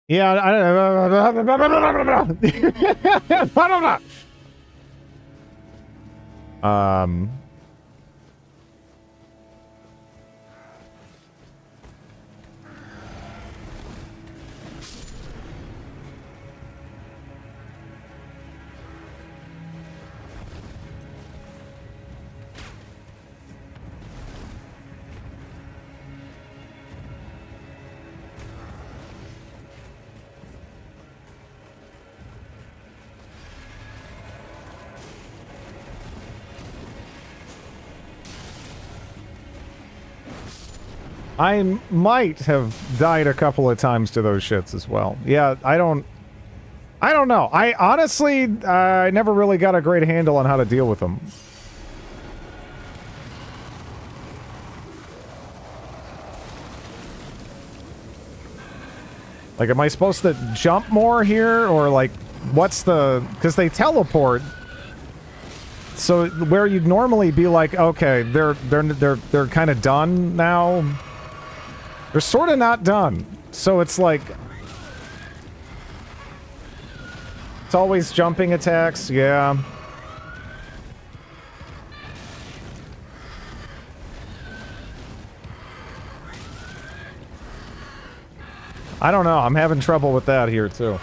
Yeah, I don't know. I might have died a couple of times to those shits as well. Yeah, I don't know. I honestly, I never really got a great handle on how to deal with them. Like, am I supposed to jump more here? Or, like, what's the... Because they teleport. So, where you'd normally be like, okay, they're kind of done now. They're sort of not done. So, it's like... It's always jumping attacks, yeah. I don't know. I'm having trouble with that here, too.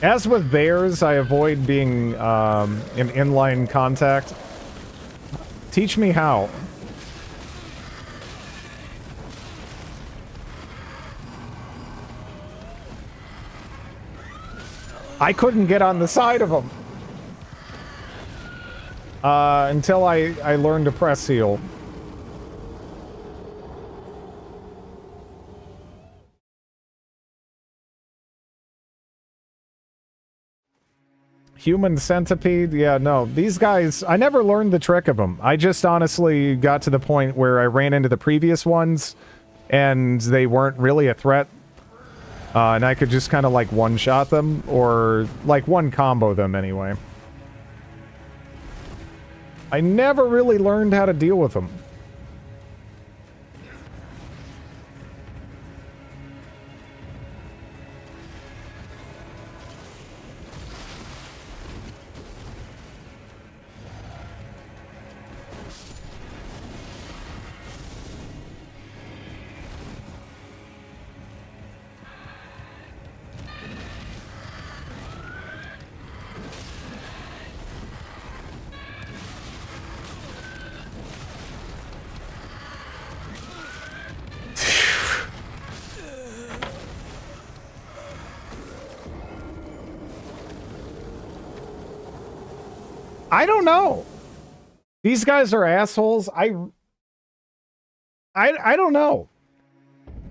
As with bears, I avoid being in inline contact. Teach me how. I couldn't get on the side of them. Until I learned to press heal. Human centipede? Yeah, no. These guys, I never learned the trick of them. I just honestly got to the point where I ran into the previous ones, and they weren't really a threat. And I could just kind of, like, one-shot them, or, like, one-combo them anyway. I never really learned how to deal with them. I don't know. These guys are assholes. I don't know.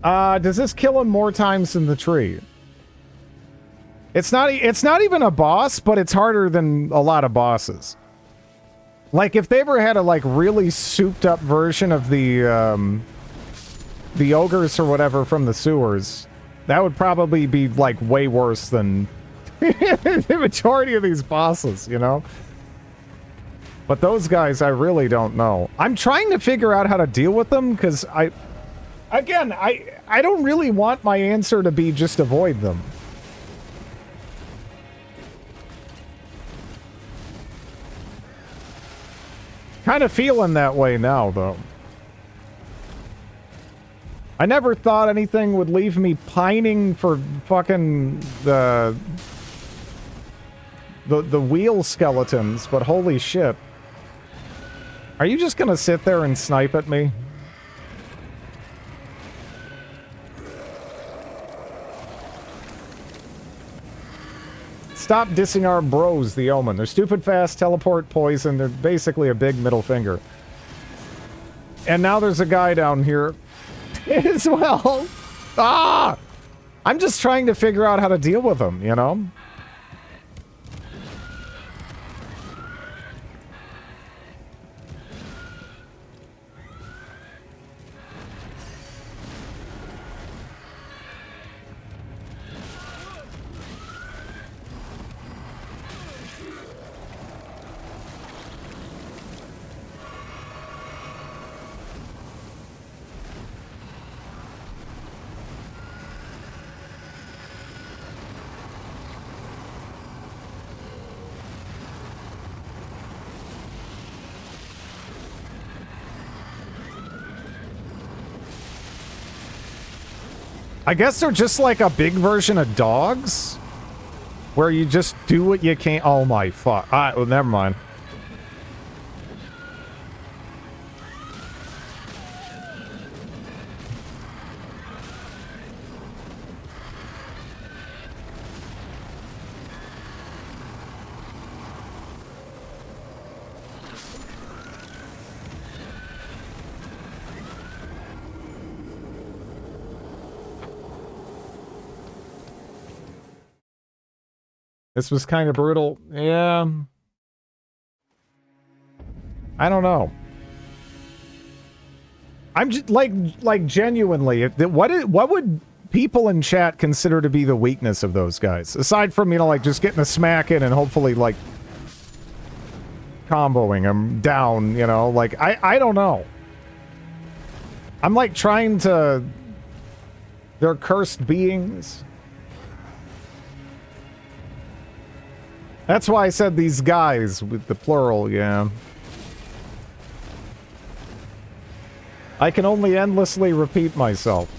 Does this kill him more times than the tree? It's not even a boss, but it's harder than a lot of bosses. Like, if they ever had a, like, really souped up version of the ogres or whatever from the sewers, that would probably be, like, way worse than the majority of these bosses, you know? But those guys, I really don't know. I'm trying to figure out how to deal with them, because I don't really want my answer to be just avoid them. Kind of feeling that way now, though. I never thought anything would leave me pining for fucking the wheel skeletons, but holy shit. Are you just gonna sit there and snipe at me? Stop dissing our bros, the Omen. They're stupid fast, teleport, poison. They're basically a big middle finger. And now there's a guy down here as well. Ah! I'm just trying to figure out how to deal with them, you know? I guess they're just like a big version of dogs? Where you just do what you can. Oh my fuck. Alright, well, never mind. This was kind of brutal. Yeah. I don't know. I'm just like genuinely, what would people in chat consider to be the weakness of those guys? Aside from, you know, like just getting a smack in and hopefully like comboing them down, you know, like I don't know. I'm like trying to... They're cursed beings. That's why I said these guys with the plural, yeah. I can only endlessly repeat myself.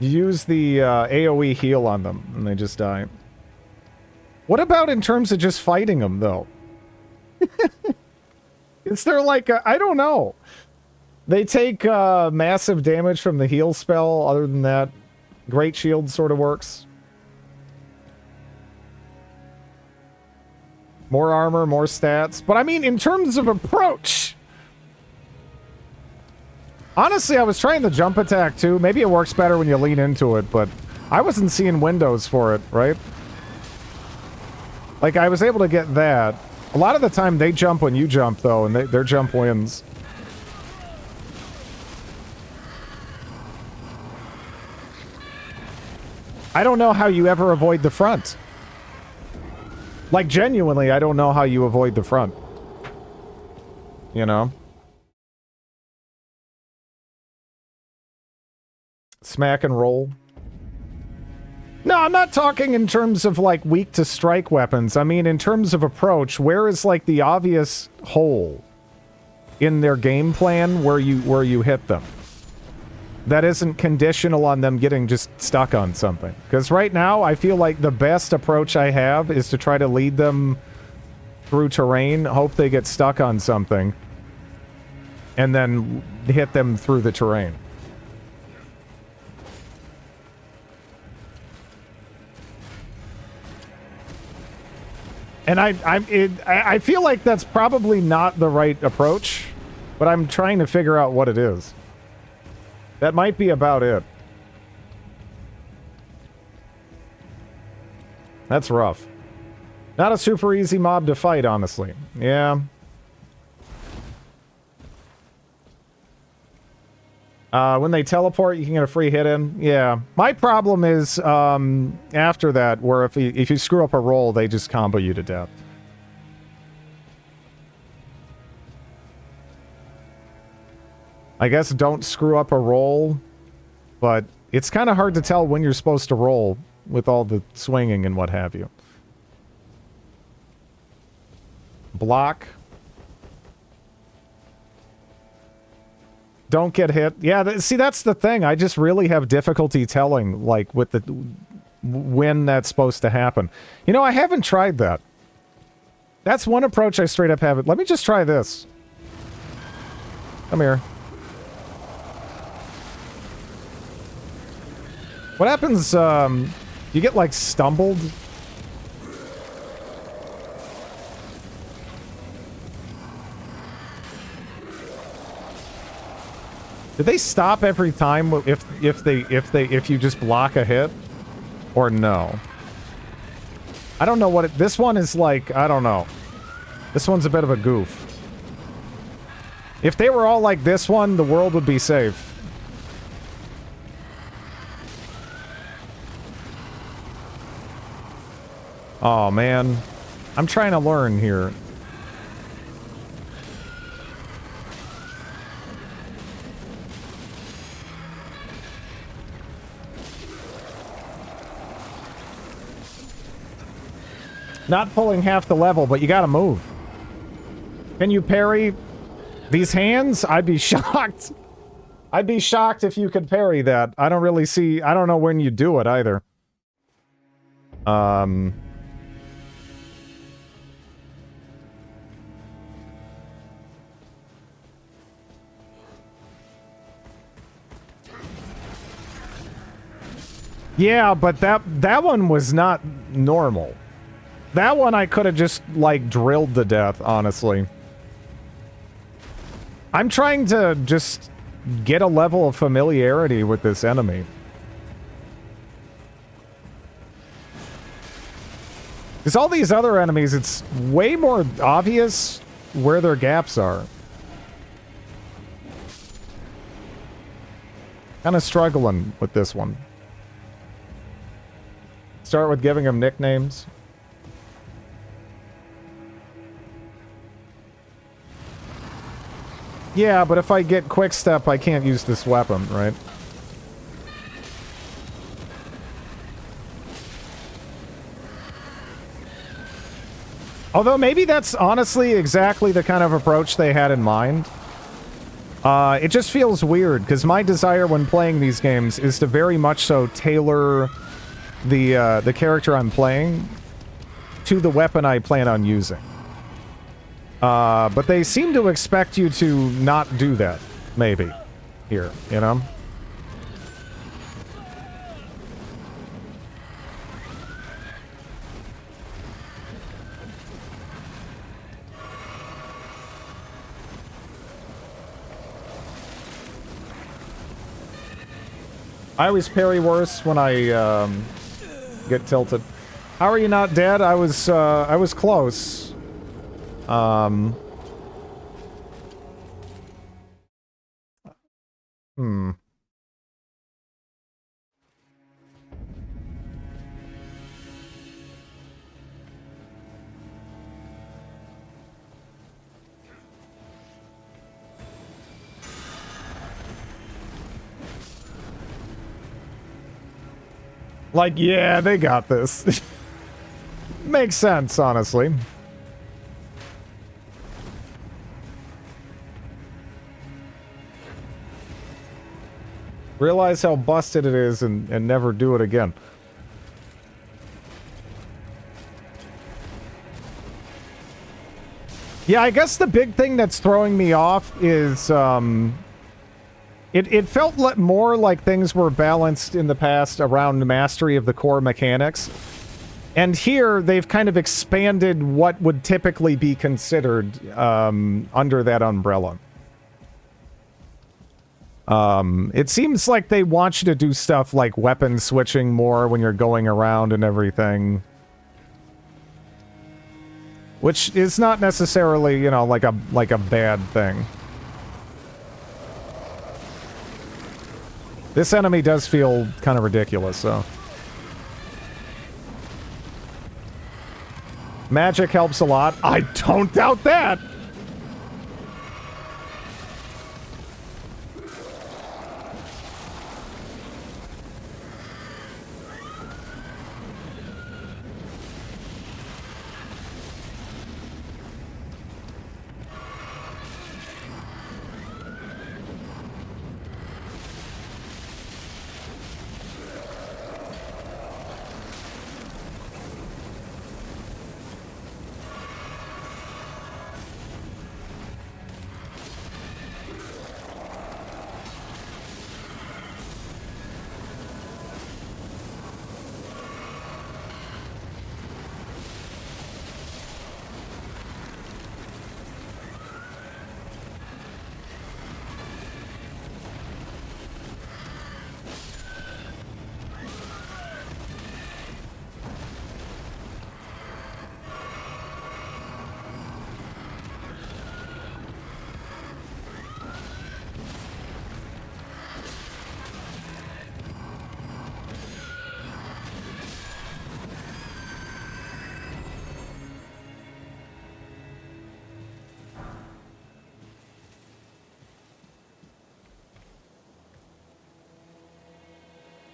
You use the AoE heal on them, and they just die. What about in terms of just fighting them, though? Is there like a... I don't know. They take massive damage from the heal spell. Other than that, Great Shield sort of works. More armor, more stats. But I mean, in terms of approach... Honestly, I was trying the jump attack too. Maybe it works better when you lean into it, but I wasn't seeing windows for it, right? Like, I was able to get that. A lot of the time, they jump when you jump, though, and their jump wins. I don't know how you ever avoid the front. Like, genuinely, I don't know how you avoid the front. You know? Smack and roll. No, I'm not talking in terms of, like, weak to strike weapons. I mean, in terms of approach, where is, like, the obvious hole in their game plan where you hit them? That isn't conditional on them getting just stuck on something. Because right now, I feel like the best approach I have is to try to lead them through terrain, hope they get stuck on something, and then hit them through the terrain. And I feel like that's probably not the right approach, but I'm trying to figure out what it is. That might be about it. That's rough. Not a super easy mob to fight, honestly. Yeah. When they teleport, you can get a free hit in. Yeah. My problem is, after that, where if you screw up a roll, they just combo you to death. I guess don't screw up a roll, but it's kind of hard to tell when you're supposed to roll with all the swinging and what have you. Block. Don't get hit. Yeah, see, that's the thing. I just really have difficulty telling, like, with the... when that's supposed to happen. You know, I haven't tried that. That's one approach I straight up haven't. Let me just try this. Come here. What happens, you get, like, stumbled? Did they stop every time if you just block a hit? Or no? I don't know what it... This one is like... I don't know. This one's a bit of a goof. If they were all like this one, the world would be safe. Oh, man. I'm trying to learn here. Not pulling half the level, but you gotta move. Can you parry these hands? I'd be shocked. I'd be shocked if you could parry that. I don't really see... I don't know when you do it, either. Yeah, but that one was not normal. That one I could have just, like, drilled to death, honestly. I'm trying to just get a level of familiarity with this enemy. Because all these other enemies, it's way more obvious where their gaps are. Kind of struggling with this one. Start with giving them nicknames. Yeah, but if I get quick step, I can't use this weapon, right? Although maybe that's honestly exactly the kind of approach they had in mind. It just feels weird, because my desire when playing these games is to very much so tailor the character I'm playing to the weapon I plan on using. But they seem to expect you to not do that, maybe, here, you know? I always parry worse when I get tilted. How are you not dead? I was close. Like, yeah, they got this. Makes sense, honestly. Realize how busted it is and never do it again. Yeah, I guess the big thing that's throwing me off is, It felt more like things were balanced in the past around the mastery of the core mechanics. And here, they've kind of expanded what would typically be considered under that umbrella. It seems like they want you to do stuff like weapon switching more when you're going around and everything. Which is not necessarily, you know, like a bad thing. This enemy does feel kind of ridiculous, so. Magic helps a lot. I don't doubt that!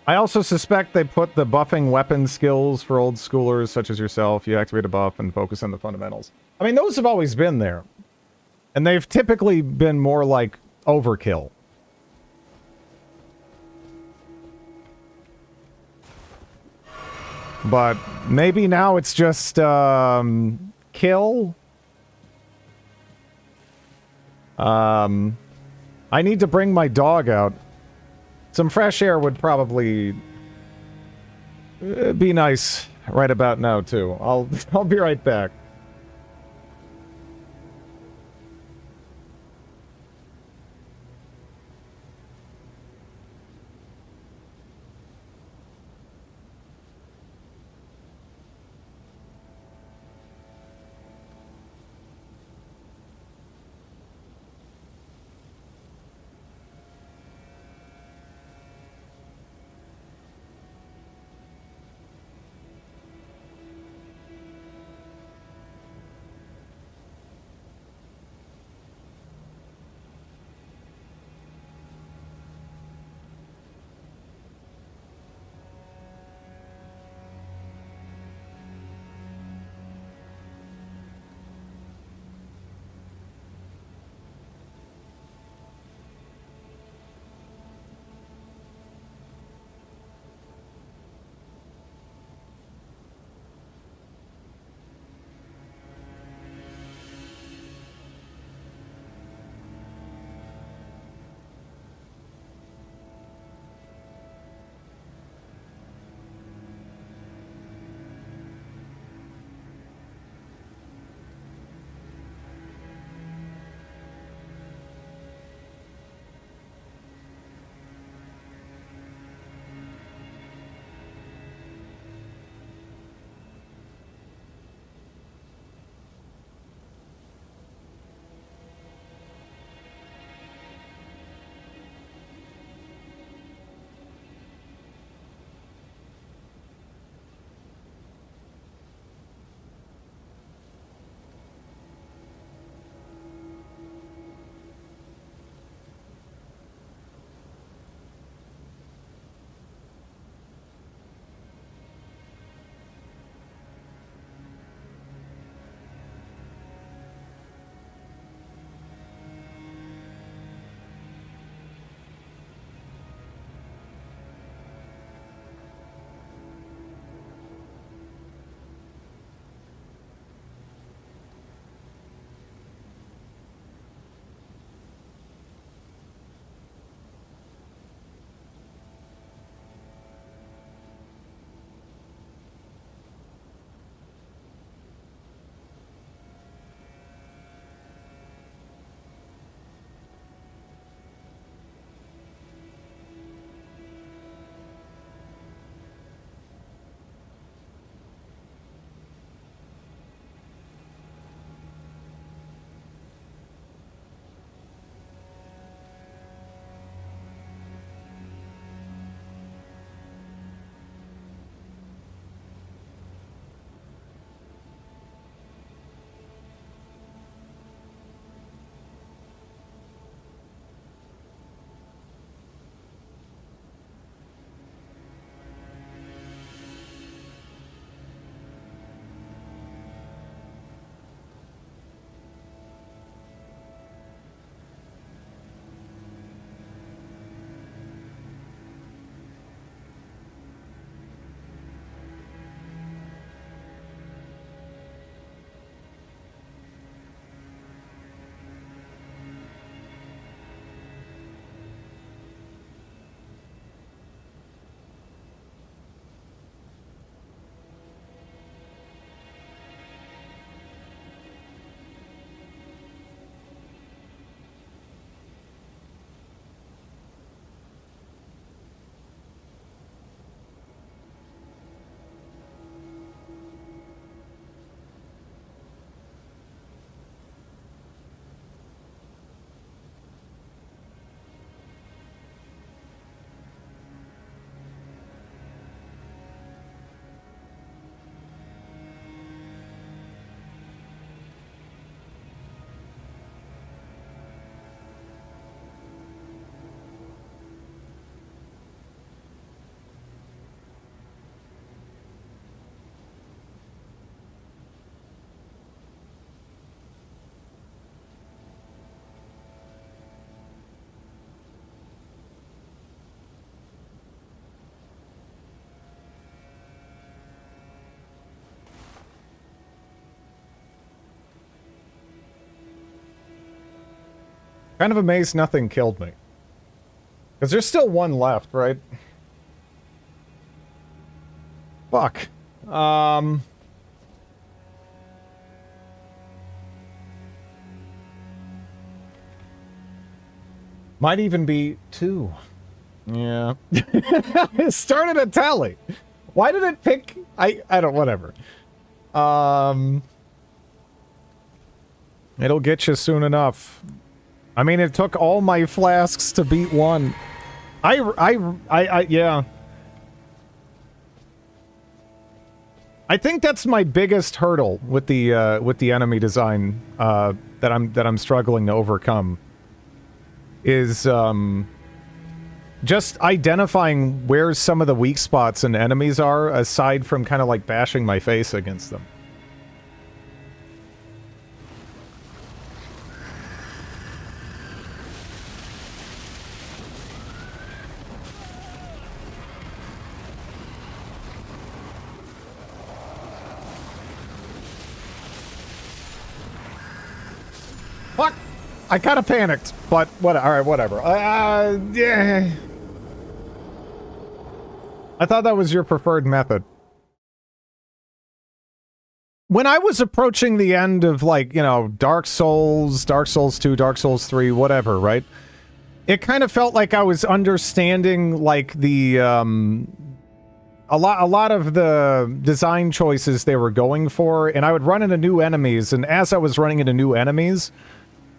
I also suspect they put the buffing weapon skills for old schoolers such as yourself. You activate a buff and focus on the fundamentals. I mean, those have always been there. And they've typically been more like overkill. But maybe now it's just, kill. I need to bring my dog out. Some fresh air would probably be nice right about now, too. I'll be right back. Kind of amazed nothing killed me. Because there's still one left, right? Fuck. Might even be 2. Yeah. It started a tally. Why did it pick... I don't... Whatever. It'll get you soon enough. I mean, it took all my flasks to beat 1. Yeah. I think that's my biggest hurdle with the enemy design that I'm struggling to overcome. Is just identifying where some of the weak spots in enemies are, aside from kind of like bashing my face against them. Fuck! I kind of panicked, but what? All right, whatever. Yeah. I thought that was your preferred method. When I was approaching the end of, like, you know, Dark Souls 2, Dark Souls 3, whatever, right? It kind of felt like I was understanding, like, the a lot of the design choices they were going for, and I would run into new enemies, and as I was running into new enemies,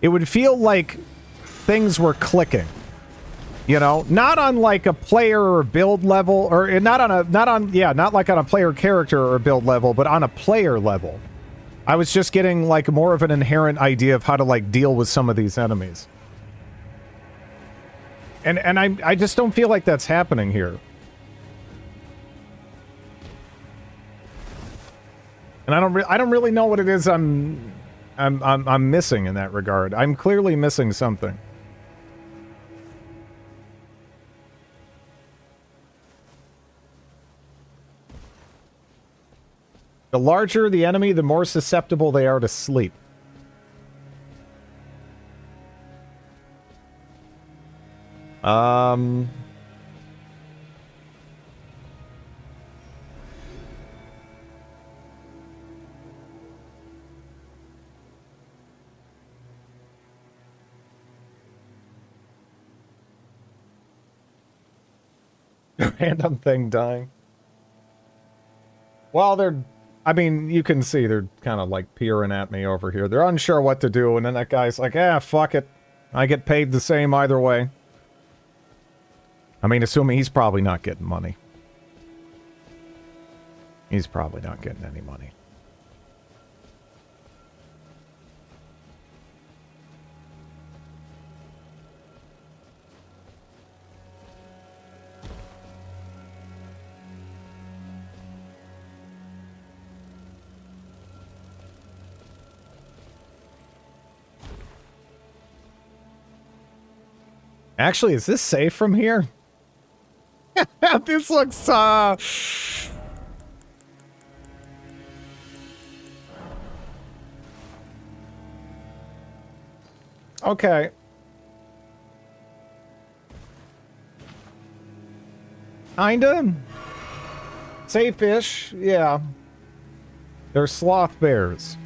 it would feel like things were clicking, you know, not on like a player or build level, or not like on a player character or build level, but on a player level. I was just getting like more of an inherent idea of how to like deal with some of these enemies. And I just don't feel like that's happening here. And I don't really know what it is I'm missing in that regard. I'm clearly missing something. The larger the enemy, the more susceptible they are to sleep. Random thing dying. Well, I mean, you can see they're kind of like peering at me over here. They're unsure what to do, and then that guy's like, fuck it. I get paid the same either way. I mean, assuming he's probably not getting money. He's probably not getting any money. Actually, is this safe from here? This looks, okay. Kinda. Safe-ish, yeah. They're sloth bears.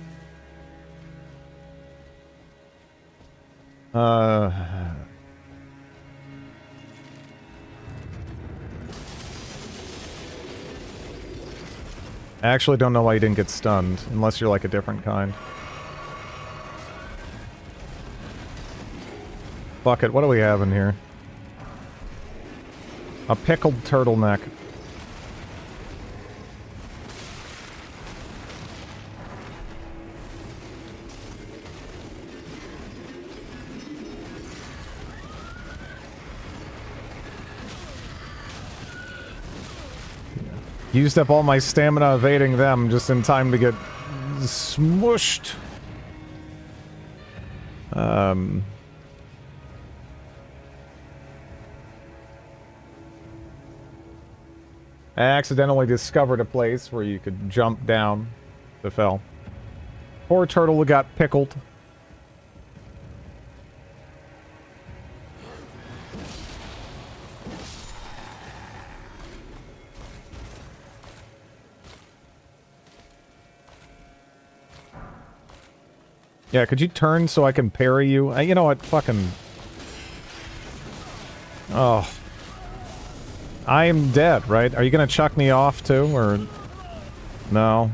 I actually don't know why you didn't get stunned, unless you're like a different kind. Fuck it, what do we have in here? A pickled turtleneck. Used up all my stamina evading them just in time to get smushed. I accidentally discovered a place where you could jump down the fell. Poor turtle got pickled. Yeah, could you turn so I can parry you? You know what? Fucking... Oh. I'm dead, right? Are you gonna chuck me off too, or... No?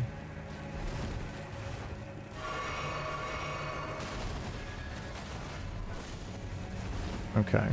Okay.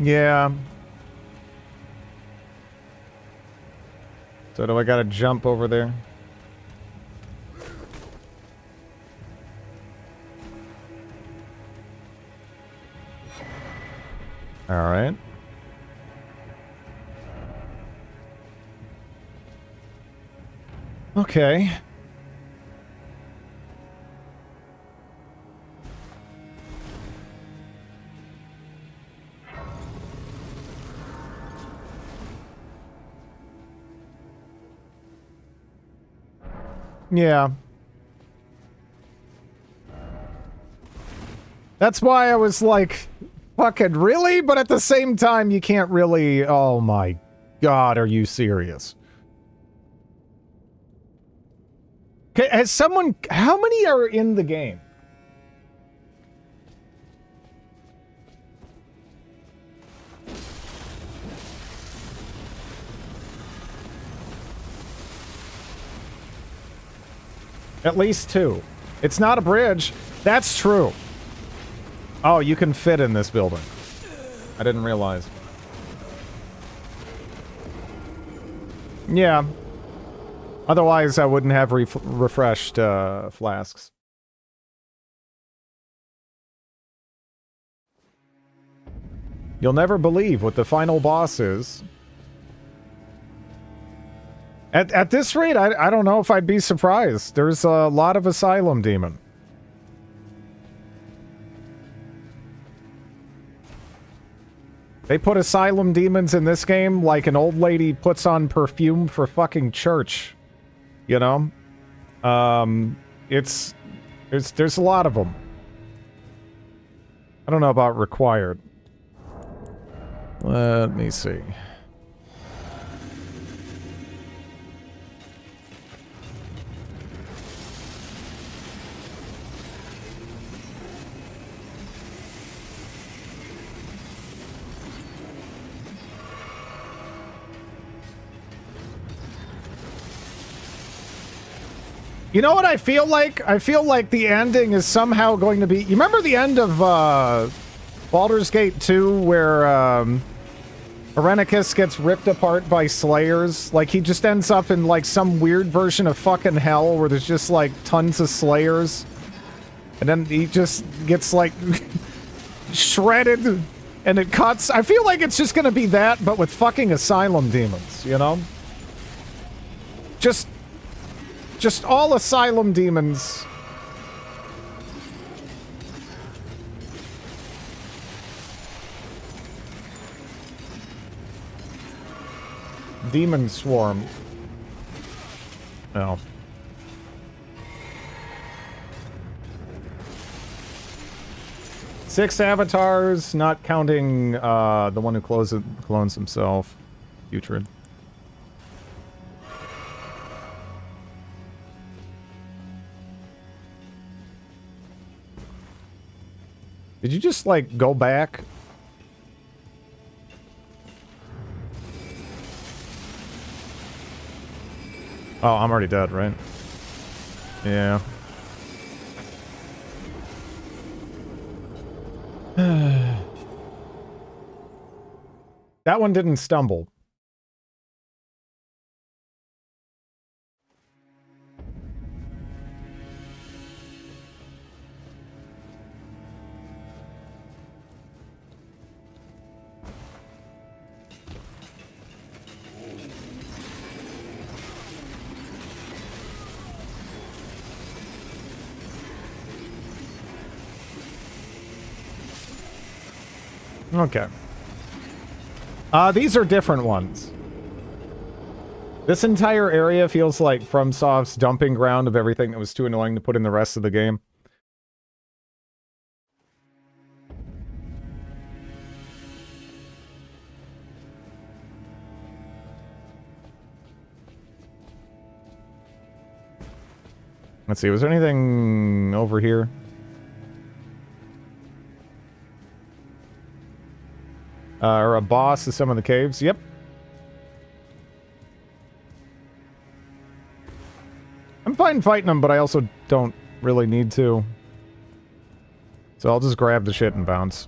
Yeah. So do I gotta jump over there? Alright. Okay. Yeah. That's why I was like, fucking really? But at the same time, you can't really... Oh my god, are you serious? Okay, has someone... How many are in the game? At least 2. It's not a bridge. That's true. Oh, you can fit in this building. I didn't realize. Yeah. Otherwise, I wouldn't have refreshed flasks. You'll never believe what the final boss is. At this rate, I don't know if I'd be surprised. There's a lot of Asylum Demon. They put Asylum Demons in this game like an old lady puts on perfume for fucking church. You know? There's a lot of them. I don't know about required. Let me see. You know what I feel like? I feel like the ending is somehow going to be... You remember the end of Baldur's Gate 2 where Irenicus gets ripped apart by Slayers? Like, he just ends up in, like, some weird version of fucking hell where there's just, like, tons of Slayers. And then he just gets, like, shredded and it cuts. I feel like it's just gonna be that, but with fucking Asylum Demons, you know? Just all Asylum Demons. Demon Swarm. Oh. Six avatars, not counting the one who clones himself. Putrid. Did you just, like, go back? Oh, I'm already dead, right? Yeah. That one didn't stumble. Okay. These are different ones. This entire area feels like FromSoft's dumping ground of everything that was too annoying to put in the rest of the game. Let's see, was there anything over here? Or a boss of some of the caves? Yep. I'm fine fighting them, but I also don't really need to. So I'll just grab the shit and bounce.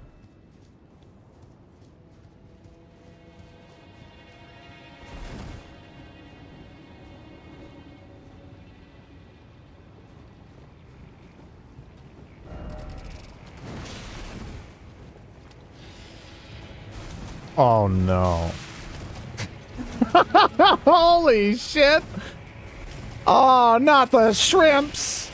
Oh no. Holy shit! Oh, not the shrimps!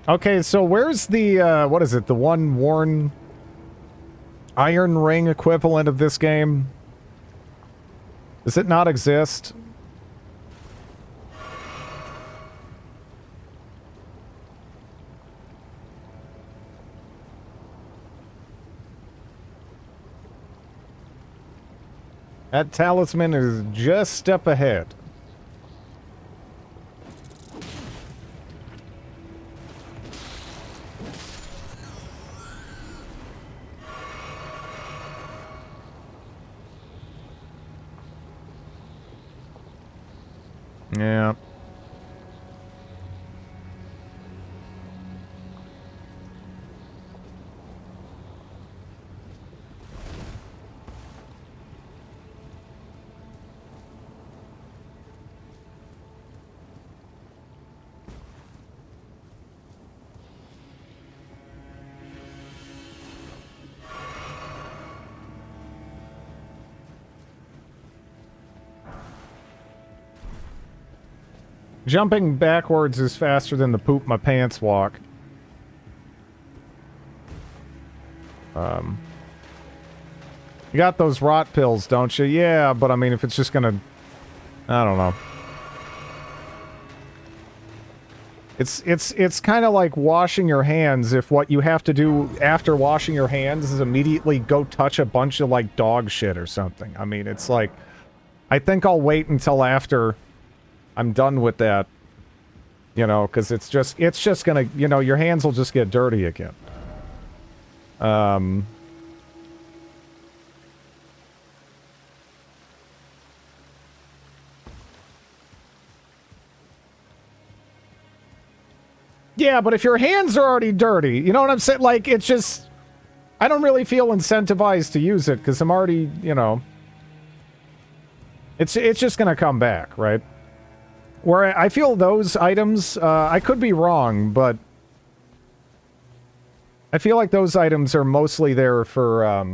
Okay, so where's the, what is it? The one worn iron ring equivalent of this game? Does it not exist? That talisman is just a step ahead. Yeah. Jumping backwards is faster than the poop my pants walk. You got those rot pills, don't you? Yeah, but I mean, if it's just gonna... I don't know. It's kind of like washing your hands if what you have to do after washing your hands is immediately go touch a bunch of, like, dog shit or something. I mean, it's like... I think I'll wait until after I'm done with that. You know, because it's just gonna... You know, your hands will just get dirty again. Yeah, but if your hands are already dirty, you know what I'm saying? Like, it's just... I don't really feel incentivized to use it, because I'm already, you know... It's just gonna come back, right? Where I feel those items, I could be wrong, but... I feel like those items are mostly there for,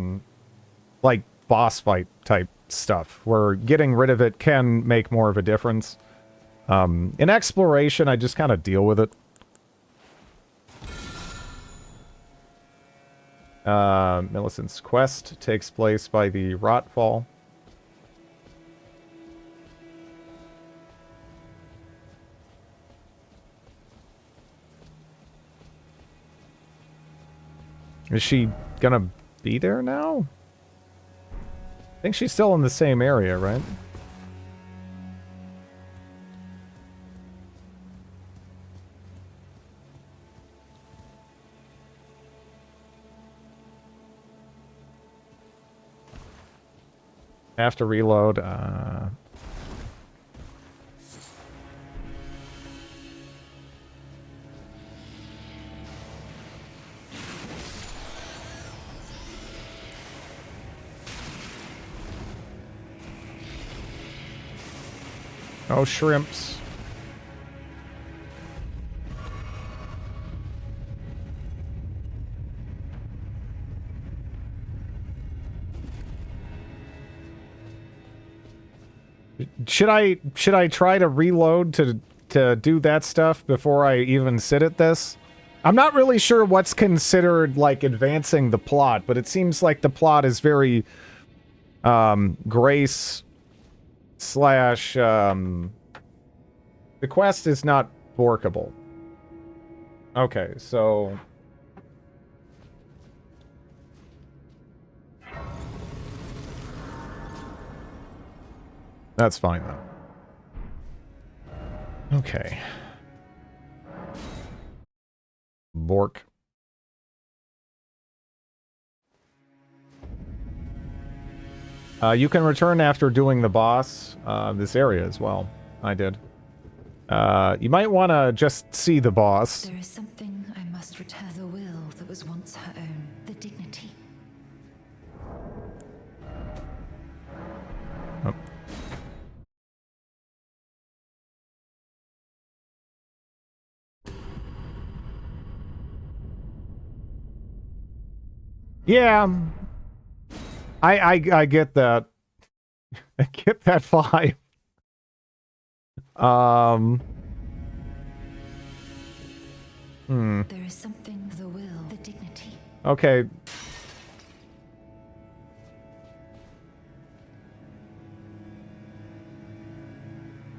like, boss fight type stuff, where getting rid of it can make more of a difference. In exploration, I just kind of deal with it. Millicent's quest takes place by the Rotfall. Is she gonna be there now? I think she's still in the same area, right? Have to reload. Oh, shrimps. Should I try to reload to do that stuff before I even sit at this? I'm not really sure what's considered like advancing the plot, but it seems like the plot is very grace slash the quest is not workable. Okay, so that's fine then. Okay. Bork. You can return after doing the boss, this area as well. I did. You might want to just see the boss. There is something I must return. The will that was once her own. The dignity. Oh. Yeah. I get that. I get that vibe. There is something. The will. The dignity. Okay.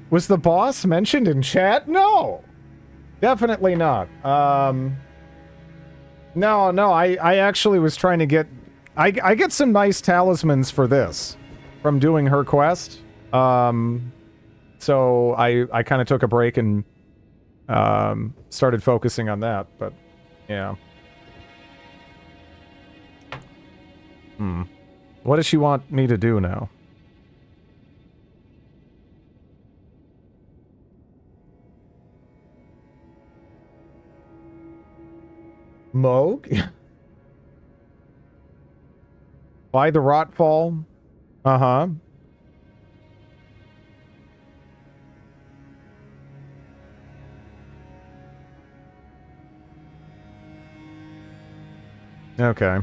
Was the boss mentioned in chat? No. Definitely not. No, I actually was trying to get... I get some nice talismans for this from doing her quest. So I kind of took a break and started focusing on that, but yeah. What does she want me to do now? Moog? By the Rotfall? Uh-huh. Okay.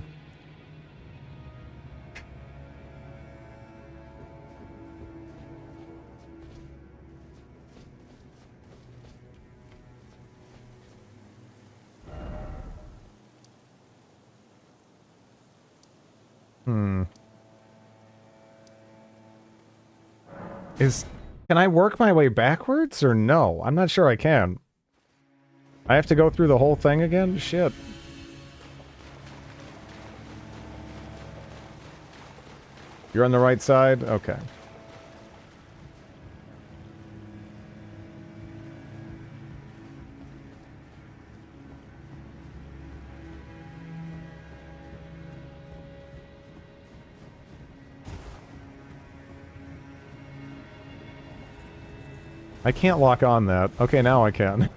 Can I work my way backwards or no? I'm not sure I can. I have to go through the whole thing again? Shit. You're on the right side? Okay. I can't lock on that. Okay, now I can.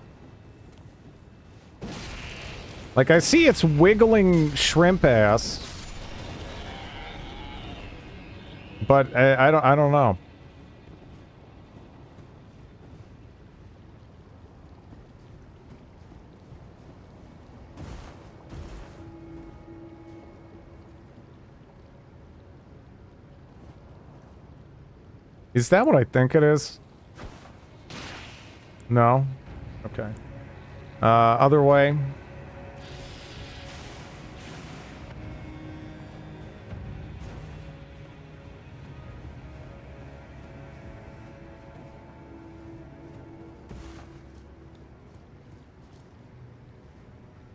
Like, I see it's wiggling shrimp ass. But I don't know. Is that what I think it is? No? Okay. Other way.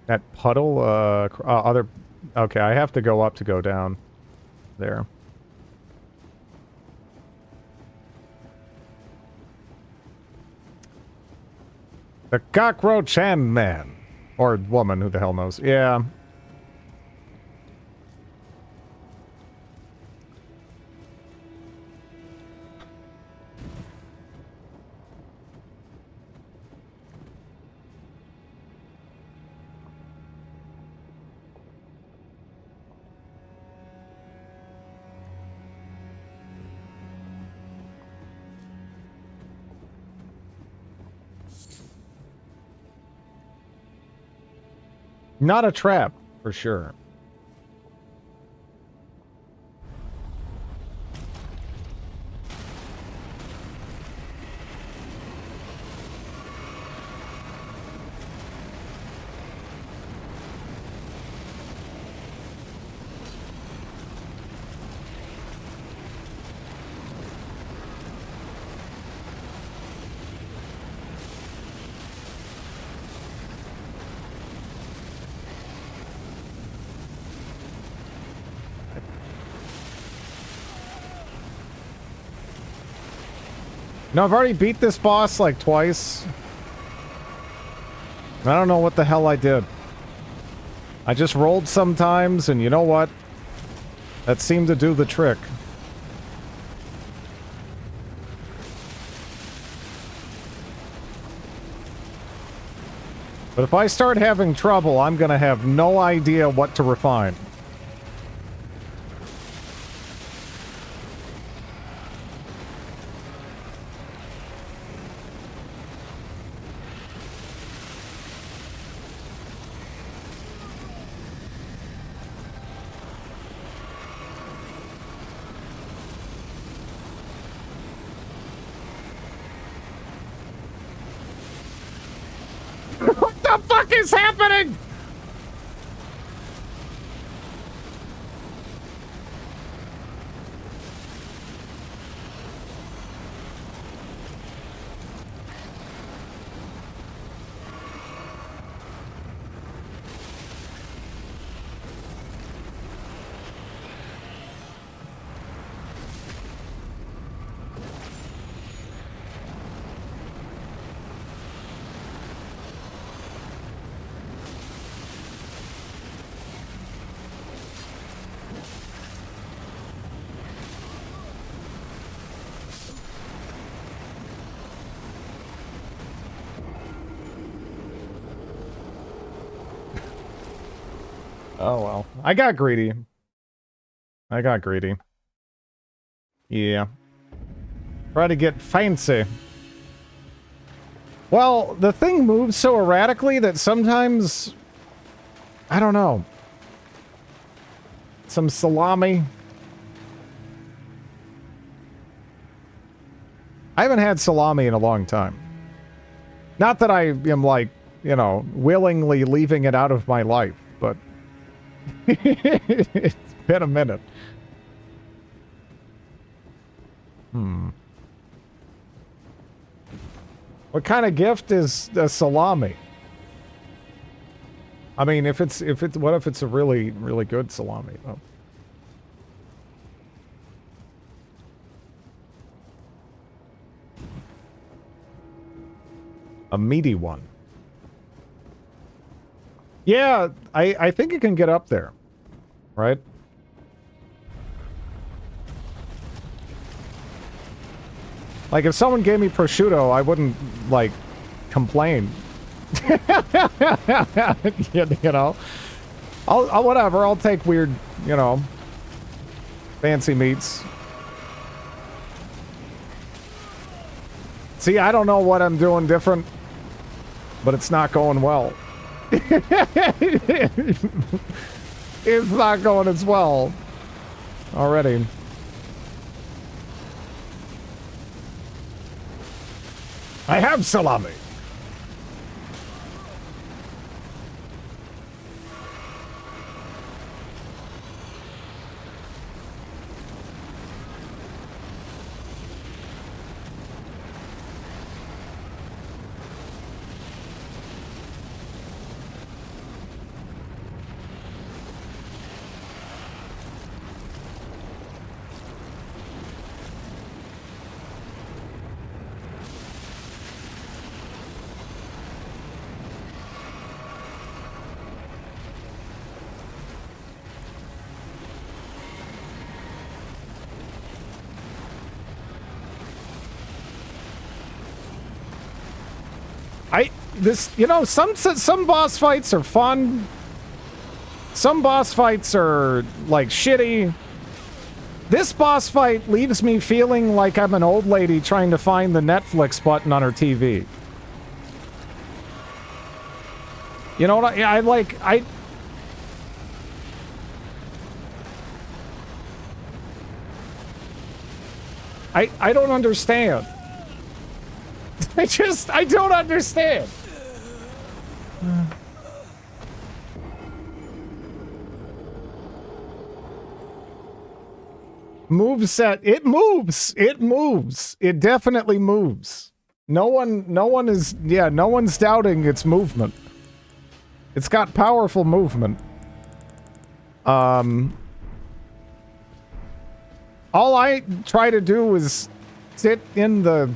That puddle, other... Okay, I have to go up to go down. There. The cockroach hand man. Or woman, who the hell knows. Yeah. Not a trap, for sure. No, I've already beat this boss like twice. I don't know what the hell I did. I just rolled sometimes, and you know what? That seemed to do the trick. But if I start having trouble, I'm gonna have no idea what to refine. What the fuck is happening? Oh well. I got greedy. I got greedy. Yeah. Try to get fancy. Well, the thing moves so erratically that sometimes... I don't know. Some salami. I haven't had salami in a long time. Not that I am, like, you know, willingly leaving it out of my life, but... It's been a minute. What kind of gift is a salami? I mean, what if it's a really, really good salami, though? A meaty one. Yeah, I think it can get up there. Right? Like, if someone gave me prosciutto, I wouldn't, like, complain. You know? I'll whatever, I'll take weird, you know, fancy meats. See, I don't know what I'm doing different, but it's not going well. It's not going as well already. I have salami. You know, some boss fights are fun. Some boss fights are, like, shitty. This boss fight leaves me feeling like I'm an old lady trying to find the Netflix button on her TV. You know what I don't understand. I don't understand. Moveset, it moves. It moves. It definitely moves. No one's doubting its movement. It's got powerful movement. All I try to do is sit in the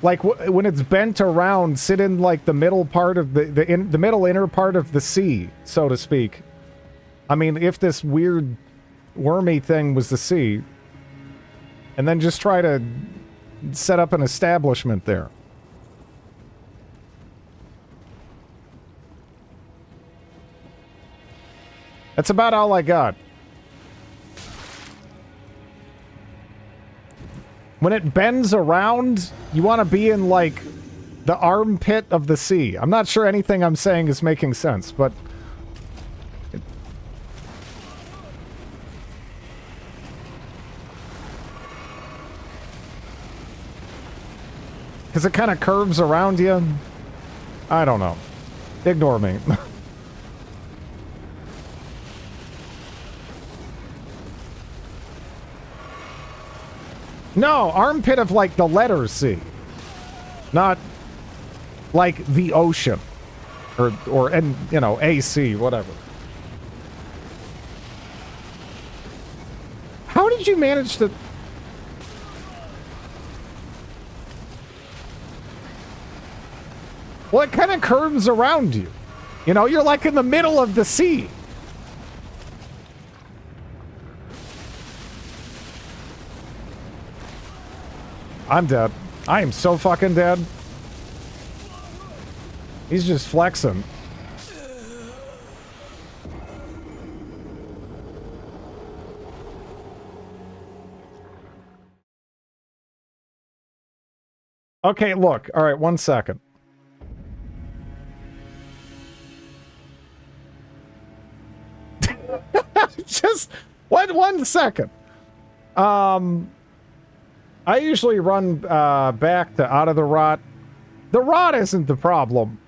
like when it's bent around, sit in like the middle part of the middle inner part of the sea, so to speak. I mean, if this weird wormy thing was the sea, and then just try to set up an establishment there. That's about all I got. When it bends around, you want to be in, like, the armpit of the sea. I'm not sure anything I'm saying is making sense, but... Because it kind of curves around you. I don't know. Ignore me. No, armpit of, like, the letter C. Not, like, the ocean. And, you know, AC, whatever. How did you manage to... Well, it kind of curves around you. You know, you're like in the middle of the sea. I'm dead. I am so fucking dead. He's just flexing. Okay, look. All right, 1 second. Just 1 second. I usually run back to out of the rot. The rot isn't the problem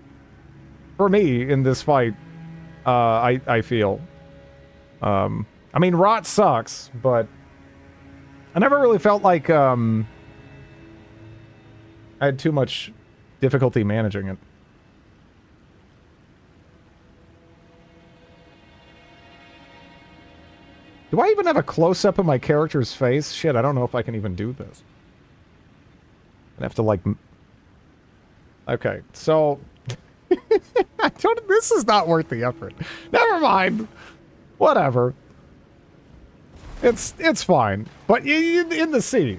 for me in this fight. I feel. I mean, rot sucks, but I never really felt like I had too much difficulty managing it. Do I even have a close-up of my character's face? Shit, I don't know if I can even do this. I'd have to, like... Okay, so... I don't... This is not worth the effort. Never mind. Whatever. It's fine. But in the sea.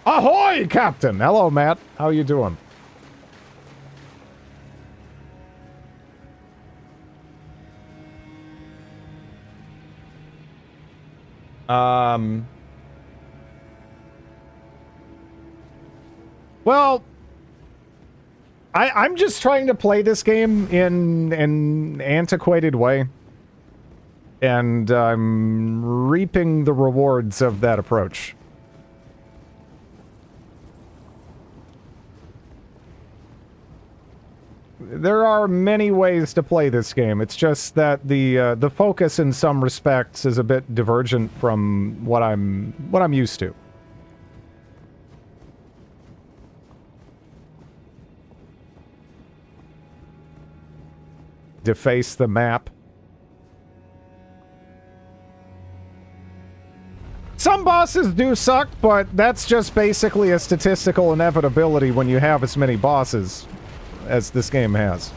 Ahoy, Captain! Hello, Matt. How you doing? Well, I'm just trying to play this game in an antiquated way. And I'm reaping the rewards of that approach. There are many ways to play this game. It's just that the focus in some respects is a bit divergent from what I'm used to. Deface the map. Some bosses do suck, but that's just basically a statistical inevitability when you have as many bosses as this game has.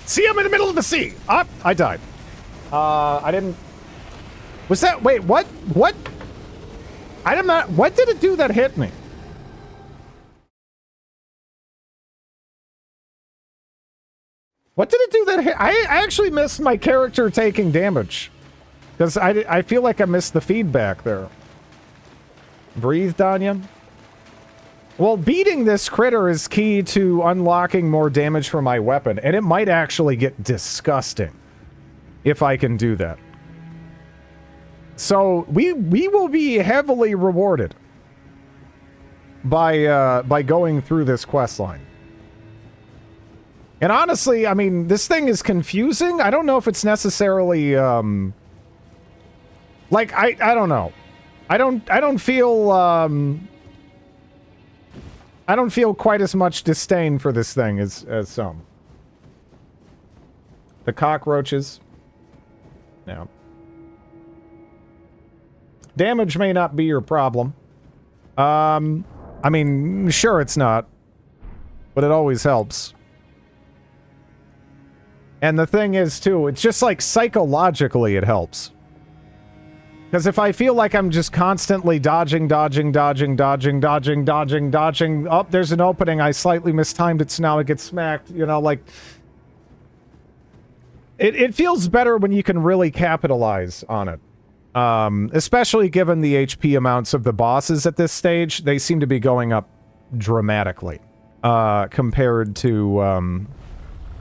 See, I'm in the middle of the sea! Ah, I died. I didn't... Was that... Wait, what? What? I don't know... What did it do that hit me? What did it do that hit? I actually missed my character taking damage. Because I feel like I missed the feedback there. Breathe, Danya. Well, beating this critter is key to unlocking more damage from my weapon. And it might actually get disgusting if I can do that. So we will be heavily rewarded by going through this quest line. And honestly, I mean, this thing is confusing. I don't know if it's necessarily like I don't know. I don't feel I don't feel quite as much disdain for this thing as some. The cockroaches. Yeah. Damage may not be your problem. I mean, sure it's not. But it always helps. And the thing is, too, it's just like psychologically it helps. Because if I feel like I'm just constantly dodging... Oh, there's an opening. I slightly mistimed it, so now it gets smacked. You know, like... It feels better when you can really capitalize on it. Especially given the HP amounts of the bosses at this stage. They seem to be going up dramatically. Compared to,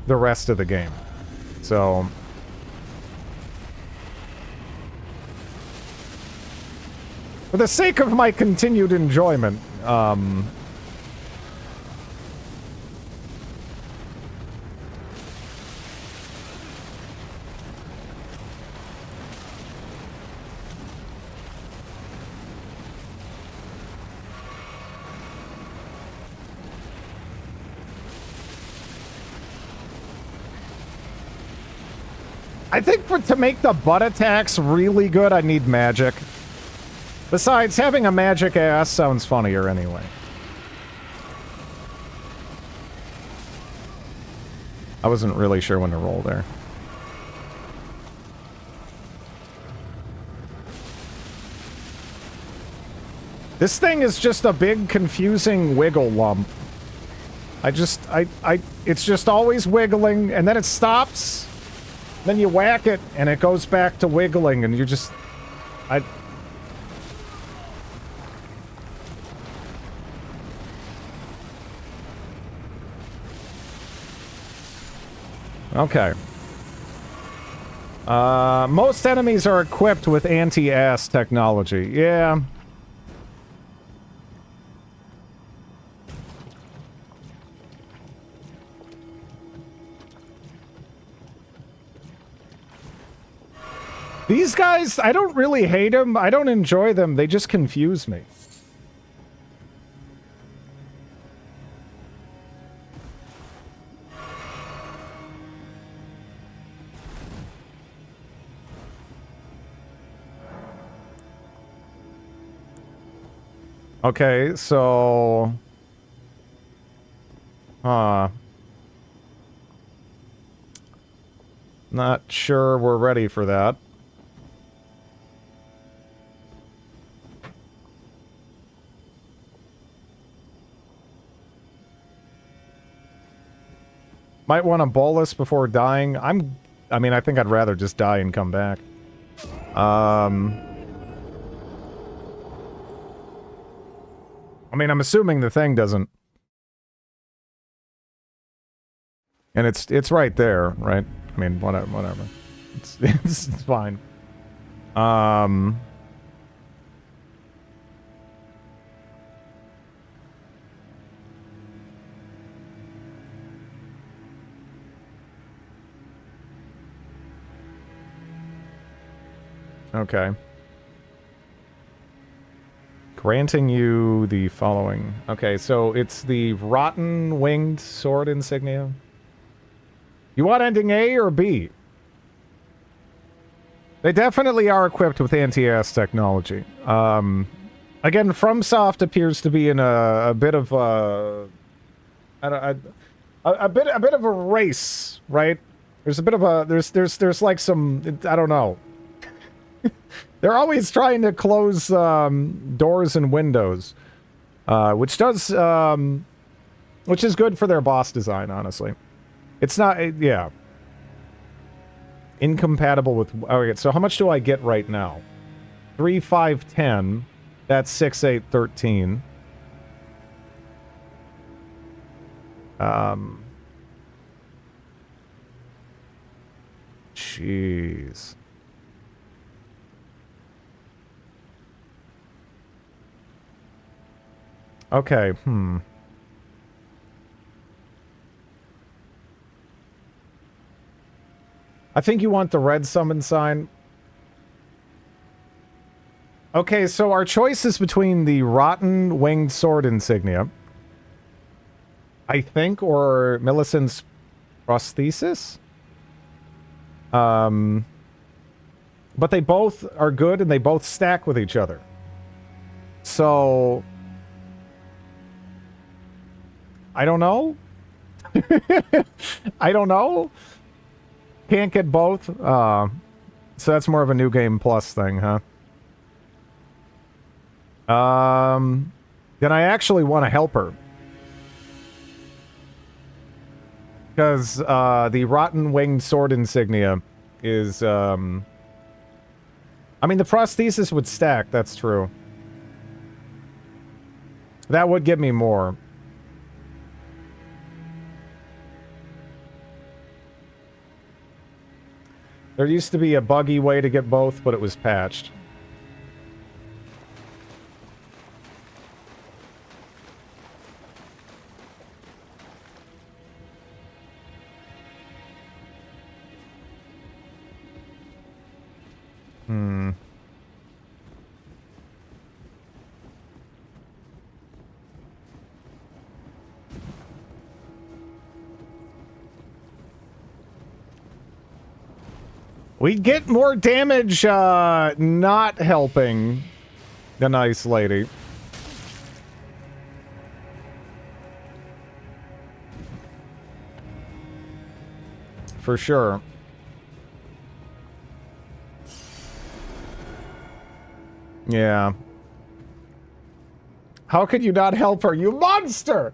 the rest of the game. So... For the sake of my continued enjoyment, I think to make the butt attacks really good, I need magic. Besides, having a magic ass sounds funnier anyway. I wasn't really sure when to roll there. This thing is just a big, confusing wiggle lump. It's just always wiggling, and then it stops. Then you whack it, and it goes back to wiggling, and you're just... Okay. Most enemies are equipped with anti-ass technology. Yeah. These guys, I don't really hate them. I don't enjoy them. They just confuse me. Okay, so... Not sure we're ready for that. Might want to bolus before dying. I mean, I think I'd rather just die and come back. I mean, I'm assuming the thing doesn't. And it's right there, right? I mean, whatever. It's fine. Okay. Granting you the following. Okay, so it's the rotten winged sword insignia. You want ending A or B? They definitely are equipped with anti-ass technology. Again, FromSoft appears to be in a bit of a bit of a race, right? There's a bit of a there's like some, I don't know. They're always trying to close doors and windows, which is good for their boss design, honestly. It's not, yeah. Incompatible with, okay, so how much do I get right now? 3, 5, 10. That's 6, 8, 13. Jeez. Okay, I think you want the red summon sign. Okay, so our choice is between the rotten winged sword insignia, I think, or Millicent's prosthesis? But they both are good and they both stack with each other. So I don't know. I don't know. Can't get both. So that's more of a new game plus thing, huh? Then I actually want to help her. Because the rotten winged sword insignia is I mean the prosthesis would stack, that's true. That would give me more. There used to be a buggy way to get both, but it was patched. We'd get more damage, not helping the nice lady. For sure. Yeah. How could you not help her, you monster?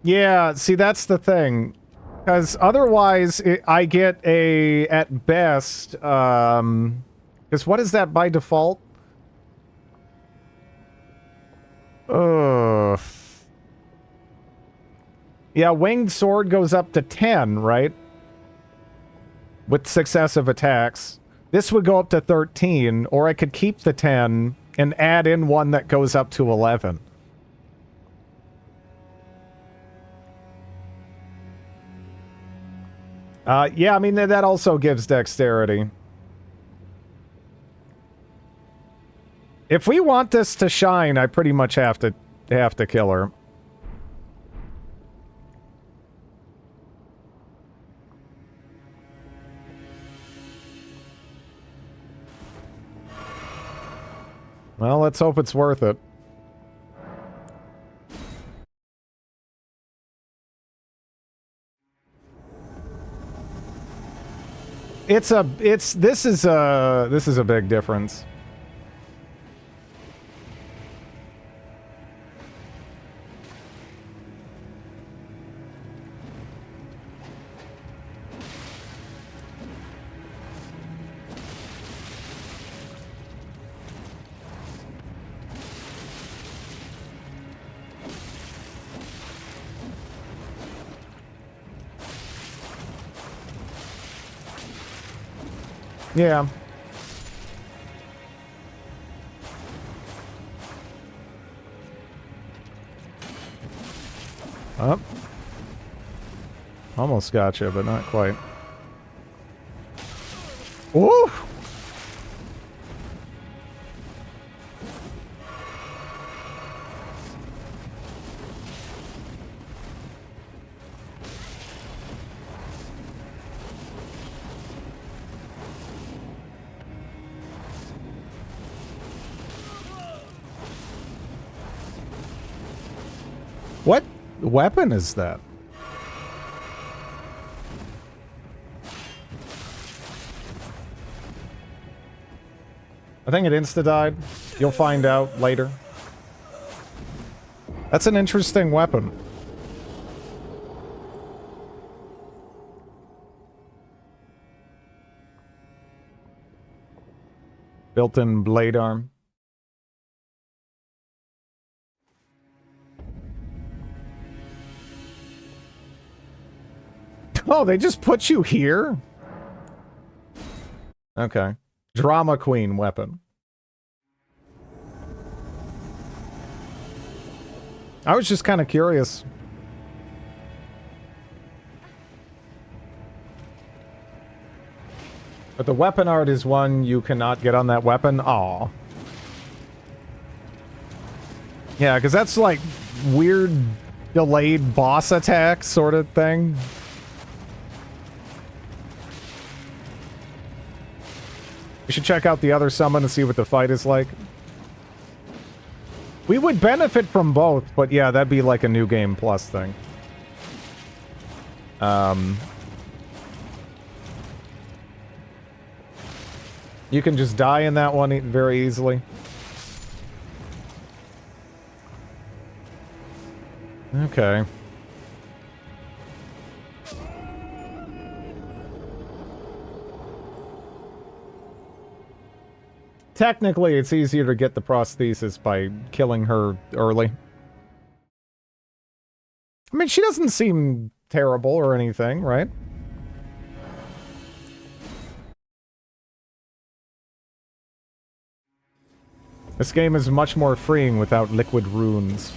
Yeah, see, that's the thing. Because otherwise, I get a, at best, because what is that by default? Ugh. Yeah, winged sword goes up to 10, right? With successive attacks. This would go up to 13, or I could keep the 10 and add in one that goes up to 11. Yeah, I mean, that also gives dexterity. If we want this to shine, I pretty much have to kill her. Well, let's hope it's worth it. This is a big difference. Yeah. Up. Almost gotcha, but not quite. Woo! What weapon is that? I think it insta-died. You'll find out later. That's an interesting weapon. Built-in blade arm. Oh, they just put you here? Okay. Drama Queen weapon. I was just kind of curious. But the weapon art is one you cannot get on that weapon? Aw. Yeah, because that's like weird delayed boss attack sort of thing. We should check out the other summon and see what the fight is like. We would benefit from both, but yeah, that'd be like a new game plus thing. You can just die in that one very easily. Okay. Technically, it's easier to get the prosthesis by killing her early. I mean, she doesn't seem terrible or anything, right? This game is much more freeing without liquid runes.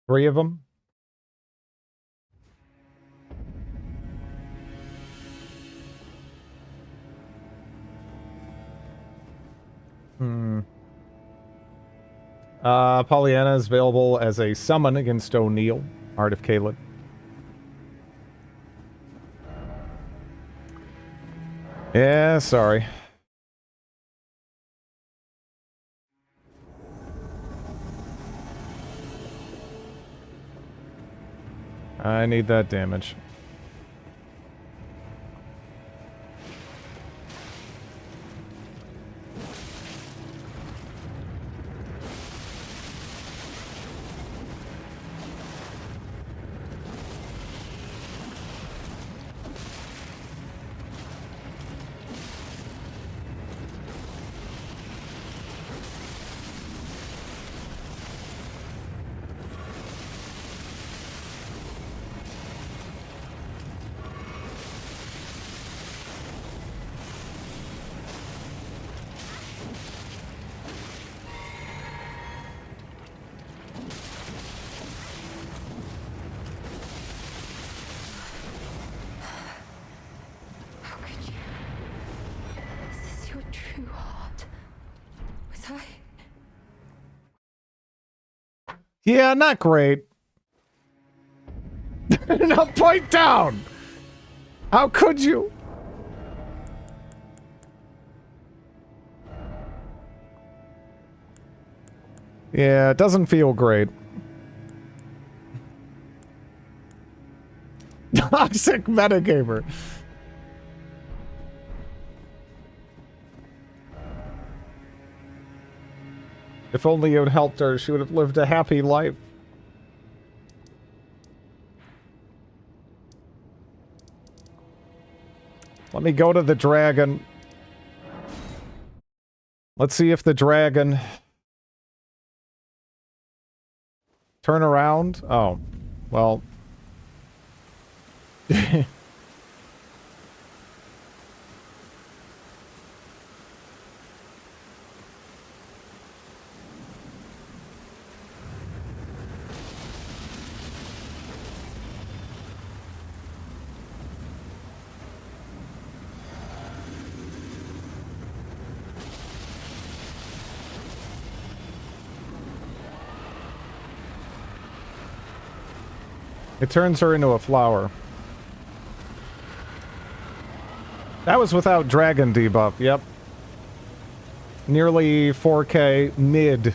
Three of them? Pollyanna is available as a summon against O'Neill, Art of Caleb. Yeah, sorry. I need that damage. Yeah, not great. Now point down! How could you? Yeah, it doesn't feel great. Toxic metagamer. If only you had helped her, she would have lived a happy life. Let me go to the dragon. Let's see if the dragon... Turn around? Oh. Well... It turns her into a flower. That was without dragon debuff, yep. Nearly 4K mid.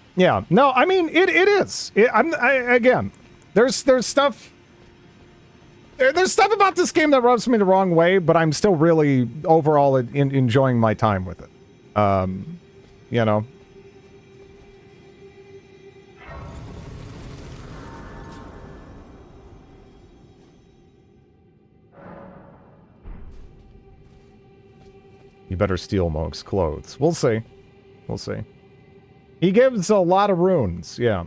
Yeah. No, I mean, it is. Again, there's stuff... There's stuff about this game that rubs me the wrong way, but I'm still really, overall, enjoying my time with it. You know? You better steal Monk's clothes. We'll see. We'll see. He gives a lot of runes, yeah.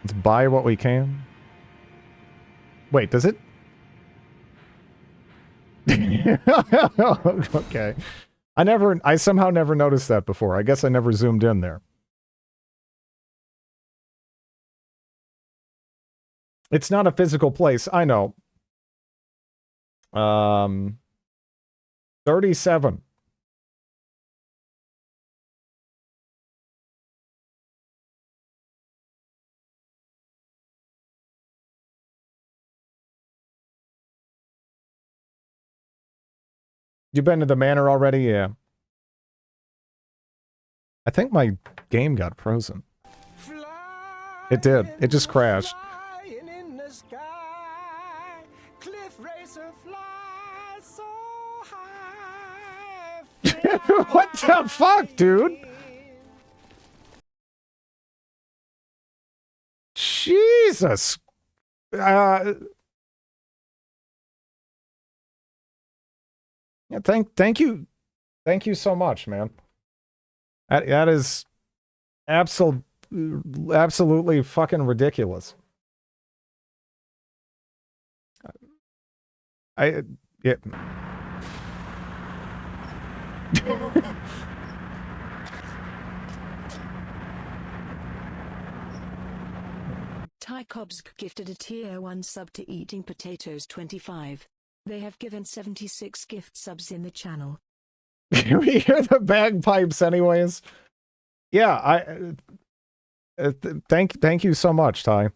Let's buy what we can. Wait, does it? Okay. I somehow never noticed that before. I guess I never zoomed in there. It's not a physical place, I know. 37. You been to the manor already? Yeah. I think my game got frozen. It did. It just crashed. What the fuck, dude? Jesus. Yeah, thank you. Thank you so much, man. That is absolutely fucking ridiculous. Yeah. Ty Cobbs gifted a tier 1 sub to Eating Potatoes 25. They have given 76 gift subs in the channel. We hear the bagpipes anyways. Yeah, thank you so much, Ty.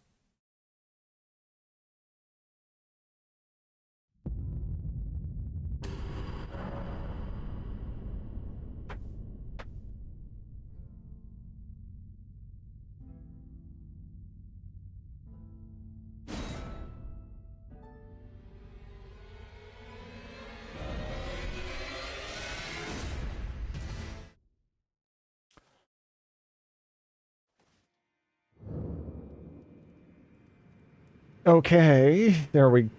Okay, there we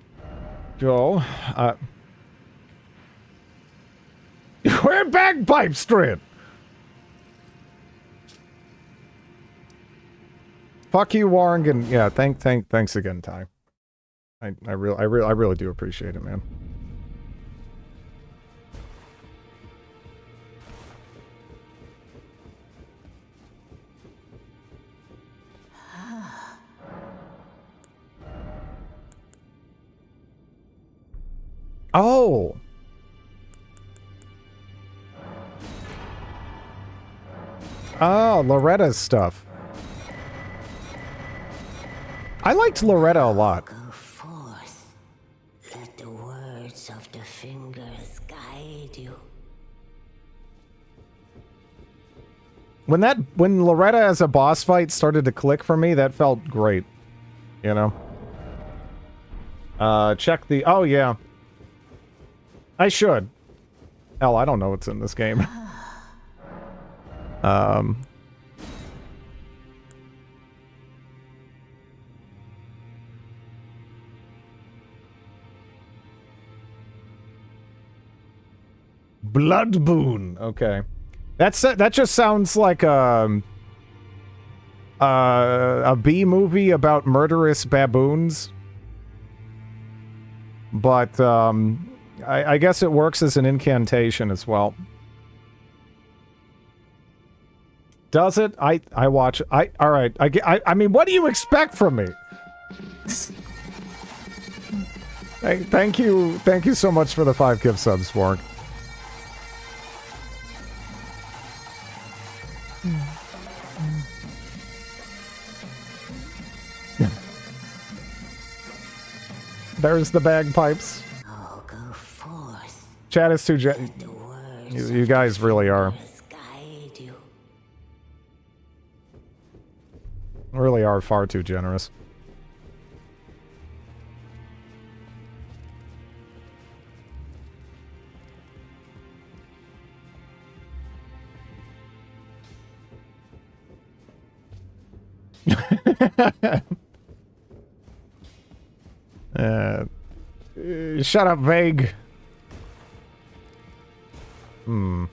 go. Where bagpipes straight? Fuck you, Warren, and yeah, thanks again, Ty. I really do appreciate it, man. Oh. Oh, Loretta's stuff. I liked Loretta a lot. Go forth. Let the words of the fingers guide you. When Loretta as a boss fight started to click for me, that felt great. You know? Check the... Oh, yeah. I should. Hell, I don't know what's in this game. Blood Boon. Okay. That just sounds like a B movie about murderous baboons. But I guess it works as an incantation as well. Does it? I watch. All right. I mean, what do you expect from me? Thank you so much for the 5 gift subs, Warren. There's the bagpipes. Oh, go forth. Chat is too The words you of guys the really are. fingers guide you. Really are far too generous. Shut up, Vague. Hmm.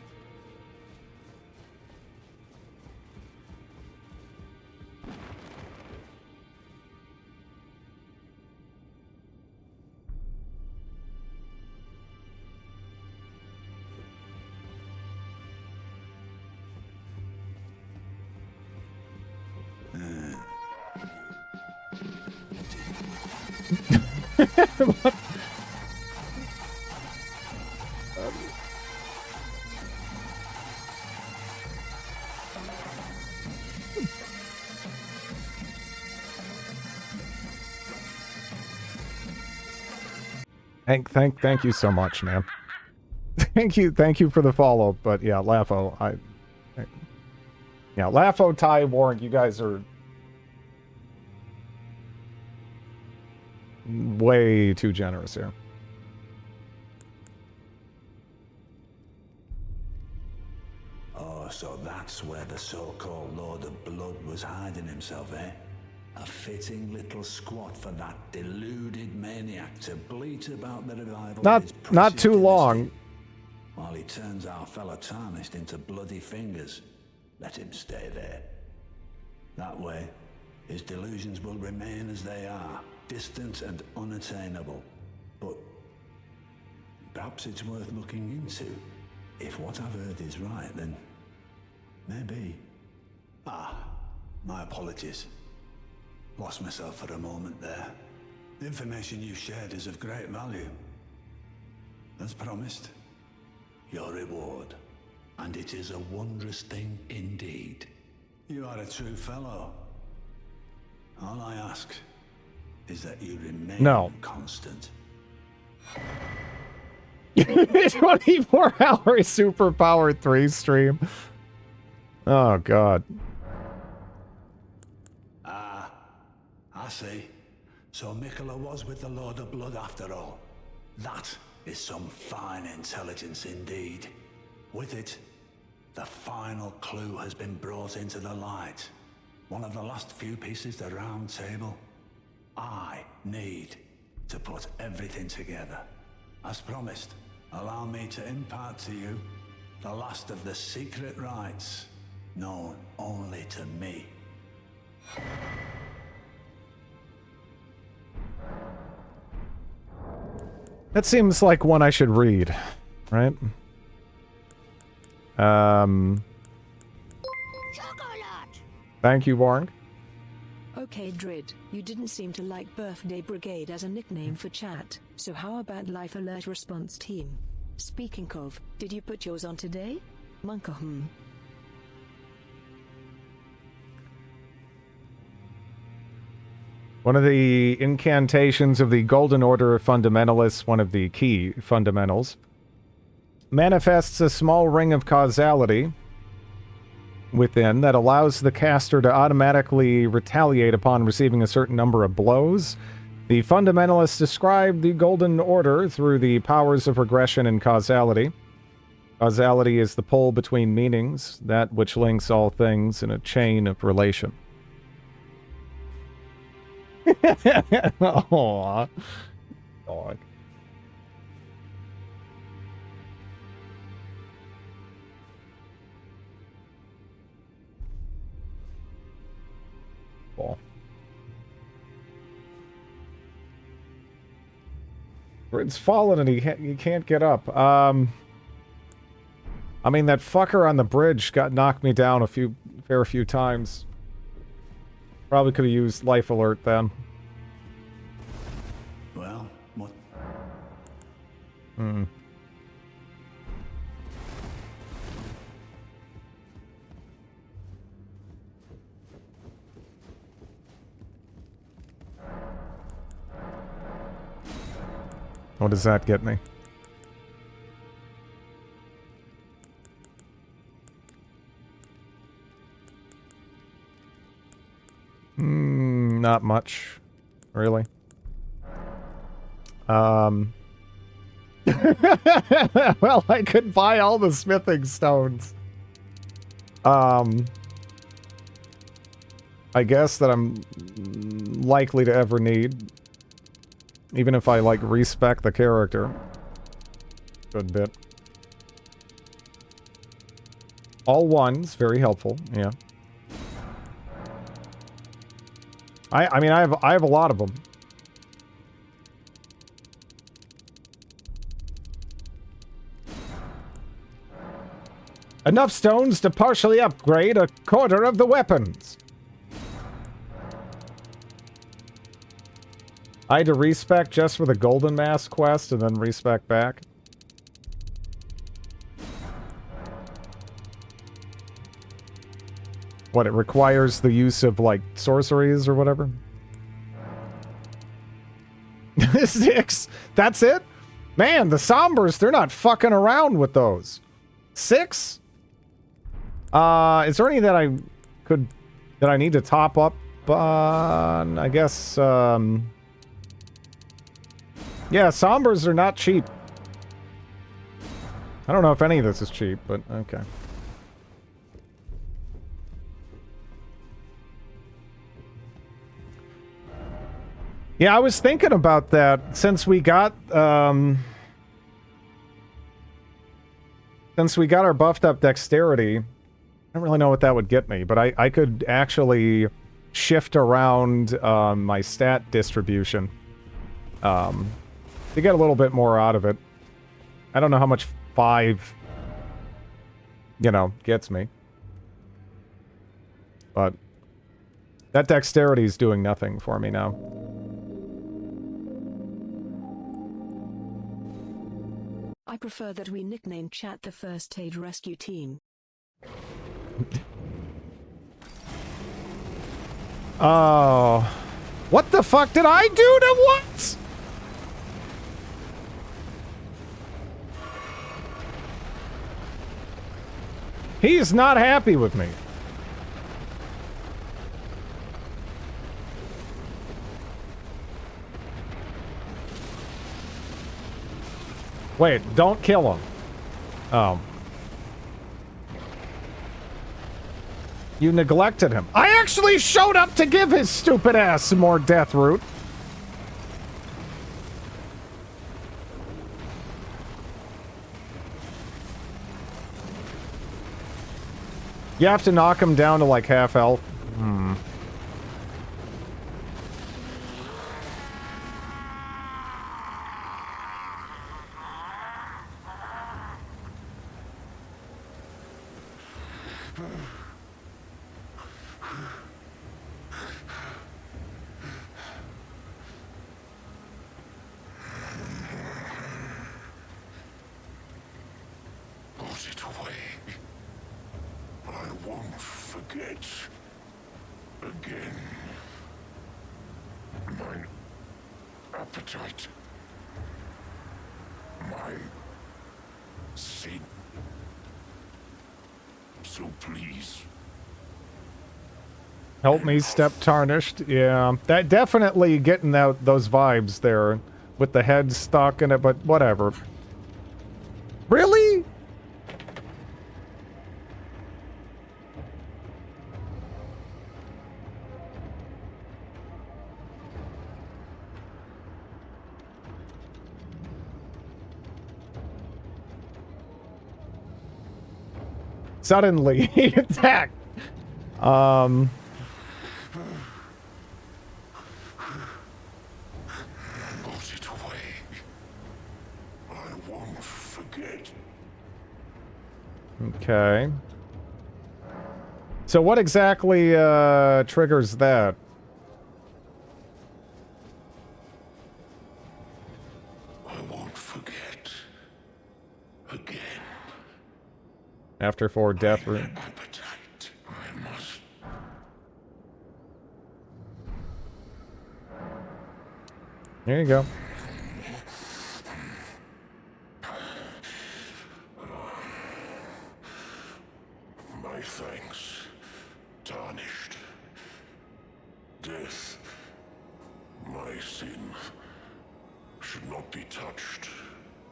Thank you so much, man. Thank you for the follow. But yeah, Lafo, yeah, Lafo, Ty, Warren, you guys are way too generous here. Oh, so that's where the so-called Lord of Blood was hiding himself, eh? A fitting little squat for that deluded maniac to bleat about the revival of his Not precious too dynasty, long. while he turns our fellow tarnished into bloody fingers. Let him stay there. That way, his delusions will remain as they are, distant and unattainable. But perhaps it's worth looking into. If what I've heard is right, then maybe. My apologies. Lost myself for a moment there. The information you shared is of great value. As promised, your reward. And it is a wondrous thing indeed. You are a true fellow. All I ask is that you remain constant. 24-hour superpower 3 stream. Oh, God. I see. So Mikola was with the Lord of Blood after all. That is some fine intelligence indeed. With it, the final clue has been brought into the light. One of the last few pieces of the round table. I need to put everything together. As promised, allow me to impart to you the last of the secret rites, known only to me. That seems like one I should read, right? Thank you, Warren. Okay, Drid, you didn't seem to like Birthday Brigade as a nickname for chat, so how about Life Alert Response Team? Speaking of, did you put yours on today? Monka. One of the incantations of the Golden Order of Fundamentalists, one of the key fundamentals, manifests a small ring of causality within that allows the caster to automatically retaliate upon receiving a certain number of blows. The fundamentalists describe the Golden Order through the powers of regression and causality. Causality is the pull between meanings, that which links all things in a chain of relation. Aww. Dog. Cool. It's fallen and he can't get up. I mean, that fucker on the bridge knocked me down a fair few times. Probably could have used Life Alert then. Well, what? What does that get me? Not much, really. Well, I could buy all the smithing stones. I guess that I'm likely to ever need. Even if I, like, respec the character. Good bit. All ones, very helpful, yeah. I mean, I have a lot of them. Enough stones to partially upgrade a quarter of the weapons. I had to respec just for the Golden Mask quest and then respec back. What, it requires the use of, like, sorceries or whatever? 6? That's it? Man, the Sombers, they're not fucking around with those. 6? Is there any that I need to top up on? I guess, yeah, Sombers are not cheap. I don't know if any of this is cheap, but okay. Yeah, I was thinking about that since we got our buffed up dexterity. I don't really know what that would get me, but I could actually shift around my stat distribution to get a little bit more out of it. I don't know how much 5, you know, gets me. But that dexterity is doing nothing for me now. I prefer that we nickname chat the First Aid Rescue Team. Oh. What the fuck did I do to what? He's not happy with me. Wait, don't kill him. Oh. You neglected him. I actually showed up to give his stupid ass some more death root. You have to knock him down to like half health. Put it away. I won't forget. Again. My appetite. My sin. So please. Help me, Step Tarnished. Yeah, that definitely getting out those vibes there with the head stuck in it, but whatever. Really? Suddenly, he attacked. Put it away. I won't forget. Okay. So what exactly triggers that? I won't forget. Again. After 4 death root. Appetite. I must. There you go. My thanks tarnished. Death, my sin, should not be touched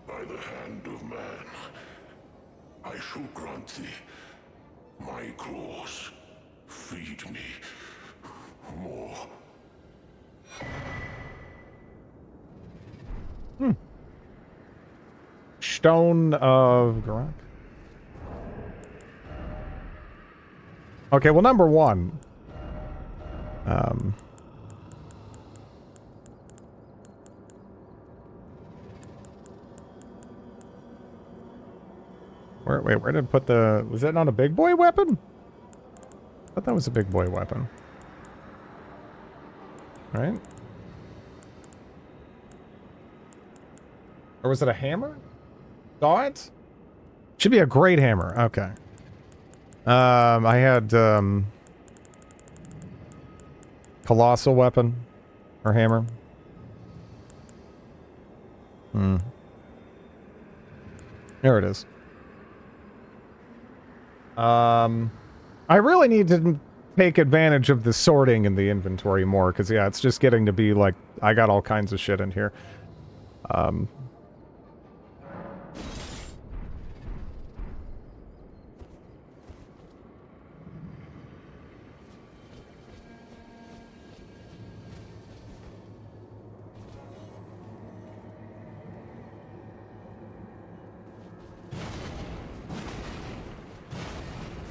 by the hand of man. I shall grant thee my claws. Feed me more. Stone of Garak. Okay, well, number one. Where did I put the... Was that not a big boy weapon? I thought that was a big boy weapon. Right? Or was it a hammer? Saw it? Should be a great hammer. Okay. I had, colossal weapon. Or hammer. There it is. I really need to take advantage of the sorting in the inventory more, because, yeah, it's just getting to be, like, I got all kinds of shit in here.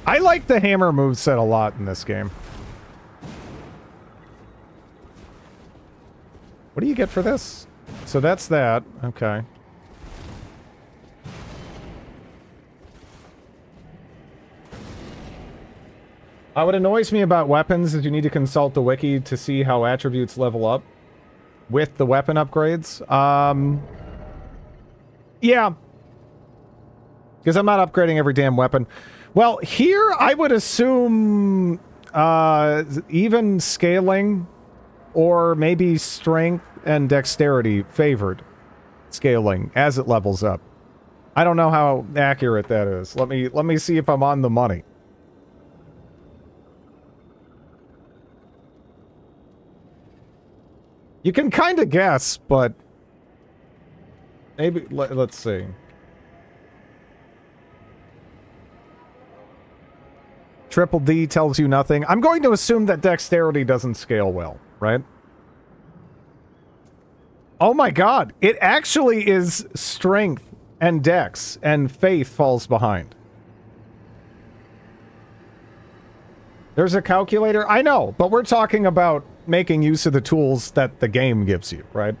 I like the hammer moveset a lot in this game. What do you get for this? So that's that. Okay. What annoys me about weapons is you need to consult the wiki to see how attributes level up with the weapon upgrades. Yeah. Because I'm not upgrading every damn weapon. Well, here I would assume even scaling or maybe strength and dexterity favored scaling as it levels up. I don't know how accurate that is. Let me see if I'm on the money. You can kind of guess, but maybe let's see. Triple D tells you nothing. I'm going to assume that dexterity doesn't scale well, right? Oh my god, it actually is strength and dex, and faith falls behind. There's a calculator? I know, but we're talking about making use of the tools that the game gives you, right?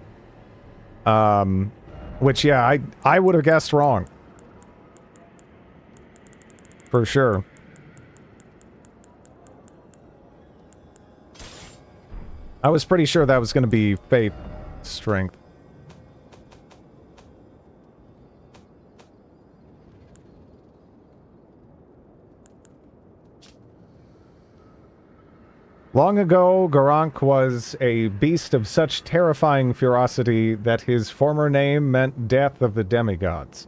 Which, yeah, I would have guessed wrong. For sure. I was pretty sure that was going to be faith strength. Long ago, Garank was a beast of such terrifying ferocity that his former name meant death of the demigods.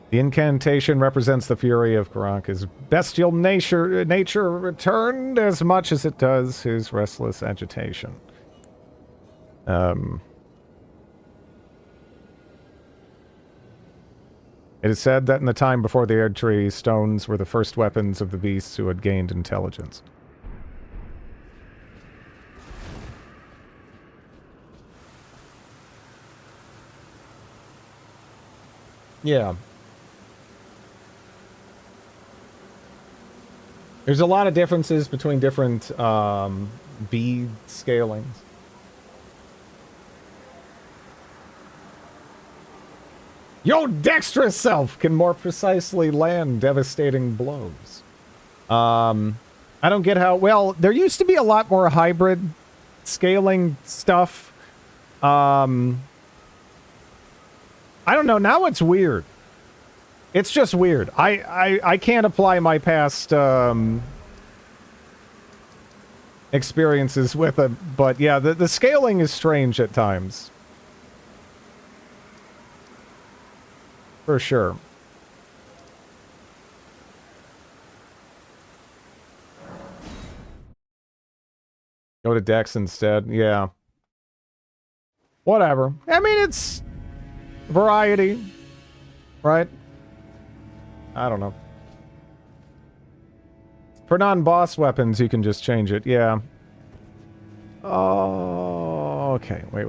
The incantation represents the fury of Garank. His bestial nature returned as much as it does his restless agitation. It is said that in the time before the Erd Tree, stones were the first weapons of the beasts who had gained intelligence. Yeah. There's a lot of differences between different bead scalings. Your dexterous self can more precisely land devastating blows. I don't get how... Well, there used to be a lot more hybrid scaling stuff. I don't know. Now it's weird. It's just weird. I can't apply my past experiences with it, but yeah, the scaling is strange at times. For sure. Go to Dex instead. Yeah. Whatever. I mean, it's variety, right? I don't know. For non-boss weapons, you can just change it. Yeah. Oh, okay. Wait.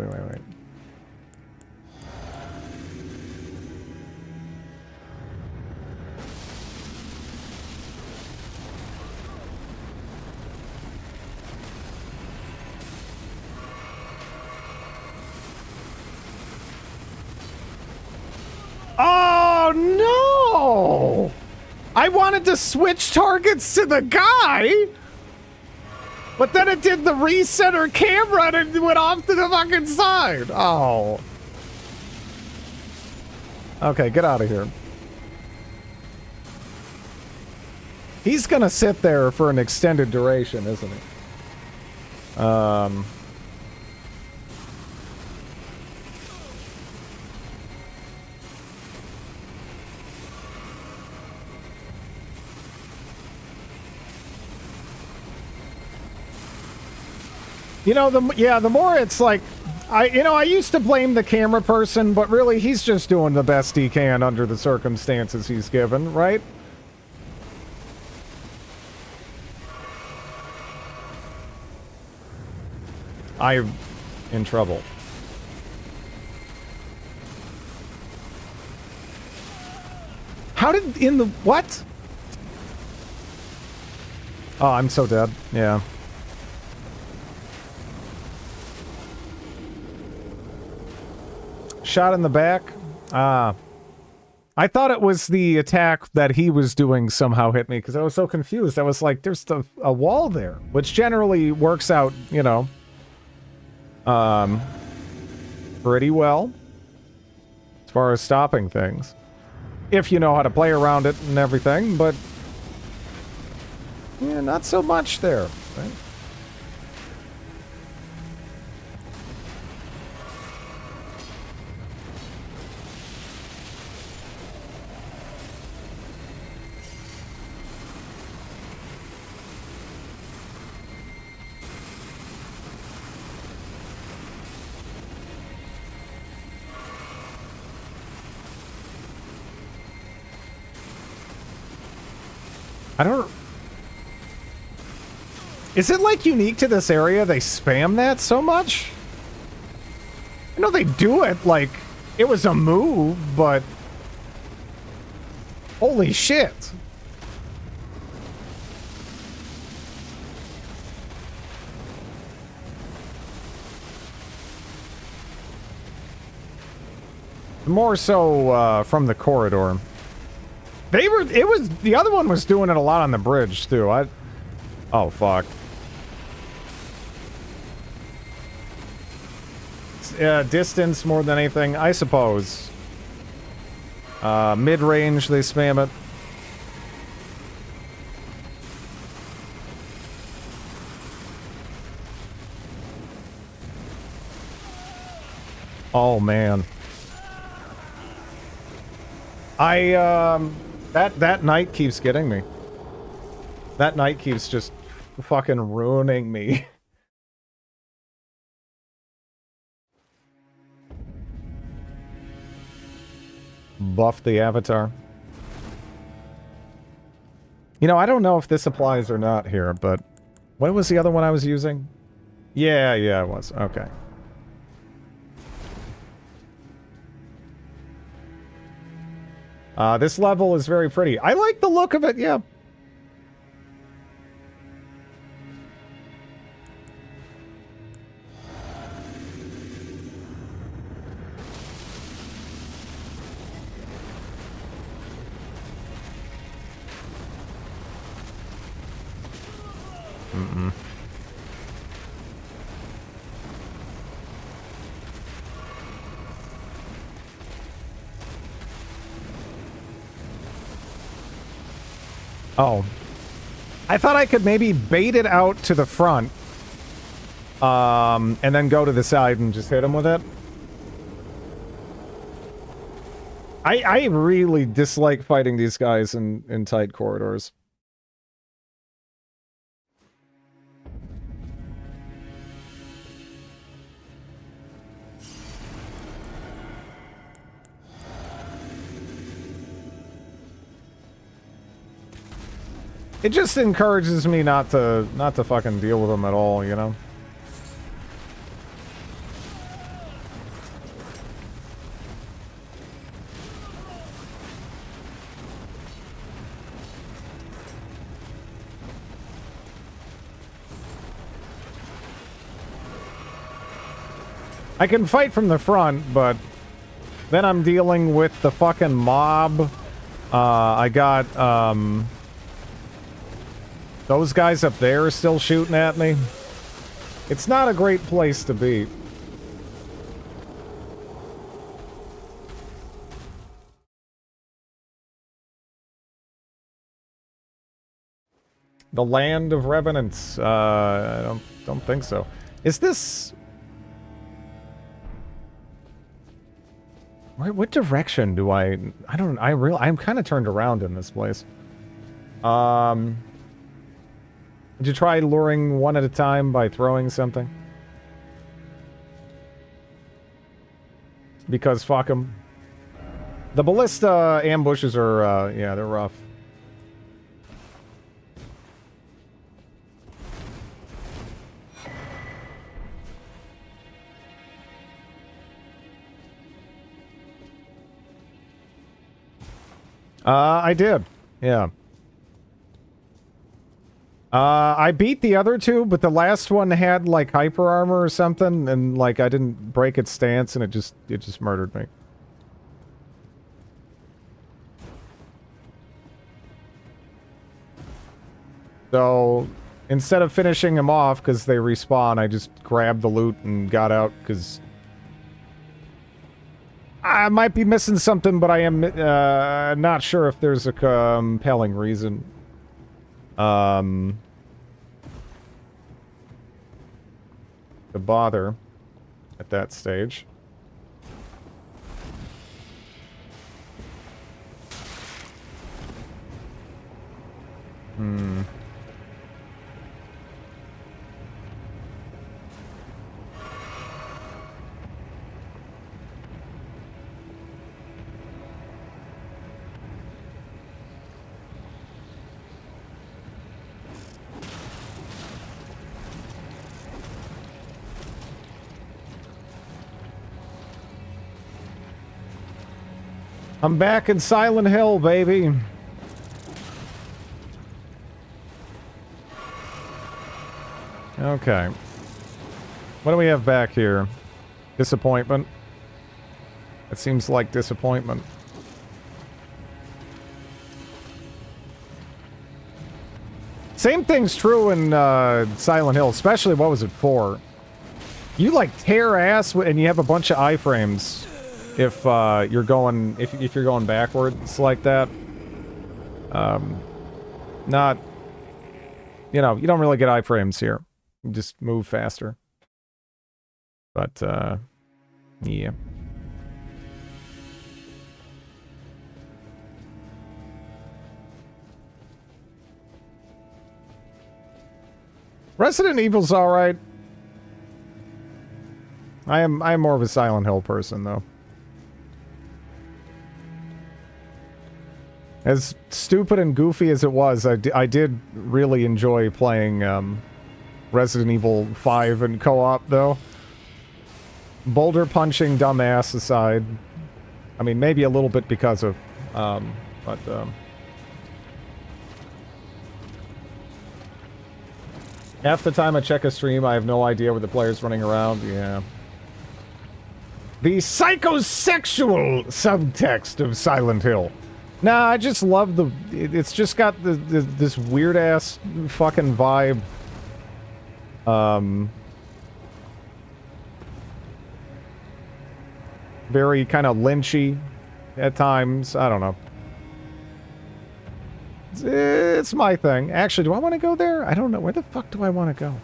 Oh, no! I wanted to switch targets to the guy, but then it did the recenter camera and it went off to the fucking side. Oh. Okay, get out of here. He's gonna sit there for an extended duration, isn't he? You know, the more it's like, I used to blame the camera person, but really he's just doing the best he can under the circumstances he's given, right? I'm in trouble. How did what? Oh, I'm so dead. Yeah. Shot in the back? Ah. I thought it was the attack that he was doing somehow hit me, because I was so confused. I was like, there's a wall there, which generally works out, you know, pretty well as far as stopping things. If you know how to play around it and everything, but yeah, not so much there, right? I don't... Is it, like, unique to this area? They spam that so much? I know they do it, like, it was a move, but... Holy shit! More so, from the corridor. The other one was doing it a lot on the bridge, too. Oh, fuck. Distance more than anything, I suppose. Mid-range, they spam it. Oh, man. That knight keeps getting me. That knight keeps just fucking ruining me. Buff the avatar. You know, I don't know if this applies or not here, but... What was the other one I was using? Yeah, it was. Okay. This level is very pretty. I like the look of it, yeah. Oh. I thought I could maybe bait it out to the front. And then go to the side and just hit him with it. I really dislike fighting these guys in tight corridors. It just encourages me not to fucking deal with them at all, you know? I can fight from the front, but then I'm dealing with the fucking mob. I got, those guys up there are still shooting at me. It's not a great place to be. The Land of Revenants. I don't think so. Is this... What direction do I'm kind of turned around in this place. Did you try luring one at a time by throwing something? Because fuck them. The ballista ambushes are, yeah, they're rough. I did. Yeah. I beat the other two, but the last one had, like, hyper armor or something, and, like, I didn't break its stance, and it just murdered me. So, instead of finishing them off, because they respawn, I just grabbed the loot and got out, because... I might be missing something, but I am not sure if there's a compelling reason. To bother at that stage. I'm back in Silent Hill, baby. Okay. What do we have back here? Disappointment? It seems like disappointment. Same thing's true in Silent Hill, especially, what was it, 4? You, like, tear ass and you have a bunch of iframes. If you're going if you're going backwards like that, not, you know, you don't really get iframes here. You just move faster. But yeah. Resident Evil's all right. I'm more of a Silent Hill person though. As stupid and goofy as it was, I did really enjoy playing Resident Evil 5 in co-op, though. Boulder punching dumbass aside. I mean, maybe a little bit because of... half the time I check a stream, I have no idea where the player's running around. Yeah. The psychosexual subtext of Silent Hill. Nah, I just love the... It's just got this weird-ass fucking vibe. Very kind of lynchy at times. I don't know. It's my thing. Actually, do I want to go there? I don't know. Where the fuck do I want to go?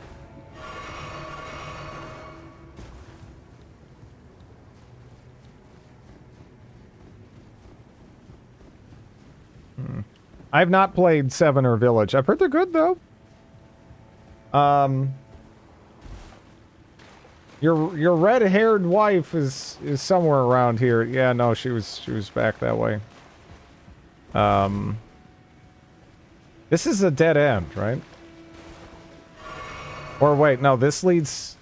I have not played 7 or Village. I've heard they're good, though. Your red-haired wife is somewhere around here. Yeah, no, she was back that way. This is a dead end, right? Or wait, no, this leads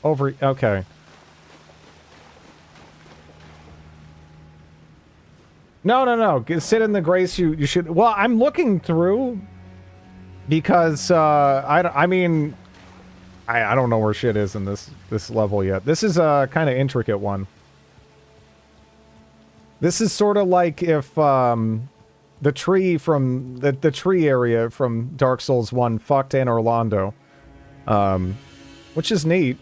over. Okay. No. Sit in the grace. You should. Well, I'm looking through because I mean I don't know where shit is in this level yet. This is a kind of intricate one. This is sort of like if the tree from the tree area from Dark Souls 1 fucked in Orlando, which is neat.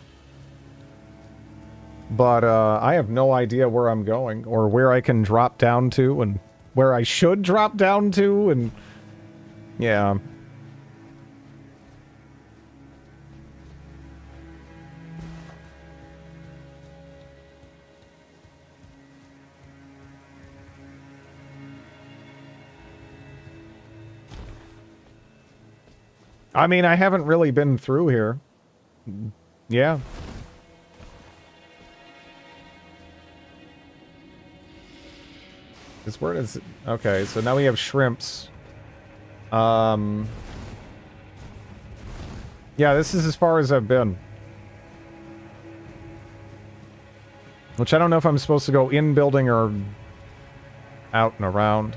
But I have no idea where I'm going or where I can drop down to and where I should drop down to, and yeah. I mean, I haven't really been through here. Yeah. Where does it... Okay, so now we have shrimps. Yeah, this is as far as I've been. Which I don't know if I'm supposed to go in building or out and around.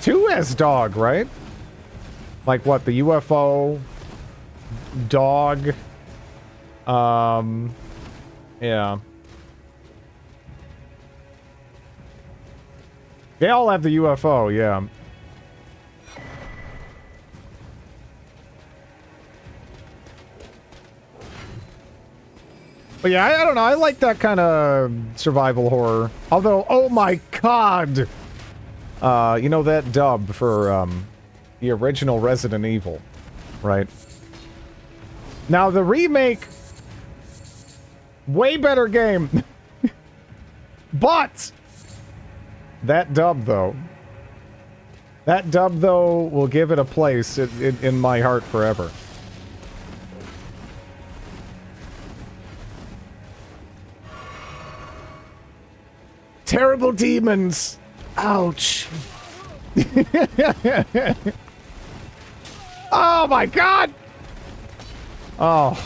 Two as dog, right? Like what, the UFO... dog. Yeah. They all have the UFO, yeah. But yeah, I don't know. I like that kind of survival horror. Although, oh my god! You know that dub for, the original Resident Evil, right? Now, the remake... way better game. But... that dub, though. That dub, though, will give it a place in my heart forever. Terrible demons! Ouch. Oh my god! Oh.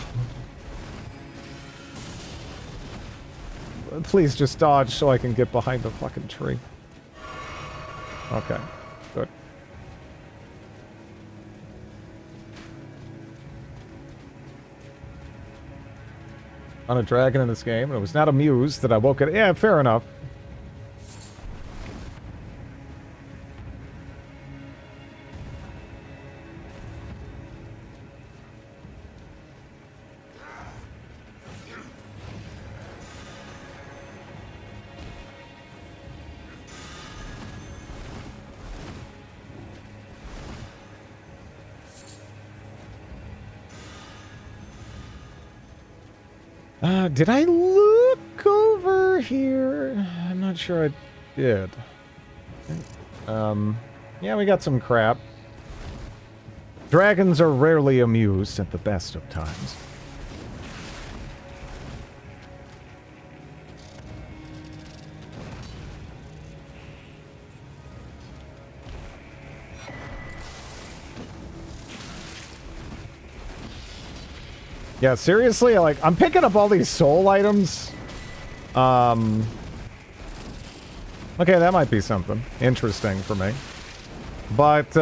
Please just dodge so I can get behind the fucking tree. Okay, good. On a dragon in this game, and it was not amused that I woke it. Yeah, fair enough. Did I look over here? I'm not sure I did. Yeah, we got some crap. Dragons are rarely amused at the best of times. Yeah, seriously, like, I'm picking up all these soul items. Okay, that might be something interesting for me. But,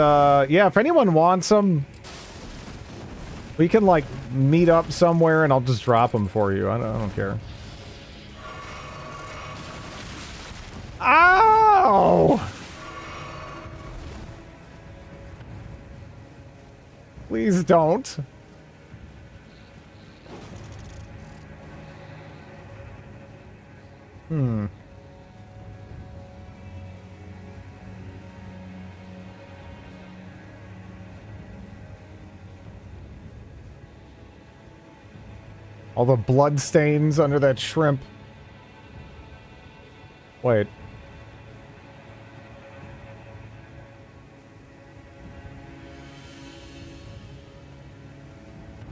yeah, if anyone wants them, we can, like, meet up somewhere and I'll just drop them for you. I don't care. Ow! Please don't. All the blood stains under that shrimp. Wait.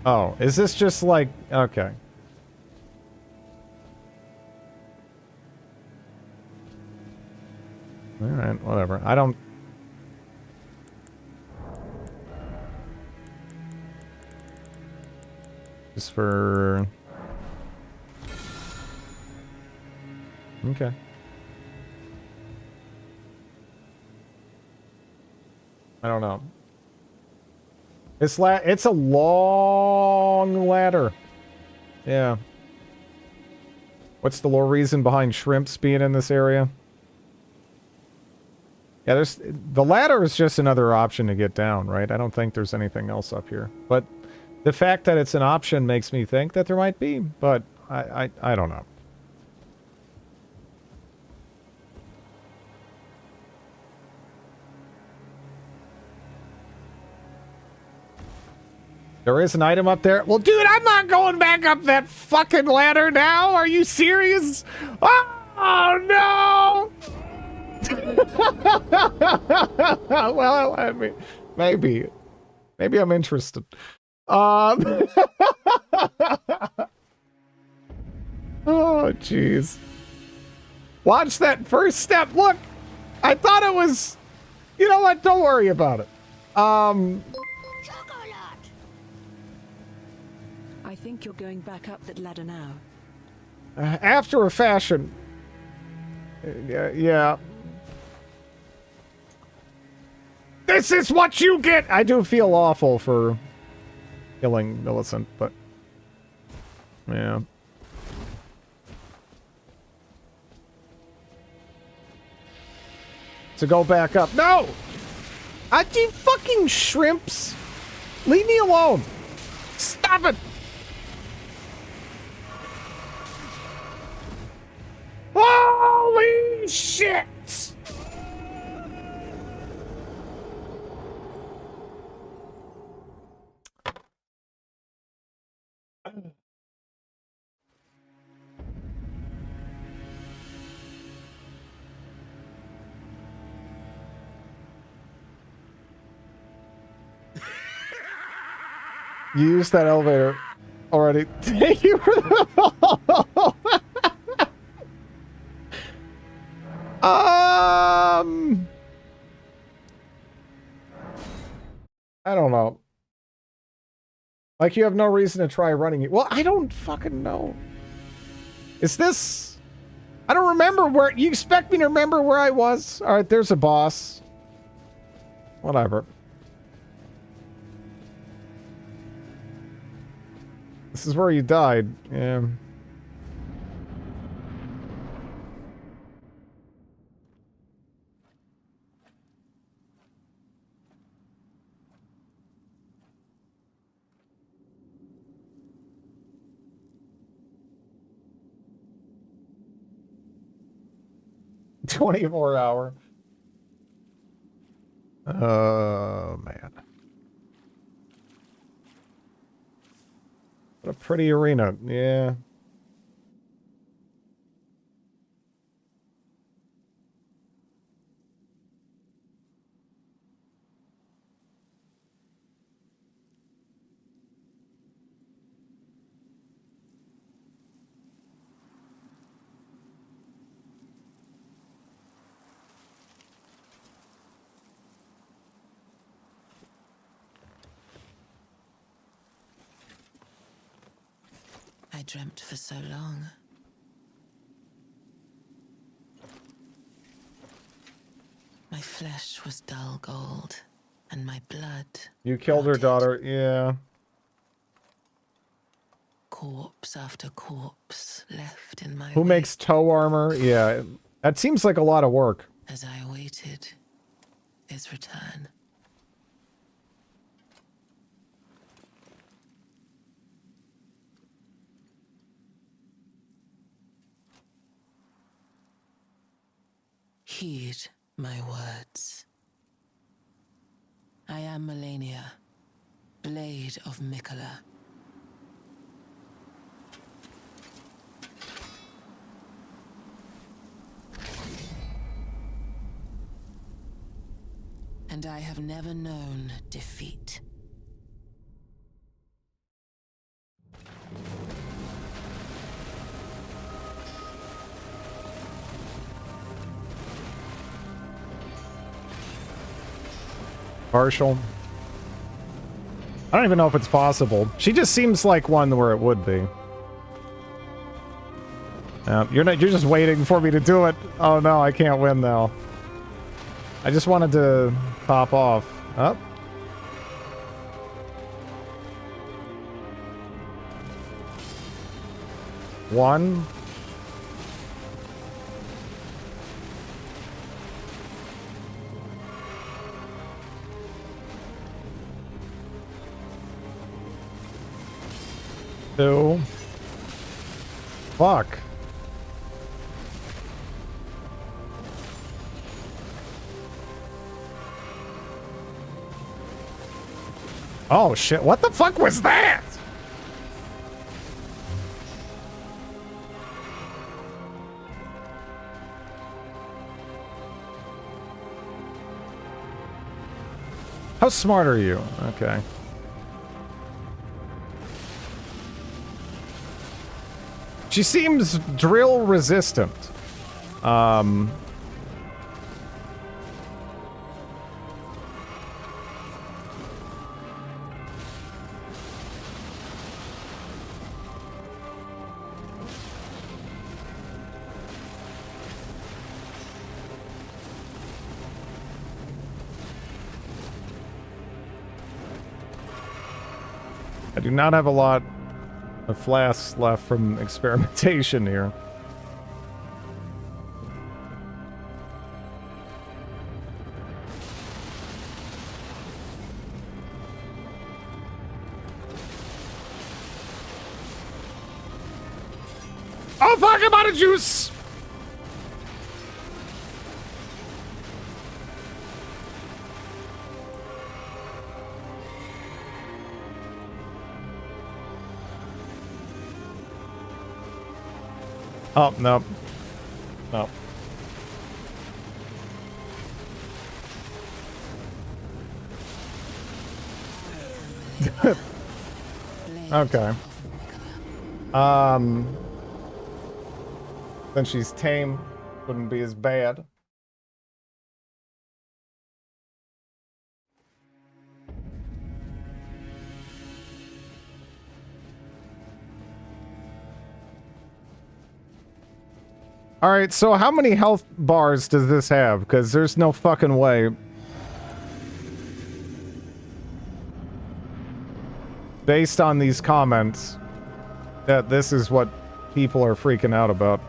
Oh, is this just like... Okay. Alright, whatever. I don't... Just for... Okay. I don't know. It's a long ladder. Yeah. What's the lore reason behind shrimps being in this area? Yeah, the ladder is just another option to get down, right? I don't think there's anything else up here. But the fact that it's an option makes me think that there might be, but I don't know. There is an item up there. Well, dude, I'm not going back up that fucking ladder now. Are you serious? Oh, no! Well, I mean, maybe I'm interested. Oh, jeez. Watch that first step. Look, I thought it was... You know what? Don't worry about it. I think you're going back up that ladder now. After a fashion. Yeah. This is what you get! I do feel awful for killing Millicent, but... Yeah. To go back up. No! You fucking shrimps! Leave me alone! Stop it! Holy shit! You used that elevator already. Thank you for the follow. I don't know. Like, you have no reason to try running it. Well, I don't fucking know. Is this... I don't remember where... You expect me to remember where I was? Alright, there's a boss. Whatever. This is where you died. Yeah. $24-hour. Oh, man. What a pretty arena. Yeah. I dreamt for so long. My flesh was dull gold, and my blood... You killed her daughter, yeah. Corpse after corpse left in my Who wake makes toe armor? Yeah, that seems like a lot of work. as I awaited his return. Heed my words. I am Melania, Blade of Mikola. And I have never known defeat. Partial. I don't even know if it's possible. She just seems like one where it would be. You're just waiting for me to do it. Oh no, I can't win now. I just wanted to top off. Up. One. Two. Fuck. Oh shit, what the fuck was that? How smart are you? Okay. She seems drill resistant. I do not have a lot of flasks left from experimentation here. Oh fuck, I'm out of juice! Oh, no. No. Okay. Then she's tame. Wouldn't be as bad. Alright, so how many health bars does this have? Because there's no fucking way. Based on these comments, that this is what people are freaking out about.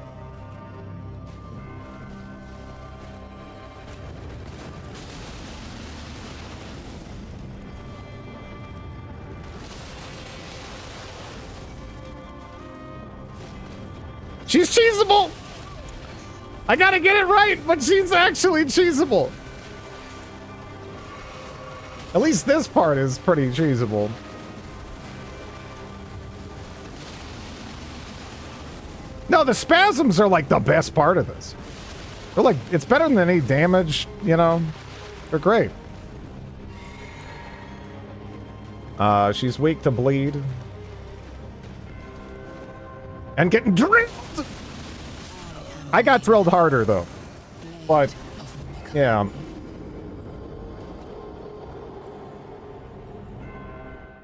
She's cheesable! I gotta get it right, but she's actually cheesable. At least this part is pretty cheesable. No, the spasms are like the best part of this. They're like, it's better than any damage, you know? They're great. She's weak to bleed. And getting drilled! I got drilled harder, though. But, yeah.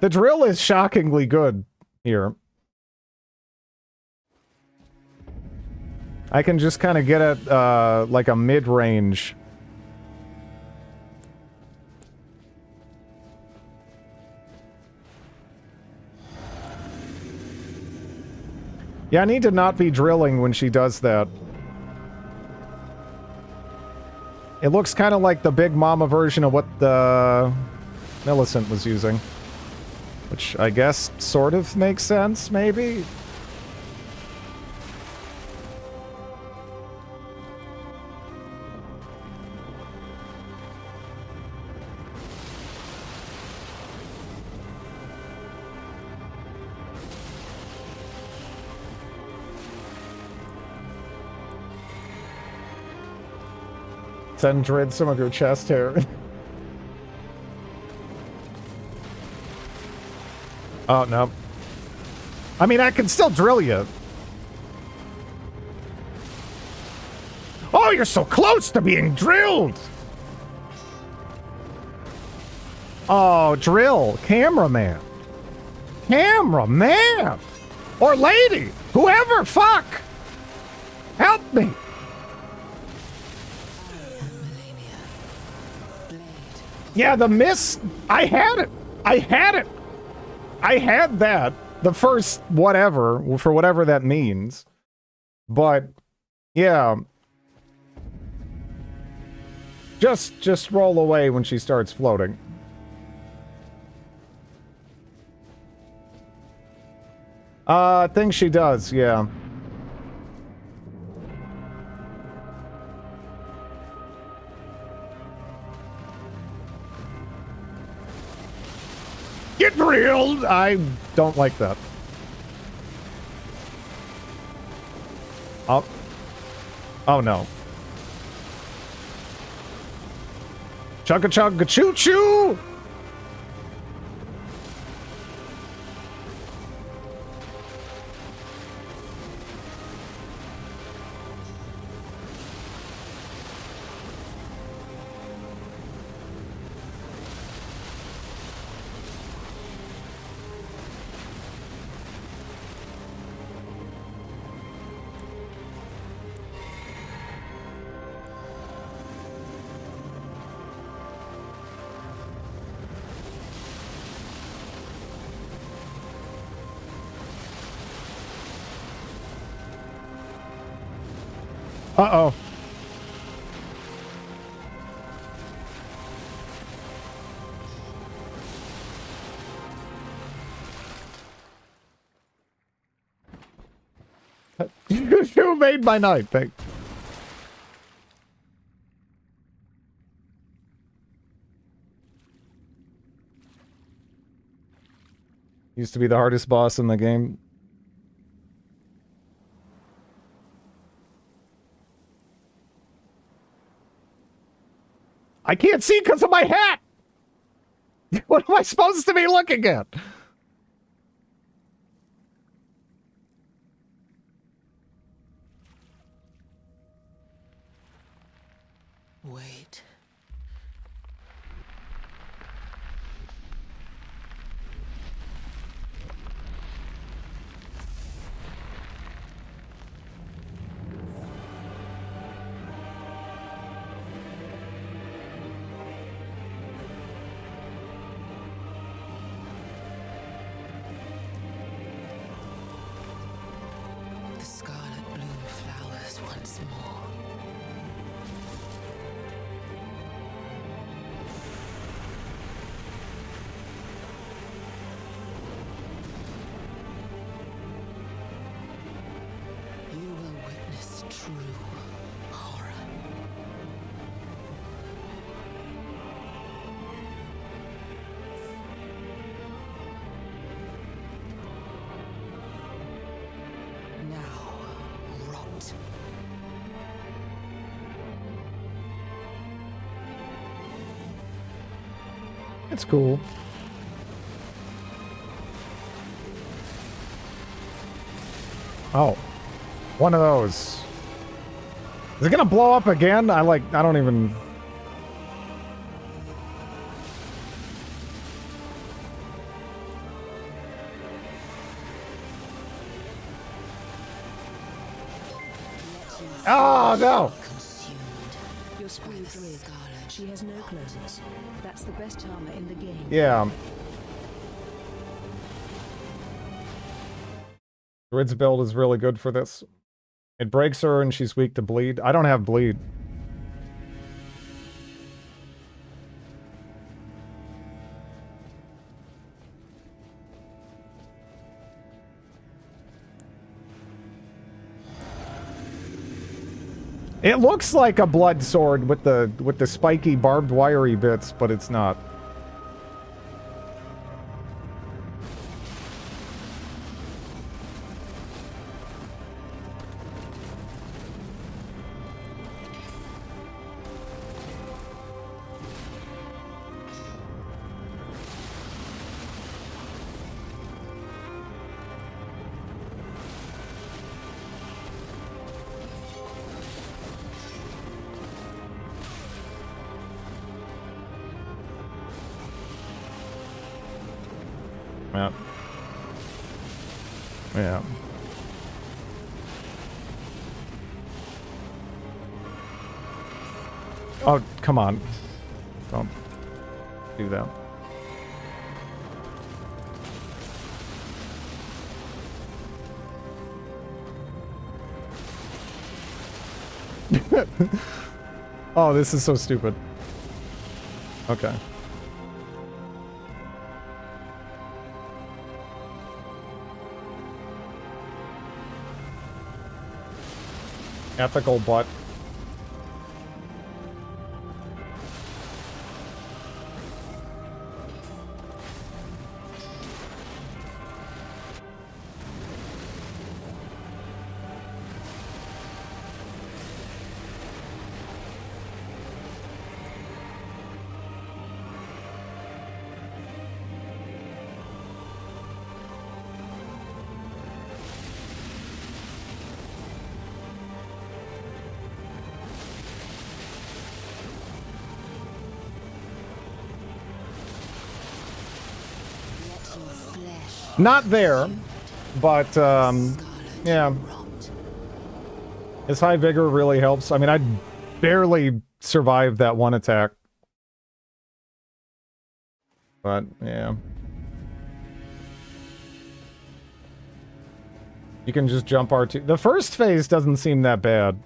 The drill is shockingly good here. I can just kind of get at, like a mid-range. Yeah, I need to not be drilling when she does that. It looks kind of like the Big Mama version of what the Millicent was using. Which I guess sort of makes sense, maybe? Send dread some of your chest hair. Oh, no. I mean, I can still drill you. Oh, you're so close to being drilled! Oh, drill. Cameraman. Cameraman! Or lady! Whoever, fuck! Help me! Yeah, the miss... I had it! I had it! I had that. The first whatever, for whatever that means. But, yeah. Just roll away when she starts floating. I think she does, yeah. Get drilled! I don't like that. Oh. Oh no. Chugga chugga choo choo! Uh-oh. You made my night, thank. Used to be the hardest boss in the game. I can't see because of my hat! What am I supposed to be looking at? Wait. The scarlet bloom flowers once more. You will witness true horror. Now, rot. It's cool. Oh. One of those. Is it gonna blow up again? I don't even... Oh, no! Consumed. Your screwed Drid. She has no clothes. That's the best armor in the game. Yeah. Drid's build is really good for this. It breaks her and she's weak to bleed. I don't have bleed. It looks like a blood sword with the spiky barbed wiry bits, but it's not. Yeah. Yeah. Oh, come on. Don't do that. Oh, this is so stupid. Okay. Ethical butt. Not there, but, yeah. His high vigor really helps. I mean, I barely survived that one attack. But, yeah. You can just jump R2. The first phase doesn't seem that bad.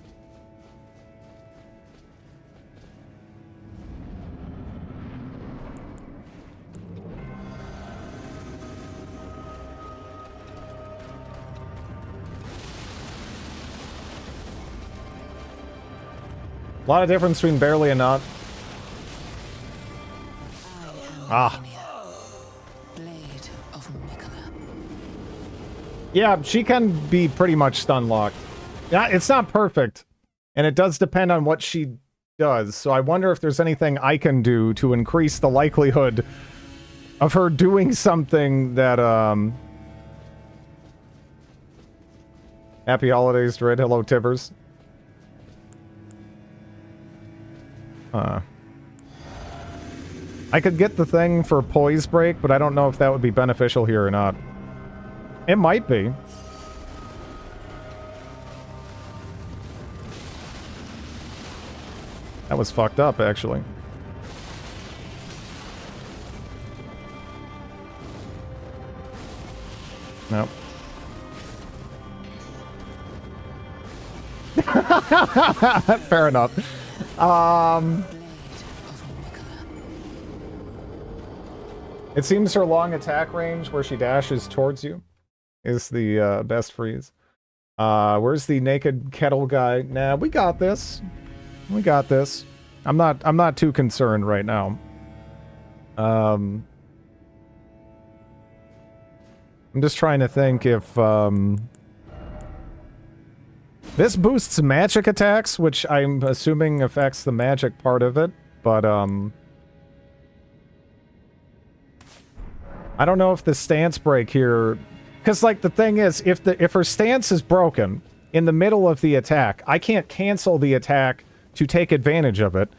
A lot of difference between barely and not. Ah. Blade of Mikola. Yeah, she can be pretty much stun locked. Yeah, it's not perfect, and it does depend on what she does, so I wonder if there's anything I can do to increase the likelihood of her doing something that, Happy holidays, Dread. Hello, Tibbers. I could get the thing for Poise Break, but I don't know if that would be beneficial here or not. It might be. That was fucked up, actually. Nope. Fair enough. It seems her long attack range, where she dashes towards you, is the best freeze. Where's the naked kettle guy? Nah, we got this. We got this. I'm not too concerned right now. I'm just trying to think if this boosts magic attacks, which I'm assuming affects the magic part of it, but I don't know if the stance break here, because like the thing is, if her stance is broken in the middle of the attack, I can't cancel the attack to take advantage of it.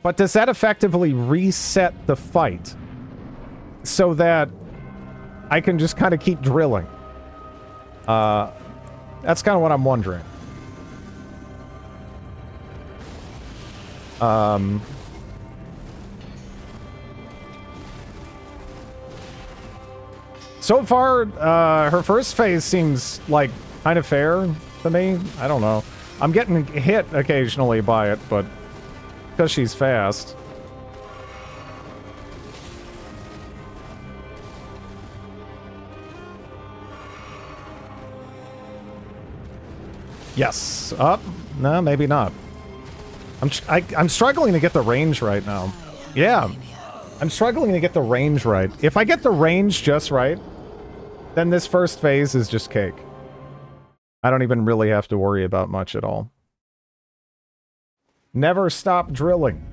But does that effectively reset the fight so that I can just kind of keep drilling? That's kind of what I'm wondering. So far, her first phase seems like kind of fair to me. I don't know. I'm getting hit occasionally by it, but because she's fast. Yes. Up? No, maybe not. I'm struggling to get the range right now. Yeah. I'm struggling to get the range right. If I get the range just right, then this first phase is just cake. I don't even really have to worry about much at all. Never stop drilling.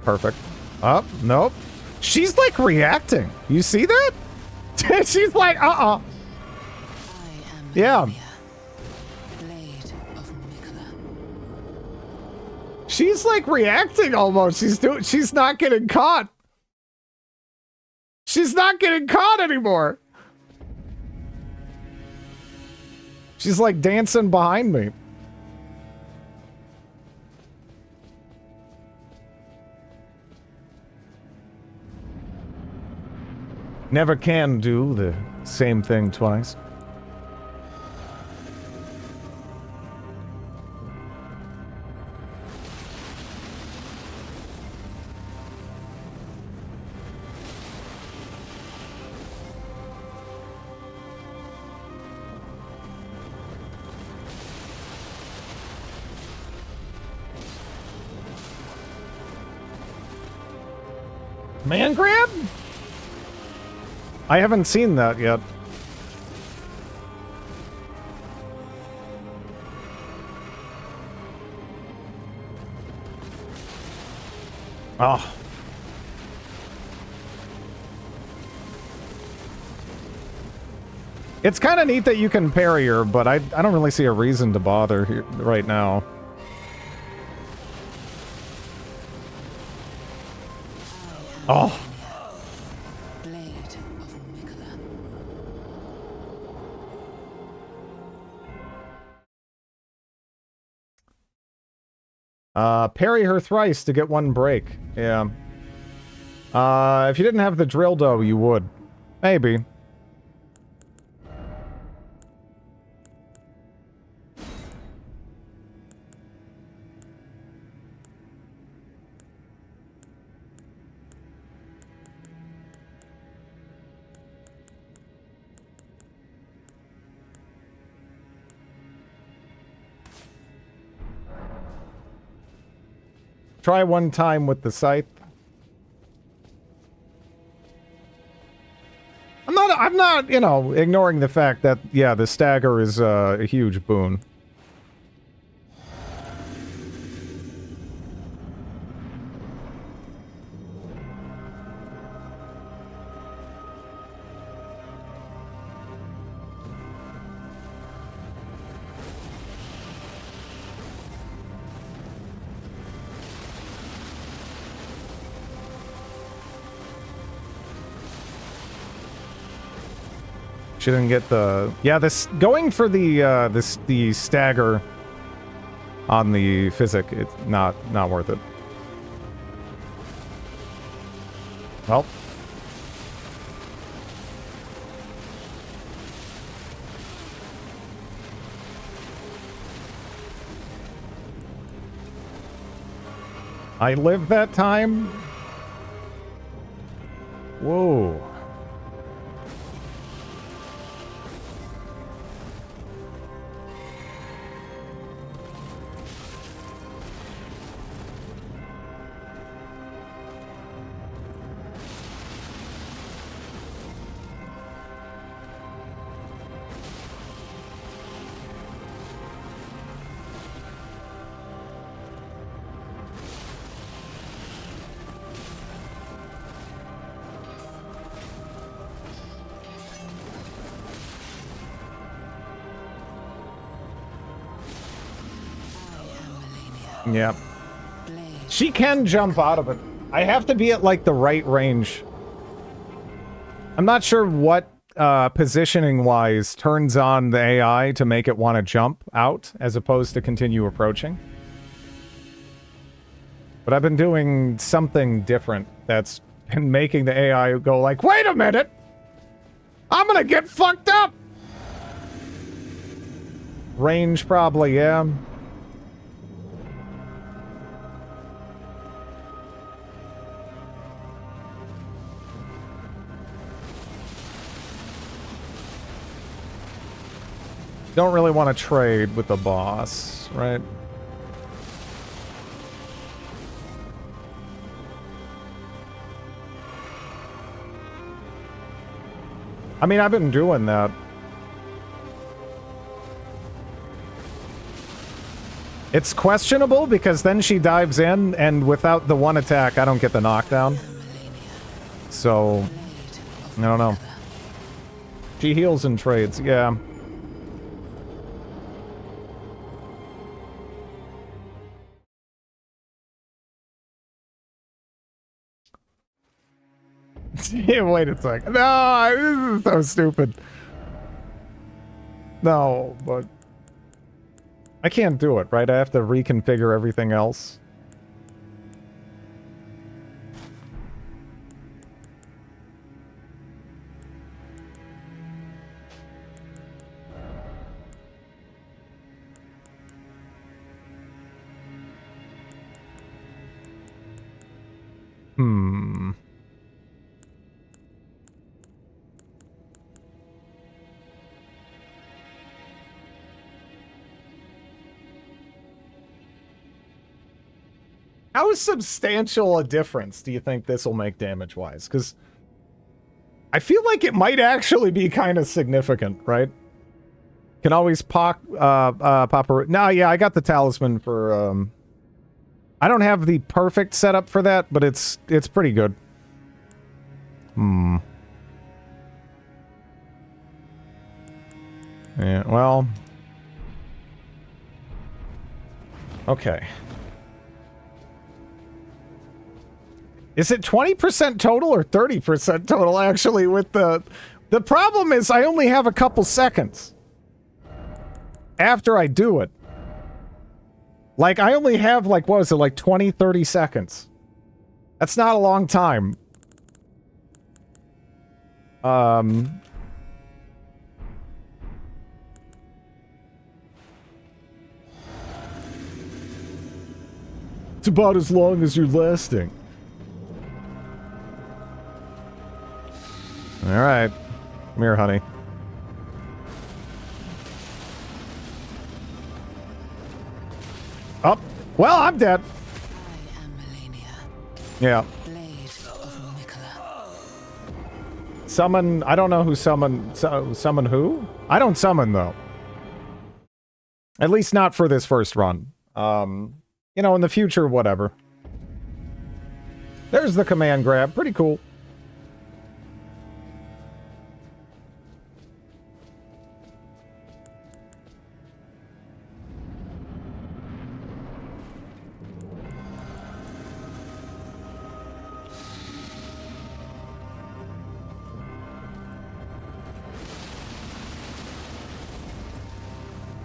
Perfect. Up. Nope. She's like reacting. You see that? She's like, I am Yeah. Melania, Blade of Mikola. She's like reacting almost. She's not getting caught. She's not getting caught anymore. She's like dancing behind me. Never can do the same thing twice. Man grab? I haven't seen that yet. Oh. It's kind of neat that you can parry her, but I don't really see a reason to bother here right now. Oh. Blade of Mikola. Parry her thrice to get one break. Yeah. If you didn't have the drill dough, you would. Maybe. Try one time with the scythe. I'm not, you know, ignoring the fact that, yeah, the stagger is a huge boon. She didn't get the... Yeah, this... Going for the, the stagger on the physic, it's not worth it. Well. I lived that time? Whoa. Yeah. She can jump out of it. I have to be at, like, the right range. I'm not sure what, positioning-wise turns on the AI to make it want to jump out, as opposed to continue approaching. But I've been doing something different that's been making the AI go like, wait a minute! I'm gonna get fucked up! Range, probably, yeah. Don't really want to trade with the boss, right? I mean, I've been doing that. It's questionable because then she dives in, and without the one attack, I don't get the knockdown. So, I don't know. She heals and trades, yeah. Yeah, wait a sec. No, this is so stupid. No, but I can't do it, right? I have to reconfigure everything else. Hmm. How substantial a difference do you think this will make damage-wise? Because I feel like it might actually be kind of significant, right? Can always pop a... No, yeah, I got the talisman for, I don't have the perfect setup for that, but it's pretty good. Hmm. Yeah, well... Okay. Is it 20% total or 30% total, actually, with the... The problem is I only have a couple seconds after I do it. Like, I only have, like, what was it, like 20, 30 seconds. That's not a long time. It's about as long as you're lasting. Alright. Come here, honey. Oh, well, I'm dead. I am Melania, Yeah. blade of Mikola. Summon, I don't know who summon who? I don't summon, though. At least not for this first run. You know, in the future, whatever. There's the command grab. Pretty cool.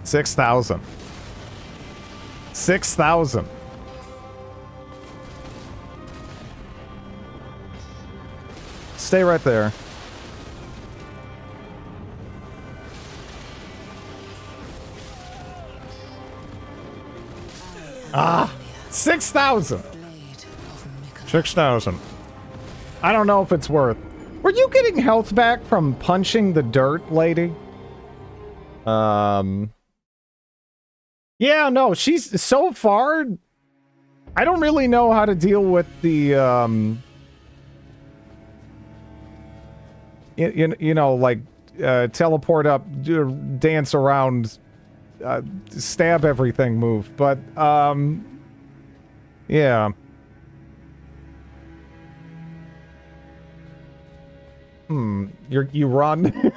$6,000. 6,000. Stay right there. Ah, 6,000. 6,000. I don't know if it's worth. Were you getting health back from punching the dirt lady? Yeah, no, she's so far. I don't really know how to deal with the you know, like teleport up, dance around, stab everything move, but yeah. You run.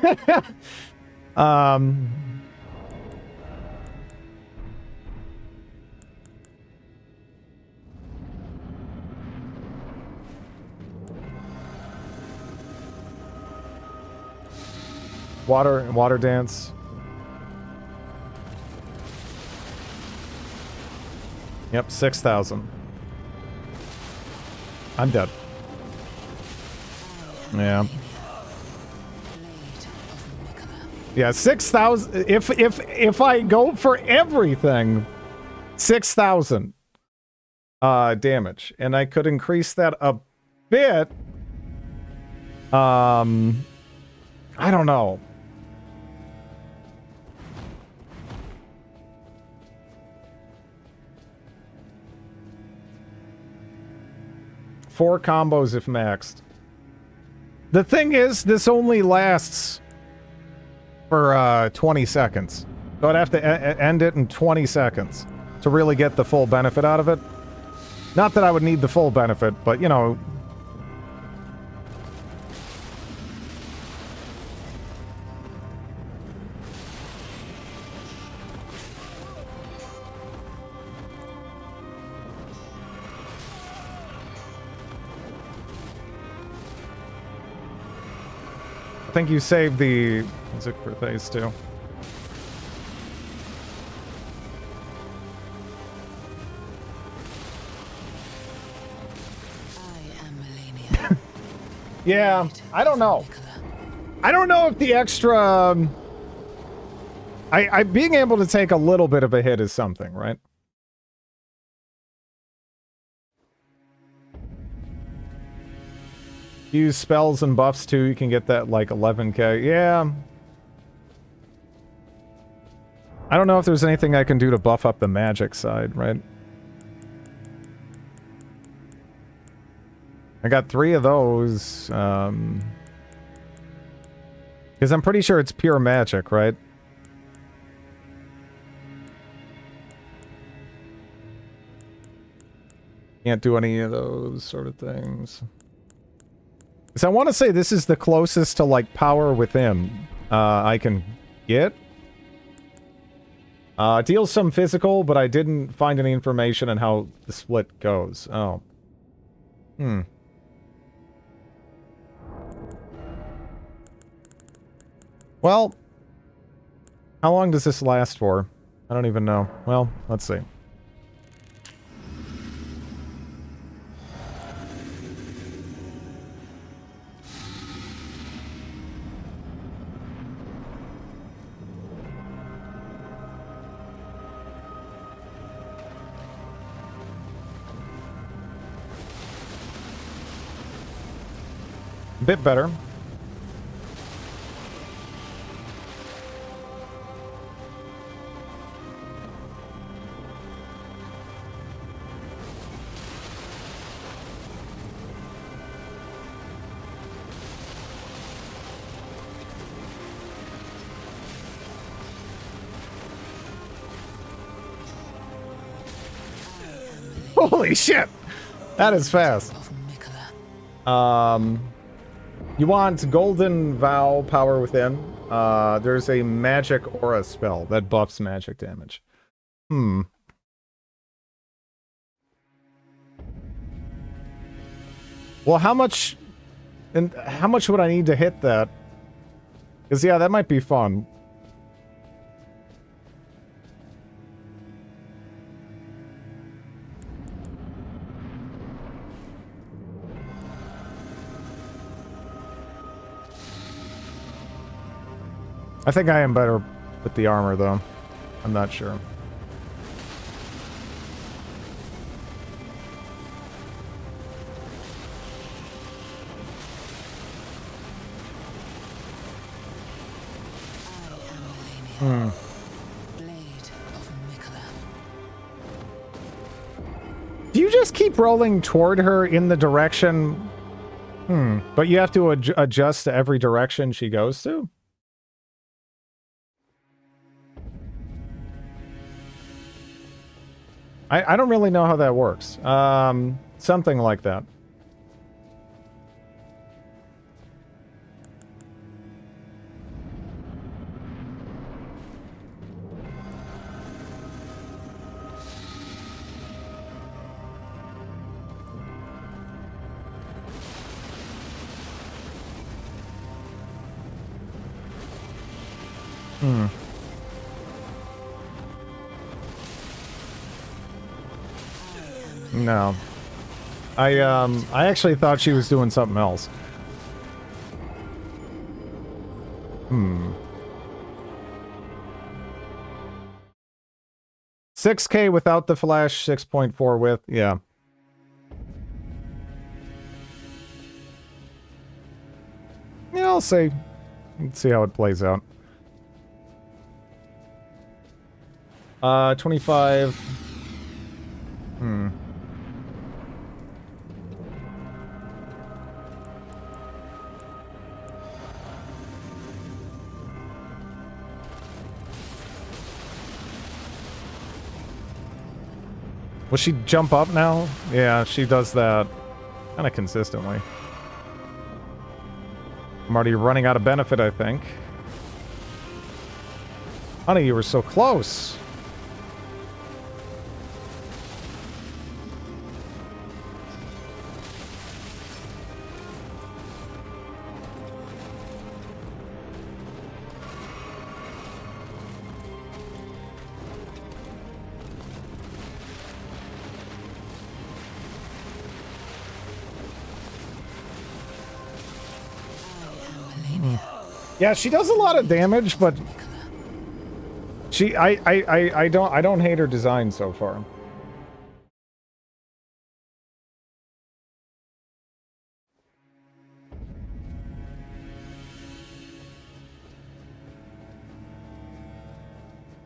Water dance. Yep, 6,000. I'm dead. Yeah. Yeah, 6,000. If I go for everything, 6,000 damage, and I could increase that a bit. I don't know. Four combos if maxed. The thing is, this only lasts for 20 seconds. So I'd have to end it in 20 seconds. to really get the full benefit out of it. Not that I would need the full benefit, but, you know... I think you saved the music for phase 2. Yeah, I don't know. I don't know if the extra... I being able to take a little bit of a hit is something, right? Use spells and buffs too, you can get that like 11k. Yeah. I don't know if there's anything I can do to buff up the magic side, right? I got 3 of those, because I'm pretty sure it's pure magic, right? Can't do any of those sort of things. So I want to say this is the closest to, like, power within I can get. Deals some physical, but I didn't find any information on how the split goes. Oh. Hmm. Well, how long does this last for? I don't even know. Well, let's see. A bit better. Holy shit! That is fast. You want Golden Vow Power Within. There's a magic aura spell that buffs magic damage. Hmm. Well, how much... And how much would I need to hit that? Because, yeah, that might be fun. I think I am better with the armor, though. I'm not sure. Hmm. Do you just keep rolling toward her in the direction... Hmm. But you have to adjust to every direction she goes to? I don't really know how that works. Something like that. Hmm. No. I actually thought she was doing something else. Hmm. 6K without the flash, 6.4 with, yeah. Yeah, I'll see. Let's see how it plays out. 25. Hmm. Will she jump up now? Yeah, she does that kind of consistently. I'm already running out of benefit, I think. Honey, you were so close. Yeah, she does a lot of damage, but I don't hate her design so far.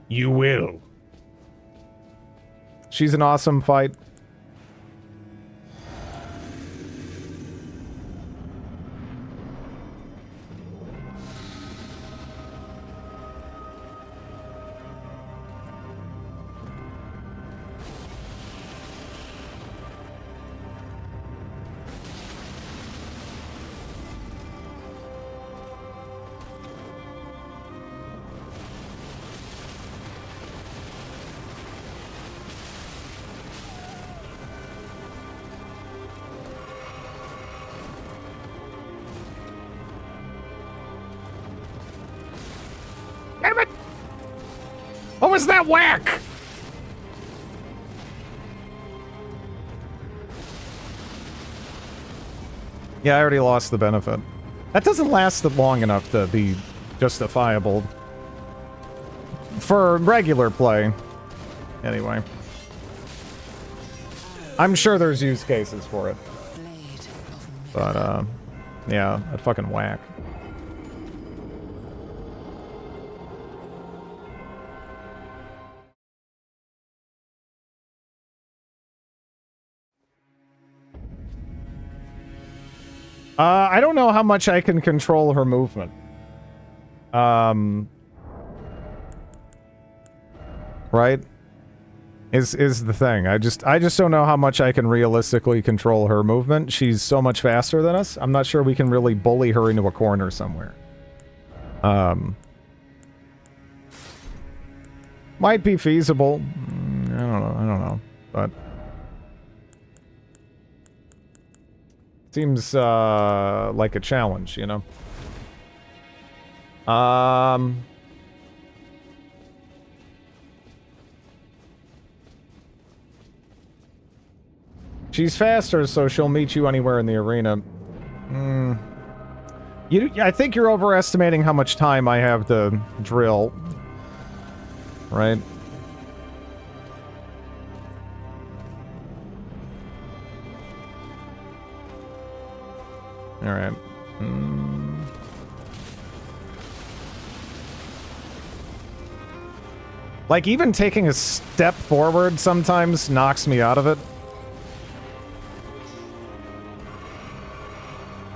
You will. She's an awesome fight. Damn it! What was that whack? Yeah, I already lost the benefit. That doesn't last long enough to be justifiable for regular play. Anyway. I'm sure there's use cases for it. But, yeah, that fucking whack. I don't know how much I can control her movement. Right? Is the thing. I just don't know how much I can realistically control her movement. She's so much faster than us. I'm not sure we can really bully her into a corner somewhere. Might be feasible. I don't know. But seems like a challenge, you know. She's faster, so she'll meet you anywhere in the arena. I think you're overestimating how much time I have to drill. Right? Alright. Like, even taking a step forward sometimes knocks me out of it.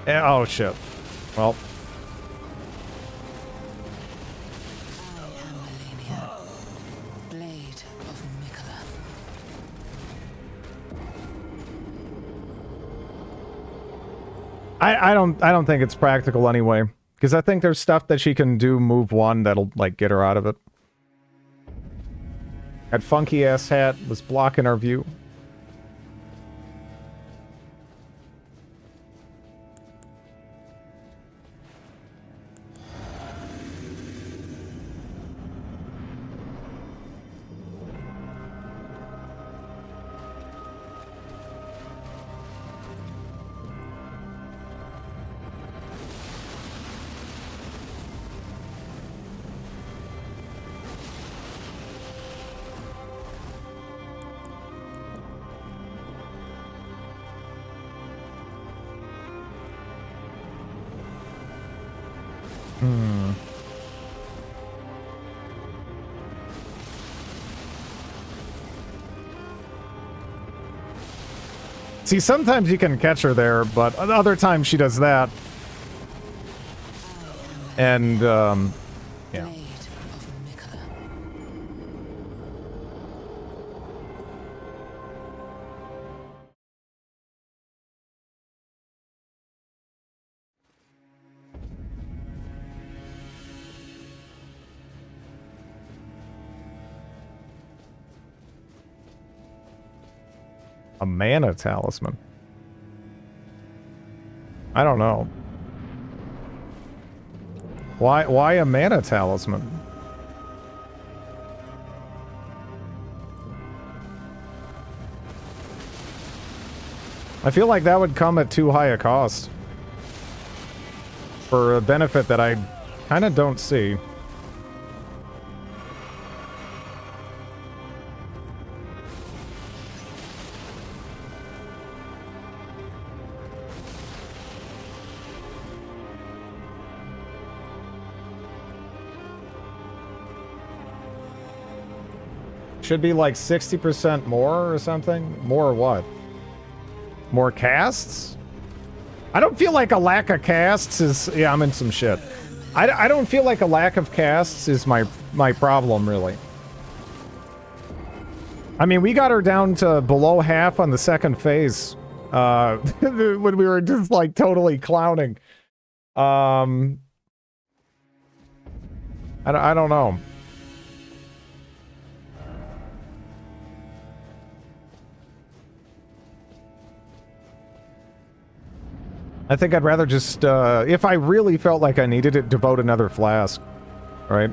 Oh, shit. Well. I don't think it's practical anyway, because I think there's stuff that she can do move one that'll like get her out of it. That funky ass hat was blocking our view. See, sometimes you can catch her there, but other times she does that. And, yeah. A mana talisman. I don't know. Why a mana talisman? I feel like that would come at too high a cost. For a benefit that I kind of don't see. Should be like 60% more or something? More what? More casts? I don't feel like a lack of casts is... Yeah, I'm in some shit. I don't feel like a lack of casts is my problem, really. I mean, we got her down to below half on the second phase. When we were just, like, totally clowning. I don't know. I think I'd rather just, if I really felt like I needed it, devote another flask. Right?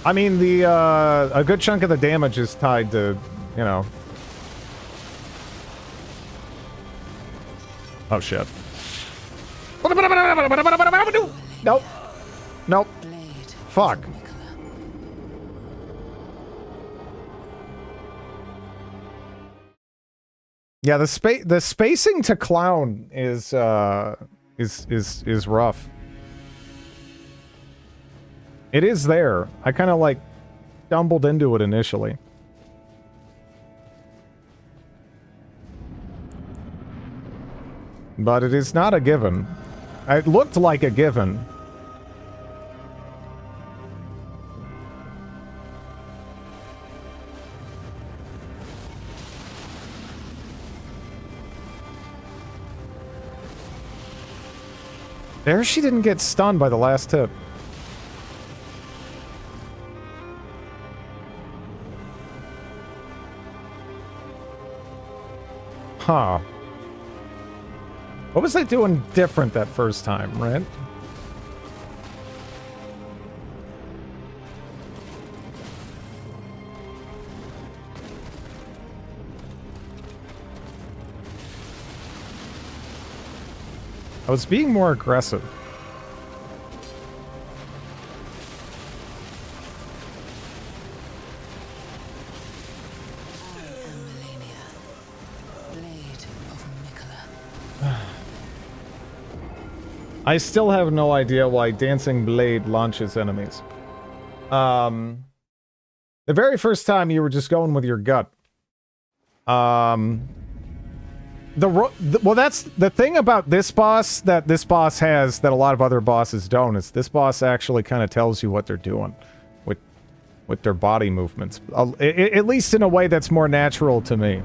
I mean, a good chunk of the damage is tied to, you know... Oh, shit. Nope. Nope. Fuck. Yeah, the spacing to clown is rough. It is there. I kind of like stumbled into it initially. But it is not a given. It looked like a given. There, she didn't get stunned by the last hit. Huh. What was I doing different that first time, right? I was being more aggressive. I still have no idea why Dancing Blade launches enemies. The very first time you were just going with your gut. Well, that's the thing about this boss that this boss has that a lot of other bosses don't, is this boss actually kind of tells you what they're doing with their body movements. At least in a way that's more natural to me.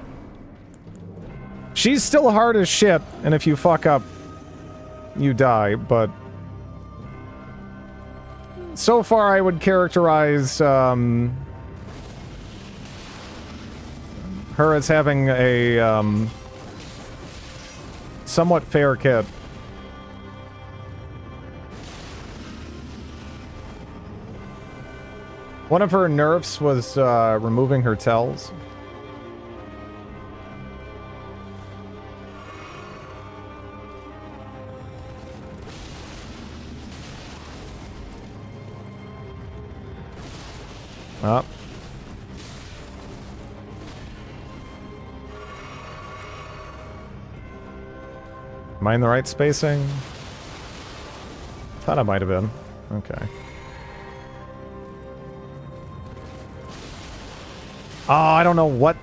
She's still hard as shit, and if you fuck up, you die, but so far I would characterize her as having a somewhat fair kit. One of her nerfs was removing her tells. Up. Am I in the right spacing? Thought I might have been. Okay. Oh, I don't know what...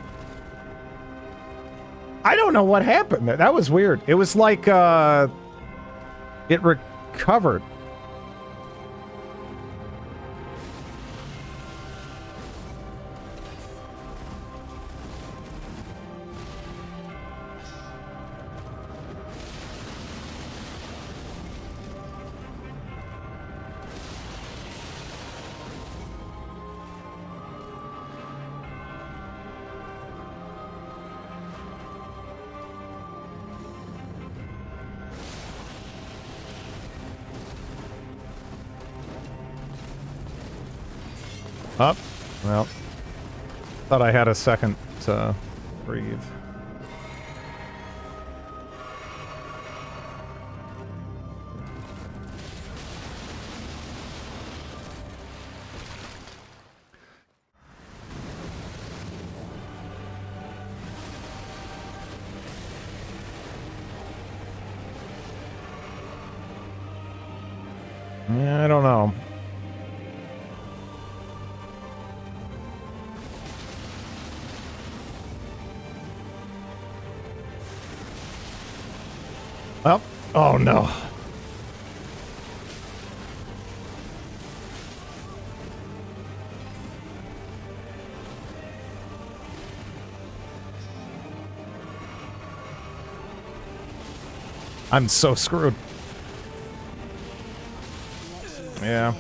I don't know what happened. That was weird. It was like, it recovered. Up. Well, thought I had a second to breathe. Yeah, I don't know. Well, oh no. I'm so screwed. Yeah.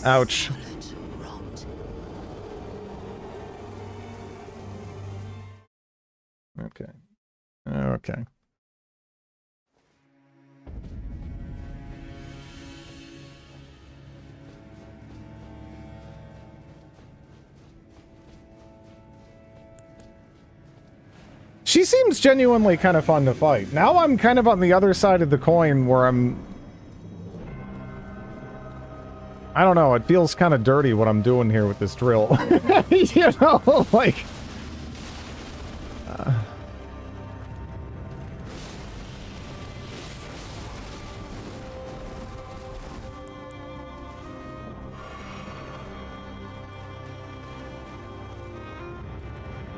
Ouch. Okay. Okay. She seems genuinely kind of fun to fight. Now I'm kind of on the other side of the coin where I don't know, it feels kind of dirty what I'm doing here with this drill. You know, like...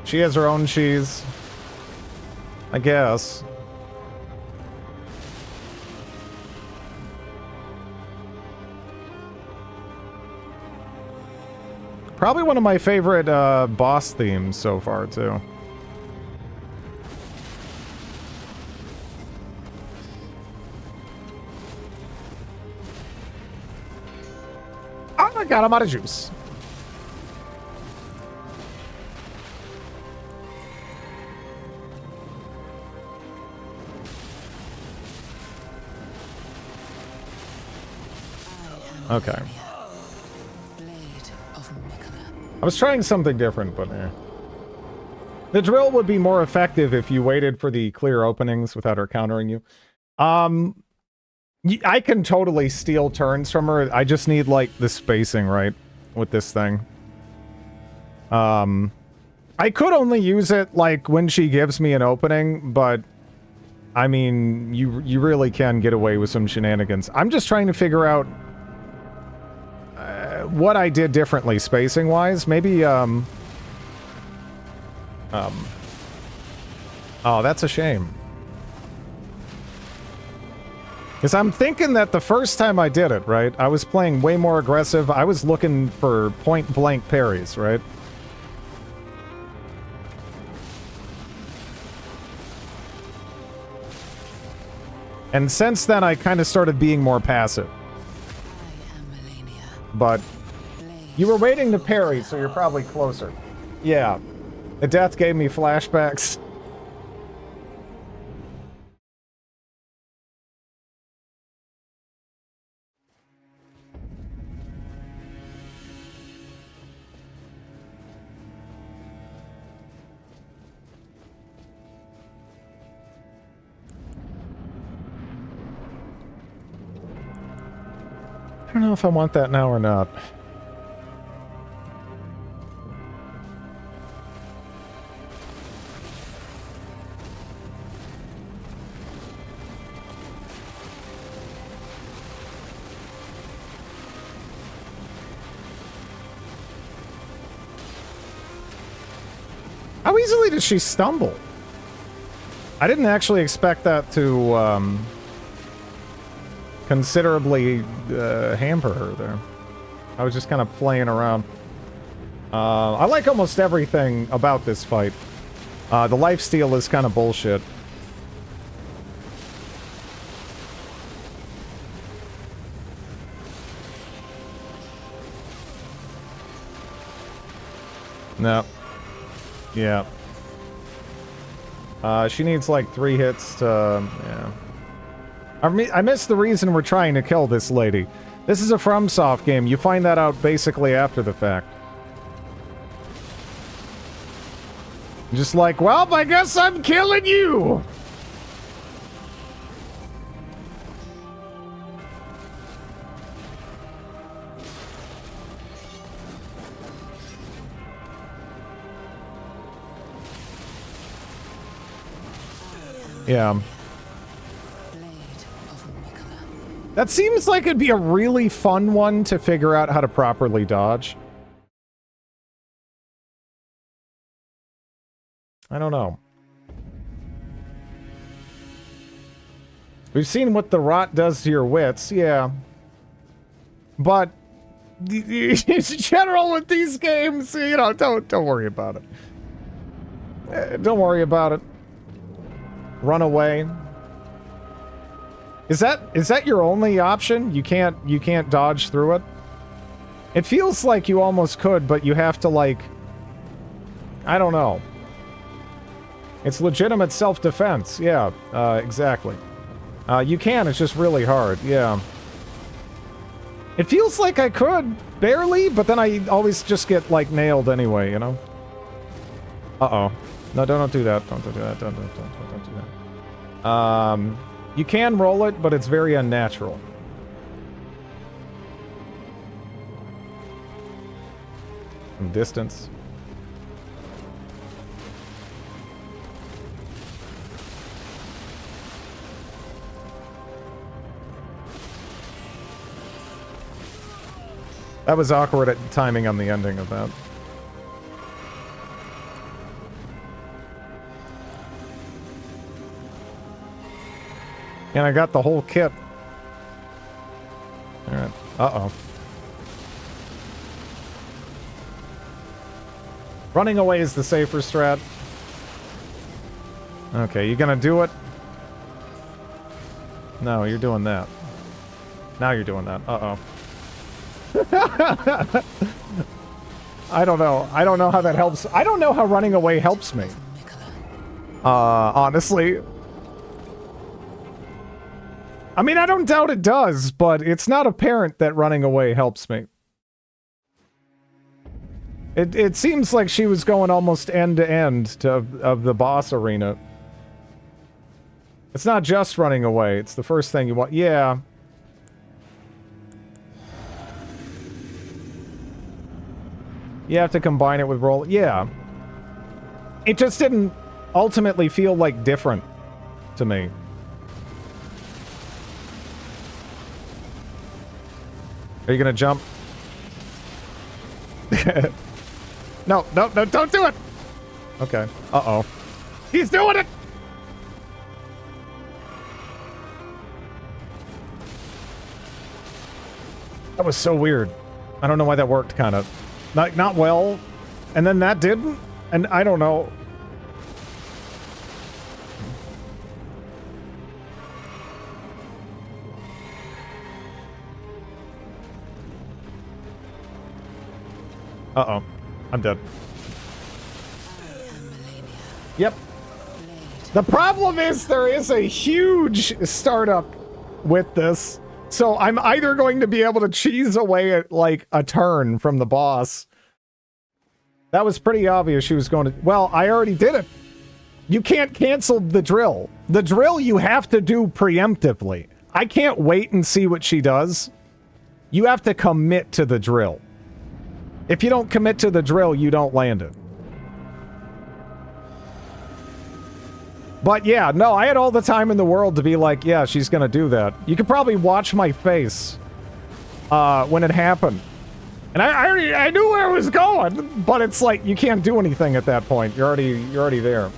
She has her own cheese. I guess. Probably one of my favorite boss themes so far, too. Oh my god, I'm out of juice. Okay. I was trying something different, but the drill would be more effective if you waited for the clear openings without her countering you. I can totally steal turns from her. I just need, like, the spacing right with this thing. I could only use it, like, when she gives me an opening, but... I mean, you really can get away with some shenanigans. I'm just trying to figure out... what I did differently spacing-wise. Maybe, oh, that's a shame. Because I'm thinking that the first time I did it, right, I was playing way more aggressive. I was looking for point-blank parries, right? And since then, I kind of started being more passive. But you were waiting to parry, so you're probably closer. Yeah. The death gave me flashbacks. I don't know if I want that now or not. How easily does she stumble? I didn't actually expect that to, considerably, hamper her there. I was just kind of playing around. I like almost everything about this fight. The lifesteal is kind of bullshit. No. Yeah. She needs like 3 hits to, yeah. I missed the reason we're trying to kill this lady. This is a FromSoft game. You find that out basically after the fact. Just like, well, I guess I'm killing you! Yeah. That seems like it'd be a really fun one to figure out how to properly dodge. I don't know. We've seen what the rot does to your wits, yeah. But in general with these games, you know, don't worry about it. Don't worry about it. Run away. Is that your only option? You can't dodge through it? It feels like you almost could, but you have to, like, I don't know. It's legitimate self-defense. Yeah, exactly. You can, it's just really hard. Yeah. It feels like I could, barely, but then I always just get, like, nailed anyway, you know? Uh-oh. No, don't do that. Don't do that. Don't do that. You can roll it, but it's very unnatural. From distance. That was awkward at timing on the ending of that. And I got the whole kit. Alright. Uh-oh. Running away is the safer strat. Okay, you gonna do it? No, you're doing that. Now you're doing that. Uh-oh. I don't know. I don't know how that helps. I don't know how running away helps me. Honestly. I mean, I don't doubt it does, but it's not apparent that running away helps me. It seems like she was going almost end to end of the boss arena. It's not just running away. It's the first thing you want. Yeah. You have to combine it with roll. Yeah. It just didn't ultimately feel like different to me. Are you gonna jump? No, don't do it! Okay. Uh-oh. He's doing it! That was so weird. I don't know why that worked, kind of. Not well, and then that didn't? And I don't know. Uh-oh. I'm dead. Yep. The problem is there is a huge startup with this. So I'm either going to be able to cheese away at, like, a turn from the boss. That was pretty obvious she was going to... Well, I already did it. You can't cancel the drill. The drill you have to do preemptively. I can't wait and see what she does. You have to commit to the drill. If you don't commit to the drill, you don't land it. But yeah, no, I had all the time in the world to be like, yeah, she's gonna do that. You could probably watch my face when it happened. And I knew where it was going, but it's like, you can't do anything at that point. You're already there.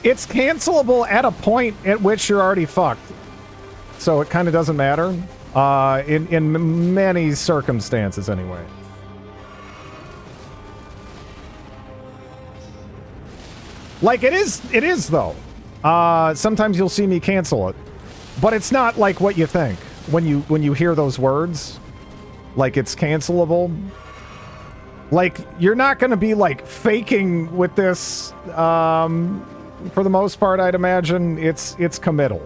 It's cancelable at a point at which you're already fucked. So it kind of doesn't matter. In many circumstances, anyway. Like, it is, though. Sometimes you'll see me cancel it. But it's not like what you think. When you hear those words. Like, it's cancelable. Like, you're not gonna be, like, faking with this, for the most part, I'd imagine. It's committal.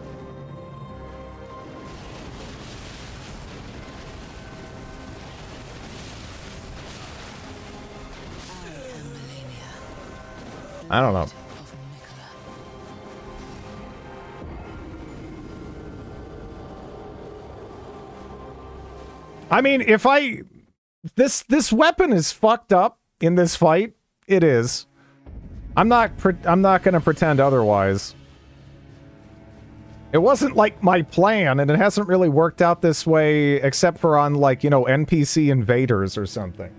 I don't know. of Mikola. I mean, if I... This weapon is fucked up in this fight. It is. I'm not gonna pretend otherwise. It wasn't like my plan, and it hasn't really worked out this way, except for on, like, you know, NPC invaders or something.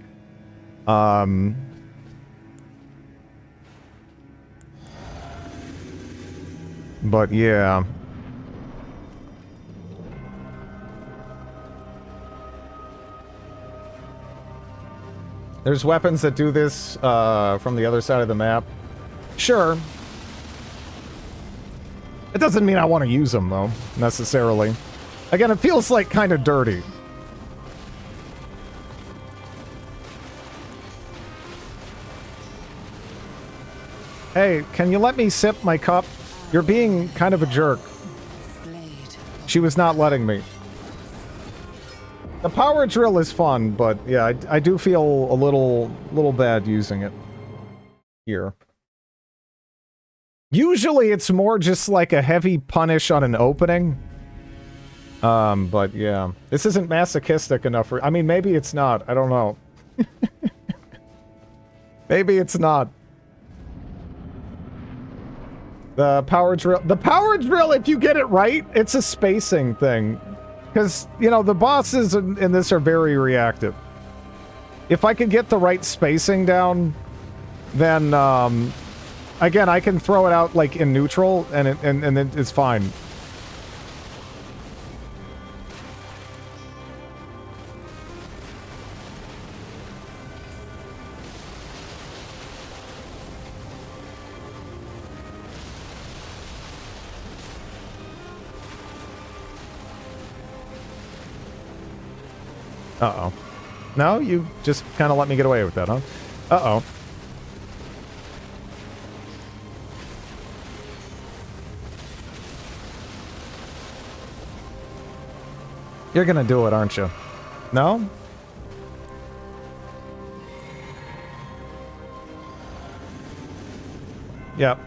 But yeah. There's weapons that do this, from the other side of the map. Sure. It doesn't mean I want to use them, though, necessarily. Again, it feels like kind of dirty. Hey, can you let me sip my cup? You're being kind of a jerk. Blade She was not letting me. The power drill is fun, but yeah, I do feel a little bad using it here. Usually it's more just like a heavy punish on an opening. But yeah. This isn't masochistic enough for... I mean, maybe it's not. I don't know. Maybe it's not. The power drill... The power drill, if you get it right, it's a spacing thing. Because, you know, the bosses in this are very reactive. If I can get the right spacing down, then, again, I can throw it out, like, in neutral, and it's fine. Uh-oh. No, you just kind of let me get away with that, huh? Uh-oh. You're gonna do it, aren't you? No? Yep.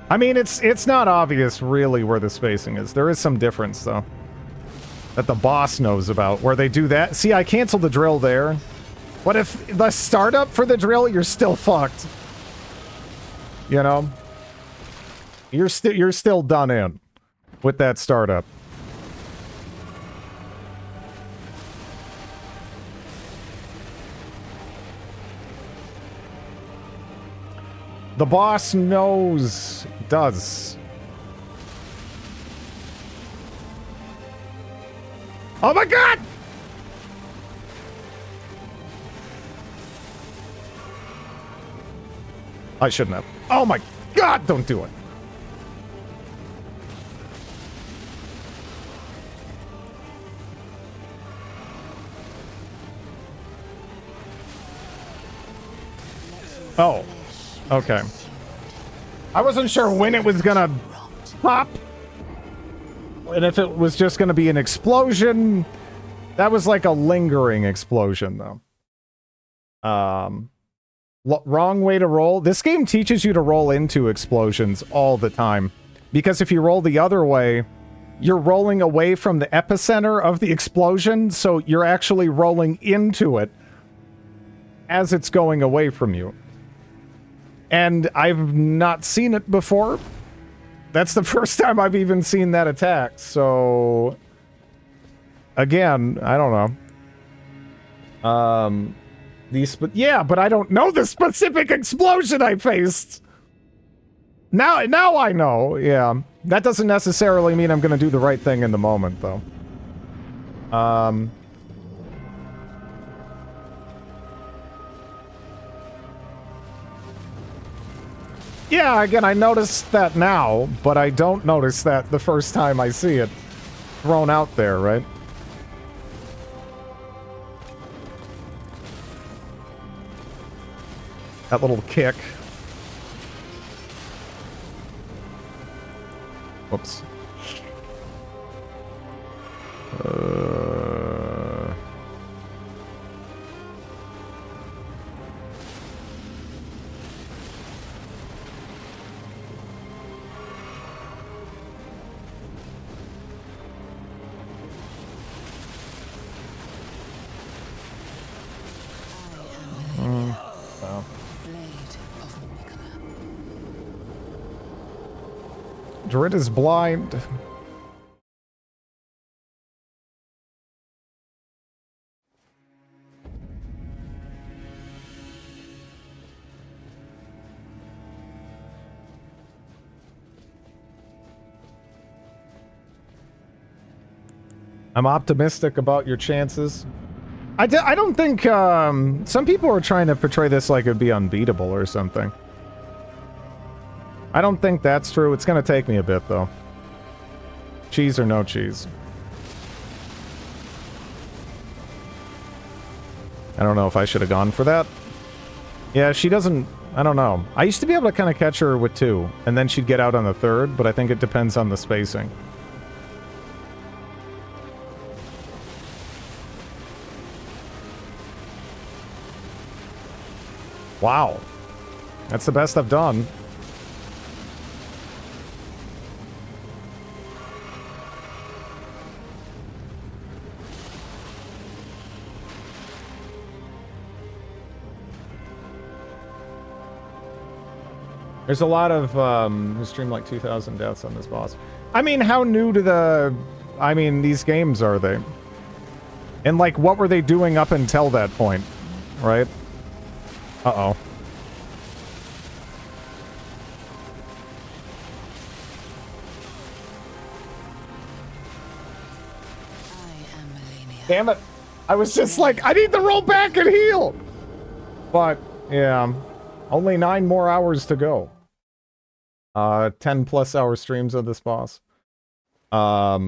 I mean, it's not obvious really where the spacing is. There is some difference, though, that the boss knows about, where they do that. See, I canceled the drill there. What if the startup for the drill, you're still fucked? You know? You're still done in with that startup. The boss does. Oh my god! I shouldn't have. Oh my god, don't do it. Oh. Okay. I wasn't sure when it was gonna pop. And if it was just gonna be an explosion. That was like a lingering explosion, though. Wrong way to roll. This game teaches you to roll into explosions all the time. Because if you roll the other way, you're rolling away from the epicenter of the explosion, so you're actually rolling into it as it's going away from you. And I've not seen it before. That's the first time I've even seen that attack, so... Again, I don't know. Yeah, but I don't know the specific explosion I faced! Now I know, yeah. That doesn't necessarily mean I'm gonna do the right thing in the moment, though. Yeah, again, I noticed that now, but I don't notice that the first time I see it thrown out there, right? That little kick. Whoops. Wow. Druid is blind. I'm optimistic about your chances. I don't think, some people are trying to portray this like it'd be unbeatable or something. I don't think that's true. It's gonna take me a bit, though. Cheese or no cheese. I don't know if I should have gone for that. Yeah, she doesn't... I don't know. I used to be able to kind of catch her with 2, and then she'd get out on the 3rd, but I think it depends on the spacing. Wow. That's the best I've done. There's a lot of, who streamed like 2,000 deaths on this boss. I mean, how new to the... I mean, these games are they? And, like, what were they doing up until that point? Right? Uh-oh. Damn it. I was just like, I need to roll back and heal! But, yeah. Only 9 more hours to go. 10 plus hour streams of this boss. I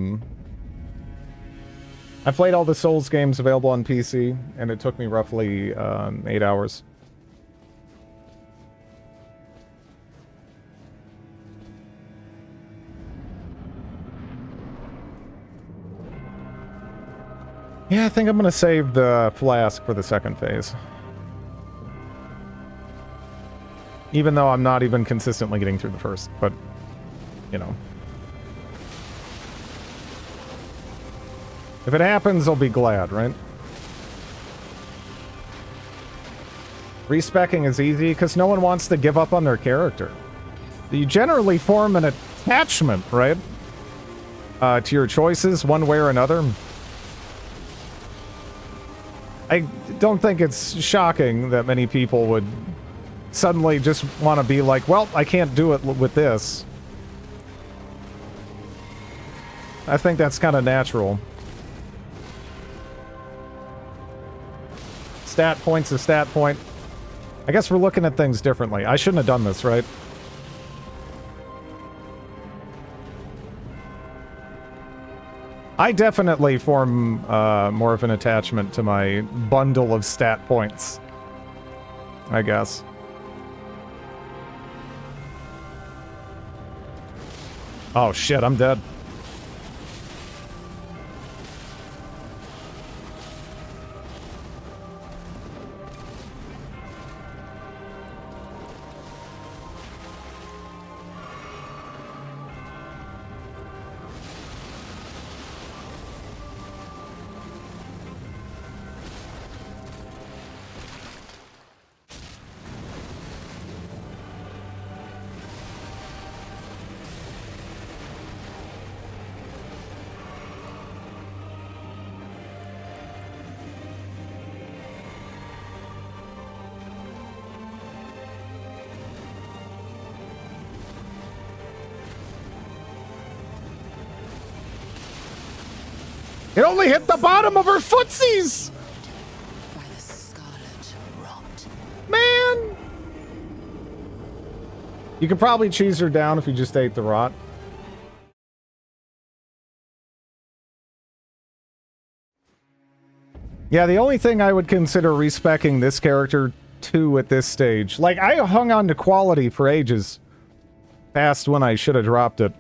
played all the Souls games available on PC, and it took me roughly 8 hours. Yeah, I think I'm gonna save the flask for the second phase. Even though I'm not even consistently getting through the first, but, you know. If it happens, I'll be glad, right? Respecking is easy because no one wants to give up on their character. You generally form an attachment, right? To your choices, one way or another. I don't think it's shocking that many people would suddenly just want to be like, well, I can't do it with this. I think that's kind of natural. Stat point's a stat point. I guess we're looking at things differently. I shouldn't have done this, right? I definitely form more of an attachment to my bundle of stat points, I guess. Oh shit, I'm dead. It only hit the bottom of her footsies! By the scarlet rot. Man! You could probably cheese her down if you just ate the rot. Yeah, the only thing I would consider respecing this character to at this stage. Like, I hung on to quality for ages. Past when I should have dropped it.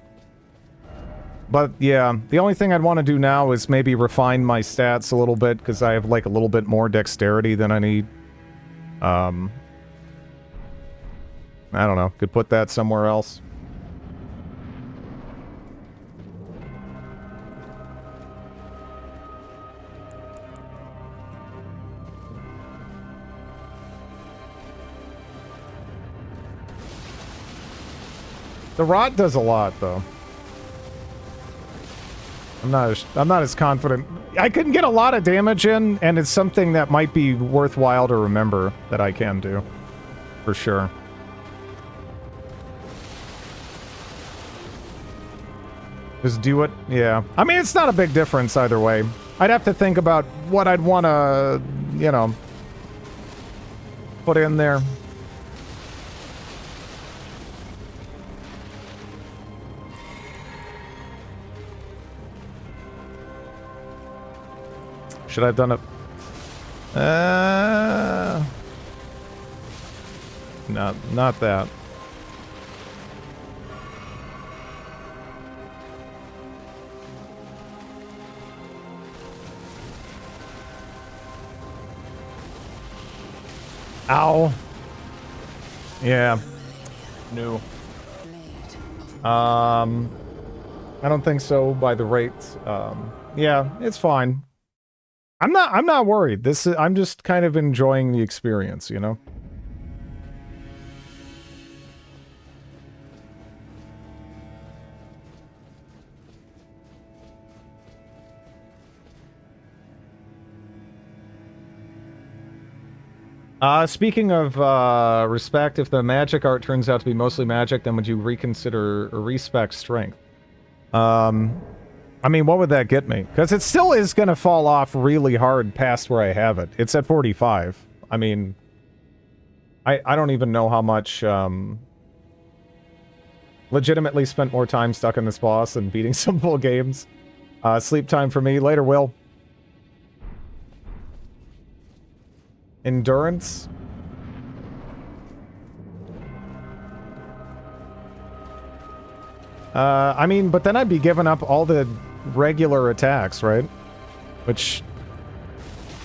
But yeah, the only thing I'd want to do now is maybe refine my stats a little bit, because I have like a little bit more dexterity than I need. I don't know, could put that somewhere else. The rot does a lot, though. I'm not as confident. I can get a lot of damage in, and it's something that might be worthwhile to remember that I can do. For sure. Just do it? Yeah. I mean, it's not a big difference either way. I'd have to think about what I'd want to, you know, put in there. Should I have done it? Not that. Ow. Yeah. No. I don't think so by the rate. Yeah, it's fine. I'm not worried. I'm just kind of enjoying the experience, you know? Speaking of respect, if the magic art turns out to be mostly magic, then would you reconsider or respec strength? I mean, what would that get me? Because it still is going to fall off really hard past where I have it. It's at 45. I mean, I don't even know how much, legitimately spent more time stuck in this boss than beating some full games. Sleep time for me. Later, Will. Endurance? I mean, but then I'd be giving up all the regular attacks, right? Which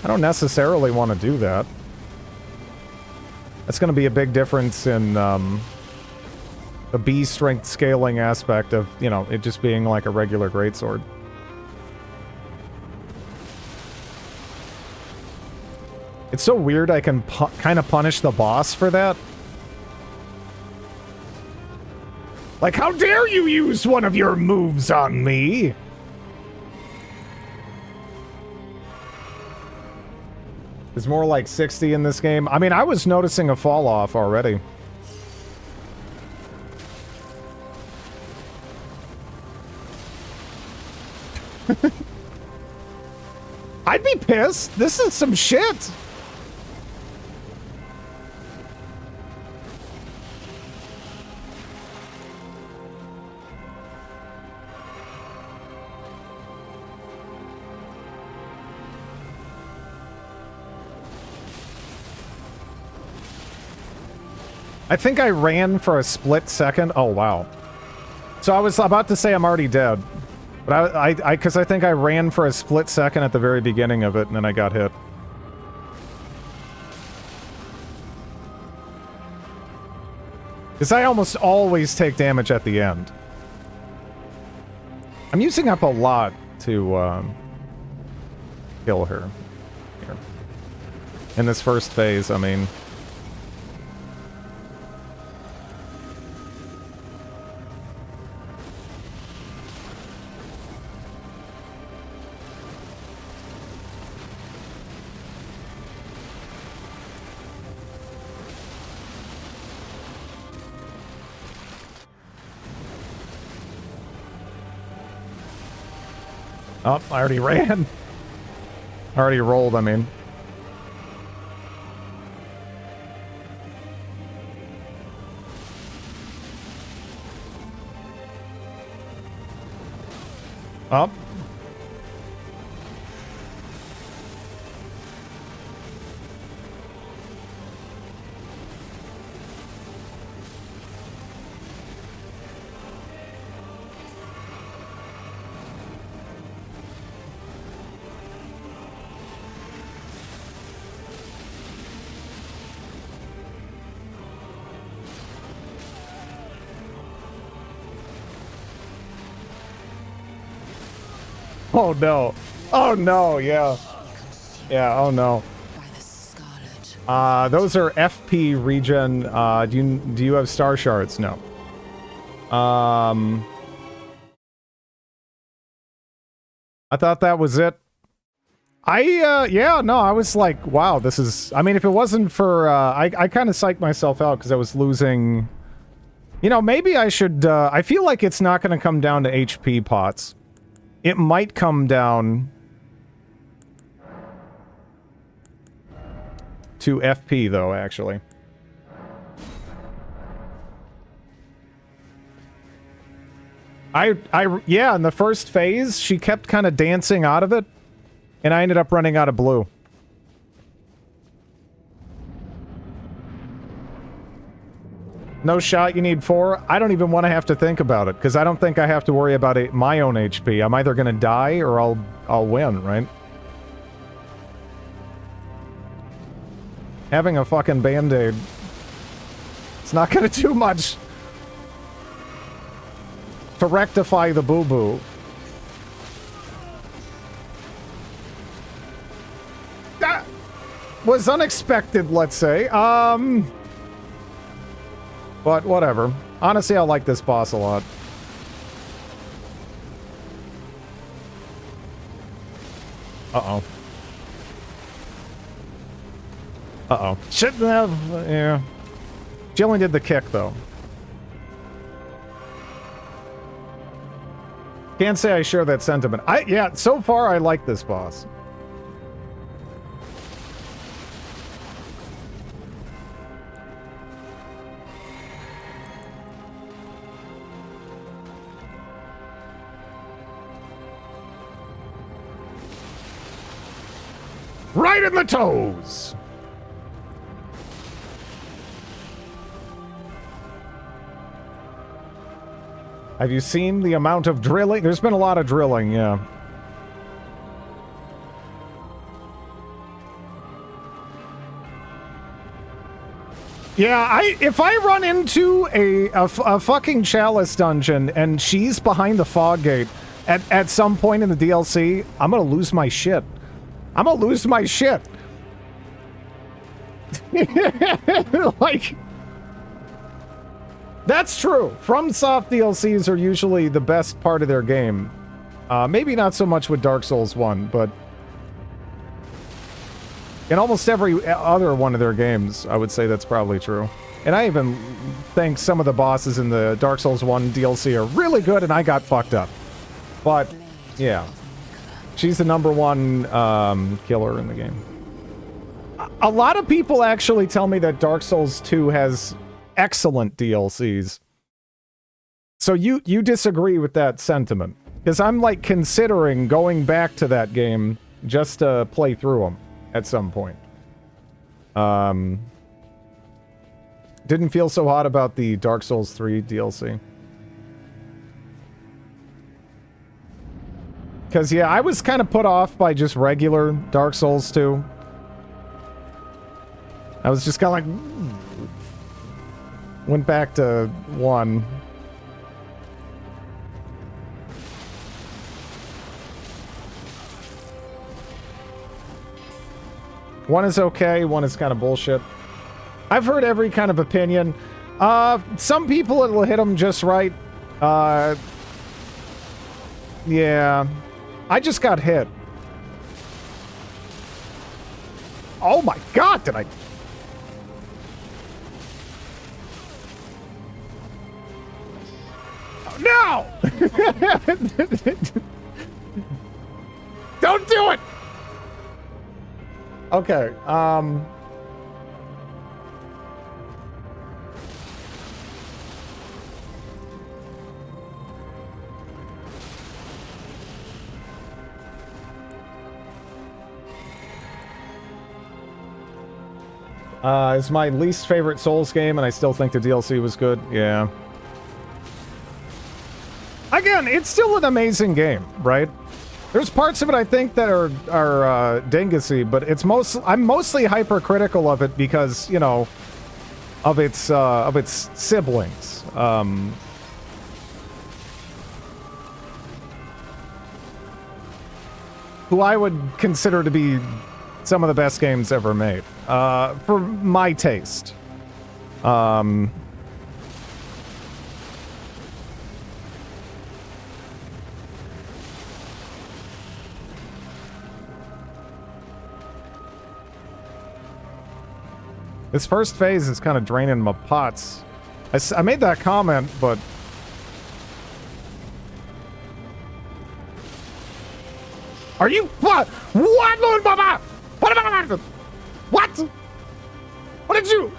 I don't necessarily want to do that. That's going to be a big difference in the B strength scaling aspect of, you know, it just being like a regular greatsword. It's so weird I can kind of punish the boss for that. Like, how dare you use one of your moves on me? It's more like 60 in this game. I mean, I was noticing a fall off already. I'd be pissed. This is some shit. I think I ran for a split second. Oh, wow. So I was about to say I'm already dead. But because I think I ran for a split second at the very beginning of it, and then I got hit. Because I almost always take damage at the end. I'm using up a lot to kill her. Here. In this first phase, I mean... Oh, I already ran. I already rolled, I mean. Up. Oh no. Oh no, yeah. Yeah, oh no. By the scarlet. Those are FP regen. Do you have star shards? No. I thought that was it. Yeah, no, I was like, wow, this is, I mean, if it wasn't for, I kind of psyched myself out because I was losing, you know, maybe I should, I feel like it's not going to come down to HP pots. It might come down to FP, though, actually. Yeah, in the first phase, she kept kind of dancing out of it, and I ended up running out of blue. No shot, you need 4? I don't even want to have to think about it, because I don't think I have to worry about my own HP. I'm either going to die, or I'll win, right? Having a fucking band-aid, it's not going to do much to rectify the boo-boo. That was unexpected, let's say. But whatever. Honestly, I like this boss a lot. Uh-oh. Uh-oh. Shouldn't have... Yeah. She only did the kick, though. Can't say I share that sentiment. Yeah, so far I like this boss. Right in the toes! Have you seen the amount of drilling? There's been a lot of drilling, yeah. Yeah, if I run into a fucking chalice dungeon and she's behind the fog gate at some point in the DLC, I'm gonna lose my shit. I'm gonna lose my shit. Like... That's true. FromSoft DLCs are usually the best part of their game. Maybe not so much with Dark Souls 1, but... in almost every other one of their games, I would say that's probably true. And I even think some of the bosses in the Dark Souls 1 DLC are really good, and I got fucked up. But, yeah. She's the #1 killer in the game. A lot of people actually tell me that Dark Souls 2 has excellent DLCs. So you disagree with that sentiment? Because I'm like considering going back to that game just to play through them at some point. Didn't feel so hot about the Dark Souls 3 DLC. Because, yeah, I was kind of put off by just regular Dark Souls 2. I was just kind of like... Went back to 1. One is okay, 1 is kind of bullshit. I've heard every kind of opinion. Some people it'll hit them just right. Yeah. I just got hit. Oh my god, did I... No! Don't do it! Okay, It's my least favorite Souls game, and I still think the DLC was good. Yeah. Again, it's still an amazing game, right? There's parts of it I think that are dingusy, but I'm mostly hypercritical of it because, you know, of its siblings. Who I would consider to be some of the best games ever made, for my taste. This first phase is kind of draining my pots. I made that comment, but... Are you... What? What, Lord Baba? What? What did you...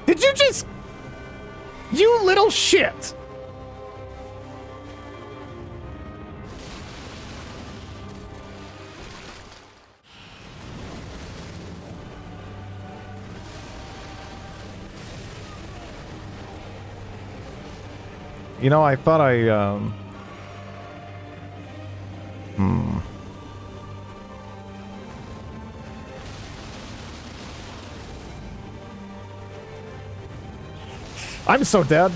Did you just... You little shit! You know, I thought I'm so dead.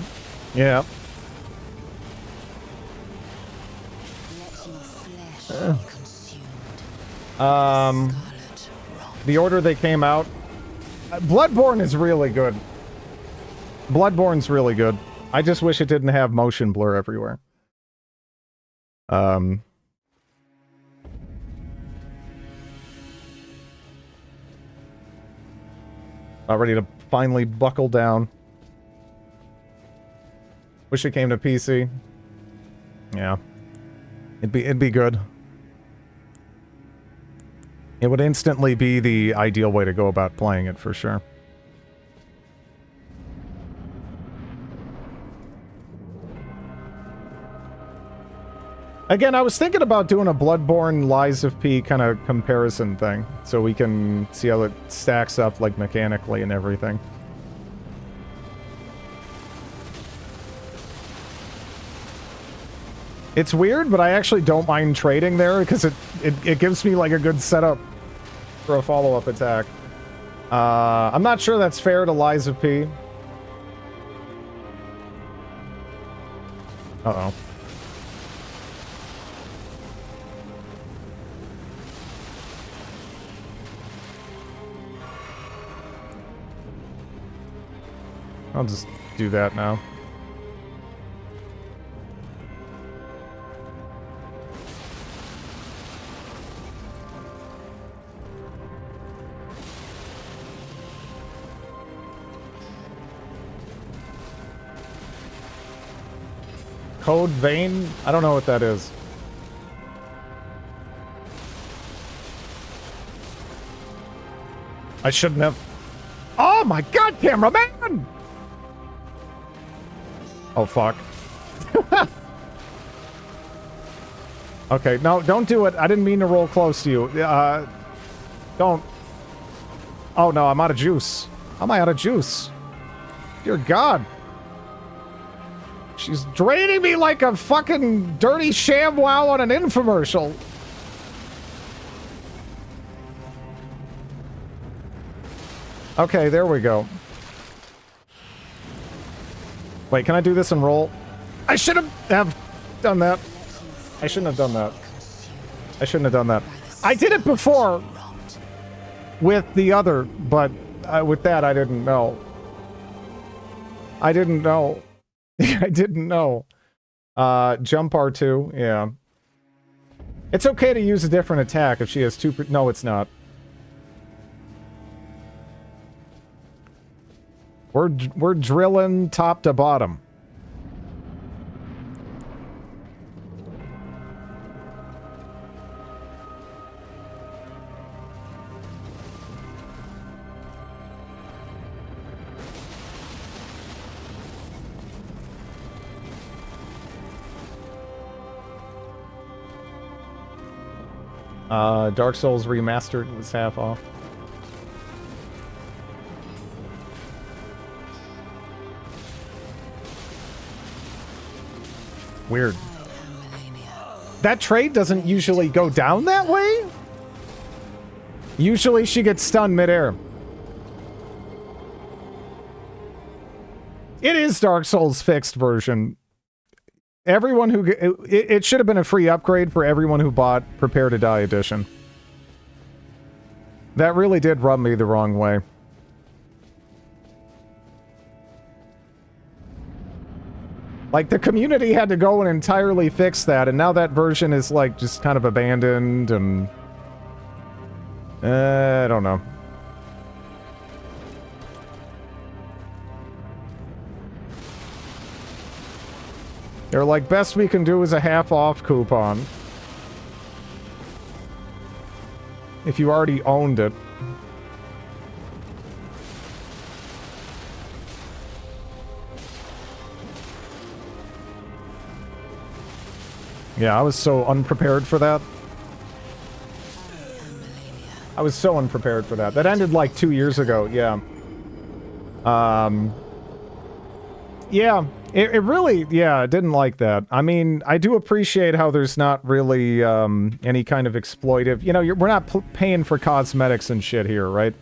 Yeah. The order they came out. Bloodborne is really good. Bloodborne's really good. I just wish it didn't have motion blur everywhere. About ready to finally buckle down. Wish it came to PC. Yeah. It'd be good. It would instantly be the ideal way to go about playing it for sure. Again, I was thinking about doing a Bloodborne Lies of P kind of comparison thing, so we can see how it stacks up, like, mechanically and everything. It's weird, but I actually don't mind trading there, because it gives me, like, a good setup for a follow-up attack. I'm not sure that's fair to Lies of P. Uh-oh. I'll just do that now. Code Vein? I don't know what that is. I shouldn't have... Oh my god, cameraman! Oh, fuck. Okay, no, don't do it. I didn't mean to roll close to you. Don't. Oh, no, I'm out of juice. How am I out of juice? Dear God. She's draining me like a fucking dirty ShamWow on an infomercial. Okay, there we go. Wait, can I do this and roll? I should have done that. I shouldn't have done that. I shouldn't have done that. I did it before with the other, but with that, I didn't know. I didn't know. I didn't know. Jump R2, yeah. It's okay to use a different attack if she has two... No, it's not. We're drilling top to bottom. Dark Souls Remastered was half off. Weird. That trade doesn't usually go down that way? Usually she gets stunned midair. It is Dark Souls fixed version. Everyone who... It should have been a free upgrade for everyone who bought Prepare to Die edition. That really did rub me the wrong way. Like, the community had to go and entirely fix that, and now that version is, like, just kind of abandoned, and... I don't know. They're like, best we can do is a half-off coupon. If you already owned it. Yeah, I was so unprepared for that. I was so unprepared for that. That ended like 2 years ago, yeah. Yeah, it really, yeah, I didn't like that. I mean, I do appreciate how there's not really any kind of exploitive... You know, we're not paying for cosmetics and shit here, right?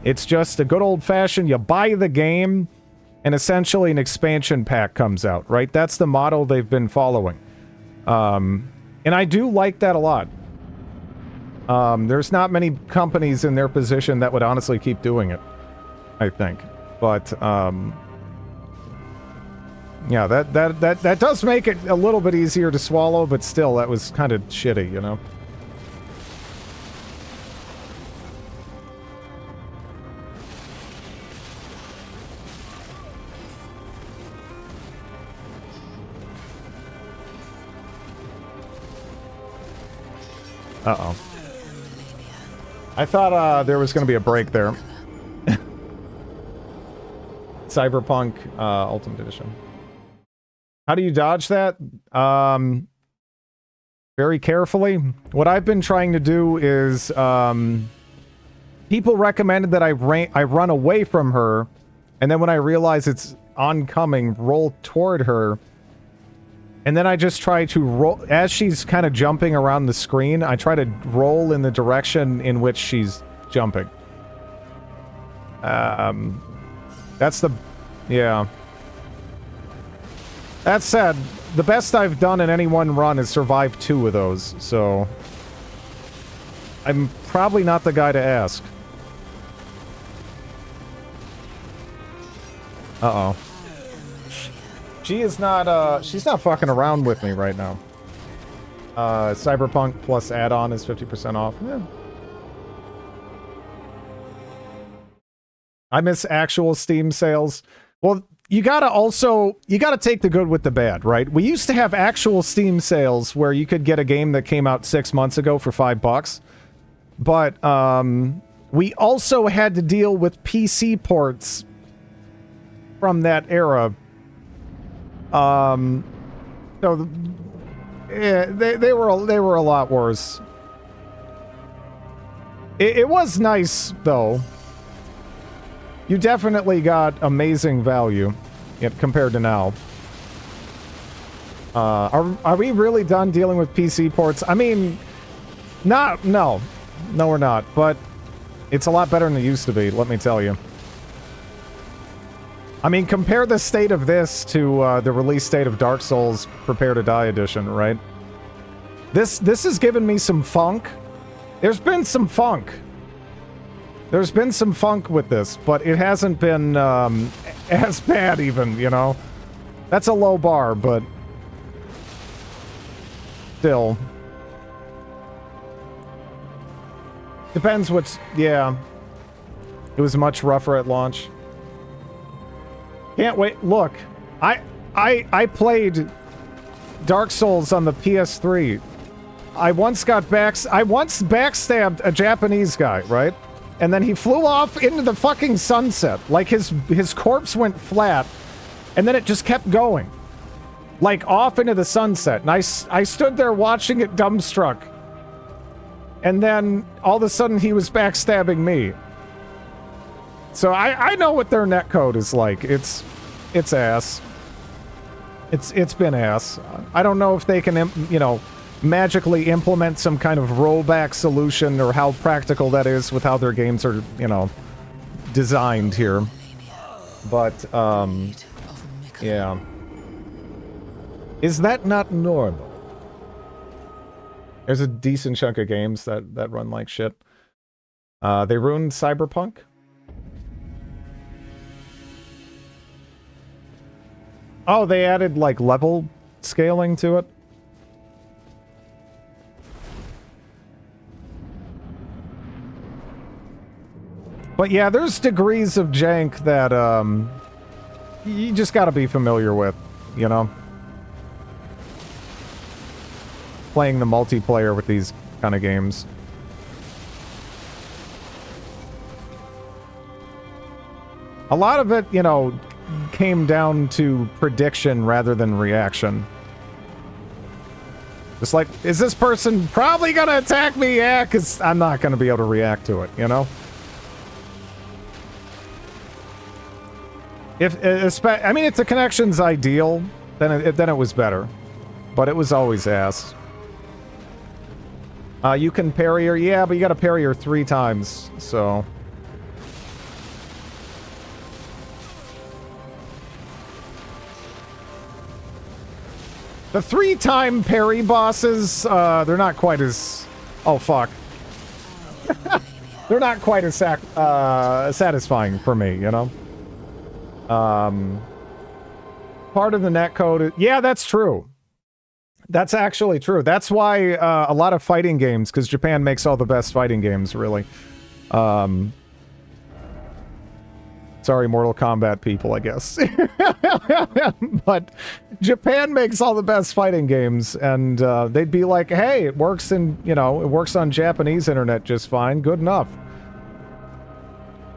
It's just a good old-fashioned, you buy the game, and essentially an expansion pack comes out, right? That's the model they've been following. And I do like that a lot. There's not many companies in their position that would honestly keep doing it, I think. But, yeah, that does make it a little bit easier to swallow, but still, that was kind of shitty, you know? Uh-oh. I thought there was going to be a break there. Cyberpunk Ultimate Edition. How do you dodge that? Very carefully. What I've been trying to do is... people recommended that I run away from her, and then when I realize it's oncoming, roll toward her. And then I just try to roll... As she's kind of jumping around the screen, I try to roll in the direction in which she's jumping. That's the... Yeah. That said, the best I've done in any one run is survive 2 of those, so... I'm probably not the guy to ask. Uh-oh. She is not, she's not fucking around with me right now. Cyberpunk plus add-on is 50% off. Yeah. I miss actual Steam sales. Well, you gotta take the good with the bad, right? We used to have actual Steam sales where you could get a game that came out 6 months ago for $5. But, we also had to deal with PC ports from that era. So yeah, they were a lot worse. It was nice though. You definitely got amazing value, compared to now. Are we really done dealing with PC ports? I mean, no, we're not. But it's a lot better than it used to be. Let me tell you. I mean, compare the state of this to the release date of Dark Souls Prepare to Die edition, right? This has given me some funk. There's been some funk. There's been some funk with this, but it hasn't been as bad even, you know? That's a low bar, but still. Depends what's... Yeah. It was much rougher at launch. Can't wait. Look, I played Dark Souls on the PS3. I once backstabbed a Japanese guy, right? And then he flew off into the fucking sunset. Like his corpse went flat, and then it just kept going. Like off into the sunset. And I stood there watching it dumbstruck. And then all of a sudden he was backstabbing me. So I know what their netcode is like. It's ass. It's been ass. I don't know if they can, you know, magically implement some kind of rollback solution or how practical that is with how their games are, you know, designed here. But, yeah. Is that not normal? There's a decent chunk of games that run like shit. They ruined Cyberpunk. Oh, they added, like, level scaling to it? But yeah, there's degrees of jank that, you just gotta be familiar with, you know? Playing the multiplayer with these kind of games. A lot of it, you know, came down to prediction rather than reaction. It's like, is this person probably gonna attack me? Yeah, because I'm not gonna be able to react to it, you know? I mean, if the connection's ideal, then it was better. But it was always ass. You can parry her, yeah, but you gotta parry her 3 times, so... The 3-time parry bosses, they're not quite as... Oh, fuck. They're not quite as satisfying for me, you know? Part of the netcode... Yeah, that's true. That's actually true. That's why a lot of fighting games, because Japan makes all the best fighting games, really. Sorry, Mortal Kombat people, I guess. But Japan makes all the best fighting games, and they'd be like, hey, it works in, you know, it works on Japanese internet just fine. Good enough.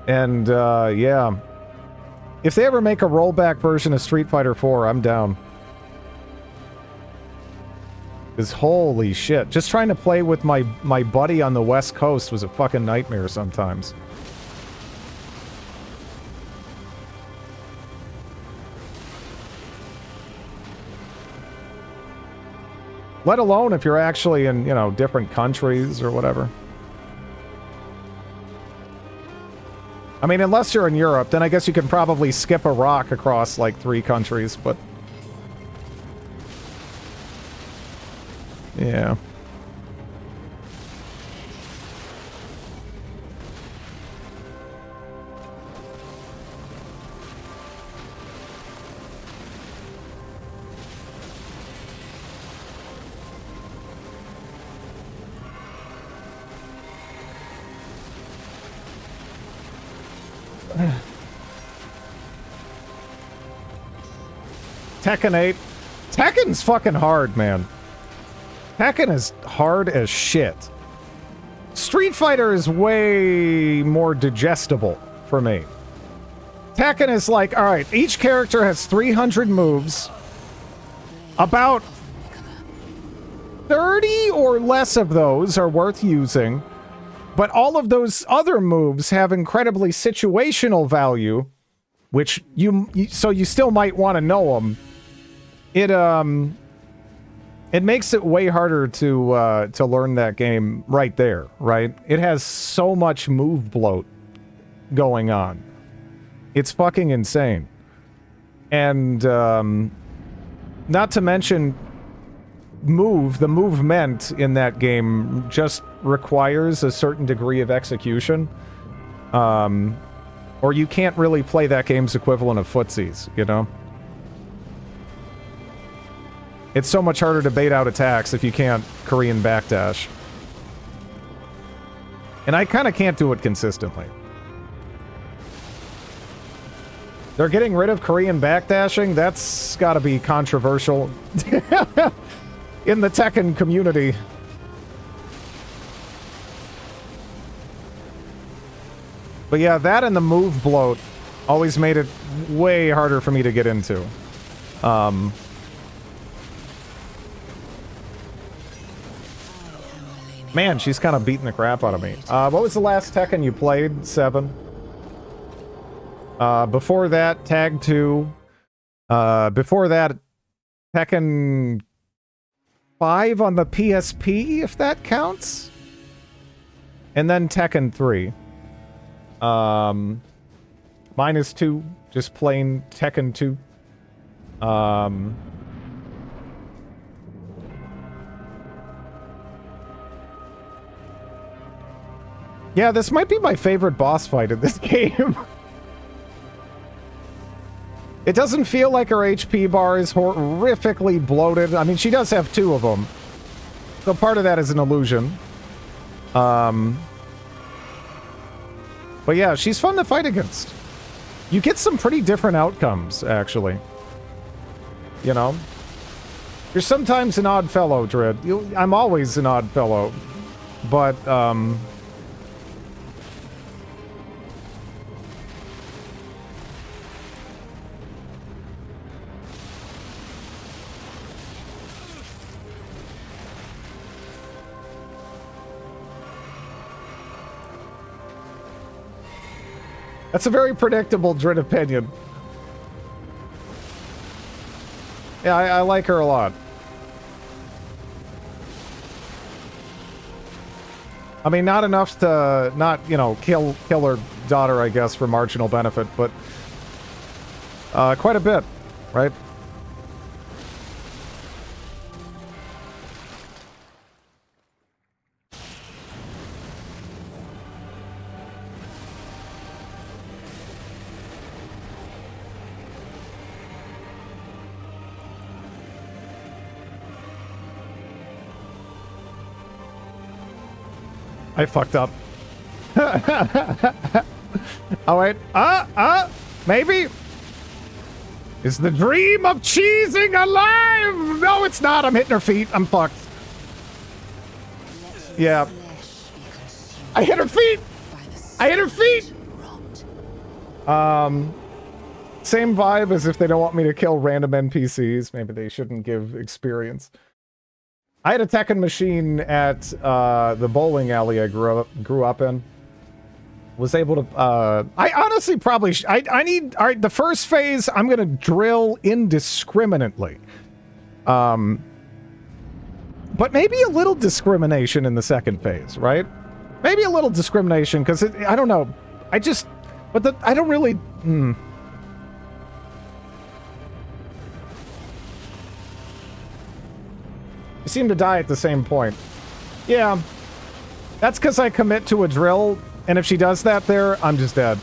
And, yeah. If they ever make a rollback version of Street Fighter 4, I'm down. Because holy shit, just trying to play with my buddy on the West Coast was a fucking nightmare sometimes. Let alone if you're actually in, you know, different countries or whatever. I mean, unless you're in Europe, then I guess you can probably skip a rock across, like, 3 countries, but... Yeah. Tekken 8. Tekken's fucking hard, man. Tekken is hard as shit. Street Fighter is way more digestible for me. Tekken is like, alright, each character has 300 moves. About 30 or less of those are worth using. But all of those other moves have incredibly situational value, which so you still might want to know them. It makes it way harder to learn that game right there, right? It has so much move bloat going on. It's fucking insane. And not to mention the movement in that game just requires a certain degree of execution. Or you can't really play that game's equivalent of footsies, you know? It's so much harder to bait out attacks if you can't Korean backdash. And I kind of can't do it consistently. They're getting rid of Korean backdashing? That's gotta be controversial in the Tekken community. But yeah, that and the move bloat always made it way harder for me to get into. Man, she's kind of beating the crap out of me. What was the last Tekken you played? 7. Before that, Tag 2. Before that, Tekken 5 on the PSP, if that counts. And then Tekken 3. Minus 2, just plain Tekken 2. Yeah, this might be my favorite boss fight in this game. It doesn't feel like her HP bar is horrifically bloated. I mean, she does have 2 of them. So part of that is an illusion. But yeah, she's fun to fight against. You get some pretty different outcomes, actually. You know? You're sometimes an odd fellow, Dread. I'm always an odd fellow. But, that's a very predictable Dread opinion. Yeah, I like her a lot. I mean, not enough to not, you know, kill her daughter, I guess, for marginal benefit, but quite a bit, right? I fucked up. Oh, wait. Maybe? Is the dream of cheesing alive? No, it's not. I'm hitting her feet. I'm fucked. Yeah. I hit her feet! I hit her feet! Same vibe as if they don't want me to kill random NPCs. Maybe they shouldn't give experience. I had a Tekken machine at the bowling alley I grew up in. Was able to, I honestly probably, I need, alright, the first phase, I'm gonna drill indiscriminately. But maybe a little discrimination in the second phase, right? Maybe a little discrimination, because I don't know. I don't really, You seem to die at the same point. Yeah. That's because I commit to a drill, and if she does that there, I'm just dead.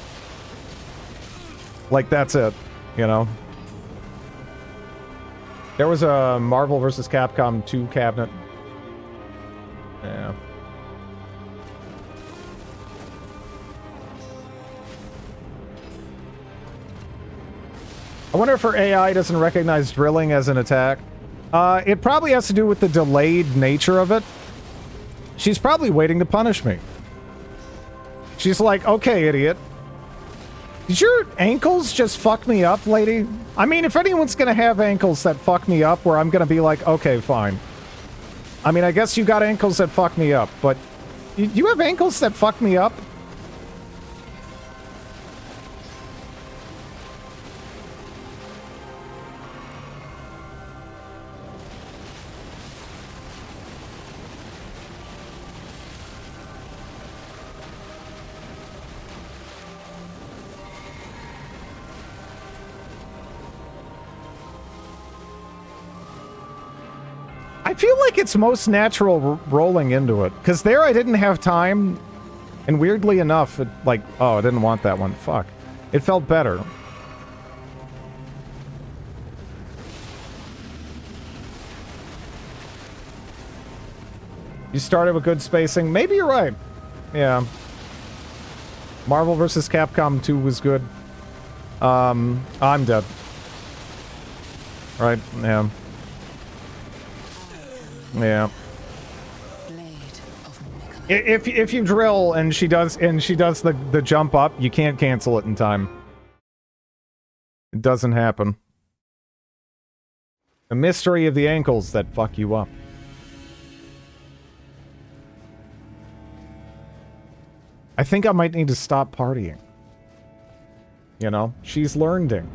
Like, that's it, you know? There was a Marvel vs. Capcom 2 cabinet. Yeah. I wonder if her AI doesn't recognize drilling as an attack. It probably has to do with the delayed nature of it. She's probably waiting to punish me. She's like, okay, idiot. Did your ankles just fuck me up, lady? I mean, if anyone's gonna have ankles that fuck me up, where I'm gonna be like, okay, fine. I mean, I guess you got ankles that fuck me up, but... You have ankles that fuck me up? I feel like it's most natural rolling into it. Because there I didn't have time. And weirdly enough, it, like... Oh, I didn't want that one. Fuck. It felt better. You started with good spacing. Maybe you're right. Yeah. Marvel vs. Capcom 2 was good. I'm dead. Right, yeah. Yeah. If you drill and she does the jump up, you can't cancel it in time. It doesn't happen. The mystery of the ankles that fuck you up. I think I might need to stop partying. You know, she's learning.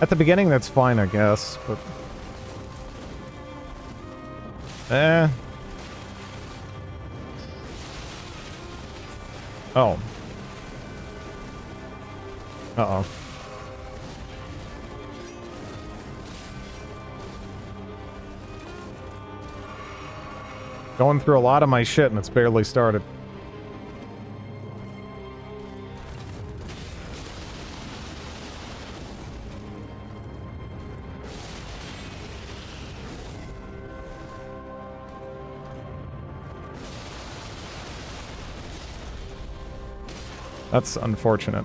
At the beginning, that's fine, I guess, but... Oh. Uh-oh. Going through a lot of my shit and it's barely started. That's unfortunate.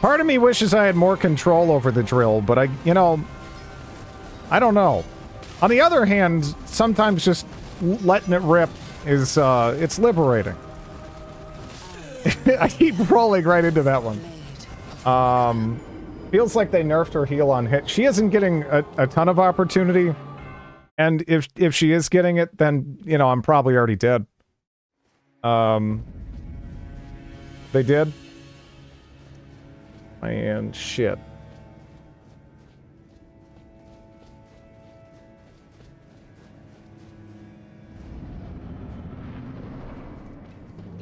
Part of me wishes I had more control over the drill, but I don't know. On the other hand, sometimes just letting it rip is, it's liberating. I keep rolling right into that one. Feels like they nerfed her heal on hit. She isn't getting a ton of opportunity. And if she is getting it, then, I'm probably already dead. They did? And shit.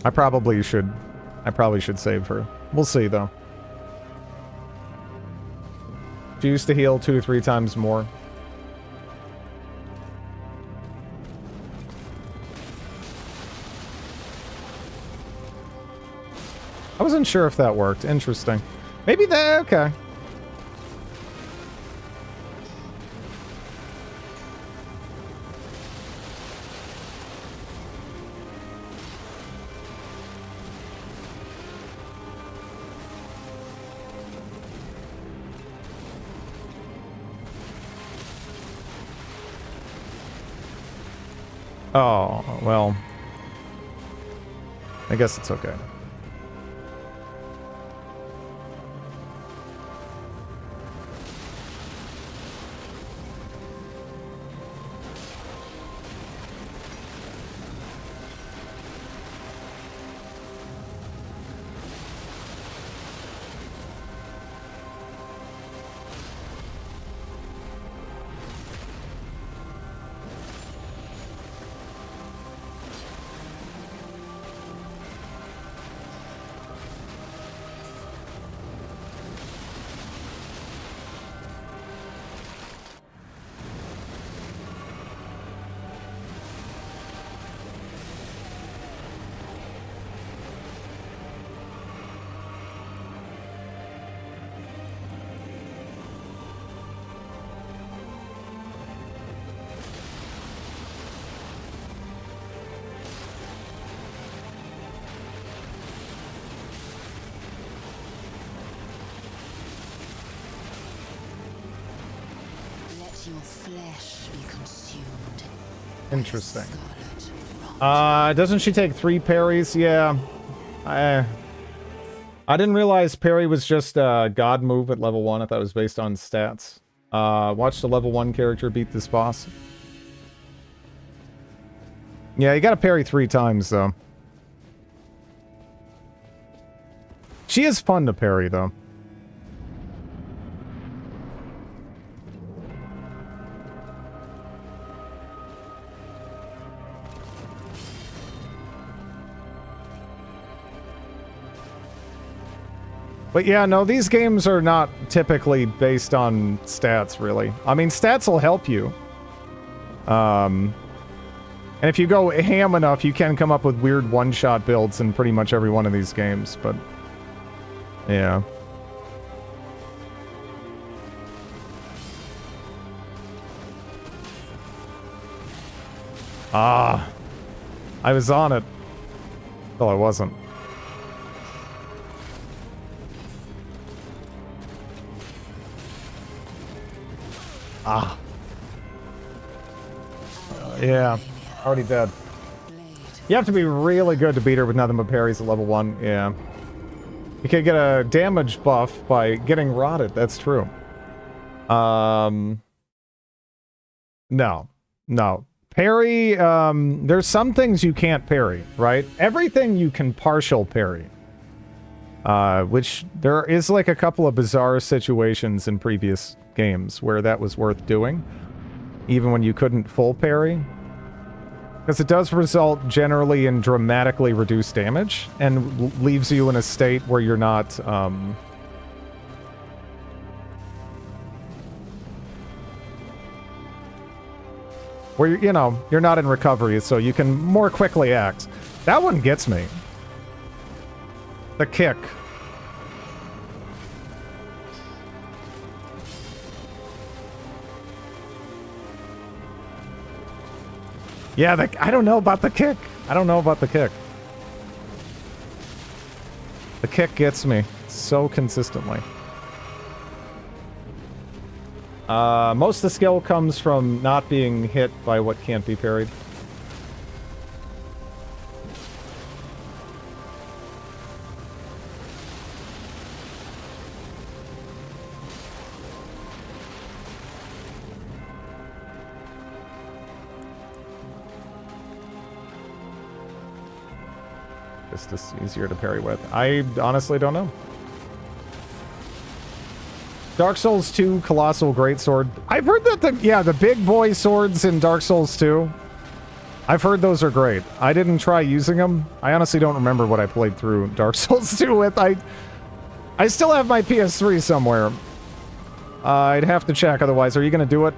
I probably should save her. We'll see, though. She used to heal 2 to 3 times more. I wasn't sure if that worked. Interesting. Maybe that... okay. Oh, well. I guess it's okay. Your flesh be consumed. Interesting. Doesn't she take 3 parries? Yeah. I didn't realize parry was just a god move at level 1. I thought it was based on stats. Watch the level 1 character beat this boss. Yeah, you gotta parry 3 times, though. She is fun to parry, though. But yeah, no, these games are not typically based on stats, really. I mean, stats will help you. And if you go ham enough, you can come up with weird one-shot builds in pretty much every one of these games, but... yeah. Ah. I was on it. Well, I wasn't. Ah. Yeah. Already dead. You have to be really good to beat her with nothing but parries at level 1. Yeah. You can get a damage buff by getting rotted. That's true. No. No. Parry, there's some things you can't parry, right? Everything you can partial parry. Which there is like a couple of bizarre situations in previous games where that was worth doing. Even when you couldn't full parry. Because it does result generally in dramatically reduced damage and leaves you in a state where you're not, where, you know, you're not in recovery, so you can more quickly act. That one gets me. The kick. Yeah, I don't know about the kick. I don't know about the kick. The kick gets me so consistently. Most of the skill comes from not being hit by what can't be parried. Just easier to parry with. I honestly don't know. Dark Souls 2 Colossal Greatsword. I've heard that the big boy swords in Dark Souls 2. I've heard those are great. I didn't try using them. I honestly don't remember what I played through Dark Souls 2 with. I still have my PS3 somewhere. I'd have to check otherwise. Are you going to do it?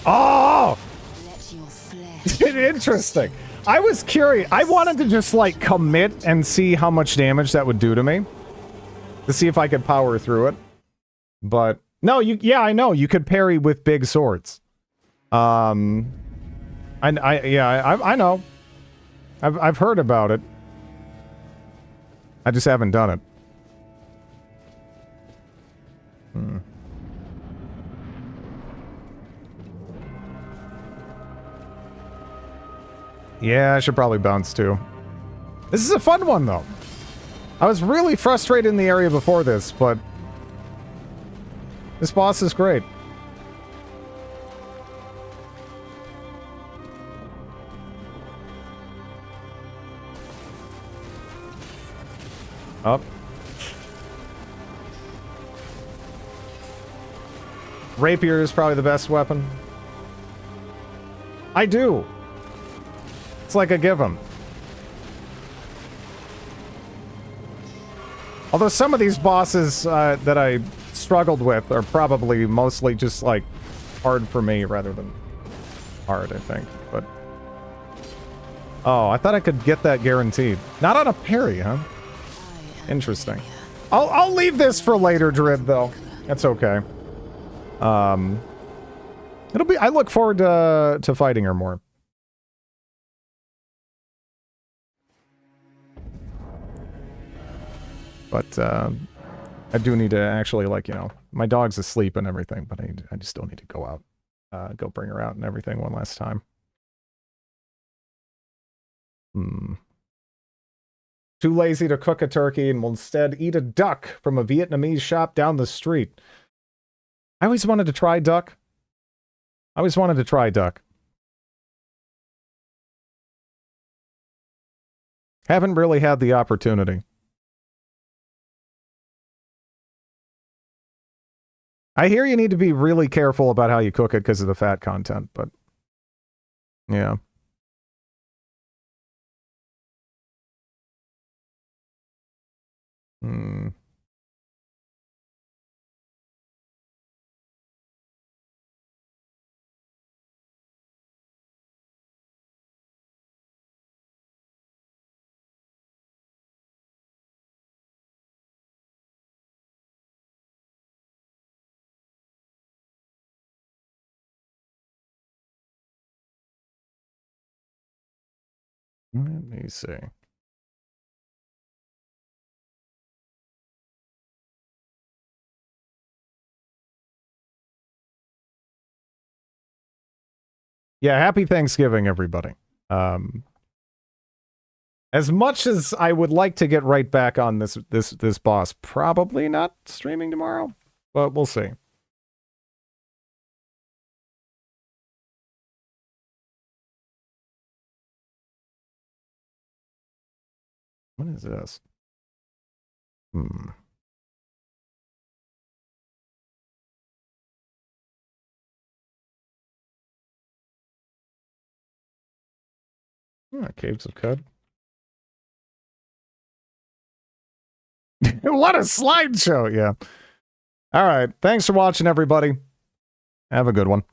Oh! Interesting. I was curious. I wanted to just, like, commit and see how much damage that would do to me. To see if I could power through it. But, no, yeah, I know. You could parry with big swords. I know. I've heard about it. I just haven't done it. Hmm. Yeah, I should probably bounce too. This is a fun one, though. I was really frustrated in the area before this, but this boss is great. Up. Rapier is probably the best weapon. I do. It's like a give 'em. Although some of these bosses that I struggled with are probably mostly just, like, hard for me rather than hard, I think. But... oh, I thought I could get that guaranteed. Not on a parry, huh? Interesting. I'll leave this for later, Drid, though. That's okay. It'll be... I look forward to fighting her more. But, I do need to actually, like, you know, my dog's asleep and everything, but I just still need to go out, go bring her out and everything one last time. Too lazy to cook a turkey and will instead eat a duck from a Vietnamese shop down the street. I always wanted to try duck. Haven't really had the opportunity. I hear you need to be really careful about how you cook it because of the fat content, but... yeah. Let me see. Yeah, happy Thanksgiving, everybody. As much as I would like to get right back on this boss, probably not streaming tomorrow, but we'll see. What is this? Hmm. Caves of Cud. What a slideshow, yeah. All right. Thanks for watching, everybody. Have a good one.